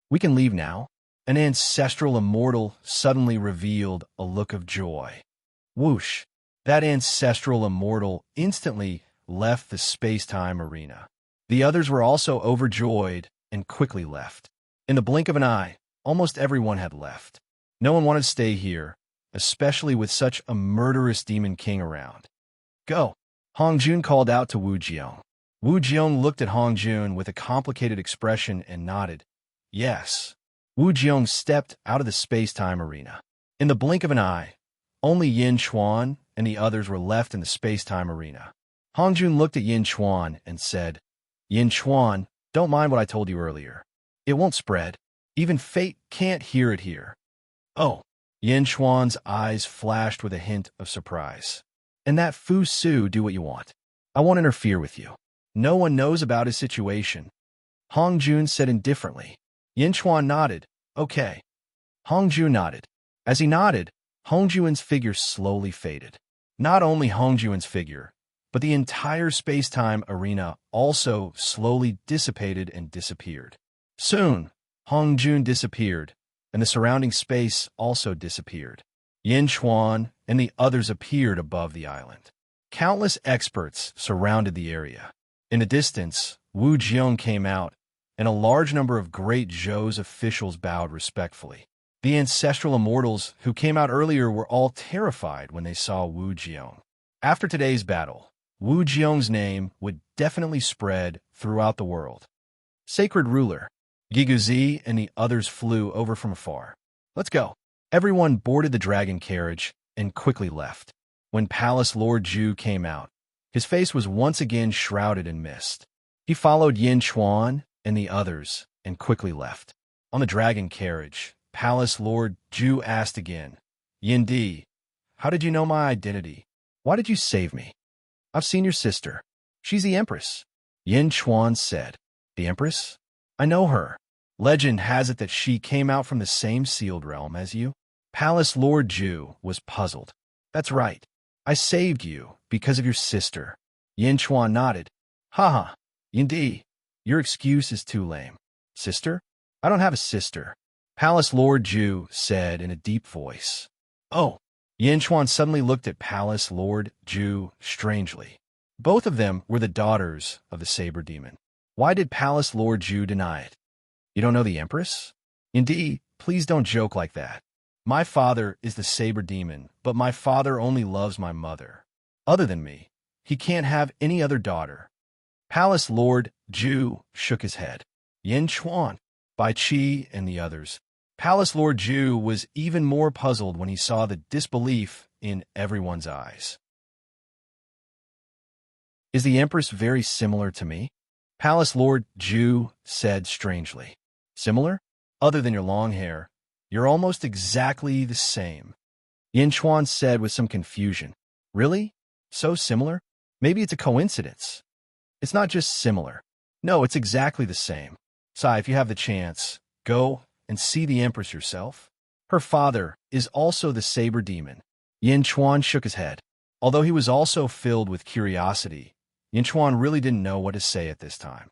We can leave now. An ancestral immortal suddenly revealed a look of joy. Whoosh! That ancestral immortal instantly left the space-time arena. The others were also overjoyed and quickly left. In the blink of an eye, almost everyone had left. No one wanted to stay here, especially with such a murderous demon king around. Go! Hong Jun called out to Wu Jiong. Wu Jiong looked at Hong Jun with a complicated expression and nodded. Yes. Wu Jiong stepped out of the space-time arena. In the blink of an eye, only Yin Chuan and the others were left in the space-time arena. Hong Jun looked at Yin Chuan and said, Yin Chuan, don't mind what I told you earlier. It won't spread. Even fate can't hear it here. Oh, Yin Chuan's eyes flashed with a hint of surprise. And that Fu Su do what you want. I won't interfere with you. No one knows about his situation. Hong Jun said indifferently. Yin Chuan nodded. Okay. Hong Jun nodded. As he nodded, Hong Jun's figure slowly faded. Not only Hong Jun's figure, but the entire space-time arena also slowly dissipated and disappeared. Soon, Hong Jun disappeared, and the surrounding space also disappeared. Yin Chuan and the others appeared above the island. Countless experts surrounded the area. In the distance, Wu Jiong came out, and a large number of great Zhou's officials bowed respectfully. The ancestral immortals who came out earlier were all terrified when they saw Wu Jiong. After today's battle, Wu Jiong's name would definitely spread throughout the world. Sacred ruler, Giguzi and the others flew over from afar. Let's go. Everyone boarded the dragon carriage and quickly left. When Palace Lord Zhu came out, his face was once again shrouded in mist. He followed Yin Chuan and the others and quickly left. On the dragon carriage, Palace Lord Zhu asked again, Yin Di, how did you know my identity? Why did you save me? I've seen your sister. She's the Empress. Yin Chuan said. The Empress? I know her. Legend has it that she came out from the same sealed realm as you. Palace Lord Zhu was puzzled. That's right. I saved you because of your sister. Yin Chuan nodded. Haha, Yin Di, your excuse is too lame. Sister? I don't have a sister. Palace Lord Zhu said in a deep voice. Oh. Yin Chuan suddenly looked at Palace Lord Zhu strangely. Both of them were the daughters of the Saber Demon. Why did Palace Lord Zhu deny it? You don't know the Empress? Indeed, please don't joke like that. My father is the Saber Demon, but my father only loves my mother. Other than me, he can't have any other daughter. Palace Lord Zhu shook his head. Yin Chuan, Bai Qi, and the others. Palace Lord Zhu was even more puzzled when he saw the disbelief in everyone's eyes. Is the Empress very similar to me? Palace Lord Zhu said strangely. Similar? Other than your long hair, you're almost exactly the same. Yin Chuan said with some confusion. Really? So similar? Maybe it's a coincidence. It's not just similar. No, it's exactly the same. Sai, if you have the chance, go and see the Empress yourself. Her father is also the Saber Demon. Yin Chuan shook his head. Although he was also filled with curiosity, Yin Chuan really didn't know what to say at this time.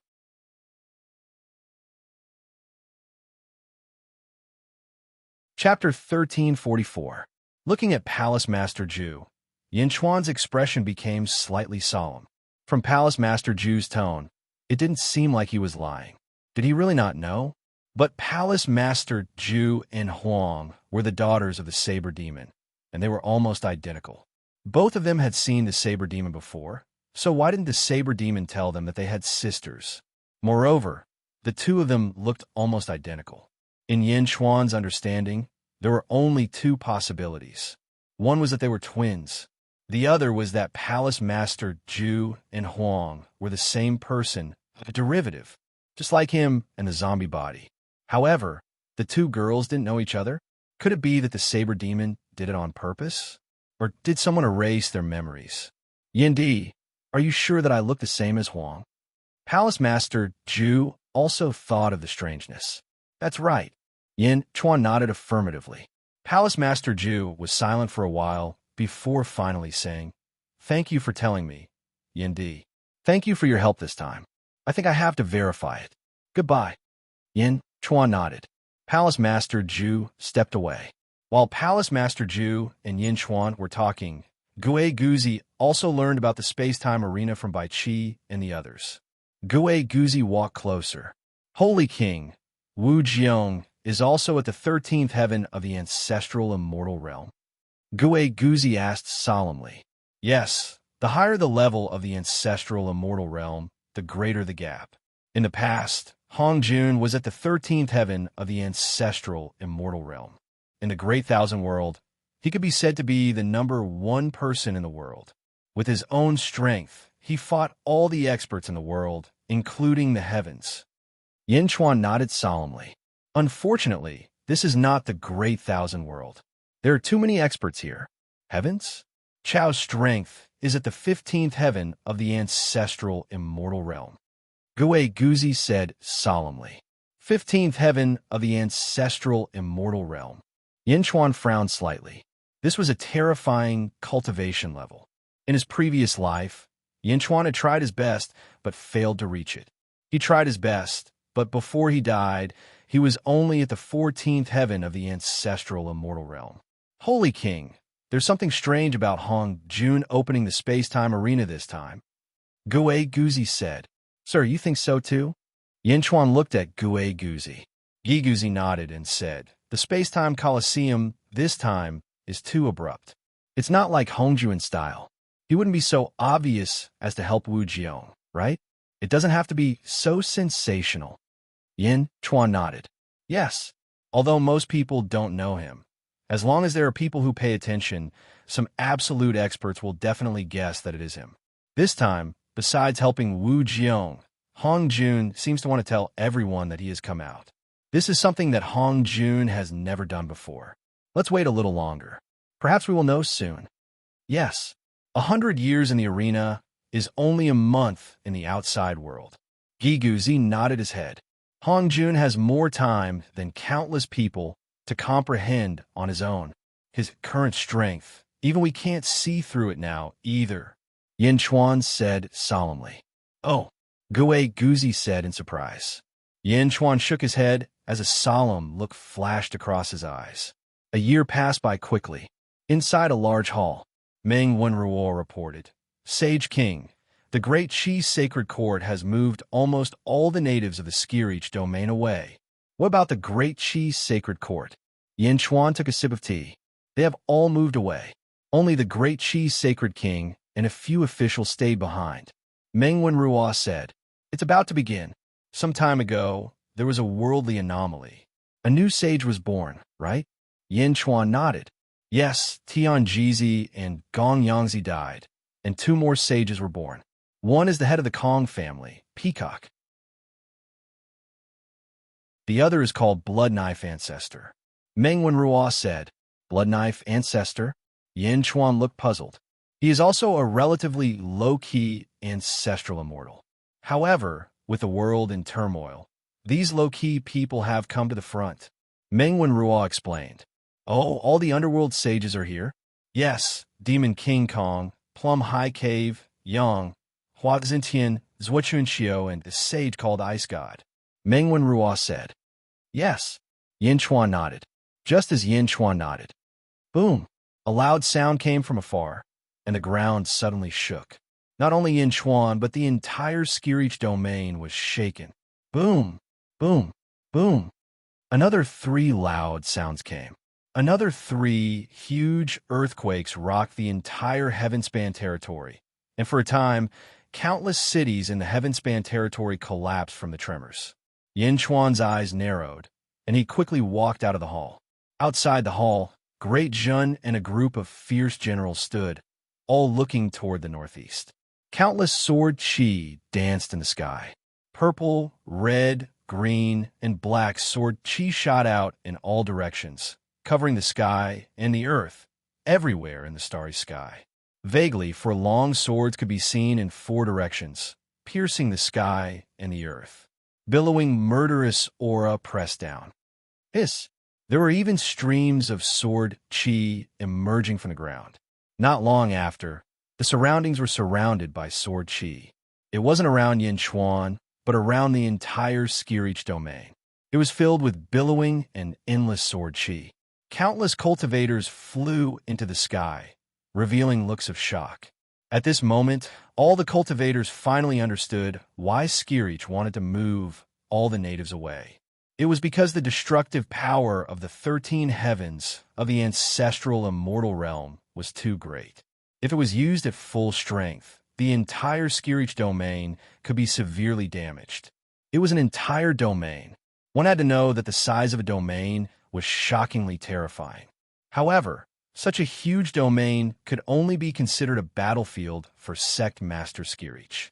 Chapter 1344. Looking at Palace Master Zhu, Yin Chuan's expression became slightly solemn. From Palace Master Zhu's tone, it didn't seem like he was lying. Did he really not know? But Palace Master Zhu and Huang were the daughters of the Saber Demon, and they were almost identical. Both of them had seen the Saber Demon before, so why didn't the Saber Demon tell them that they had sisters? Moreover, the two of them looked almost identical. In Yin Chuan's understanding, there were only two possibilities. One was that they were twins. The other was that Palace Master Zhu and Huang were the same person, a derivative, just like him and the zombie body. However, the two girls didn't know each other. Could it be that the Saber Demon did it on purpose? Or did someone erase their memories? Yin Di, are you sure that I look the same as Huang? Palace Master Zhu also thought of the strangeness. That's right. Yin Chuan nodded affirmatively. Palace Master Zhu was silent for a while before finally saying, Thank you for telling me, Yin Di. Thank you for your help this time. I think I have to verify it. Goodbye. Yin Chuan nodded. Palace Master Zhu stepped away. While Palace Master Zhu and Yin Chuan were talking, Gue Guzi also learned about the space-time arena from Bai Qi and the others. Gue Guzi walked closer. Holy King, Wu Jiong is also at the 13th heaven of the ancestral immortal realm. Gue Guzi asked solemnly. Yes, the higher the level of the ancestral immortal realm, the greater the gap. In the past, Hong Jun was at the 13th heaven of the ancestral immortal realm. In the Great Thousand World, he could be said to be the #1 person in the world. With his own strength, he fought all the experts in the world, including the heavens. Yin Chuan nodded solemnly. Unfortunately, this is not the Great Thousand World. There are too many experts here. Heavens? Chao's strength is at the 15th heaven of the ancestral immortal realm, Gue Guzi said solemnly. 15th heaven of the ancestral immortal realm. Yinchuan frowned slightly. This was a terrifying cultivation level. In his previous life, Yinchuan had tried his best, but failed to reach it. He tried his best, but before he died, he was only at the 14th heaven of the ancestral immortal realm. Holy King, there's something strange about Hong Jun opening the space-time arena this time. Gue Guzi said. Sir, you think so too? Yinchuan looked at Gue Guzi. Gue Guzi nodded and said, the space-time coliseum, this time, is too abrupt. It's not like Hongjuan style. He wouldn't be so obvious as to help Wu Jiong, right? It doesn't have to be so sensational. Yin Chuan nodded. Yes, although most people don't know him. As long as there are people who pay attention, some absolute experts will definitely guess that it is him. This time, besides helping Wu Jiong, Hong Jun seems to want to tell everyone that he has come out. This is something that Hong Jun has never done before. Let's wait a little longer. Perhaps we will know soon. Yes, 100 years in the arena is only a month in the outside world. Gue Guzi nodded his head. Hong Jun has more time than countless people to comprehend on his own. His current strength, even we can't see through it now either. Yinchuan said solemnly. Oh, Gue Guzi said in surprise. Yinchuan shook his head as a solemn look flashed across his eyes. A year passed by quickly. Inside a large hall, Meng Wenruo reported. Sage King, the Great Qi's sacred court has moved almost all the natives of the Skirich domain away. What about the Great Qi's sacred court? Yinchuan took a sip of tea. They have all moved away. Only the Great Qi's sacred king and a few officials stayed behind. Meng Wenruo said, it's about to begin. Some time ago, there was a worldly anomaly. A new sage was born, right? Yinchuan nodded. Yes, Tianjizi and Gong Yangzi died, and 2 more sages were born. One is the head of the Kong family, Peacock. The other is called Blood Knife Ancestor. Meng Wenruo said, Blood Knife Ancestor? Yinchuan looked puzzled. He is also a relatively low-key ancestral immortal. However, with the world in turmoil, these low-key people have come to the front. Meng Wenruo explained. Oh, all the underworld sages are here? Yes, Demon King Kong, Plum High Cave, Yang, Hua Xintian, Zhuochun Xiao, and the sage called Ice God. Meng Wenruo said. Yes. Yinchuan nodded. Just as Yinchuan nodded. Boom! A loud sound came from afar, and the ground suddenly shook. Not only Yinchuan, but the entire Skirich domain was shaken. Boom! Boom! Boom! Another 3 loud sounds came. Another 3 huge earthquakes rocked the entire Heavenspan territory, and for a time, countless cities in the Heavenspan territory collapsed from the tremors. Yinchuan's eyes narrowed, and he quickly walked out of the hall. Outside the hall, Great Jun and a group of fierce generals stood, all looking toward the northeast. Countless sword qi danced in the sky. Purple, red, green, and black sword qi shot out in all directions, covering the sky and the earth, everywhere in the starry sky. Vaguely, for long swords could be seen in 4 directions, piercing the sky and the earth. Billowing murderous aura pressed down. Hiss! There were even streams of sword qi emerging from the ground. Not long after, the surroundings were surrounded by sword qi. It wasn't around Yinchuan, but around the entire Skirich domain. It was filled with billowing and endless sword qi. Countless cultivators flew into the sky, revealing looks of shock. At this moment, all the cultivators finally understood why Skirich wanted to move all the natives away. It was because the destructive power of the 13 heavens of the ancestral immortal realm was too great. If it was used at full strength, the entire Skirich domain could be severely damaged. It was an entire domain. One had to know that the size of a domain was shockingly terrifying. However, such a huge domain could only be considered a battlefield for Sect Master Skirich.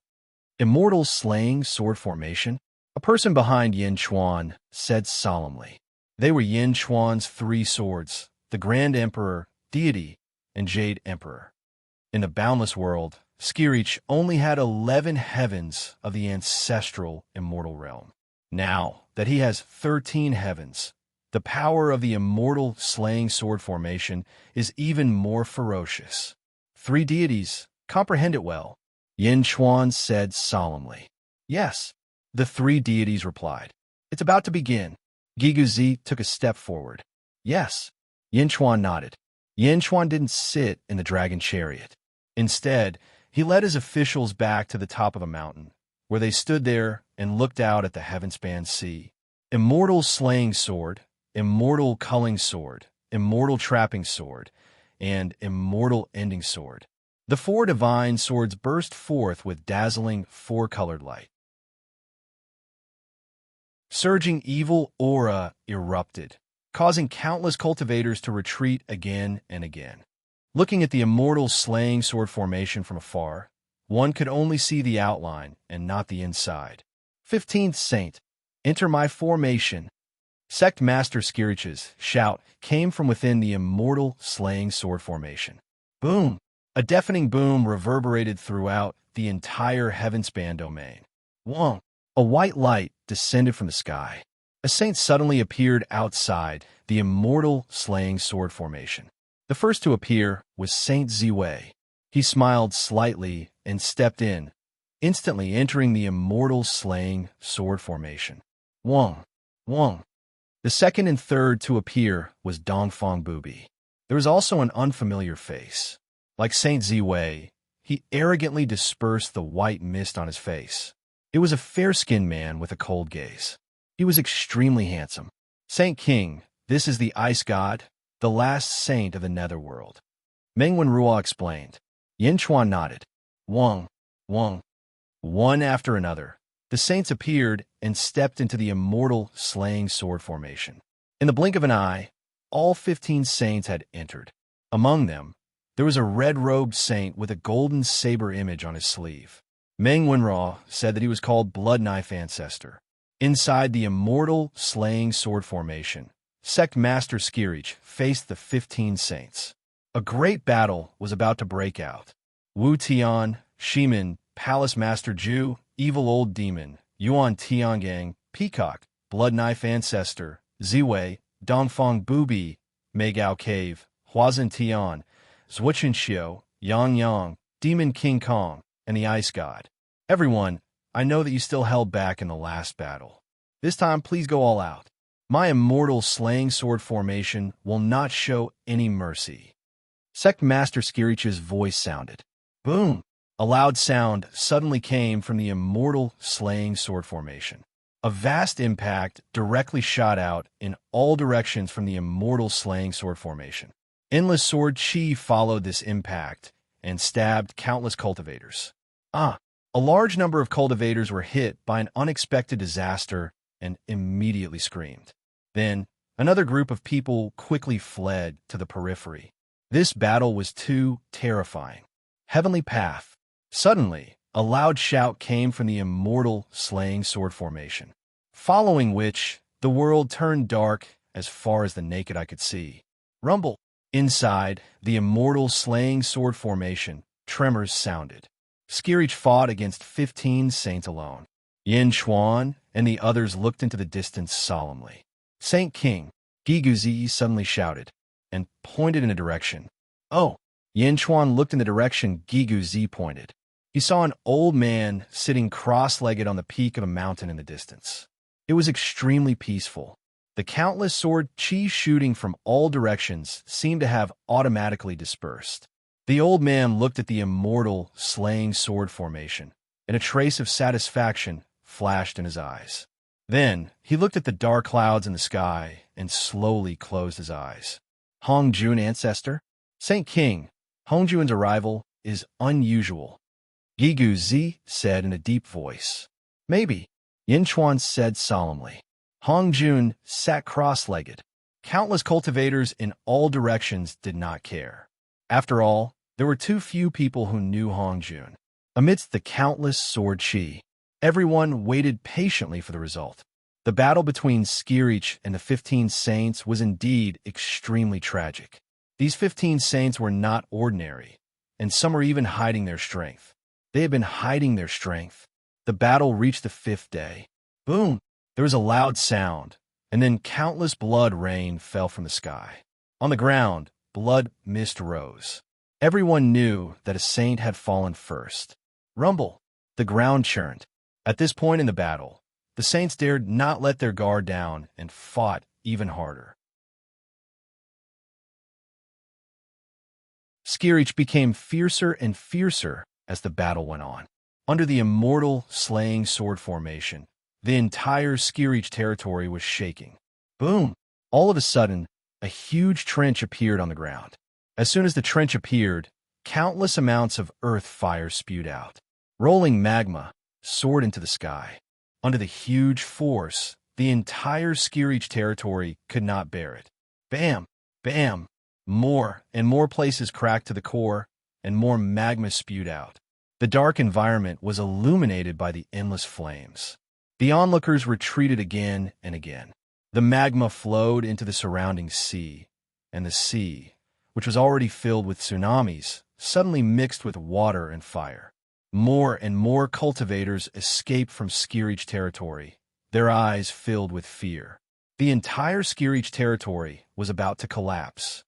Immortal slaying sword formation? A person behind Yinchuan said solemnly. They were Yinchuan's 3 swords, the Grand Emperor, Deity, and Jade Emperor. In the boundless world, Skirich only had 11 heavens of the ancestral immortal realm. Now that he has 13 heavens, the power of the immortal slaying sword formation is even more ferocious. 3 deities comprehend it well, Yin Chuan said solemnly. Yes, the 3 deities replied. It's about to begin. Giguzi took a step forward. Yes, Yin Chuan nodded. Yin Chuan didn't sit in the dragon chariot. Instead, he led his officials back to the top of a mountain, where they stood there and looked out at the heaven-span sea. Immortal slaying sword, immortal culling sword, immortal trapping sword, and immortal ending sword. The 4 divine swords burst forth with dazzling 4-colored light. Surging evil aura erupted, causing countless cultivators to retreat again and again. Looking at the immortal slaying sword formation from afar, one could only see the outline and not the inside. 15th Saint, enter my formation. Sect Master Skirich's shout came from within the immortal slaying sword formation. Boom! A deafening boom reverberated throughout the entire heaven-span domain. Wong! A white light descended from the sky. A saint suddenly appeared outside the immortal slaying sword formation. The first to appear was Saint Ziwei. He smiled slightly and stepped in, instantly entering the immortal slaying sword formation. Wong! Wong! The second and third to appear was Dongfang Bubi. There was also an unfamiliar face. Like Saint Ziwei, he arrogantly dispersed the white mist on his face. It was a fair-skinned man with a cold gaze. He was extremely handsome. Saint King, this is the ice god, the last saint of the netherworld. Meng Wenruo explained. Yin Chuan nodded. Wong, Wong. One after another, the saints appeared and stepped into the immortal slaying sword formation. In the blink of an eye, all 15 saints had entered. Among them, there was a red-robed saint with a golden saber image on his sleeve. Meng Wenruo said that he was called Blood Knife Ancestor. Inside the immortal slaying sword formation, Sect Master Skirich faced the 15 saints. A great battle was about to break out. Wu Tian, Shimin, Palace Master Ju, Evil Old Demon, Yuan Tiangang, Peacock, Blood Knife Ancestor, Ziwei, Dongfang Bubi, Meigao Cave, Huazhen Tian, Zhuchen Xiu, Yang Yang, Demon King Kong, and the Ice God. Everyone, I know that you still held back in the last battle. This time, please go all out. My immortal slaying sword formation will not show any mercy. Sect Master Skirich's voice sounded. Boom! A loud sound suddenly came from the immortal slaying sword formation. A vast impact directly shot out in all directions from the immortal slaying sword formation. Endless sword chi followed this impact and stabbed countless cultivators. A large number of cultivators were hit by an unexpected disaster and immediately screamed. Then, another group of people quickly fled to the periphery. This battle was too terrifying. Heavenly Path. Suddenly, a loud shout came from the immortal slaying sword formation, following which the world turned dark as far as the naked eye could see. Rumble. Inside the immortal slaying sword formation, tremors sounded. Skirich fought against 15 saints alone. Yin Chuan and the others looked into the distance solemnly. Saint King, Giguzi suddenly shouted, and pointed in a direction. Oh! Yin Chuan looked in the direction Giguzi pointed. He saw an old man sitting cross-legged on the peak of a mountain in the distance. It was extremely peaceful. The countless sword chi shooting from all directions seemed to have automatically dispersed. The old man looked at the immortal slaying sword formation, and a trace of satisfaction flashed in his eyes. Then, he looked at the dark clouds in the sky and slowly closed his eyes. Hongjun Ancestor? Saint King, Hongjun's arrival is unusual. Giguzi said in a deep voice. Maybe, Yin Chuan said solemnly. Hongjun sat cross-legged. Countless cultivators in all directions did not care. After all, there were too few people who knew Hongjun. Amidst the countless sword chi, everyone waited patiently for the result. The battle between Skirich and the 15 saints was indeed extremely tragic. These 15 saints were not ordinary. and some are even hiding their strength. They had been hiding their strength. The battle reached the 5th day. Boom! There was a loud sound, and then countless blood rain fell from the sky. On the ground, blood mist rose. Everyone knew that a saint had fallen first. Rumble! The ground churned. At this point in the battle, the saints dared not let their guard down and fought even harder. Skirich became fiercer and fiercer as the battle went on. Under the Immortal slaying sword formation, the entire Skirich territory was shaking. Boom! All of a sudden, a huge trench appeared on the ground. As soon as the trench appeared, countless amounts of earth fire spewed out. Rolling magma soared into the sky. Under the huge force, the entire Skirich territory could not bear it. Bam! Bam! More and more places cracked to the core, and more magma spewed out. The dark environment was illuminated by the endless flames. The onlookers retreated again and again. The magma flowed into the surrounding sea, and the sea, which was already filled with tsunamis, suddenly mixed with water and fire. More and more cultivators escaped from Skirich territory, their eyes filled with fear. The entire Skirich territory was about to collapse.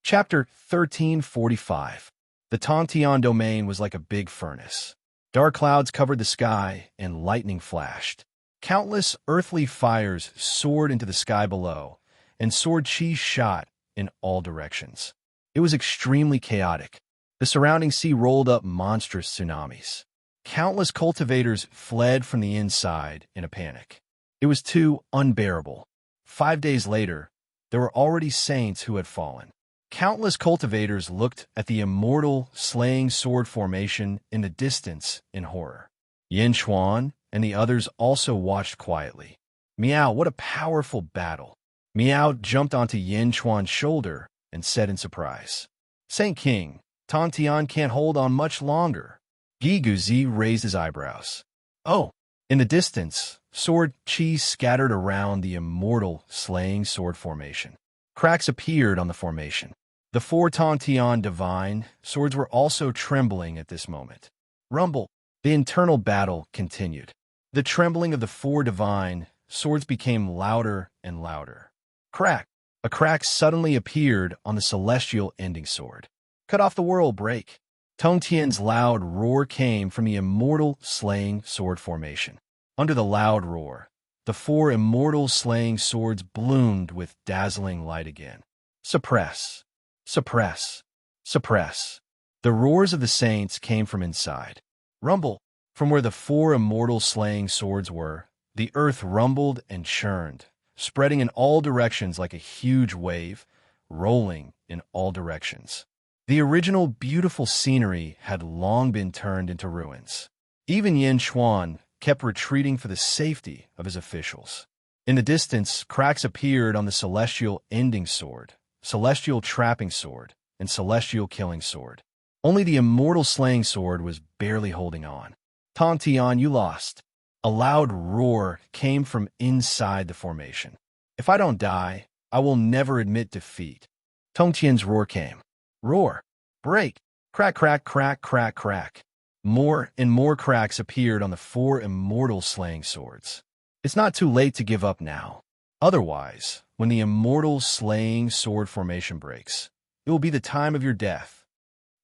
Chapter 1345. The Tontian domain was like a big furnace. Dark clouds covered the sky, and lightning flashed. Countless earthly fires soared into the sky below, and sword chi shot in all directions. It was extremely chaotic. The surrounding sea rolled up monstrous tsunamis. Countless cultivators fled from the inside in a panic. It was too unbearable. 5 days later, there were already saints who had fallen. Countless cultivators looked at the Immortal slaying sword formation in the distance in horror. Yin Chuan and the others also watched quietly. Meow, what a powerful battle. Meow jumped onto Yin Chuan's shoulder and said in surprise, Saint King, Tontian can't hold on much longer. Guzi raised his eyebrows. Oh, in the distance, sword chi scattered around the Immortal slaying sword formation. Cracks appeared on the formation. The 4 Tontian divine swords were also trembling at this moment. Rumble. The internal battle continued. The trembling of the 4 divine swords became louder and louder. Crack. A crack suddenly appeared on the celestial ending sword. Cut off the world, break. Tongtian's loud roar came from the Immortal slaying sword formation. Under the loud roar, the 4 Immortal slaying swords bloomed with dazzling light again. Suppress. Suppress. Suppress. The roars of the saints came from inside. Rumble. From where the 4 Immortal slaying swords were, the earth rumbled and churned, spreading in all directions like a huge wave, rolling in all directions. The original beautiful scenery had long been turned into ruins. Even Yin Chuan kept retreating for the safety of his officials. In the distance, cracks appeared on the celestial ending sword, celestial trapping sword, and celestial killing sword. Only the Immortal slaying sword was barely holding on. Tontian, you lost. A loud roar came from inside the formation. If I don't die, I will never admit defeat. Tongtian's roar came. Roar. Break. Crack, crack, crack, crack, crack. More and more cracks appeared on the 4 Immortal slaying swords. It's not too late to give up now. Otherwise, when the Immortal slaying sword formation breaks, it will be the time of your death.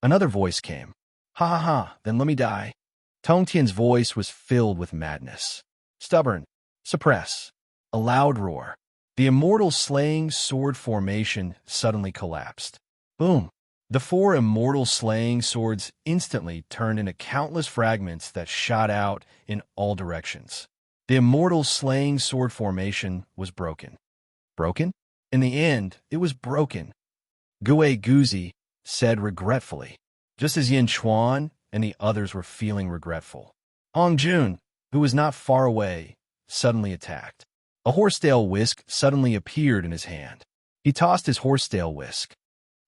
Another voice came. Ha ha ha, then let me die. Tongtian's voice was filled with madness. Stubborn. Suppress. A loud roar. The Immortal slaying sword formation suddenly collapsed. Boom. The 4 Immortal slaying swords instantly turned into countless fragments that shot out in all directions. The Immortal slaying sword formation was broken. Broken? In the end, it was broken. Guzi said regretfully, just as Yin Chuan and the others were feeling regretful. Jun, who was not far away, suddenly attacked. A horsetail whisk suddenly appeared in his hand. He tossed his horsetail whisk.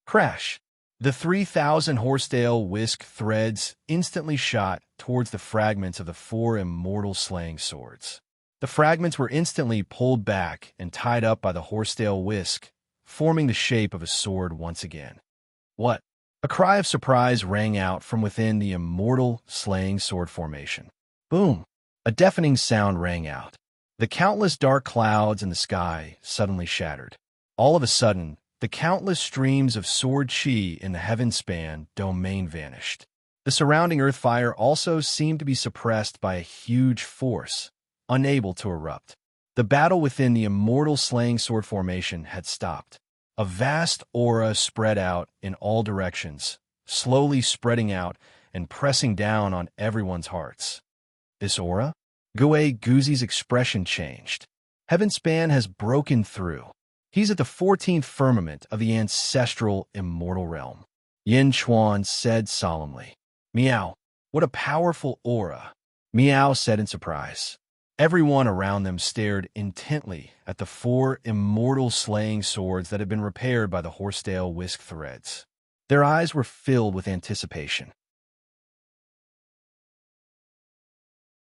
Crash! The 3,000 horsetail whisk threads instantly shot towards the fragments of the 4 Immortal slaying swords. The fragments were instantly pulled back and tied up by the horsetail whisk, forming the shape of a sword once again. What? A cry of surprise rang out from within the immortal slaying sword formation. Boom! A deafening sound rang out. The countless dark clouds in the sky suddenly shattered. All of a sudden, the countless streams of sword chi in the heaven-span domain vanished. The surrounding earth fire also seemed to be suppressed by a huge force, unable to erupt. The battle within the immortal slaying sword formation had stopped. A vast aura spread out in all directions, slowly spreading out and pressing down on everyone's hearts. This aura? Gue Guzi's expression changed. Heavenspan has broken through. He's at the 14th firmament of the ancestral immortal realm. Yin Chuan said solemnly. Meow, what a powerful aura, Meow said in surprise. Everyone around them stared intently at the 4 immortal slaying swords that had been repaired by the horsetail whisk threads. Their eyes were filled with anticipation.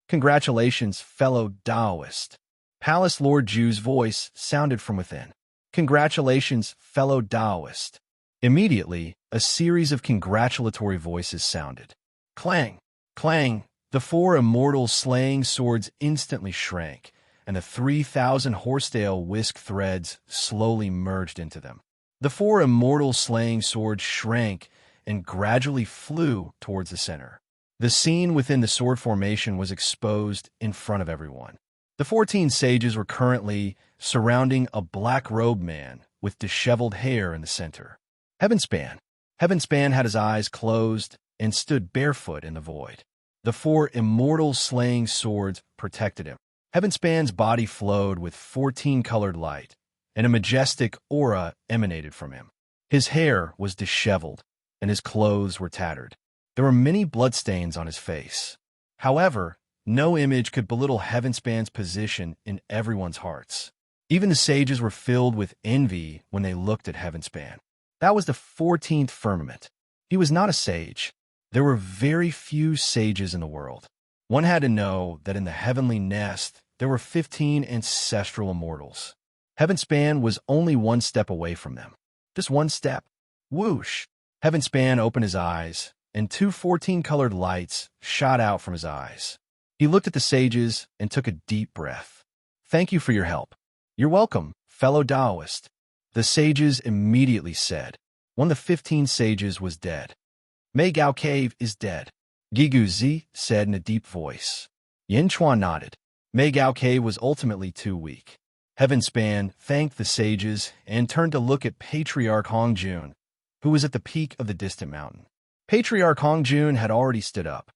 Congratulations, fellow Taoist. Palace Lord Ju's voice sounded from within. Congratulations, fellow Taoist. Immediately, a series of congratulatory voices sounded. Clang! Clang! The 4 immortal slaying swords instantly shrank, and the 3,000 horsetail whisk threads slowly merged into them. The 4 immortal slaying swords shrank and gradually flew towards the center. The scene within the sword formation was exposed in front of everyone. The 14 sages were currently surrounding a black-robed man with disheveled hair in the center. Heavenspan. Heavenspan had his eyes closed and stood barefoot in the void. The 4 immortal slaying swords protected him. Heavenspan's body flowed with 14-colored light, and a majestic aura emanated from him. His hair was disheveled, and his clothes were tattered. There were many bloodstains on his face. However, no image could belittle Heavenspan's position in everyone's hearts. Even the sages were filled with envy when they looked at Heavenspan. That was the 14th firmament. He was not a sage. There were very few sages in the world. One had to know that in the heavenly nest, there were 15 ancestral immortals. Heavenspan was only one step away from them. Just one step. Whoosh! Heavenspan opened his eyes, and 2 14-colored lights shot out from his eyes. He looked at the sages and took a deep breath. Thank you for your help. You're welcome, fellow Taoist. The sages immediately said. One of the 15 sages was dead. Mei Gao Cave is dead, Gigu Zi said in a deep voice. Yin Chuan nodded. Mei Gao Cave was ultimately too weak. Heavenspan thanked the sages and turned to look at Patriarch Hongjun, who was at the peak of the distant mountain. Patriarch Hongjun had already stood up.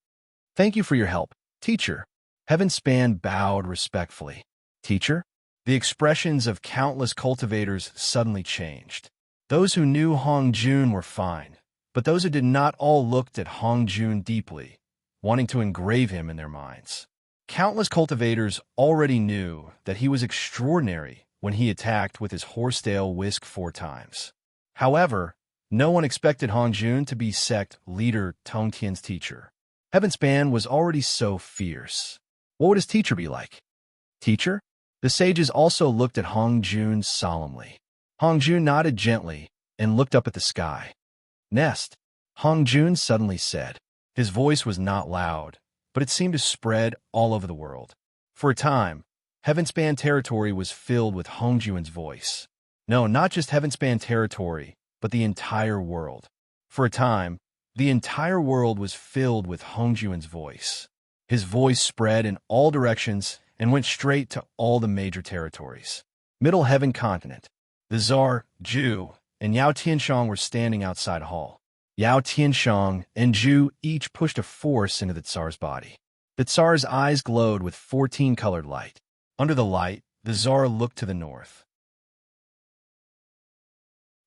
Thank you for your help, teacher. Heavenspan bowed respectfully. Teacher? The expressions of countless cultivators suddenly changed. Those who knew Hongjun were fine, but those who did not all looked at Hongjun deeply, wanting to engrave him in their minds. Countless cultivators already knew that he was extraordinary when he attacked with his horsetail whisk 4 times. However, no one expected Hongjun to be sect leader Tongtian's teacher. Heavenspan was already so fierce. What would his teacher be like? Teacher? The sages also looked at Hongjun solemnly. Hongjun nodded gently and looked up at the sky. Nest, Hongjun suddenly said. His voice was not loud, but it seemed to spread all over the world. For a time, Heavenspan territory was filled with Hongjun's voice. No, not just Heavenspan territory, but the entire world. For a time, the entire world was filled with Hongjun's voice. His voice spread in all directions and went straight to all the major territories. Middle Heaven Continent. The Tsar, Ju, and Yao Tianshang were standing outside hall. Yao Tianshang and Ju each pushed a force into the Tsar's body. The Tsar's eyes glowed with 14-colored light. Under the light, the Tsar looked to the north.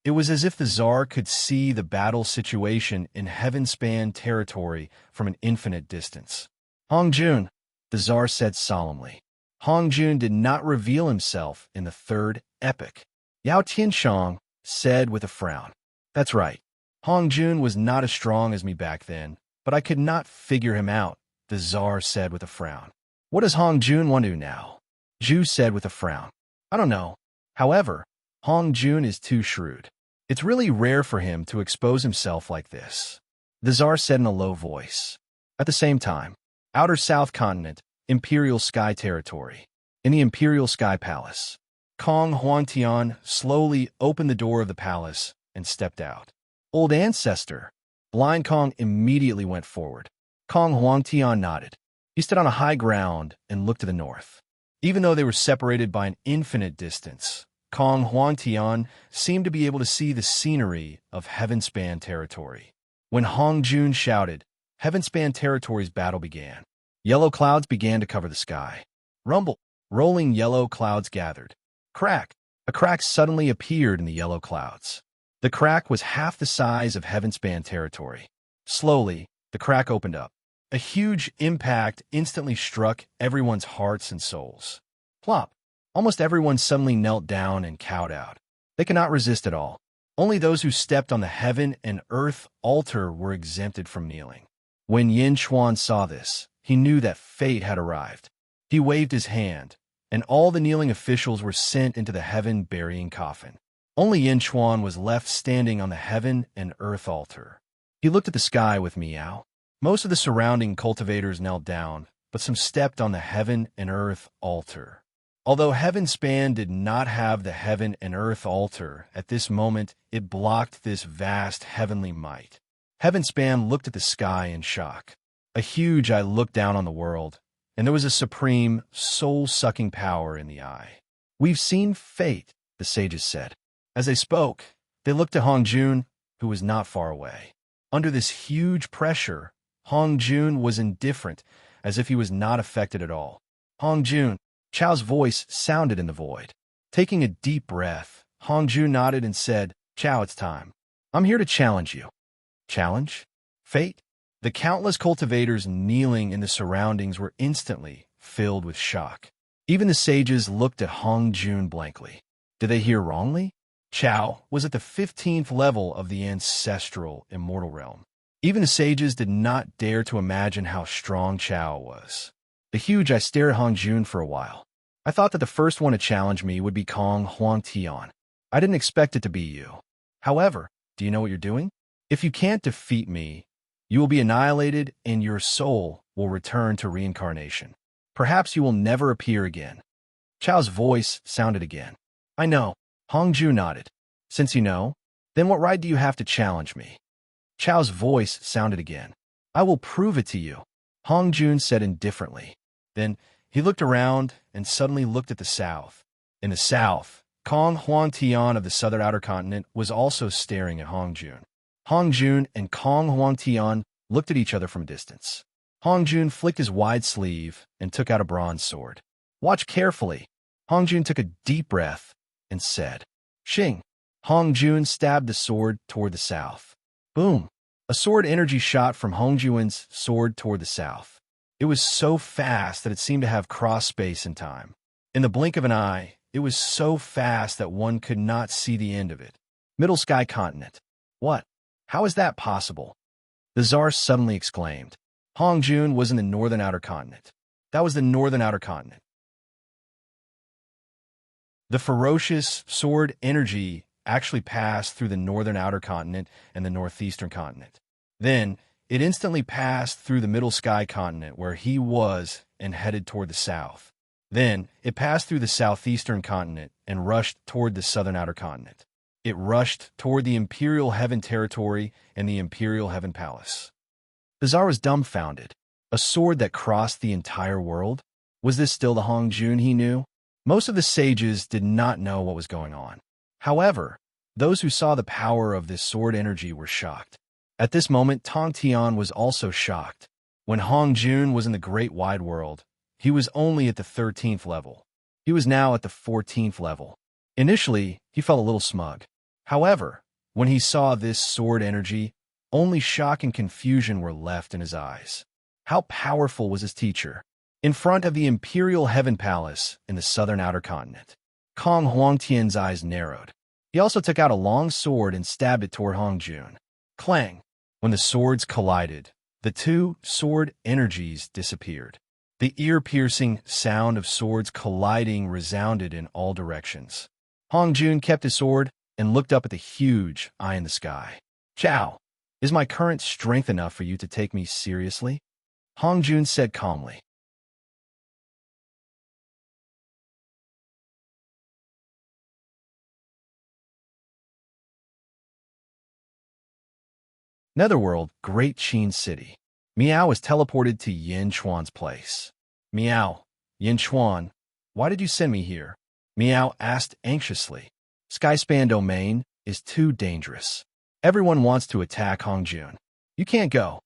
It was as if the Tsar could see the battle situation in Heavenspan territory from an infinite distance. Hongjun, the Tsar said solemnly. Hongjun did not reveal himself in the 3rd epoch. Yao Tianshang said with a frown. That's right. Hongjun was not as strong as me back then, but I could not figure him out, the Tsar said with a frown. What does Hongjun want to do now? Zhu said with a frown. I don't know. However, Hong Jun is too shrewd. It's really rare for him to expose himself like this. The Tsar said in a low voice. At the same time, Outer South Continent, Imperial Sky Territory. In the Imperial Sky Palace, Kong Huangtian slowly opened the door of the palace and stepped out. Old ancestor. Blind Kong immediately went forward. Kong Huangtian nodded. He stood on a high ground and looked to the north. Even though they were separated by an infinite distance, Kong Huangtian seemed to be able to see the scenery of Heavenspan territory. When Hong Jun shouted, Heavenspan territory's battle began. Yellow clouds began to cover the sky. Rumble. Rolling yellow clouds gathered. Crack. A crack suddenly appeared in the yellow clouds. The crack was half the size of Heavenspan territory. Slowly, the crack opened up. A huge impact instantly struck everyone's hearts and souls. Plop. Almost everyone suddenly knelt down and cowed out. They could not resist at all. Only those who stepped on the heaven and earth altar were exempted from kneeling. When Yin Chuan saw this, he knew that fate had arrived. He waved his hand, and all the kneeling officials were sent into the heaven-burying coffin. Only Yin Chuan was left standing on the heaven and earth altar. He looked at the sky with meow. Most of the surrounding cultivators knelt down, but some stepped on the heaven and earth altar. Although Heavenspan did not have the heaven and earth altar, at this moment it blocked this vast heavenly might. Heavenspan looked at the sky in shock. A huge eye looked down on the world, and there was a supreme, soul-sucking power in the eye. We've seen fate, the sages said. As they spoke, they looked to Hong Jun, who was not far away. Under this huge pressure, Hong Jun was indifferent, as if he was not affected at all. Hong Jun, Chao's voice sounded in the void. Taking a deep breath, Hong Jun nodded and said, Chao, it's time. I'm here to challenge you. Challenge? Fate? The countless cultivators kneeling in the surroundings were instantly filled with shock. Even the sages looked at Hong Jun blankly. Did they hear wrongly? Chao was at the 15th level of the ancestral immortal realm. Even the sages did not dare to imagine how strong Chao was. The huge eye stared at Hong Jun for a while. I thought that the first one to challenge me would be Kong Huangtian. I didn't expect it to be you. However, do you know what you're doing? If you can't defeat me, you will be annihilated and your soul will return to reincarnation. Perhaps you will never appear again. Chao's voice sounded again. I know. Hong Jun nodded. Since you know, then what right do you have to challenge me? Chao's voice sounded again. I will prove it to you. Hong Jun said indifferently. Then he looked around and suddenly looked at the south. In the south, Kong Huangtian of the southern outer continent was also staring at Hong Jun. Hong Jun and Kong Huangtian looked at each other from a distance. Hong Jun flicked his wide sleeve and took out a bronze sword. Watch carefully. Hong Jun took a deep breath and said, Xing. Hong Jun stabbed the sword toward the south. Boom. A sword energy shot from Hong Jun's sword toward the south. It was so fast that it seemed to have crossed space and time. In the blink of an eye, it was so fast that one could not see the end of it. Middle Sky Continent. What? How is that possible? The Tsar suddenly exclaimed. Hong Jun was in the northern outer continent. That was the northern outer continent. The ferocious sword energy actually passed through the northern outer continent and the northeastern continent. Then, it instantly passed through the middle sky continent where he was and headed toward the south. Then, it passed through the southeastern continent and rushed toward the southern outer continent. It rushed toward the Imperial Heaven Territory and the Imperial Heaven Palace. The Tsar was dumbfounded. A sword that crossed the entire world? Was this still the Hong Jun he knew? Most of the sages did not know what was going on. However, those who saw the power of this sword energy were shocked. At this moment, Tong Tian was also shocked. When Hong Jun was in the great wide world, he was only at the 13th level. He was now at the 14th level. Initially, he felt a little smug. However, when he saw this sword energy, only shock and confusion were left in his eyes. How powerful was his teacher? In front of the Imperial Heaven Palace in the southern outer continent, Kong Huangtian's eyes narrowed. He also took out a long sword and stabbed it toward Hong Jun. Clang! When the swords collided, the two sword energies disappeared. The ear-piercing sound of swords colliding resounded in all directions. Hong Jun kept his sword and looked up at the huge eye in the sky. Chow, is my current strength enough for you to take me seriously? Hong Jun said calmly. Netherworld, Great Qin City. Miao was teleported to Yin Chuan's place. Miao, Yin Chuan, why did you send me here? Miao asked anxiously. Skyspan Domain is too dangerous. Everyone wants to attack Hong Jun. You can't go.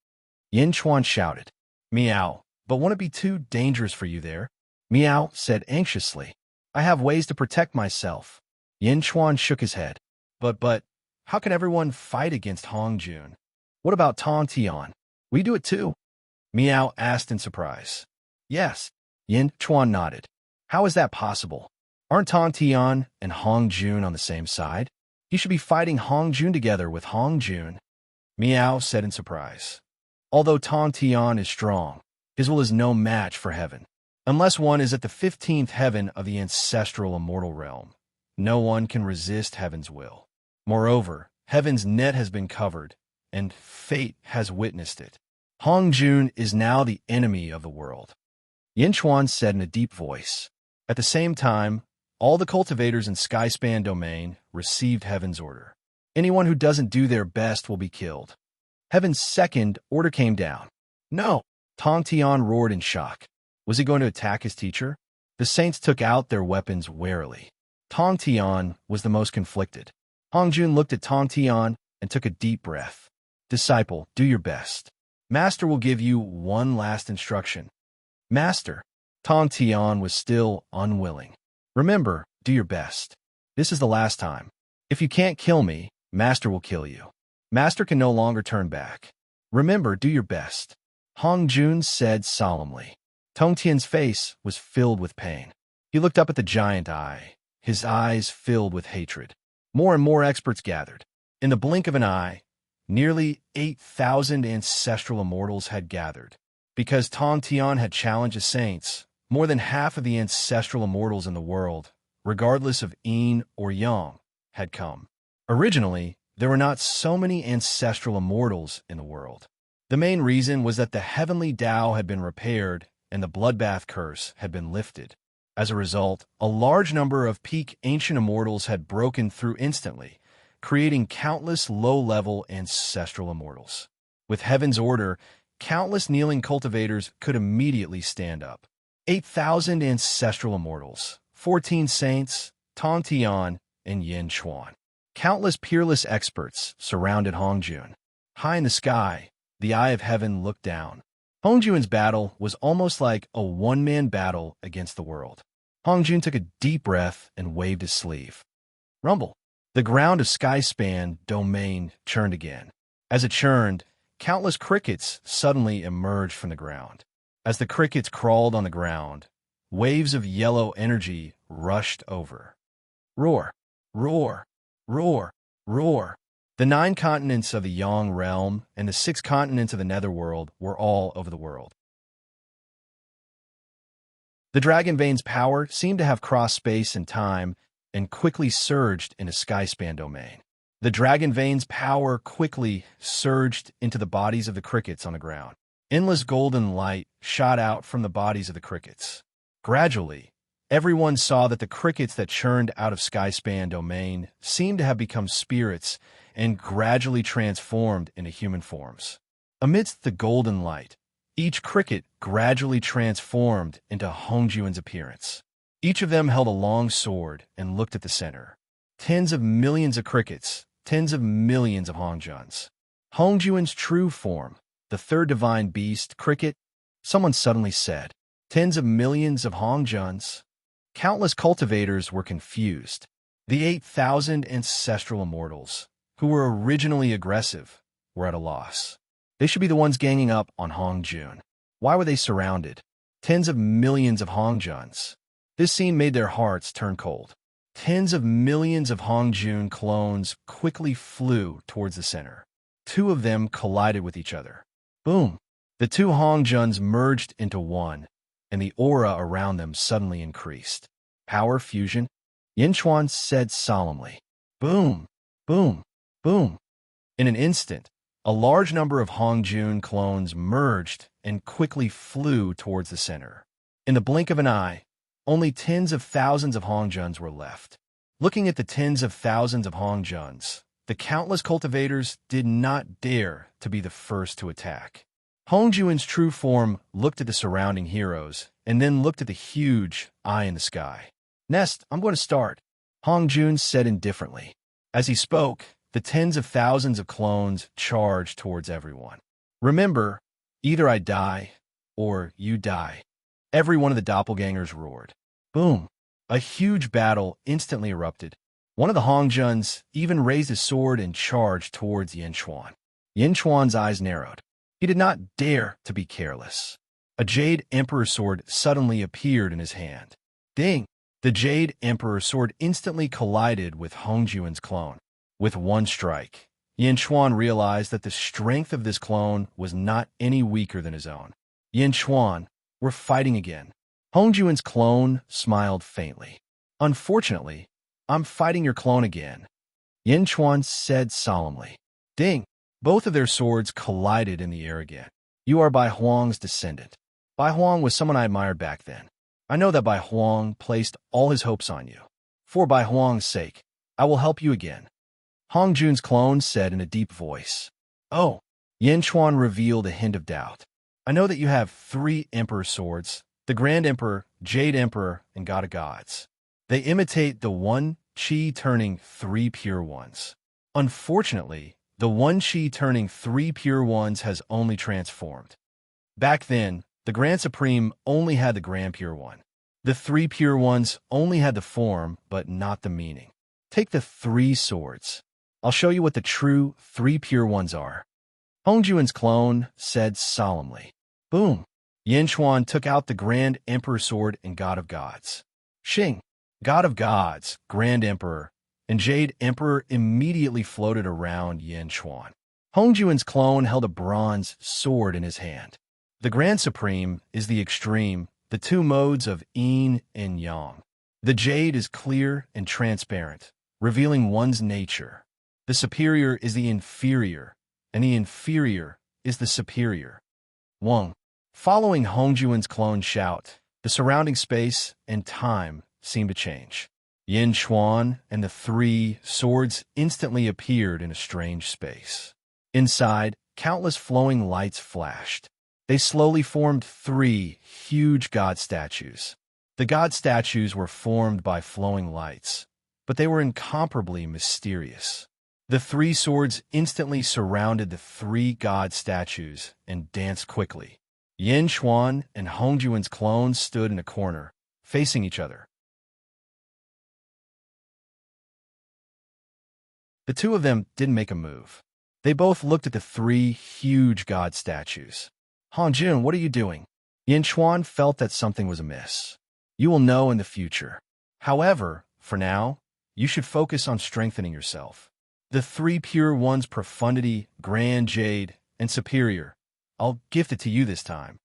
Yin Chuan shouted. Miao, but won't it be too dangerous for you there? Miao said anxiously. I have ways to protect myself. Yin Chuan shook his head. But, how can everyone fight against Hong Jun? What about Tong Tian? We do it too? Miao asked in surprise. Yes. Yin Chuan nodded. How is that possible? Aren't Tong Tian and Hong Jun on the same side? You should be fighting Hong Jun together with Hong Jun. Miao said in surprise. Although Tong Tian is strong, his will is no match for heaven. Unless one is at the 15th heaven of the ancestral immortal realm, no one can resist heaven's will. Moreover, heaven's net has been covered, and fate has witnessed it. Hong Jun is now the enemy of the world. Yin Chuan said in a deep voice. At the same time, all the cultivators in Skyspan Domain received heaven's order. Anyone who doesn't do their best will be killed. Heaven's second order came down. No! Tong Tian roared in shock. Was he going to attack his teacher? The saints took out their weapons warily. Tong Tian was the most conflicted. Hong Jun looked at Tong Tian and took a deep breath. Disciple, do your best. Master will give you one last instruction. Master. Tong Tian was still unwilling. Remember, do your best. This is the last time. If you can't kill me, Master will kill you. Master can no longer turn back. Remember, do your best. Hong Jun said solemnly. Tong Tian's face was filled with pain. He looked up at the giant eye, his eyes filled with hatred. More and more experts gathered. In the blink of an eye, nearly 8,000 ancestral immortals had gathered. Because Tong Tian had challenged the saints, more than half of the ancestral immortals in the world, regardless of yin or yang, had come. Originally, there were not so many ancestral immortals in the world. The main reason was that the heavenly Tao had been repaired and the bloodbath curse had been lifted. As a result, a large number of peak ancient immortals had broken through instantly, creating countless low-level ancestral immortals. With heaven's order, countless kneeling cultivators could immediately stand up. 8,000 ancestral immortals, 14 saints, Tong Tian, and Yin Chuan. Countless peerless experts surrounded Hong Jun. High in the sky, the eye of heaven looked down. Hong Jun's battle was almost like a one-man battle against the world. Hong Jun took a deep breath and waved his sleeve. Rumble. The ground of Skyspan Domain churned again. As it churned, countless crickets suddenly emerged from the ground. As the crickets crawled on the ground, waves of yellow energy rushed over. Roar, roar, roar, roar. The 9 continents of the Yang realm and the 6 continents of the Netherworld were all over the world. The Dragon Vein's power seemed to have crossed space and time and quickly surged into Skyspan Domain. The Dragon Vein's power quickly surged into the bodies of the crickets on the ground. Endless golden light shot out from the bodies of the crickets. Gradually, everyone saw that the crickets that churned out of Skyspan Domain seemed to have become spirits and gradually transformed into human forms. Amidst the golden light, each cricket gradually transformed into Hong Jun's appearance. Each of them held a long sword and looked at the center. Tens of millions of crickets, tens of millions of Hong Juns. Hong Jun's true form, the third divine beast, cricket, someone suddenly said. Tens of millions of Hong Juns. Countless cultivators were confused. The 8,000 ancestral immortals, who were originally aggressive, were at a loss. They should be the ones ganging up on Hong Jun. Why were they surrounded? Tens of millions of Hong Juns. This scene made their hearts turn cold. Tens of millions of Hong Jun clones quickly flew towards the center. 2 of them collided with each other. Boom! The 2 Hong Juns merged into one, and the aura around them suddenly increased. Power fusion? Yinchuan said solemnly. Boom, boom, boom. In an instant, a large number of Hongjun clones merged and quickly flew towards the center. In the blink of an eye, only tens of thousands of Hongjuns were left. Looking at the tens of thousands of Hongjuns, the countless cultivators did not dare to be the first to attack. Hongjuan's true form looked at the surrounding heroes and then looked at the huge eye in the sky. Nest, I'm going to start, Hongjun said indifferently. As he spoke, the tens of thousands of clones charged towards everyone. Remember, either I die or you die. Every one of the doppelgangers roared. Boom! A huge battle instantly erupted. One of the Hongjuns even raised his sword and charged towards Yinchuan. Yinchuan's eyes narrowed. He did not dare to be careless. A Jade Emperor sword suddenly appeared in his hand. Ding! The Jade Emperor sword instantly collided with Hongjuan's clone. With one strike, Yinchuan realized that the strength of this clone was not any weaker than his own. Yinchuan, we're fighting again. Hongjuan's clone smiled faintly. Unfortunately, I'm fighting your clone again, Yinchuan said solemnly. Ding! Both of their swords collided in the air again. You are Bai Huang's descendant. Bai Huang was someone I admired back then. I know that Bai Huang placed all his hopes on you. For Bai Huang's sake, I will help you again, Hongjun's clone said in a deep voice. Oh, Yinchuan revealed a hint of doubt. I know that you have 3 Emperor swords, the Grand Emperor, Jade Emperor, and God of Gods. They imitate the one Qi turning 3 pure ones. Unfortunately, the one Qi turning 3 pure ones has only transformed. Back then, the Grand Supreme only had the Grand Pure One. The 3 pure ones only had the form, but not the meaning. Take the 3 swords. I'll show you what the true 3 pure ones are, Hongjuan's clone said solemnly. Boom! Yinchuan took out the Grand Emperor sword and God of Gods. Xing, God of Gods, Grand Emperor, and Jade Emperor immediately floated around Yinchuan. Hongjuan's clone held a bronze sword in his hand. The Grand Supreme is the extreme, the 2 modes of yin and yang. The jade is clear and transparent, revealing one's nature. The superior is the inferior, and the inferior is the superior. Wang. Following Hongjuan's clone shout, the surrounding space and time seemed to change. Yinchuan and the 3 swords instantly appeared in a strange space. Inside, countless flowing lights flashed. They slowly formed 3 huge god statues. The god statues were formed by flowing lights, but they were incomparably mysterious. The 3 swords instantly surrounded the 3 god statues and danced quickly. Yinchuan and Hongjuan's clones stood in a corner, facing each other. The 2 of them didn't make a move. They both looked at the 3 huge god statues. Hongjun, what are you doing? Yinchuan felt that something was amiss. You will know in the future. However, for now, you should focus on strengthening yourself. The 3 pure ones, profundity, grand jade, and superior. I'll gift it to you this time,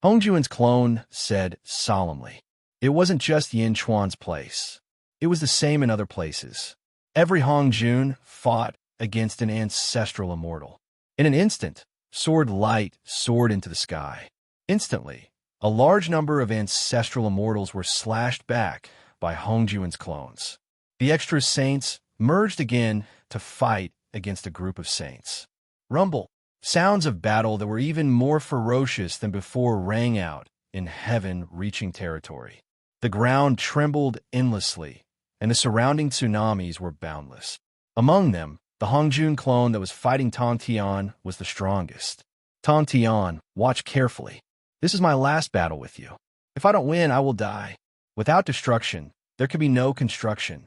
Hongjuan's clone said solemnly. It wasn't just Yinchuan's place. It was the same in other places. Every Hongjun fought against an ancestral immortal. In an instant, sword light soared into the sky. Instantly, a large number of ancestral immortals were slashed back by Hongjuan's clones. The extra saints merged again to fight against a group of saints. Rumble, sounds of battle that were even more ferocious than before rang out in heaven-reaching territory. The ground trembled endlessly, and the surrounding tsunamis were boundless. Among them, the Hongjun clone that was fighting Tong Tian was the strongest. Tong Tian, watch carefully. This is my last battle with you. If I don't win, I will die. Without destruction, there can be no construction.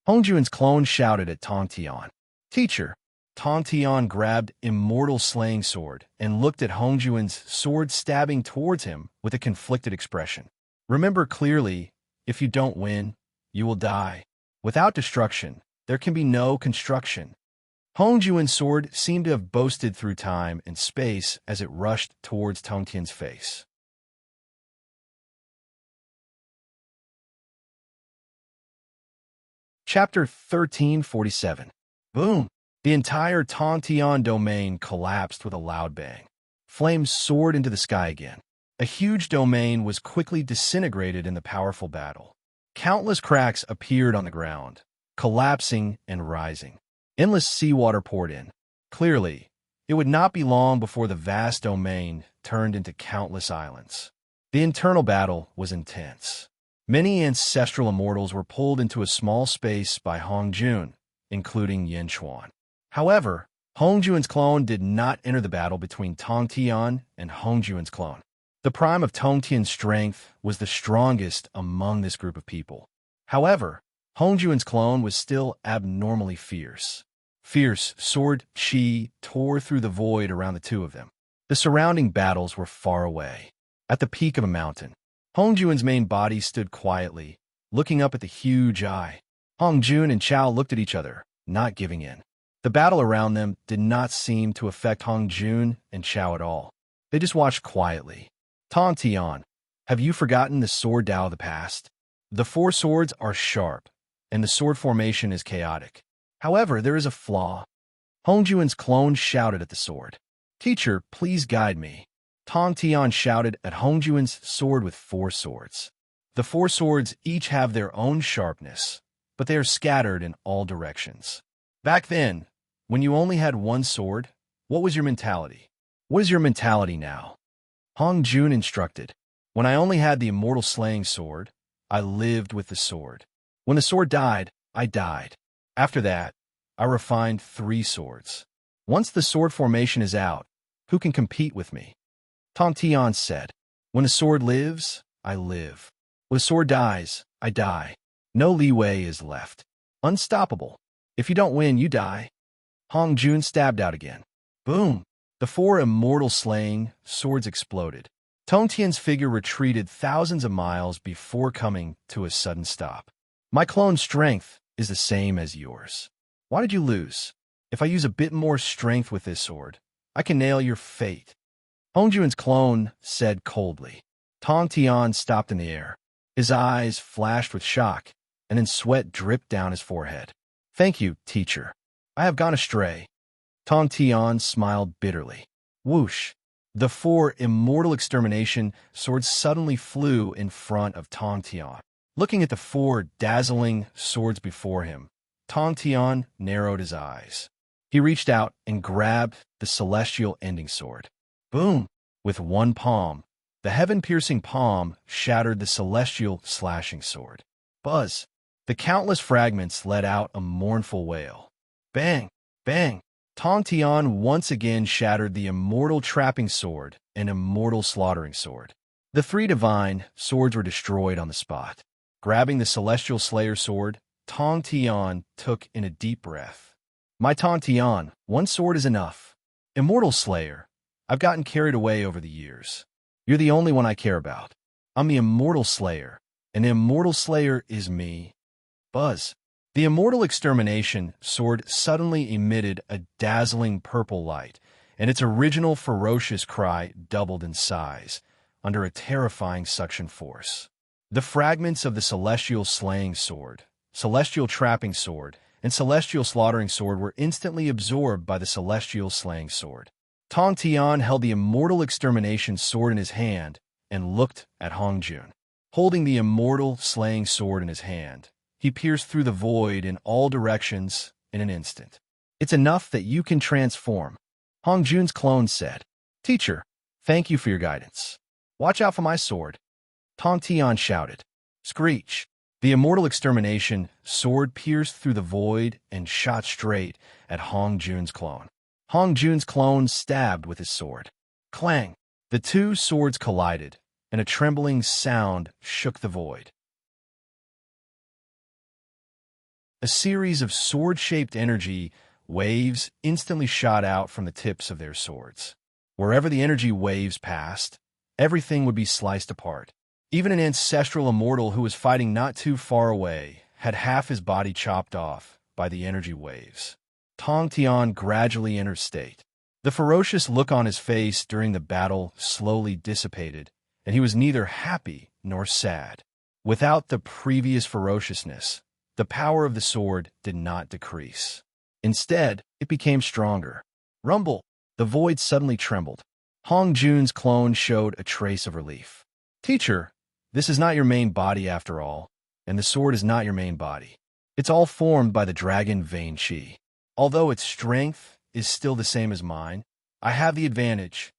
Hongjuan's clone shouted at Tong Tian. Teacher, Tong Tian grabbed Immortal slaying sword and looked at Hongjuan's sword stabbing towards him with a conflicted expression. Remember clearly, if you don't win, you will die. Without destruction, there can be no construction. Hongjuan's sword seemed to have boasted through time and space as it rushed towards Tong Tian's face. Chapter 1347. Boom! The entire Tongtian domain collapsed with a loud bang. Flames soared into the sky again. A huge domain was quickly disintegrated in the powerful battle. Countless cracks appeared on the ground, collapsing and rising. Endless seawater poured in. Clearly, it would not be long before the vast domain turned into countless islands. The internal battle was intense. Many ancestral immortals were pulled into a small space by Hongjun, including Yin Chuan. However, Hongjun's clone did not enter the battle between Tongtian and Hongjun's clone. The prime of Tongtian's strength was the strongest among this group of people. However, Hongjun's clone was still abnormally fierce. Fierce sword chi tore through the void around the two of them. The surrounding battles were far away. At the peak of a mountain, Hongjun's main body stood quietly, looking up at the huge eye. Hongjun and Chao looked at each other, not giving in. The battle around them did not seem to affect Hongjun and Chao at all. They just watched quietly. Tongtian, have you forgotten the sword Tao of the past? The four swords are sharp, and the sword formation is chaotic. However, there is a flaw. Hongjun's clone shouted at the sword. Teacher, please guide me. Tongtian shouted at Hongjun's sword with four swords. The four swords each have their own sharpness, but they are scattered in all directions. Back then, when you only had one sword, what was your mentality? What is your mentality now? Hongjun instructed. When I only had the immortal slaying sword, I lived with the sword. When the sword died, I died. After that, I refined 3 swords. Once the sword formation is out, who can compete with me? Tongtian said, when a sword lives, I live. When a sword dies, I die. No leeway is left. Unstoppable. If you don't win, you die. Hongjun stabbed out again. Boom! The 4 immortal slaying swords exploded. Tongtian's figure retreated thousands of miles before coming to a sudden stop. My clone's strength is the same as yours. Why did you lose? If I use a bit more strength with this sword, I can nail your fate. Hongjun's clone said coldly. Tongtian stopped in the air. His eyes flashed with shock, and then sweat dripped down his forehead. Thank you, teacher. I have gone astray. Tongtian smiled bitterly. Whoosh! The 4 immortal extermination swords suddenly flew in front of Tongtian. Looking at the 4 dazzling swords before him, Tongtian narrowed his eyes. He reached out and grabbed the celestial ending sword. Boom! With one palm, the heaven-piercing palm shattered the celestial slashing sword. Buzz! The countless fragments let out a mournful wail. Bang! Bang! Tongtian once again shattered the immortal trapping sword and immortal slaughtering sword. The 3 divine swords were destroyed on the spot. Grabbing the celestial slayer sword, Tongtian took in a deep breath. My Tongtian, one sword is enough. Immortal Slayer, I've gotten carried away over the years. You're the only one I care about. I'm the Immortal Slayer, and the Immortal Slayer is me. Buzz. The immortal extermination sword suddenly emitted a dazzling purple light, and its original ferocious cry doubled in size, under a terrifying suction force. The fragments of the celestial slaying sword, celestial trapping sword, and celestial slaughtering sword were instantly absorbed by the celestial slaying sword. Tongtian held the immortal extermination sword in his hand and looked at Hongjun. Holding the immortal slaying sword in his hand, he pierced through the void in all directions in an instant. It's enough that you can transform, Hongjun's clone said. Teacher, thank you for your guidance. Watch out for my sword. Tongtian shouted. Screech! The immortal extermination sword pierced through the void and shot straight at Hongjun's clone. Hongjun's clone stabbed with his sword. Clang! The 2 swords collided, and a trembling sound shook the void. A series of sword-shaped energy waves instantly shot out from the tips of their swords. Wherever the energy waves passed, everything would be sliced apart. Even an ancestral immortal who was fighting not too far away had half his body chopped off by the energy waves. Tongtian gradually entered state. The ferocious look on his face during the battle slowly dissipated, and he was neither happy nor sad. Without the previous ferociousness, The power of the sword did not decrease. Instead, it became stronger. Rumble! The void suddenly trembled. Hong Jun's clone showed a trace of relief. Teacher, this is not your main body after all, and the sword is not your main body. It's all formed by the dragon Vein Qi. Although its strength is still the same as mine, I have the advantage,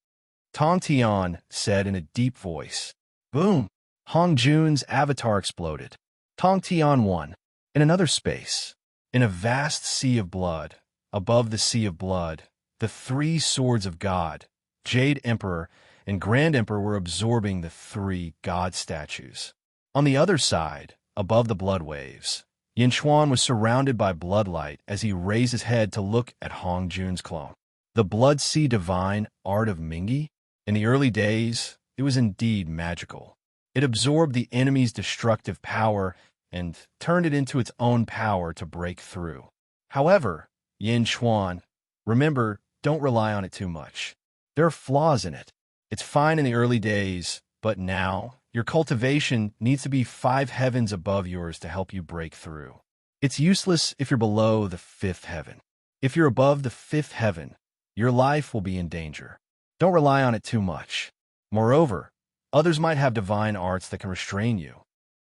Tong Tian said in a deep voice. Boom! Hong Jun's avatar exploded. Tong Tian won. In another space, in a vast sea of blood, above the sea of blood, the three swords of God, Jade Emperor and Grand Emperor, were absorbing the three god statues. On the other side, above the blood waves, Yinchuan was surrounded by bloodlight as he raised his head to look at Hong Jun's clone. The Blood Sea divine art of Mingi? In the early days, it was indeed magical. It absorbed the enemy's destructive power and turned it into its own power to break through. However, Yinchuan, remember, don't rely on it too much. There are flaws in it. It's fine in the early days, but now, your cultivation needs to be 5 heavens above yours to help you break through. It's useless if you're below the 5th heaven. If you're above the 5th heaven, your life will be in danger. Don't rely on it too much. Moreover, others might have divine arts that can restrain you.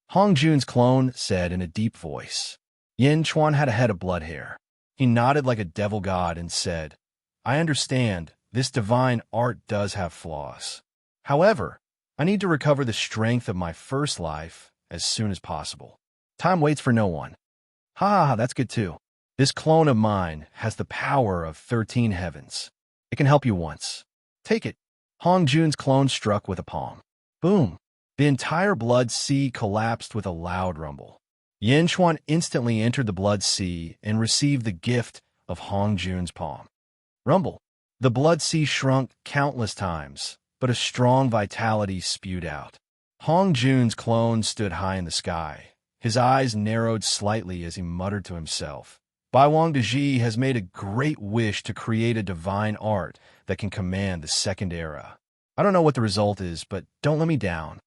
Hong Jun's clone said in a deep voice. Yinchuan had a head of blood hair. He nodded like a devil god and said, I understand, this divine art does have flaws. However, I need to recover the strength of my first life as soon as possible. Time waits for no one. Ha, that's good too. This clone of mine has the power of 13 heavens. It can help you once. Take it. Hong Jun's clone struck with a palm. Boom. The entire blood sea collapsed with a loud rumble. Yinchuan instantly entered the blood sea and received the gift of Hong Jun's palm. Rumble. The blood sea shrunk countless times, but a strong vitality spewed out. Hong Jun's clone stood high in the sky. His eyes narrowed slightly as he muttered to himself. Bai Wang Deji has made a great wish to create a divine art that can command the second era. I don't know what the result is, but don't let me down.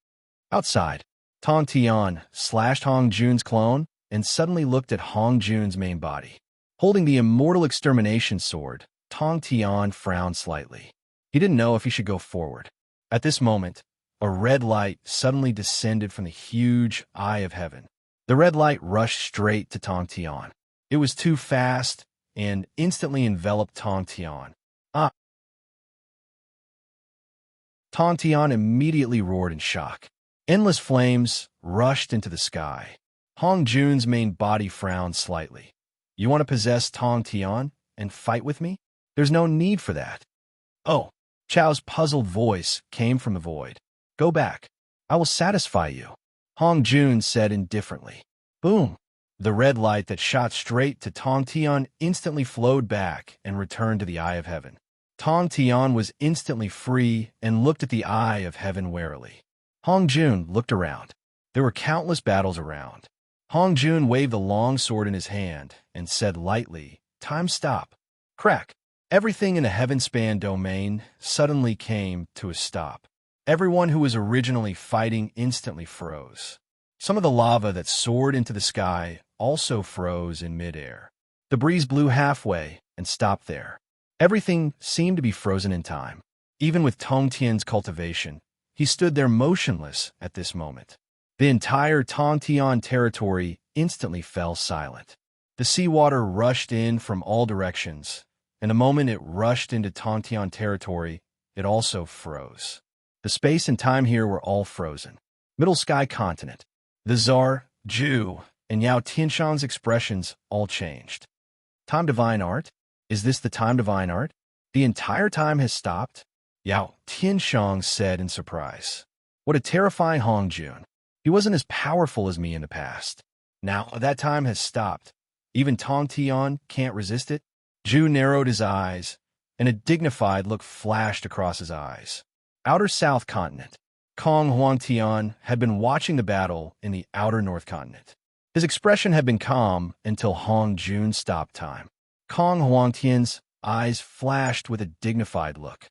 Outside, Tong Tian slashed Hong Jun's clone and suddenly looked at Hong Jun's main body. Holding the Immortal Extermination Sword, Tong Tian frowned slightly. He didn't know if he should go forward. At this moment, a red light suddenly descended from the huge eye of heaven. The red light rushed straight to Tong Tian. It was too fast and instantly enveloped Tong Tian. Ah! Tong Tian immediately roared in shock. Endless flames rushed into the sky. Hong Jun's main body frowned slightly. You want to possess Tong Tian and fight with me? There's no need for that. Oh, Chao's puzzled voice came from the void. Go back. I will satisfy you. Hong Jun said indifferently. Boom. The red light that shot straight to Tong Tian instantly flowed back and returned to the Eye of Heaven. Tong Tian was instantly free and looked at the Eye of Heaven warily. Hong Jun looked around. There were countless battles around. Hong Jun waved the long sword in his hand and said lightly, Time stop. Crack. Everything in the heaven-span domain suddenly came to a stop. Everyone who was originally fighting instantly froze. Some of the lava that soared into the sky also froze in midair. The breeze blew halfway and stopped there. Everything seemed to be frozen in time. Even with Tong Tian's cultivation, he stood there motionless at this moment. The entire Tong Tian territory instantly fell silent. The seawater rushed in from all directions, and the moment it rushed into Tong Tian territory, it also froze. The space and time here were all frozen. Middle Sky Continent. The Tsar, Zhu, and Yao Tianshang's expressions all changed. Time Divine Art? Is this the Time Divine Art? The entire time has stopped? Yao Tianshang said in surprise. What a terrifying Hong Jun. He wasn't as powerful as me in the past. Now that time has stopped. Even Tong Tian can't resist it. Zhu narrowed his eyes, and a dignified look flashed across his eyes. Outer South Continent. Kong Huangtian had been watching the battle in the Outer North Continent. His expression had been calm until Hong Jun stopped time. Kong Huangtian's eyes flashed with a dignified look.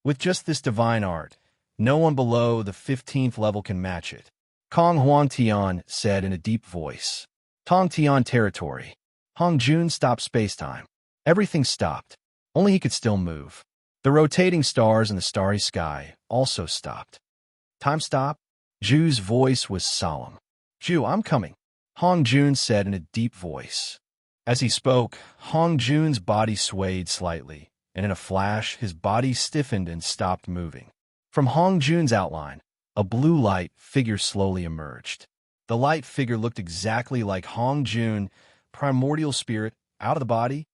With just this divine art, no one below the 15th level can match it. Kong Huangtian said in a deep voice. Tong Tian territory. Hong Jun stopped space-time. Everything stopped. Only he could still move. The rotating stars in the starry sky also stopped. Time stopped. Ju's voice was solemn. Ju, I'm coming, Hong Jun said in a deep voice. As he spoke, Hong Jun's body swayed slightly, and in a flash, his body stiffened and stopped moving. From Hong Jun's outline, a blue light figure slowly emerged. The light figure looked exactly like Hong Jun, primordial spirit, out of the body.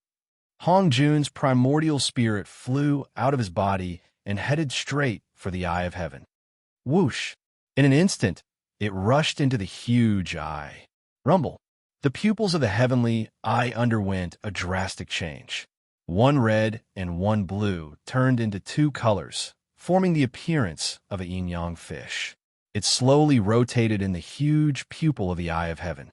Hong Jun's primordial spirit flew out of his body and headed straight for the Eye of Heaven. Whoosh! In an instant, it rushed into the huge eye. Rumble! The pupils of the heavenly eye underwent a drastic change. One red and one blue turned into two colors, forming the appearance of a yin-yang fish. It slowly rotated in the huge pupil of the Eye of Heaven.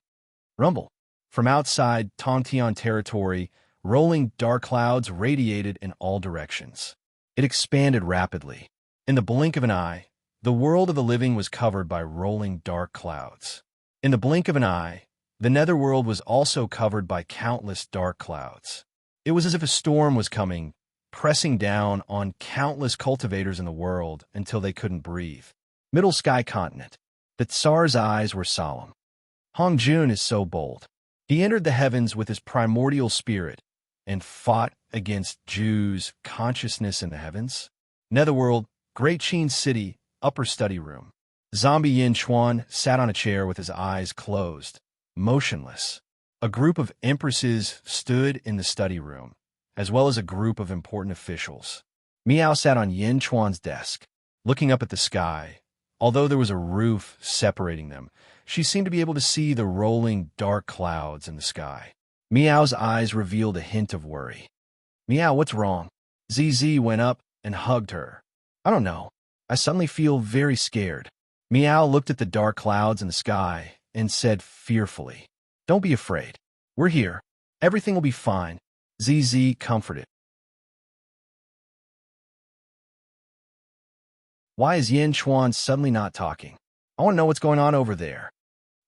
Rumble! From outside Tongtian territory, rolling dark clouds radiated in all directions. It expanded rapidly. In the blink of an eye, the world of the living was covered by rolling dark clouds. In the blink of an eye, the netherworld was also covered by countless dark clouds. It was as if a storm was coming, pressing down on countless cultivators in the world until they couldn't breathe. Middle Sky Continent. The Tsar's eyes were solemn. Hong Jun is so bold. He entered the heavens with his primordial spirit and fought against Ju's consciousness in the heavens. Netherworld, Great Qin City, upper study room. Zombie Yin Chuan sat on a chair with his eyes closed, motionless. A group of empresses stood in the study room, as well as a group of important officials. Miao sat on Yin Chuan's desk, looking up at the sky. Although there was a roof separating them, she seemed to be able to see the rolling dark clouds in the sky. Miao's eyes revealed a hint of worry. Miao, what's wrong? ZZ went up and hugged her. I don't know. I suddenly feel very scared. Miao looked at the dark clouds in the sky and said fearfully, Don't be afraid. We're here. Everything will be fine. ZZ comforted. Why is Yin Chuan suddenly not talking? I want to know what's going on over there.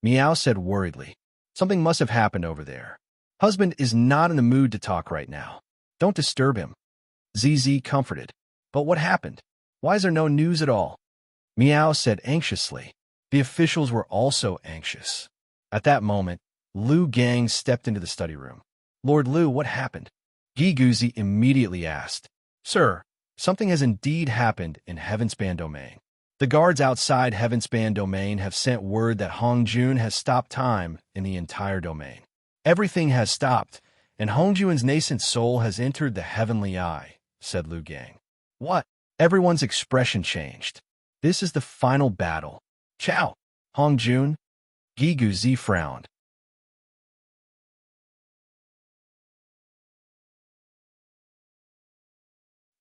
Miao said worriedly. Something must have happened over there. Husband is not in the mood to talk right now. Don't disturb him. ZZ comforted. But what happened? Why is there no news at all? Miao said anxiously. The officials were also anxious. At that moment, Lu Gang stepped into the study room. Lord Lu, what happened? Gi Guzi immediately asked. Sir, something has indeed happened in Heavenspan Domain. The guards outside Heavenspan Domain have sent word that Hong Jun has stopped time in the entire domain. Everything has stopped, and Hong Jun's nascent soul has entered the heavenly eye, said Lu Gang. What? Everyone's expression changed. This is the final battle. Chow! Hong Jun? Gi Guzi frowned.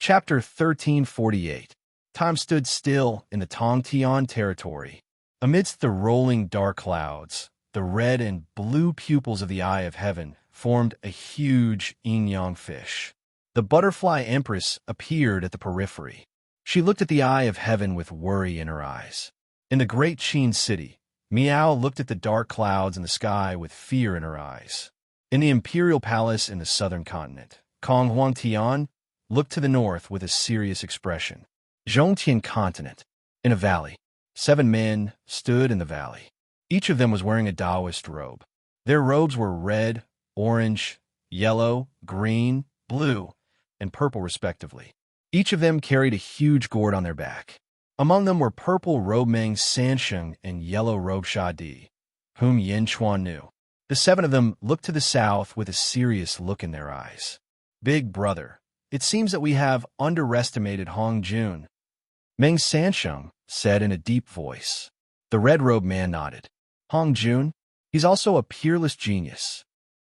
Chapter 1348. Time stood still in the Tongtian territory. Amidst the rolling dark clouds, the red and blue pupils of the Eye of Heaven formed a huge yin-yang fish. The butterfly empress appeared at the periphery. She looked at the Eye of Heaven with worry in her eyes. In the Great Qin City, Miao looked at the dark clouds in the sky with fear in her eyes. In the Imperial Palace in the southern continent, Kong Huangtian looked to the north with a serious expression. Zhongtian Continent. In a valley, 7 men stood in the valley. Each of them was wearing a Taoist robe. Their robes were red, orange, yellow, green, blue, and purple respectively. Each of them carried a huge gourd on their back. Among them were purple robe Meng Sansheng and yellow robe Sha Di, whom Yin Chuan knew. The 7 of them looked to the south with a serious look in their eyes. Big brother, it seems that we have underestimated Hong Jun, Meng Sansheng said in a deep voice. The red-robed man nodded. Hong Jun? He's also a peerless genius.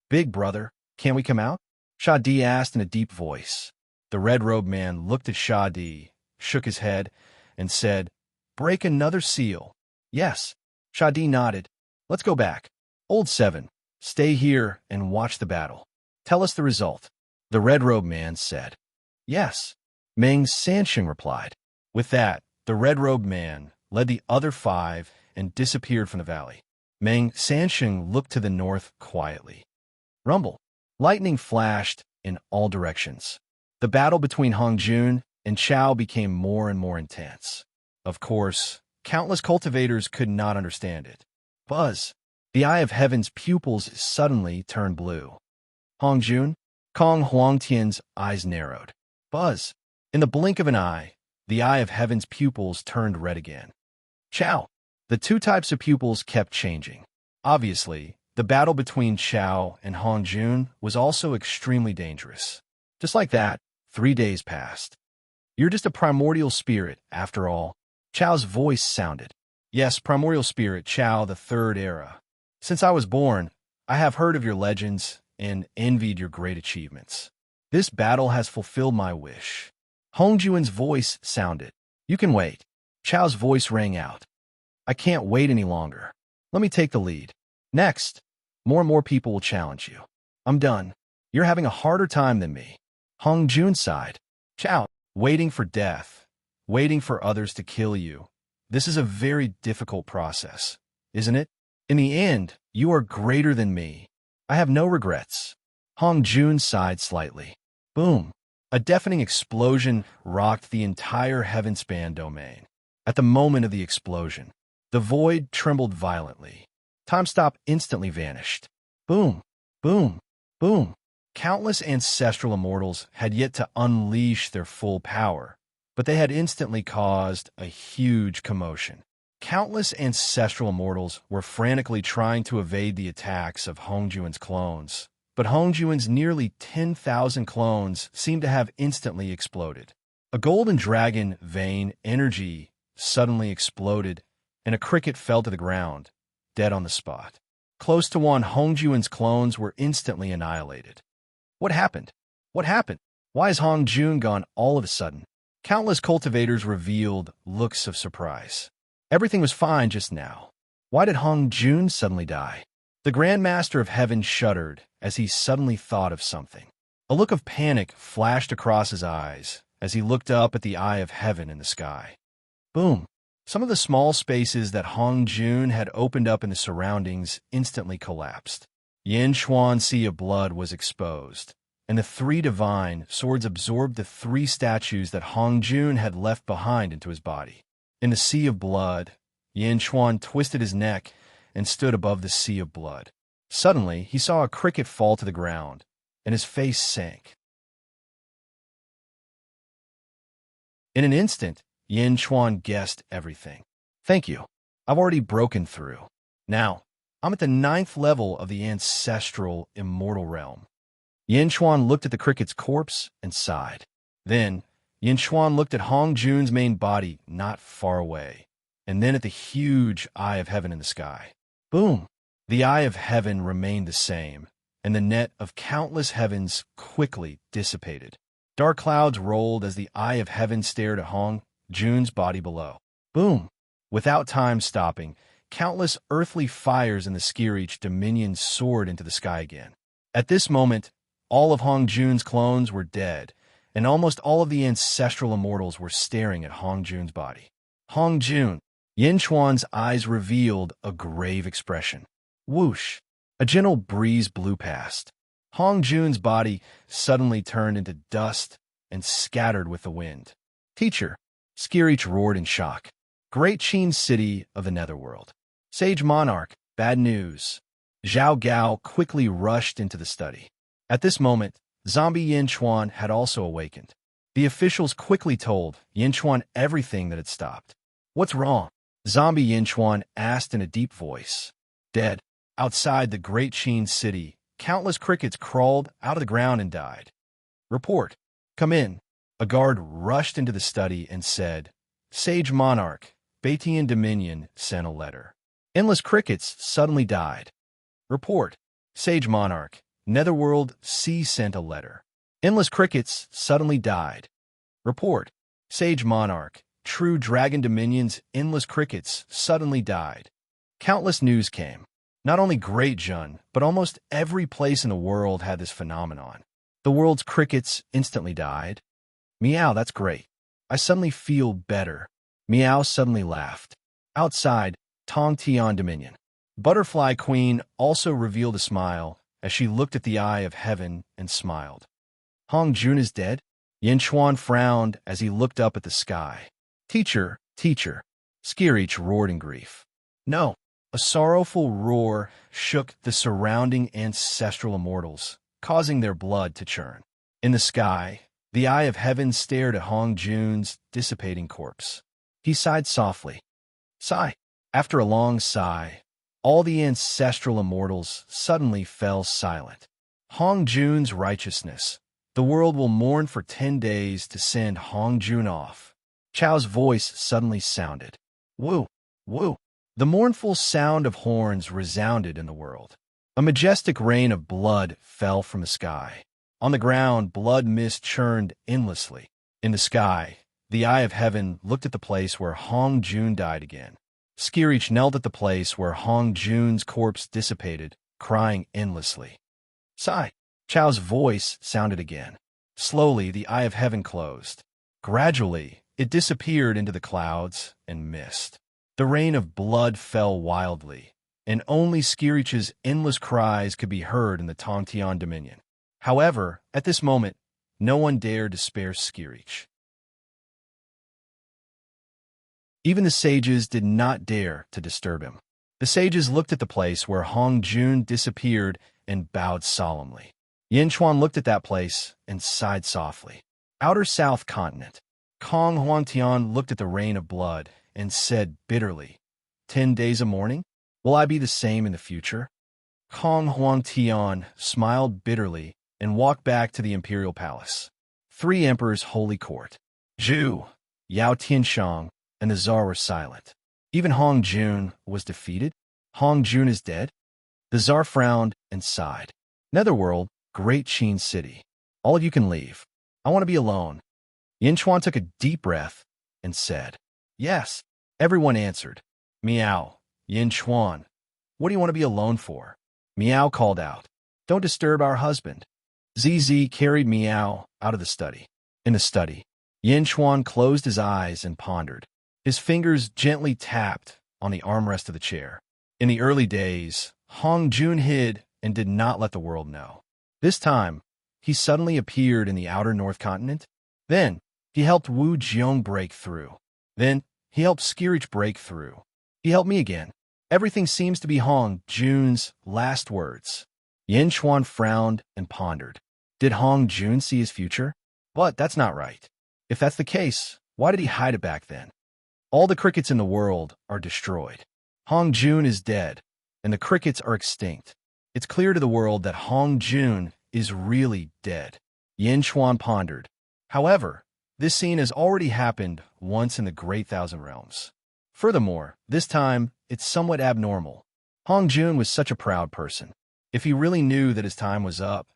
Big brother, can we come out? Sha Di asked in a deep voice. The red-robed man looked at Sha Di, shook his head, and said, Break another seal. Yes. Sha Di nodded. Let's go back. Old 7, stay here and watch the battle. Tell us the result. The red-robed man said. Yes. Meng Sansheng replied. With that, the red-robed man led the other 5 and disappeared from the valley. Meng Sansheng looked to the north quietly. Rumble. Lightning flashed in all directions. The battle between Hongjun and Chao became more and more intense. Of course, countless cultivators could not understand it. Buzz. The Eye of Heaven's pupils suddenly turned blue. Hongjun? Kong Huangtian's eyes narrowed. Buzz. In the blink of an eye, the Eye of Heaven's pupils turned red again. Chao. The two types of pupils kept changing. Obviously, the battle between Chao and Hongjun was also extremely dangerous. Just like that, 3 days passed. You're just a primordial spirit, after all. Chao's voice sounded. Yes, primordial spirit, Chao, the third era. Since I was born, I have heard of your legends and envied your great achievements. This battle has fulfilled my wish. Hongjun's voice sounded. You can wait. Chao's voice rang out. I can't wait any longer. Let me take the lead. Next, more and more people will challenge you. I'm done. You're having a harder time than me. Hongjun sighed. Chao, waiting for death, waiting for others to kill you. This is a very difficult process, isn't it? In the end, you are greater than me. I have no regrets. Hongjun sighed slightly. Boom. A deafening explosion rocked the entire heaven-span domain. At the moment of the explosion, the void trembled violently. Time Stop instantly vanished. Boom, boom, boom. Countless ancestral immortals had yet to unleash their full power, but they had instantly caused a huge commotion. Countless ancestral immortals were frantically trying to evade the attacks of Hongjun's clones, but Hongjun's nearly 10,000 clones seemed to have instantly exploded. A golden dragon vein energy suddenly exploded, and a cricket fell to the ground, dead on the spot. Close to one, Hongjun's clones were instantly annihilated. What happened? What happened? Why is Hongjun gone all of a sudden? Countless cultivators revealed looks of surprise. Everything was fine just now. Why did Hongjun suddenly die? The Grand Master of Heaven shuddered as he suddenly thought of something. A look of panic flashed across his eyes as he looked up at the Eye of Heaven in the sky. Boom! Some of the small spaces that Hongjun had opened up in the surroundings instantly collapsed. Yin Chuan's Sea of Blood was exposed, and the 3 divine swords absorbed the 3 statues that Hongjun had left behind into his body. In the Sea of Blood, Yin Chuan twisted his neck and stood above the Sea of Blood. Suddenly, he saw a cricket fall to the ground, and his face sank. In an instant, Yin Chuan guessed everything. Thank you. I've already broken through. Now, I'm at the 9th level of the ancestral immortal realm. Yin Chuan looked at the cricket's corpse and sighed. Then, Yin Chuan looked at Hongjun's main body not far away, and then at the huge Eye of Heaven in the sky. Boom! The Eye of Heaven remained the same, and the net of countless heavens quickly dissipated. Dark clouds rolled as the Eye of Heaven stared at Hongjun's body below. Boom! Without time stopping, countless earthly fires in the Skirich dominion soared into the sky again. At this moment, all of Hongjun's clones were dead, and almost all of the ancestral immortals were staring at Hongjun's body. Hongjun! Yin Chuan's eyes revealed a grave expression. Whoosh! A gentle breeze blew past. Hongjun's body suddenly turned into dust and scattered with the wind. Teacher! Skirich roared in shock. Great Qin city of the Netherworld. Sage Monarch, bad news. Zhao Gao quickly rushed into the study. At this moment, zombie Yin Chuan had also awakened. The officials quickly told Yin Chuan everything that had stopped. What's wrong? Zombie Yin Chuan asked in a deep voice. Dead. Outside the Great Qin city, countless crickets crawled out of the ground and died. Report. Come in. A guard rushed into the study and said, Sage Monarch, Baitian Dominion sent a letter. Endless crickets suddenly died. Report. Sage Monarch, Netherworld Sea sent a letter. Endless crickets suddenly died. Report. Sage Monarch, True Dragon Dominion's endless crickets suddenly died. Countless news came. Not only Great Jun, but almost every place in the world had this phenomenon. The world's crickets instantly died. Meow, that's great. I suddenly feel better. Meow suddenly laughed. Outside, Tong Tian Dominion. Butterfly Queen also revealed a smile as she looked at the eye of heaven and smiled. Hong Jun is dead? Yin Chuan frowned as he looked up at the sky. Teacher, teacher, Skirich roared in grief. No. A sorrowful roar shook the surrounding ancestral immortals, causing their blood to churn. In the sky, the eye of heaven stared at Hong Jun's dissipating corpse. He sighed softly. Sigh. After a long sigh, all the ancestral immortals suddenly fell silent. Hong Jun's righteousness. The world will mourn for 10 days to send Hong Jun off. Chao's voice suddenly sounded. Woo, woo. The mournful sound of horns resounded in the world. A majestic rain of blood fell from the sky. On the ground, blood mist churned endlessly. In the sky, the eye of heaven looked at the place where Hong Jun died again. Skirich knelt at the place where Hong Jun's corpse dissipated, crying endlessly. Sigh. Chao's voice sounded again. Slowly, the eye of heaven closed. Gradually, it disappeared into the clouds and mist. The rain of blood fell wildly, and only Skirich's endless cries could be heard in the Tongtian Dominion. However, at this moment, no one dared to spare Skirich. Even the sages did not dare to disturb him. The sages looked at the place where Hong Jun disappeared and bowed solemnly. Yin Chuan looked at that place and sighed softly. Outer South Continent. Kong Huangtian looked at the rain of blood and said bitterly, 10 days of mourning? Will I be the same in the future? Kong Huangtian smiled bitterly and walked back to the imperial palace. 3 emperors' holy court. Zhu, Yao Tianshang, and the Tsar were silent. Even Hong Jun was defeated. Hong Jun is dead? The Tsar frowned and sighed. Netherworld, Great Qin City. All of you can leave. I want to be alone. Yin Chuan took a deep breath and said, Yes. Everyone answered. Meow. Yin Chuan. What do you want to be alone for? Meow called out. Don't disturb our husband. ZZ carried Meow out of the study. In the study, Yin Chuan closed his eyes and pondered. His fingers gently tapped on the armrest of the chair. In the early days, Hong Jun hid and did not let the world know. This time, he suddenly appeared in the outer North Continent. Then, he helped Wu Jiong break through. Then, he helped Skirich break through. He helped me again. Everything seems to be Hong Jun's last words. Yin Chuan frowned and pondered. Did Hong Jun see his future? But that's not right. If that's the case, why did he hide it back then? All the crickets in the world are destroyed. Hong Jun is dead, and the crickets are extinct. It's clear to the world that Hong Jun is really dead. Yin Chuan pondered. However, this scene has already happened once in the Great Thousand Realms. Furthermore, this time, it's somewhat abnormal. Hong Jun was such a proud person. If he really knew that his time was up,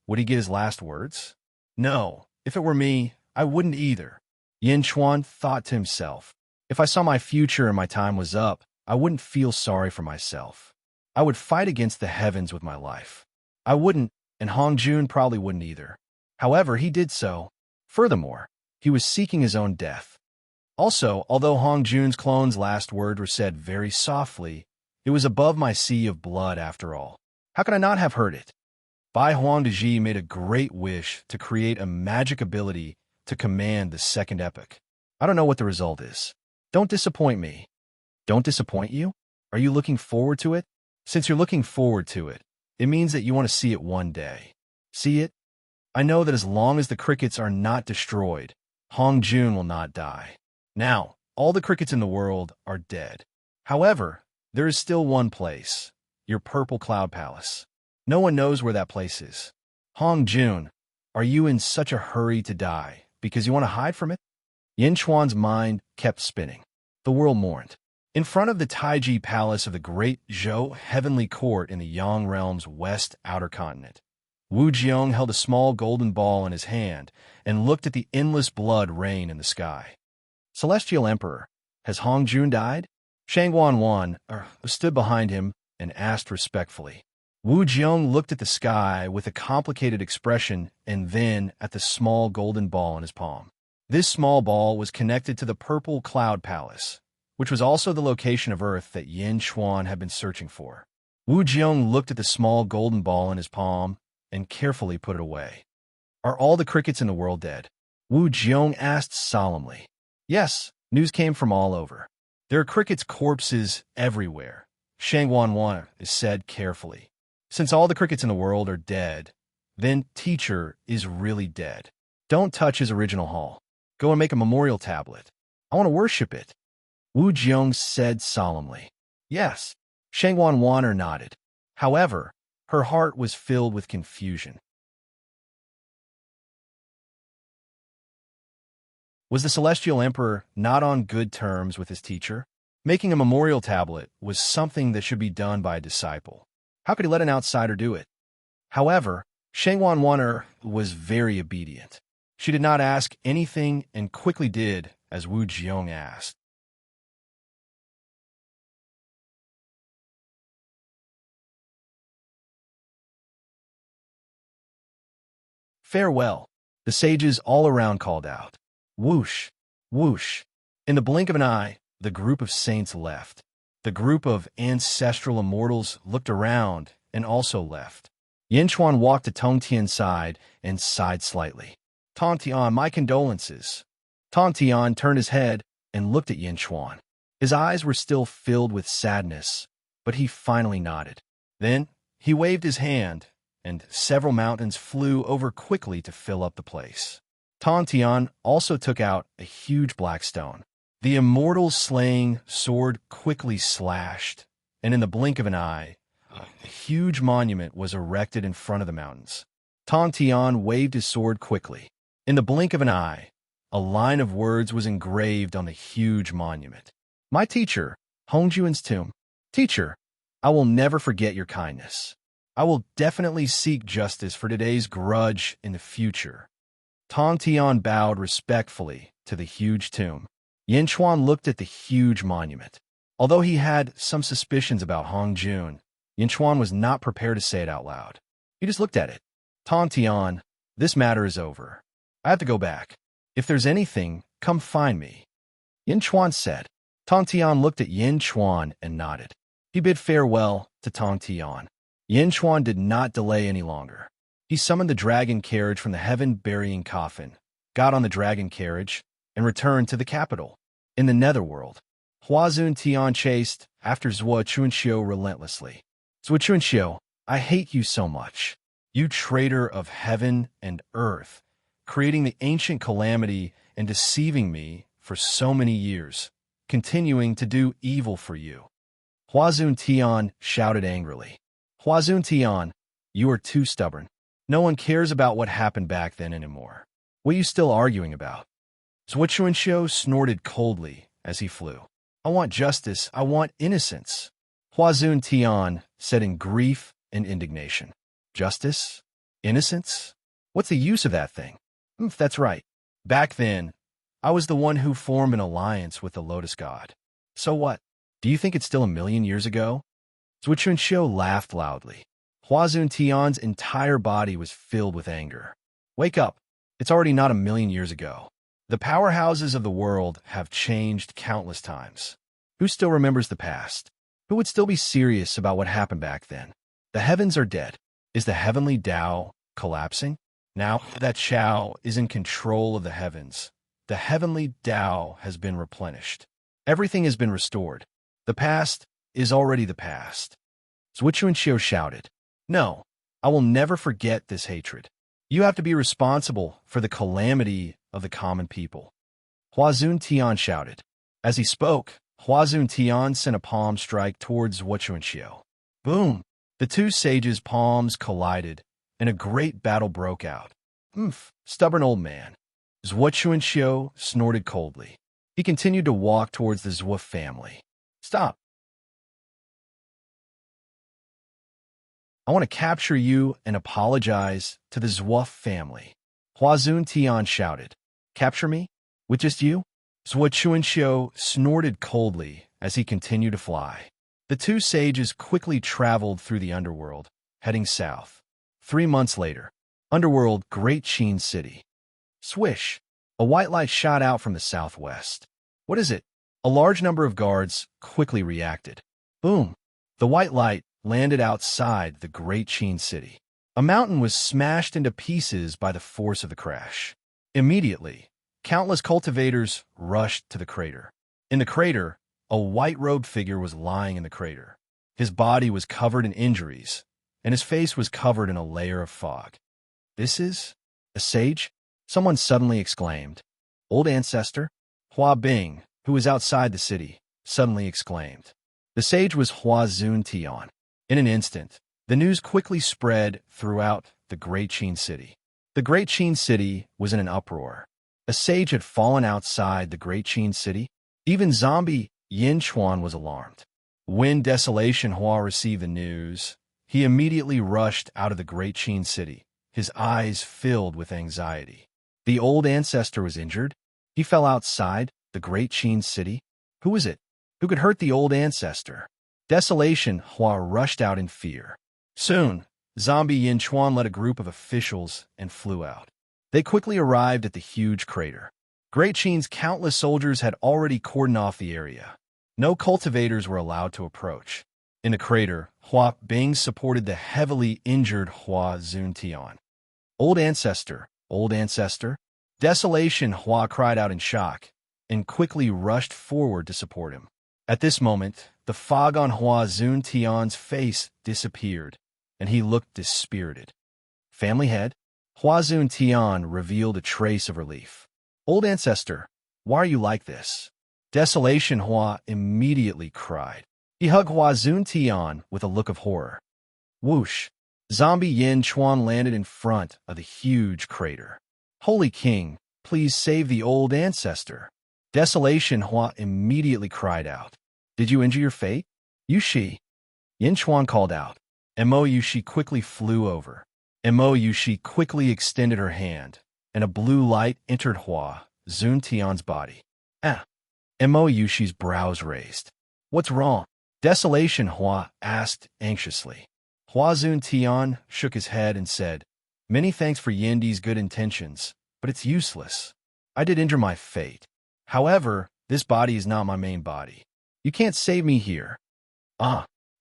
would he get his last words? No, if it were me, I wouldn't either. Yin Chuan thought to himself. If I saw my future and my time was up, I wouldn't feel sorry for myself. I would fight against the heavens with my life. I wouldn't, and Hong Jun probably wouldn't either. However, he did so. Furthermore, he was seeking his own death. Also, although Hong Jun's clone's last words were said very softly, it was above my sea of blood after all. How could I not have heard it? Bai Huangdeji made a great wish to create a magic ability to command the second epoch. I don't know what the result is. Don't disappoint me. Don't disappoint you? Are you looking forward to it? Since you're looking forward to it, it means that you want to see it one day. See it? I know that as long as the crickets are not destroyed, Hong Jun will not die. Now, all the crickets in the world are dead. However, there is still one place, your Purple Cloud Palace. No one knows where that place is. Hong Jun, are you in such a hurry to die because you want to hide from it? Yin Chuan's mind kept spinning. The world mourned. In front of the Taiji Palace of the Great Zhou Heavenly Court in the Yang Realm's West Outer Continent, Wu Jiong held a small golden ball in his hand and looked at the endless blood rain in the sky. Celestial Emperor, has Hong Jun died? Shang Wan stood behind him and asked respectfully. Wu Jiong looked at the sky with a complicated expression and then at the small golden ball in his palm. This small ball was connected to the Purple Cloud Palace, which was also the location of Earth that Yin Chuan had been searching for. Wu Jiong looked at the small golden ball in his palm and carefully put it away. Are all the crickets in the world dead? Wu Jiong asked solemnly. Yes, news came from all over. There are crickets' corpses everywhere, Shang Wanwan said carefully. Since all the crickets in the world are dead, then teacher is really dead. Don't touch his original hall. Go and make a memorial tablet. I want to worship it. Wu Jiong said solemnly. Yes, Shang Wanwan nodded. However, her heart was filled with confusion. Was the Celestial Emperor not on good terms with his teacher? Making a memorial tablet was something that should be done by a disciple. How could he let an outsider do it? However, Shang Wanwan was very obedient. She did not ask anything and quickly did as Wu Jiong asked. Farewell, the sages all around called out. Whoosh, whoosh. In the blink of an eye, the group of saints left. The group of ancestral immortals looked around and also left. Yin Chuan walked to Tong Tian's side and sighed slightly. Tong Tian, my condolences. Tong Tian turned his head and looked at Yin Chuan. His eyes were still filled with sadness, but he finally nodded. Then he waved his hand, and several mountains flew over quickly to fill up the place. Tong Tian also took out a huge black stone. The immortal slaying sword quickly slashed, and in the blink of an eye, a huge monument was erected in front of the mountains. Tong Tian waved his sword quickly. In the blink of an eye, a line of words was engraved on the huge monument. My teacher, Hongjuan's tomb. Teacher, I will never forget your kindness. I will definitely seek justice for today's grudge in the future. Tong Tian bowed respectfully to the huge tomb. Yin Chuan looked at the huge monument. Although he had some suspicions about Hongjun, Yin Chuan was not prepared to say it out loud. He just looked at it. Tong Tian, this matter is over. I have to go back. If there's anything, come find me. Yin Chuan said. Tong Tian looked at Yin Chuan and nodded. He bid farewell to Tong Tian. Yin Chuan did not delay any longer. He summoned the dragon carriage from the heaven-burying coffin, got on the dragon carriage, and returned to the capital. In the netherworld, Huazun Tian chased after Zhuo Chunxiu relentlessly. Zhuo Chunxiu, I hate you so much. You traitor of heaven and earth, creating the ancient calamity and deceiving me for so many years, continuing to do evil for you. Huazun Tian shouted angrily. Huazun Tian, you are too stubborn. No one cares about what happened back then anymore. What are you still arguing about? Zhuo Chunxiu snorted coldly as he flew. I want justice. I want innocence. Huazun Tian said in grief and indignation. Justice? Innocence? What's the use of that thing? That's right. Back then, I was the one who formed an alliance with the Lotus God. So what? Do you think it's still 1,000,000 years ago? Zhuo Chunxiu laughed loudly. Huazun Tian's entire body was filled with anger. Wake up. It's already not 1,000,000 years ago. The powerhouses of the world have changed countless times. Who still remembers the past? Who would still be serious about what happened back then? The heavens are dead. Is the heavenly Tao collapsing? Now that Shao is in control of the heavens, the heavenly Tao has been replenished. Everything has been restored. The past is already the past. Zhuo Chunxiu shouted. No, I will never forget this hatred. You have to be responsible for the calamity of the common people. Huazun Tian shouted. As he spoke, Huazun Tian sent a palm strike towards Zhuo Chunxiu. Boom! The two sages' palms collided, and a great battle broke out. Stubborn old man. Zhuo Chunxiu snorted coldly. He continued to walk towards the Zhuo family. Stop! I want to capture you and apologize to the Zhuo family. Huazun Tian shouted. Capture me? With just you? Zhuo Chunxiu snorted coldly as he continued to fly. The two sages quickly traveled through the underworld, heading south. 3 months later, underworld, Great Qin City. Swish! A white light shot out from the southwest. What is it? A large number of guards quickly reacted. Boom! The white light landed outside the Great Qin city. A mountain was smashed into pieces by the force of the crash. Immediately, countless cultivators rushed to the crater. In the crater, a white-robed figure was lying in the crater. His body was covered in injuries, and his face was covered in a layer of fog. "This is a sage?" Someone suddenly exclaimed. "Old ancestor?" Hua Bing, who was outside the city, suddenly exclaimed. The sage was Hua Zun Tian. In an instant, the news quickly spread throughout the Great Qin city. The Great Qin city was in an uproar. A sage had fallen outside the Great Qin city. Even zombie Yin Chuan was alarmed. When Desolation Hua received the news, he immediately rushed out of the Great Qin city, his eyes filled with anxiety. The old ancestor was injured. He fell outside the Great Qin city. Who was it? Who could hurt the old ancestor? Desolation Hua rushed out in fear. Soon, zombie Yin Chuan led a group of officials and flew out. They quickly arrived at the huge crater. Great Qin's countless soldiers had already cordoned off the area. No cultivators were allowed to approach. In the crater, Hua Bing supported the heavily injured Hua Zun Tian. Old ancestor, old ancestor. Desolation Hua cried out in shock and quickly rushed forward to support him. At this moment, the fog on Hua Zun Tian's face disappeared, and he looked dispirited. Family head? Hua Zun Tian revealed a trace of relief. Old ancestor, why are you like this? Desolation Hua immediately cried. He hugged Hua Zun Tian with a look of horror. Whoosh! Zombie Yin Chuan landed in front of the huge crater. Holy King, please save the old ancestor. Desolation Hua immediately cried out. Did you injure your fate? Yushi. Yin Chuan called out. Mo Yushi quickly flew over. Mo Yushi quickly extended her hand, and a blue light entered Hua Zun Tian's body. Mo Yushi's brows raised. What's wrong? Desolation Hua asked anxiously. Hua Zun Tian shook his head and said, Many thanks for Yandi's good intentions, but it's useless. I did injure my fate. However, this body is not my main body. You can't save me here.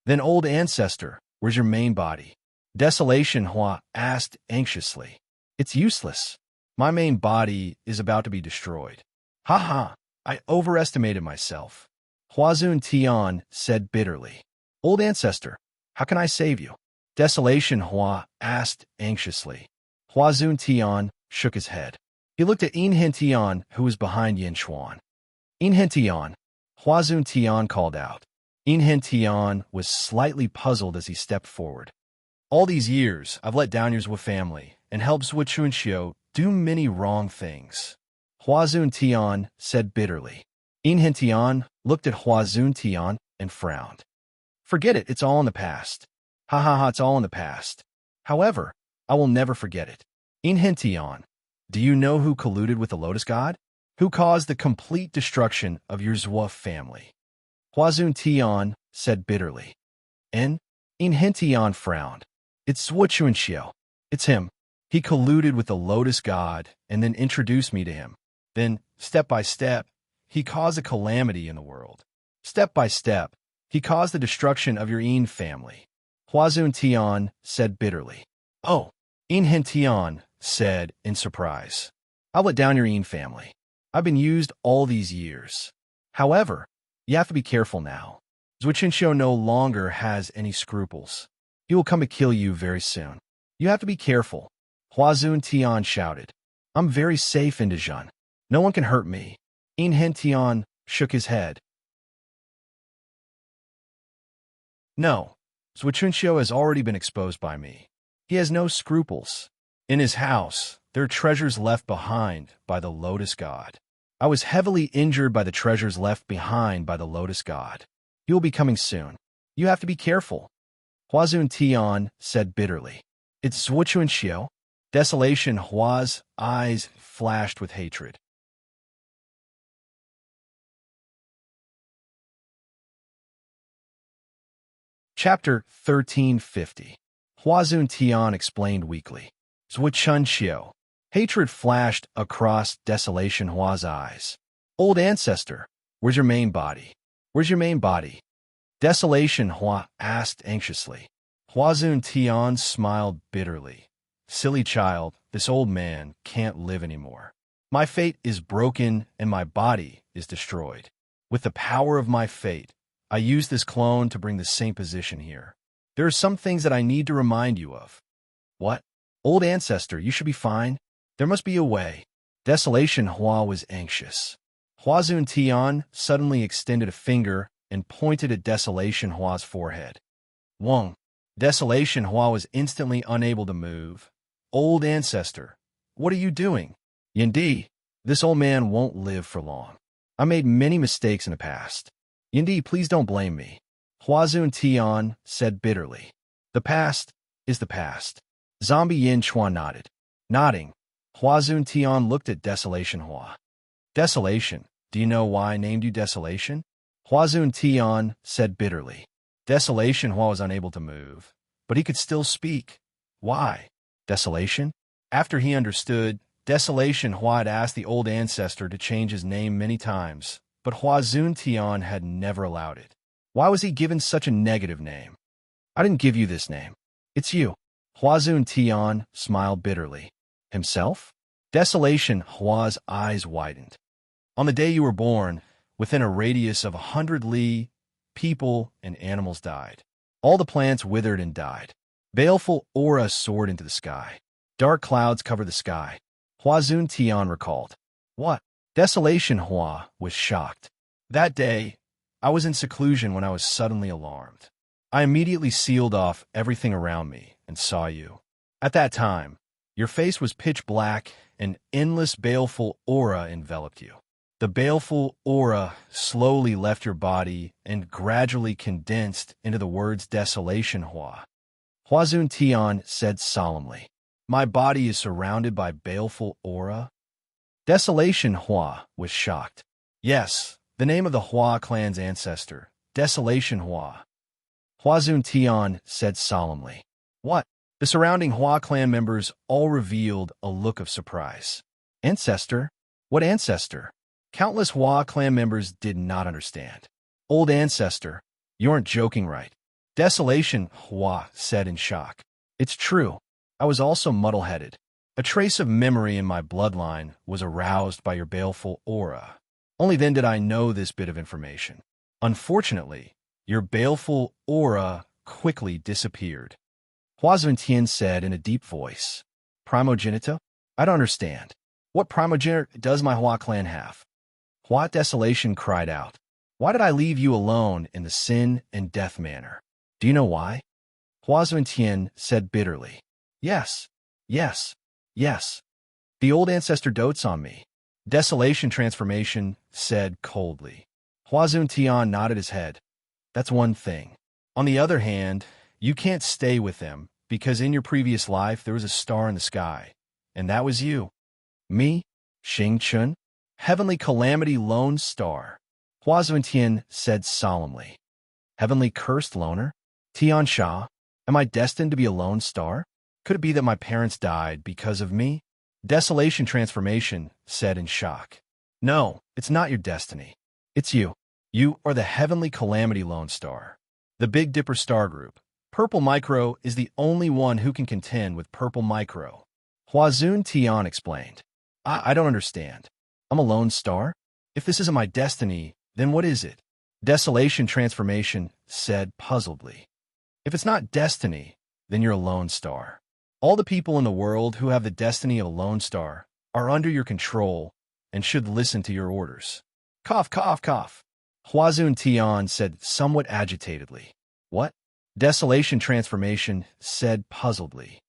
Then old ancestor, where's your main body? Desolation Hua asked anxiously. It's useless. My main body is about to be destroyed. I overestimated myself. Hua Zun Tian said bitterly. Old ancestor, how can I save you? Desolation Hua asked anxiously. Hua Zun Tian shook his head. He looked at Yin Tian, who was behind Yin Chuan. Yin Tian, Hua Zun Tian called out. Yin Tian was slightly puzzled as he stepped forward. All these years, I've let down your Zhua family and helped Zhua Chunxiu do many wrong things. Hua Zun Tian said bitterly. Yin Tian looked at Hua Zun Tian and frowned. Forget it, it's all in the past. It's all in the past. However, I will never forget it. Yin Tian, do you know who colluded with the Lotus God? Who caused the complete destruction of your Zhua family? Hua Zun Tian said bitterly. Yin Tian frowned. It's Zhua Chunxiu. It's him. He colluded with the Lotus God and then introduced me to him. Then, step by step, he caused a calamity in the world. Step by step, he caused the destruction of your Yin family. Hua Zun Tian said bitterly. Oh, Yin Tian said in surprise. I'll let down your Yin family. I've been used all these years. However, you have to be careful now. Zhua Chunxiu no longer has any scruples. He will come to kill you very soon. You have to be careful. Hua Zun Tian shouted. I'm very safe in Dijon. No one can hurt me. Yin Tian shook his head. No, Zhua Chunxiu has already been exposed by me. He has no scruples. In his house, there are treasures left behind by the Lotus God. I was heavily injured by the treasures left behind by the Lotus God. He will be coming soon. You have to be careful. Hua Zun Tian said bitterly. It's Zhua Chunxiu. Desolation Hua's eyes flashed with hatred. Chapter 1350. Hua Zun Tian explained weakly. Zhua Chunxiu. Hatred flashed across Desolation Hua's eyes. Old ancestor, Where's your main body? Where's your main body? Desolation Hua asked anxiously. Huazun Tian smiled bitterly. Silly child, this old man can't live anymore. My fate is broken and my body is destroyed. With the power of my fate, I use this clone to bring the same position here. There are some things that I need to remind you of. What? Old ancestor, you should be fine. There must be a way. Desolation Hua was anxious. Huazun Tian suddenly extended a finger and pointed at Desolation Hua's forehead. Wong. Desolation Hua was instantly unable to move. Old ancestor, what are you doing? Yindi, this old man won't live for long. I made many mistakes in the past. Yindi, please don't blame me. Huazun Tian said bitterly. The past is the past. Zombie Yin Chuan nodded. Nodding, Huazun Tian looked at Desolation Hua. Desolation, do you know why I named you Desolation? Huazun Tian said bitterly. Desolation Hua was unable to move, but he could still speak. Why? Desolation? After he understood, Desolation Hua had asked the old ancestor to change his name many times, but Huazun Tian had never allowed it. Why was he given such a negative name? I didn't give you this name. It's you. Huazun Tian smiled bitterly. Himself? Desolation Hua's eyes widened. On the day you were born, within a radius of 100 li, people and animals died. All the plants withered and died. Baleful aura soared into the sky. Dark clouds covered the sky. Huazun Tian recalled. What? Desolation Hua was shocked. That day, I was in seclusion when I was suddenly alarmed. I immediately sealed off everything around me and saw you. At that time, your face was pitch black and endless baleful aura enveloped you. The baleful aura slowly left your body and gradually condensed into the words Desolation Hua. Huazun Tian said solemnly, My body is surrounded by baleful aura? Desolation Hua was shocked. Yes, the name of the Hua clan's ancestor, Desolation Hua. Huazun Tian said solemnly. What? The surrounding Hua clan members all revealed a look of surprise. Ancestor? What ancestor? Countless Hua clan members did not understand. Old ancestor, you aren't joking, right? Desolation Hua said in shock. It's true. I was also muddle-headed. A trace of memory in my bloodline was aroused by your baleful aura. Only then did I know this bit of information. Unfortunately, your baleful aura quickly disappeared. Huazun Tian said in a deep voice, Primogenitor? I don't understand. What primogenitor does my Hua clan have? Hua Desolation cried out, Why did I leave you alone in the sin and death manner? Do you know why? Huazun Tian said bitterly, Yes, yes, yes. The old ancestor dotes on me. Desolation Transformation said coldly. Huazun Tian nodded his head. That's one thing. On the other hand, you can't stay with them because in your previous life there was a star in the sky, and that was you. Me, Xing Chun, Heavenly Calamity Lone Star. Huazun Tian said solemnly. Heavenly Cursed Loner? Tian Sha, am I destined to be a lone star? Could it be that my parents died because of me? Desolation Transformation said in shock. No, it's not your destiny. It's you. You are the Heavenly Calamity Lone Star. The Big Dipper Star Group. Purple Micro is the only one who can contend with Purple Micro. Huazun Tian explained. I don't understand. I'm a lone star? If this isn't my destiny, then what is it? Desolation Transformation said puzzledly. If it's not destiny, then you're a lone star. All the people in the world who have the destiny of a lone star are under your control and should listen to your orders. Cough, cough, cough. Huazun Tian said somewhat agitatedly. What? Desolation Transformation said puzzledly.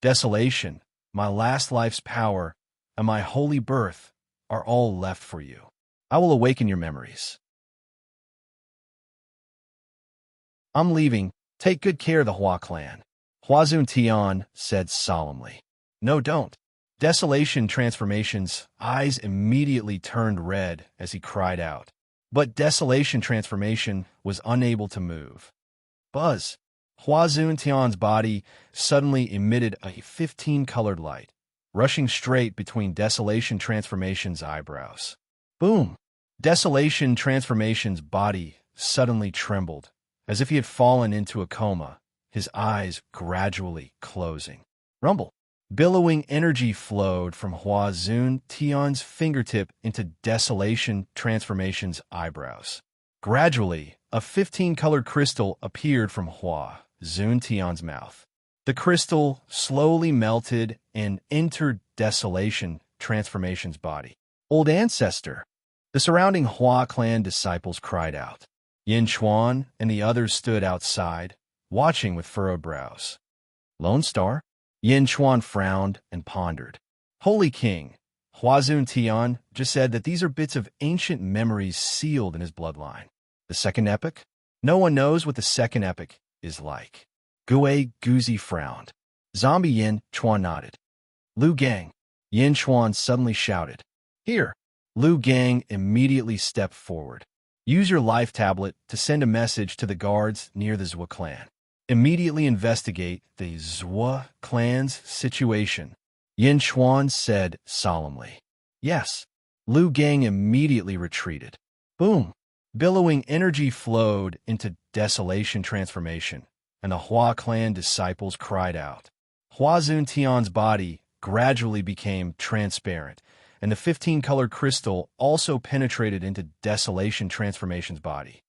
Desolation, my last life's power, and my holy birth are all left for you. I will awaken your memories. I'm leaving. Take good care of the Hua clan. Huazun Tian said solemnly. No, don't. Desolation Transformation's eyes immediately turned red as he cried out. But Desolation Transformation was unable to move. Buzz. Huazun Tian's body suddenly emitted a 15-colored light, rushing straight between Desolation Transformation's eyebrows. Boom! Desolation Transformation's body suddenly trembled, as if he had fallen into a coma, his eyes gradually closing. Rumble. Billowing energy flowed from Hua Zun Tian's fingertip into Desolation Transformation's eyebrows. Gradually, a 15-colored crystal appeared from Hua Zun Tian's mouth. The crystal slowly melted and entered Desolation Transformation's body. Old Ancestor! The surrounding Hua clan disciples cried out. Yin Chuan and the others stood outside, watching with furrowed brows. Lone Star? Yin Chuan frowned and pondered. Holy King, Huazun Tian just said that these are bits of ancient memories sealed in his bloodline. The second epoch? No one knows what the second epoch is like. Gue Guzi frowned. Zombie Yin Chuan nodded. Lu Gang. Yin Chuan suddenly shouted. Here. Lu Gang immediately stepped forward. Use your life tablet to send a message to the guards near the Zhua clan. Immediately investigate the Zhua clan's situation, Yin Chuan said solemnly. Yes. Lu Gang immediately retreated. Boom. Billowing energy flowed into Desolation Transformation, and the Hua clan disciples cried out. Huazun Tian's body gradually became transparent, and the 15-colored crystal also penetrated into Desolation Transformation's body.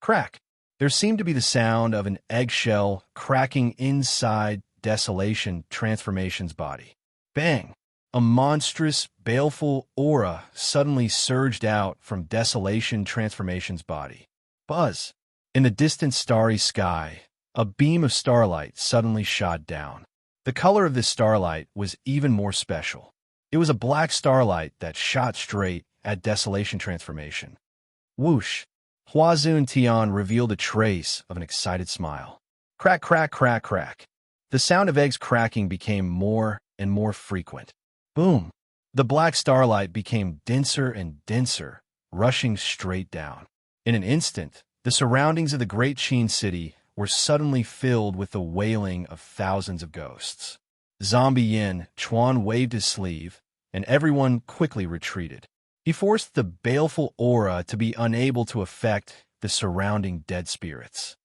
Crack! There seemed to be the sound of an eggshell cracking inside Desolation Transformation's body. Bang! A monstrous, baleful aura suddenly surged out from Desolation Transformation's body. Buzz! In the distant starry sky, a beam of starlight suddenly shot down. The color of this starlight was even more special. It was a black starlight that shot straight at Desolation Transformation. Whoosh! Huazun Tian revealed a trace of an excited smile. Crack, crack, crack, crack. The sound of eggs cracking became more and more frequent. Boom! The black starlight became denser and denser, rushing straight down. In an instant, the surroundings of the great Qin city were suddenly filled with the wailing of thousands of ghosts. Zombie Yin Chuan waved his sleeve, and everyone quickly retreated. He forced the baleful aura to be unable to affect the surrounding dead spirits.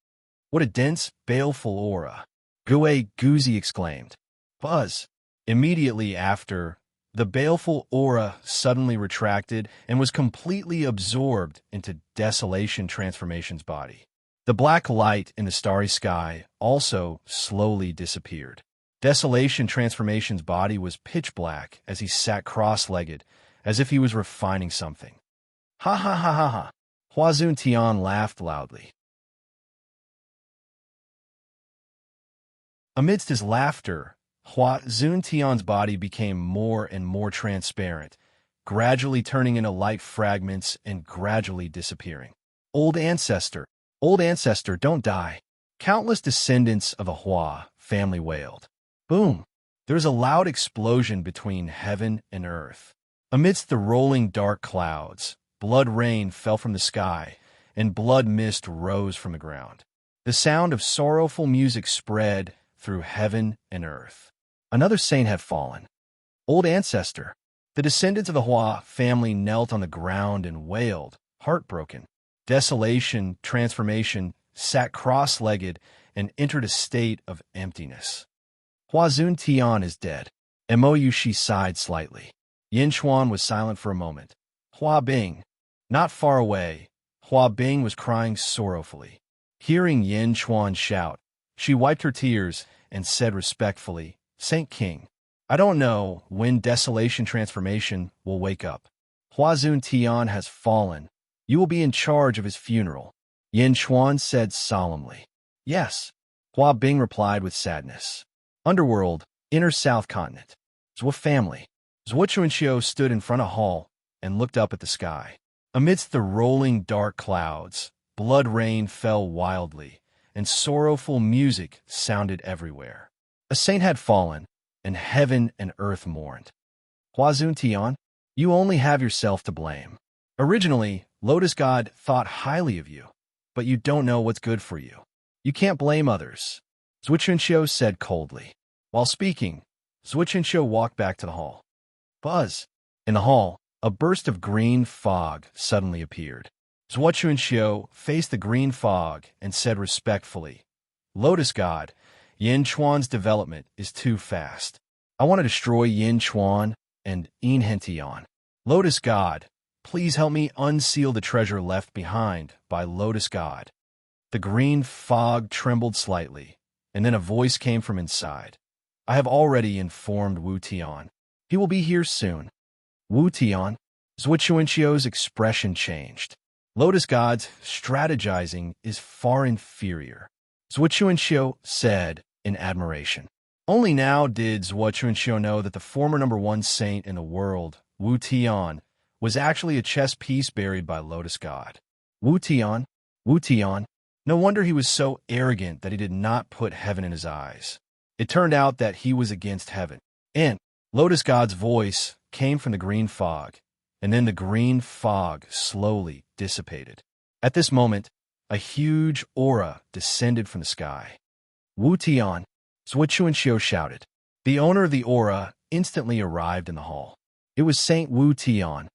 What a dense, baleful aura! Gue Guzi exclaimed. Buzz! Immediately after, the baleful aura suddenly retracted and was completely absorbed into Desolation Transformation's body. The black light in the starry sky also slowly disappeared. Desolation Transformation's body was pitch black as he sat cross-legged, as if he was refining something. Ha ha ha ha ha! Huazun Tian laughed loudly. Amidst his laughter, Huazun Tian's body became more and more transparent, gradually turning into light fragments and gradually disappearing. Old Ancestor, don't die! Countless descendants of the Hua family wailed. Boom! There was a loud explosion between heaven and earth. Amidst the rolling dark clouds, blood rain fell from the sky, and blood mist rose from the ground. The sound of sorrowful music spread through heaven and earth. Another saint had fallen. Old Ancestor. The descendants of the Hua family knelt on the ground and wailed, heartbroken. Desolation Transformation sat cross-legged and entered a state of emptiness. Huazun Tian is dead. Mou Shi sighed slightly. Yin Chuan was silent for a moment. Hua Bing. Not far away, Hua Bing was crying sorrowfully. Hearing Yin Chuan shout, she wiped her tears and said respectfully, Saint King, I don't know when Desolation Transformation will wake up. Huazun Tian has fallen. You will be in charge of his funeral. Yin Chuan said solemnly. Yes, Hua Bing replied with sadness. Underworld, Inner South Continent. Zhua family. Zhua Chunqiu stood in front of hall and looked up at the sky. Amidst the rolling dark clouds, blood rain fell wildly, and sorrowful music sounded everywhere. A saint had fallen, and heaven and earth mourned. Huazun Tian, you only have yourself to blame. Originally, Lotus God thought highly of you, but you don't know what's good for you. You can't blame others, Zhua Chunqiu said coldly. While speaking, Zhua Chunqiu walked back to the hall. Buzz! In the hall, a burst of green fog suddenly appeared. Zhuochuanxiu faced the green fog and said respectfully, "Lotus God, Yin Chuan's development is too fast. I want to destroy Yin Chuan and Enhentian. Lotus God, please help me unseal the treasure left behind by Lotus God." The green fog trembled slightly, and then a voice came from inside. "I have already informed Wu Tian. He will be here soon." Wu Tian? Zhuochuanxiu's expression changed. Lotus God's strategizing is far inferior, Zhuochuanxiu said in admiration. Only now did Zhuochuanxiu know that the former #1 saint in the world, Wu Tian, was actually a chess piece buried by Lotus God. Wu Tian? Wu Tian? No wonder he was so arrogant that he did not put heaven in his eyes. It turned out that he was against heaven. And Lotus God's voice came from the green fog, and then the green fog slowly dissipated. At this moment, a huge aura descended from the sky. "Wu Tian!" Zhuochuanxiu shouted. The owner of the aura instantly arrived in the hall. It was Saint Wu Tian.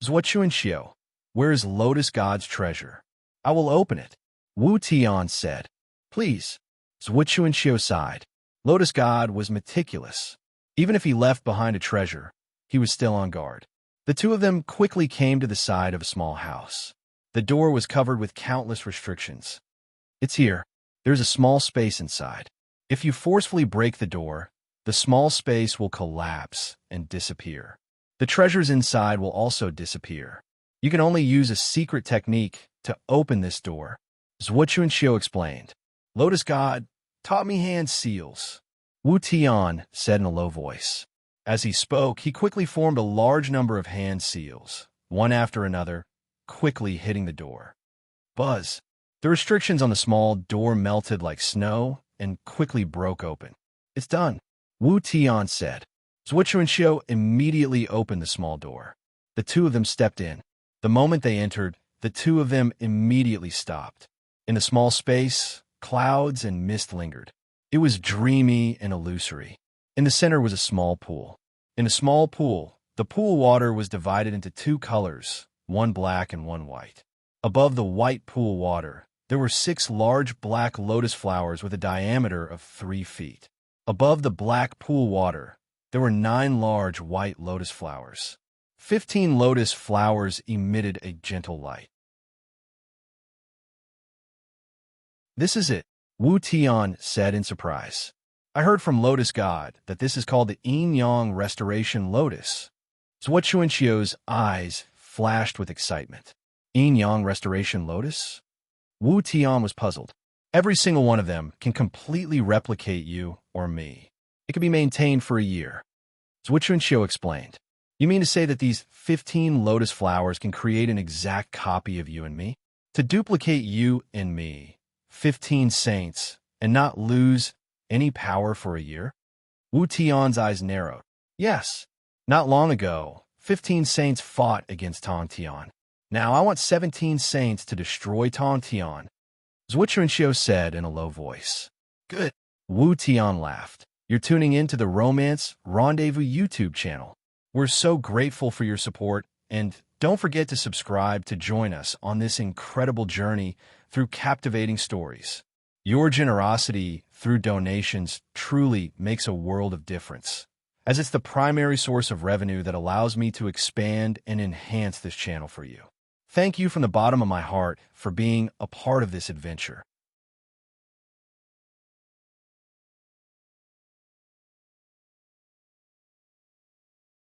"Zhuochuanxiu, where is Lotus God's treasure? I will open it," Wu Tian said. "Please." Zhuochuanxiu sighed. Lotus God was meticulous. Even if he left behind a treasure, he was still on guard. The two of them quickly came to the side of a small house. The door was covered with countless restrictions. "It's here. There's a small space inside. If you forcefully break the door, the small space will collapse and disappear. The treasures inside will also disappear. You can only use a secret technique to open this door," Zhuochuanxiu explained. "Lotus God taught me hand seals," Wu Tian said in a low voice. As he spoke, he quickly formed a large number of hand seals, one after another, quickly hitting the door. Buzz! The restrictions on the small door melted like snow and quickly broke open. "It's done," Wu Tian said. Zhuochuanxiu immediately opened the small door. The two of them stepped in. The moment they entered, the two of them immediately stopped. In the small space, clouds and mist lingered. It was dreamy and illusory. In the center was a small pool. In the small pool, the pool water was divided into two colors, one black and one white. Above the white pool water, there were 6 large black lotus flowers with a diameter of 3 feet. Above the black pool water, there were 9 large white lotus flowers. 15 lotus flowers emitted a gentle light. "This is it," Wu Tian said in surprise. "I heard from Lotus God that this is called the Yin-Yang Restoration Lotus." Zhuochuanxiu's eyes flashed with excitement. "Yin-Yang Restoration Lotus?" Wu Tian was puzzled. "Every single one of them can completely replicate you or me. It can be maintained for a year," Zhuochuanxiu explained. "You mean to say that these 15 lotus flowers can create an exact copy of you and me? To duplicate you and me, 15 saints, and not lose any power for a year?" Wu Tian's eyes narrowed. "Yes. Not long ago, 15 saints fought against Tongtian. Now I want 17 saints to destroy Tongtian," Zhuochuanxiu said in a low voice. "Good." Wu Tian laughed. "You're tuning in to the Romance Rendezvous YouTube channel. We're so grateful for your support, and don't forget to subscribe to join us on this incredible journey through captivating stories. Your generosity through donations truly makes a world of difference, as it's the primary source of revenue that allows me to expand and enhance this channel for you. Thank you from the bottom of my heart for being a part of this adventure.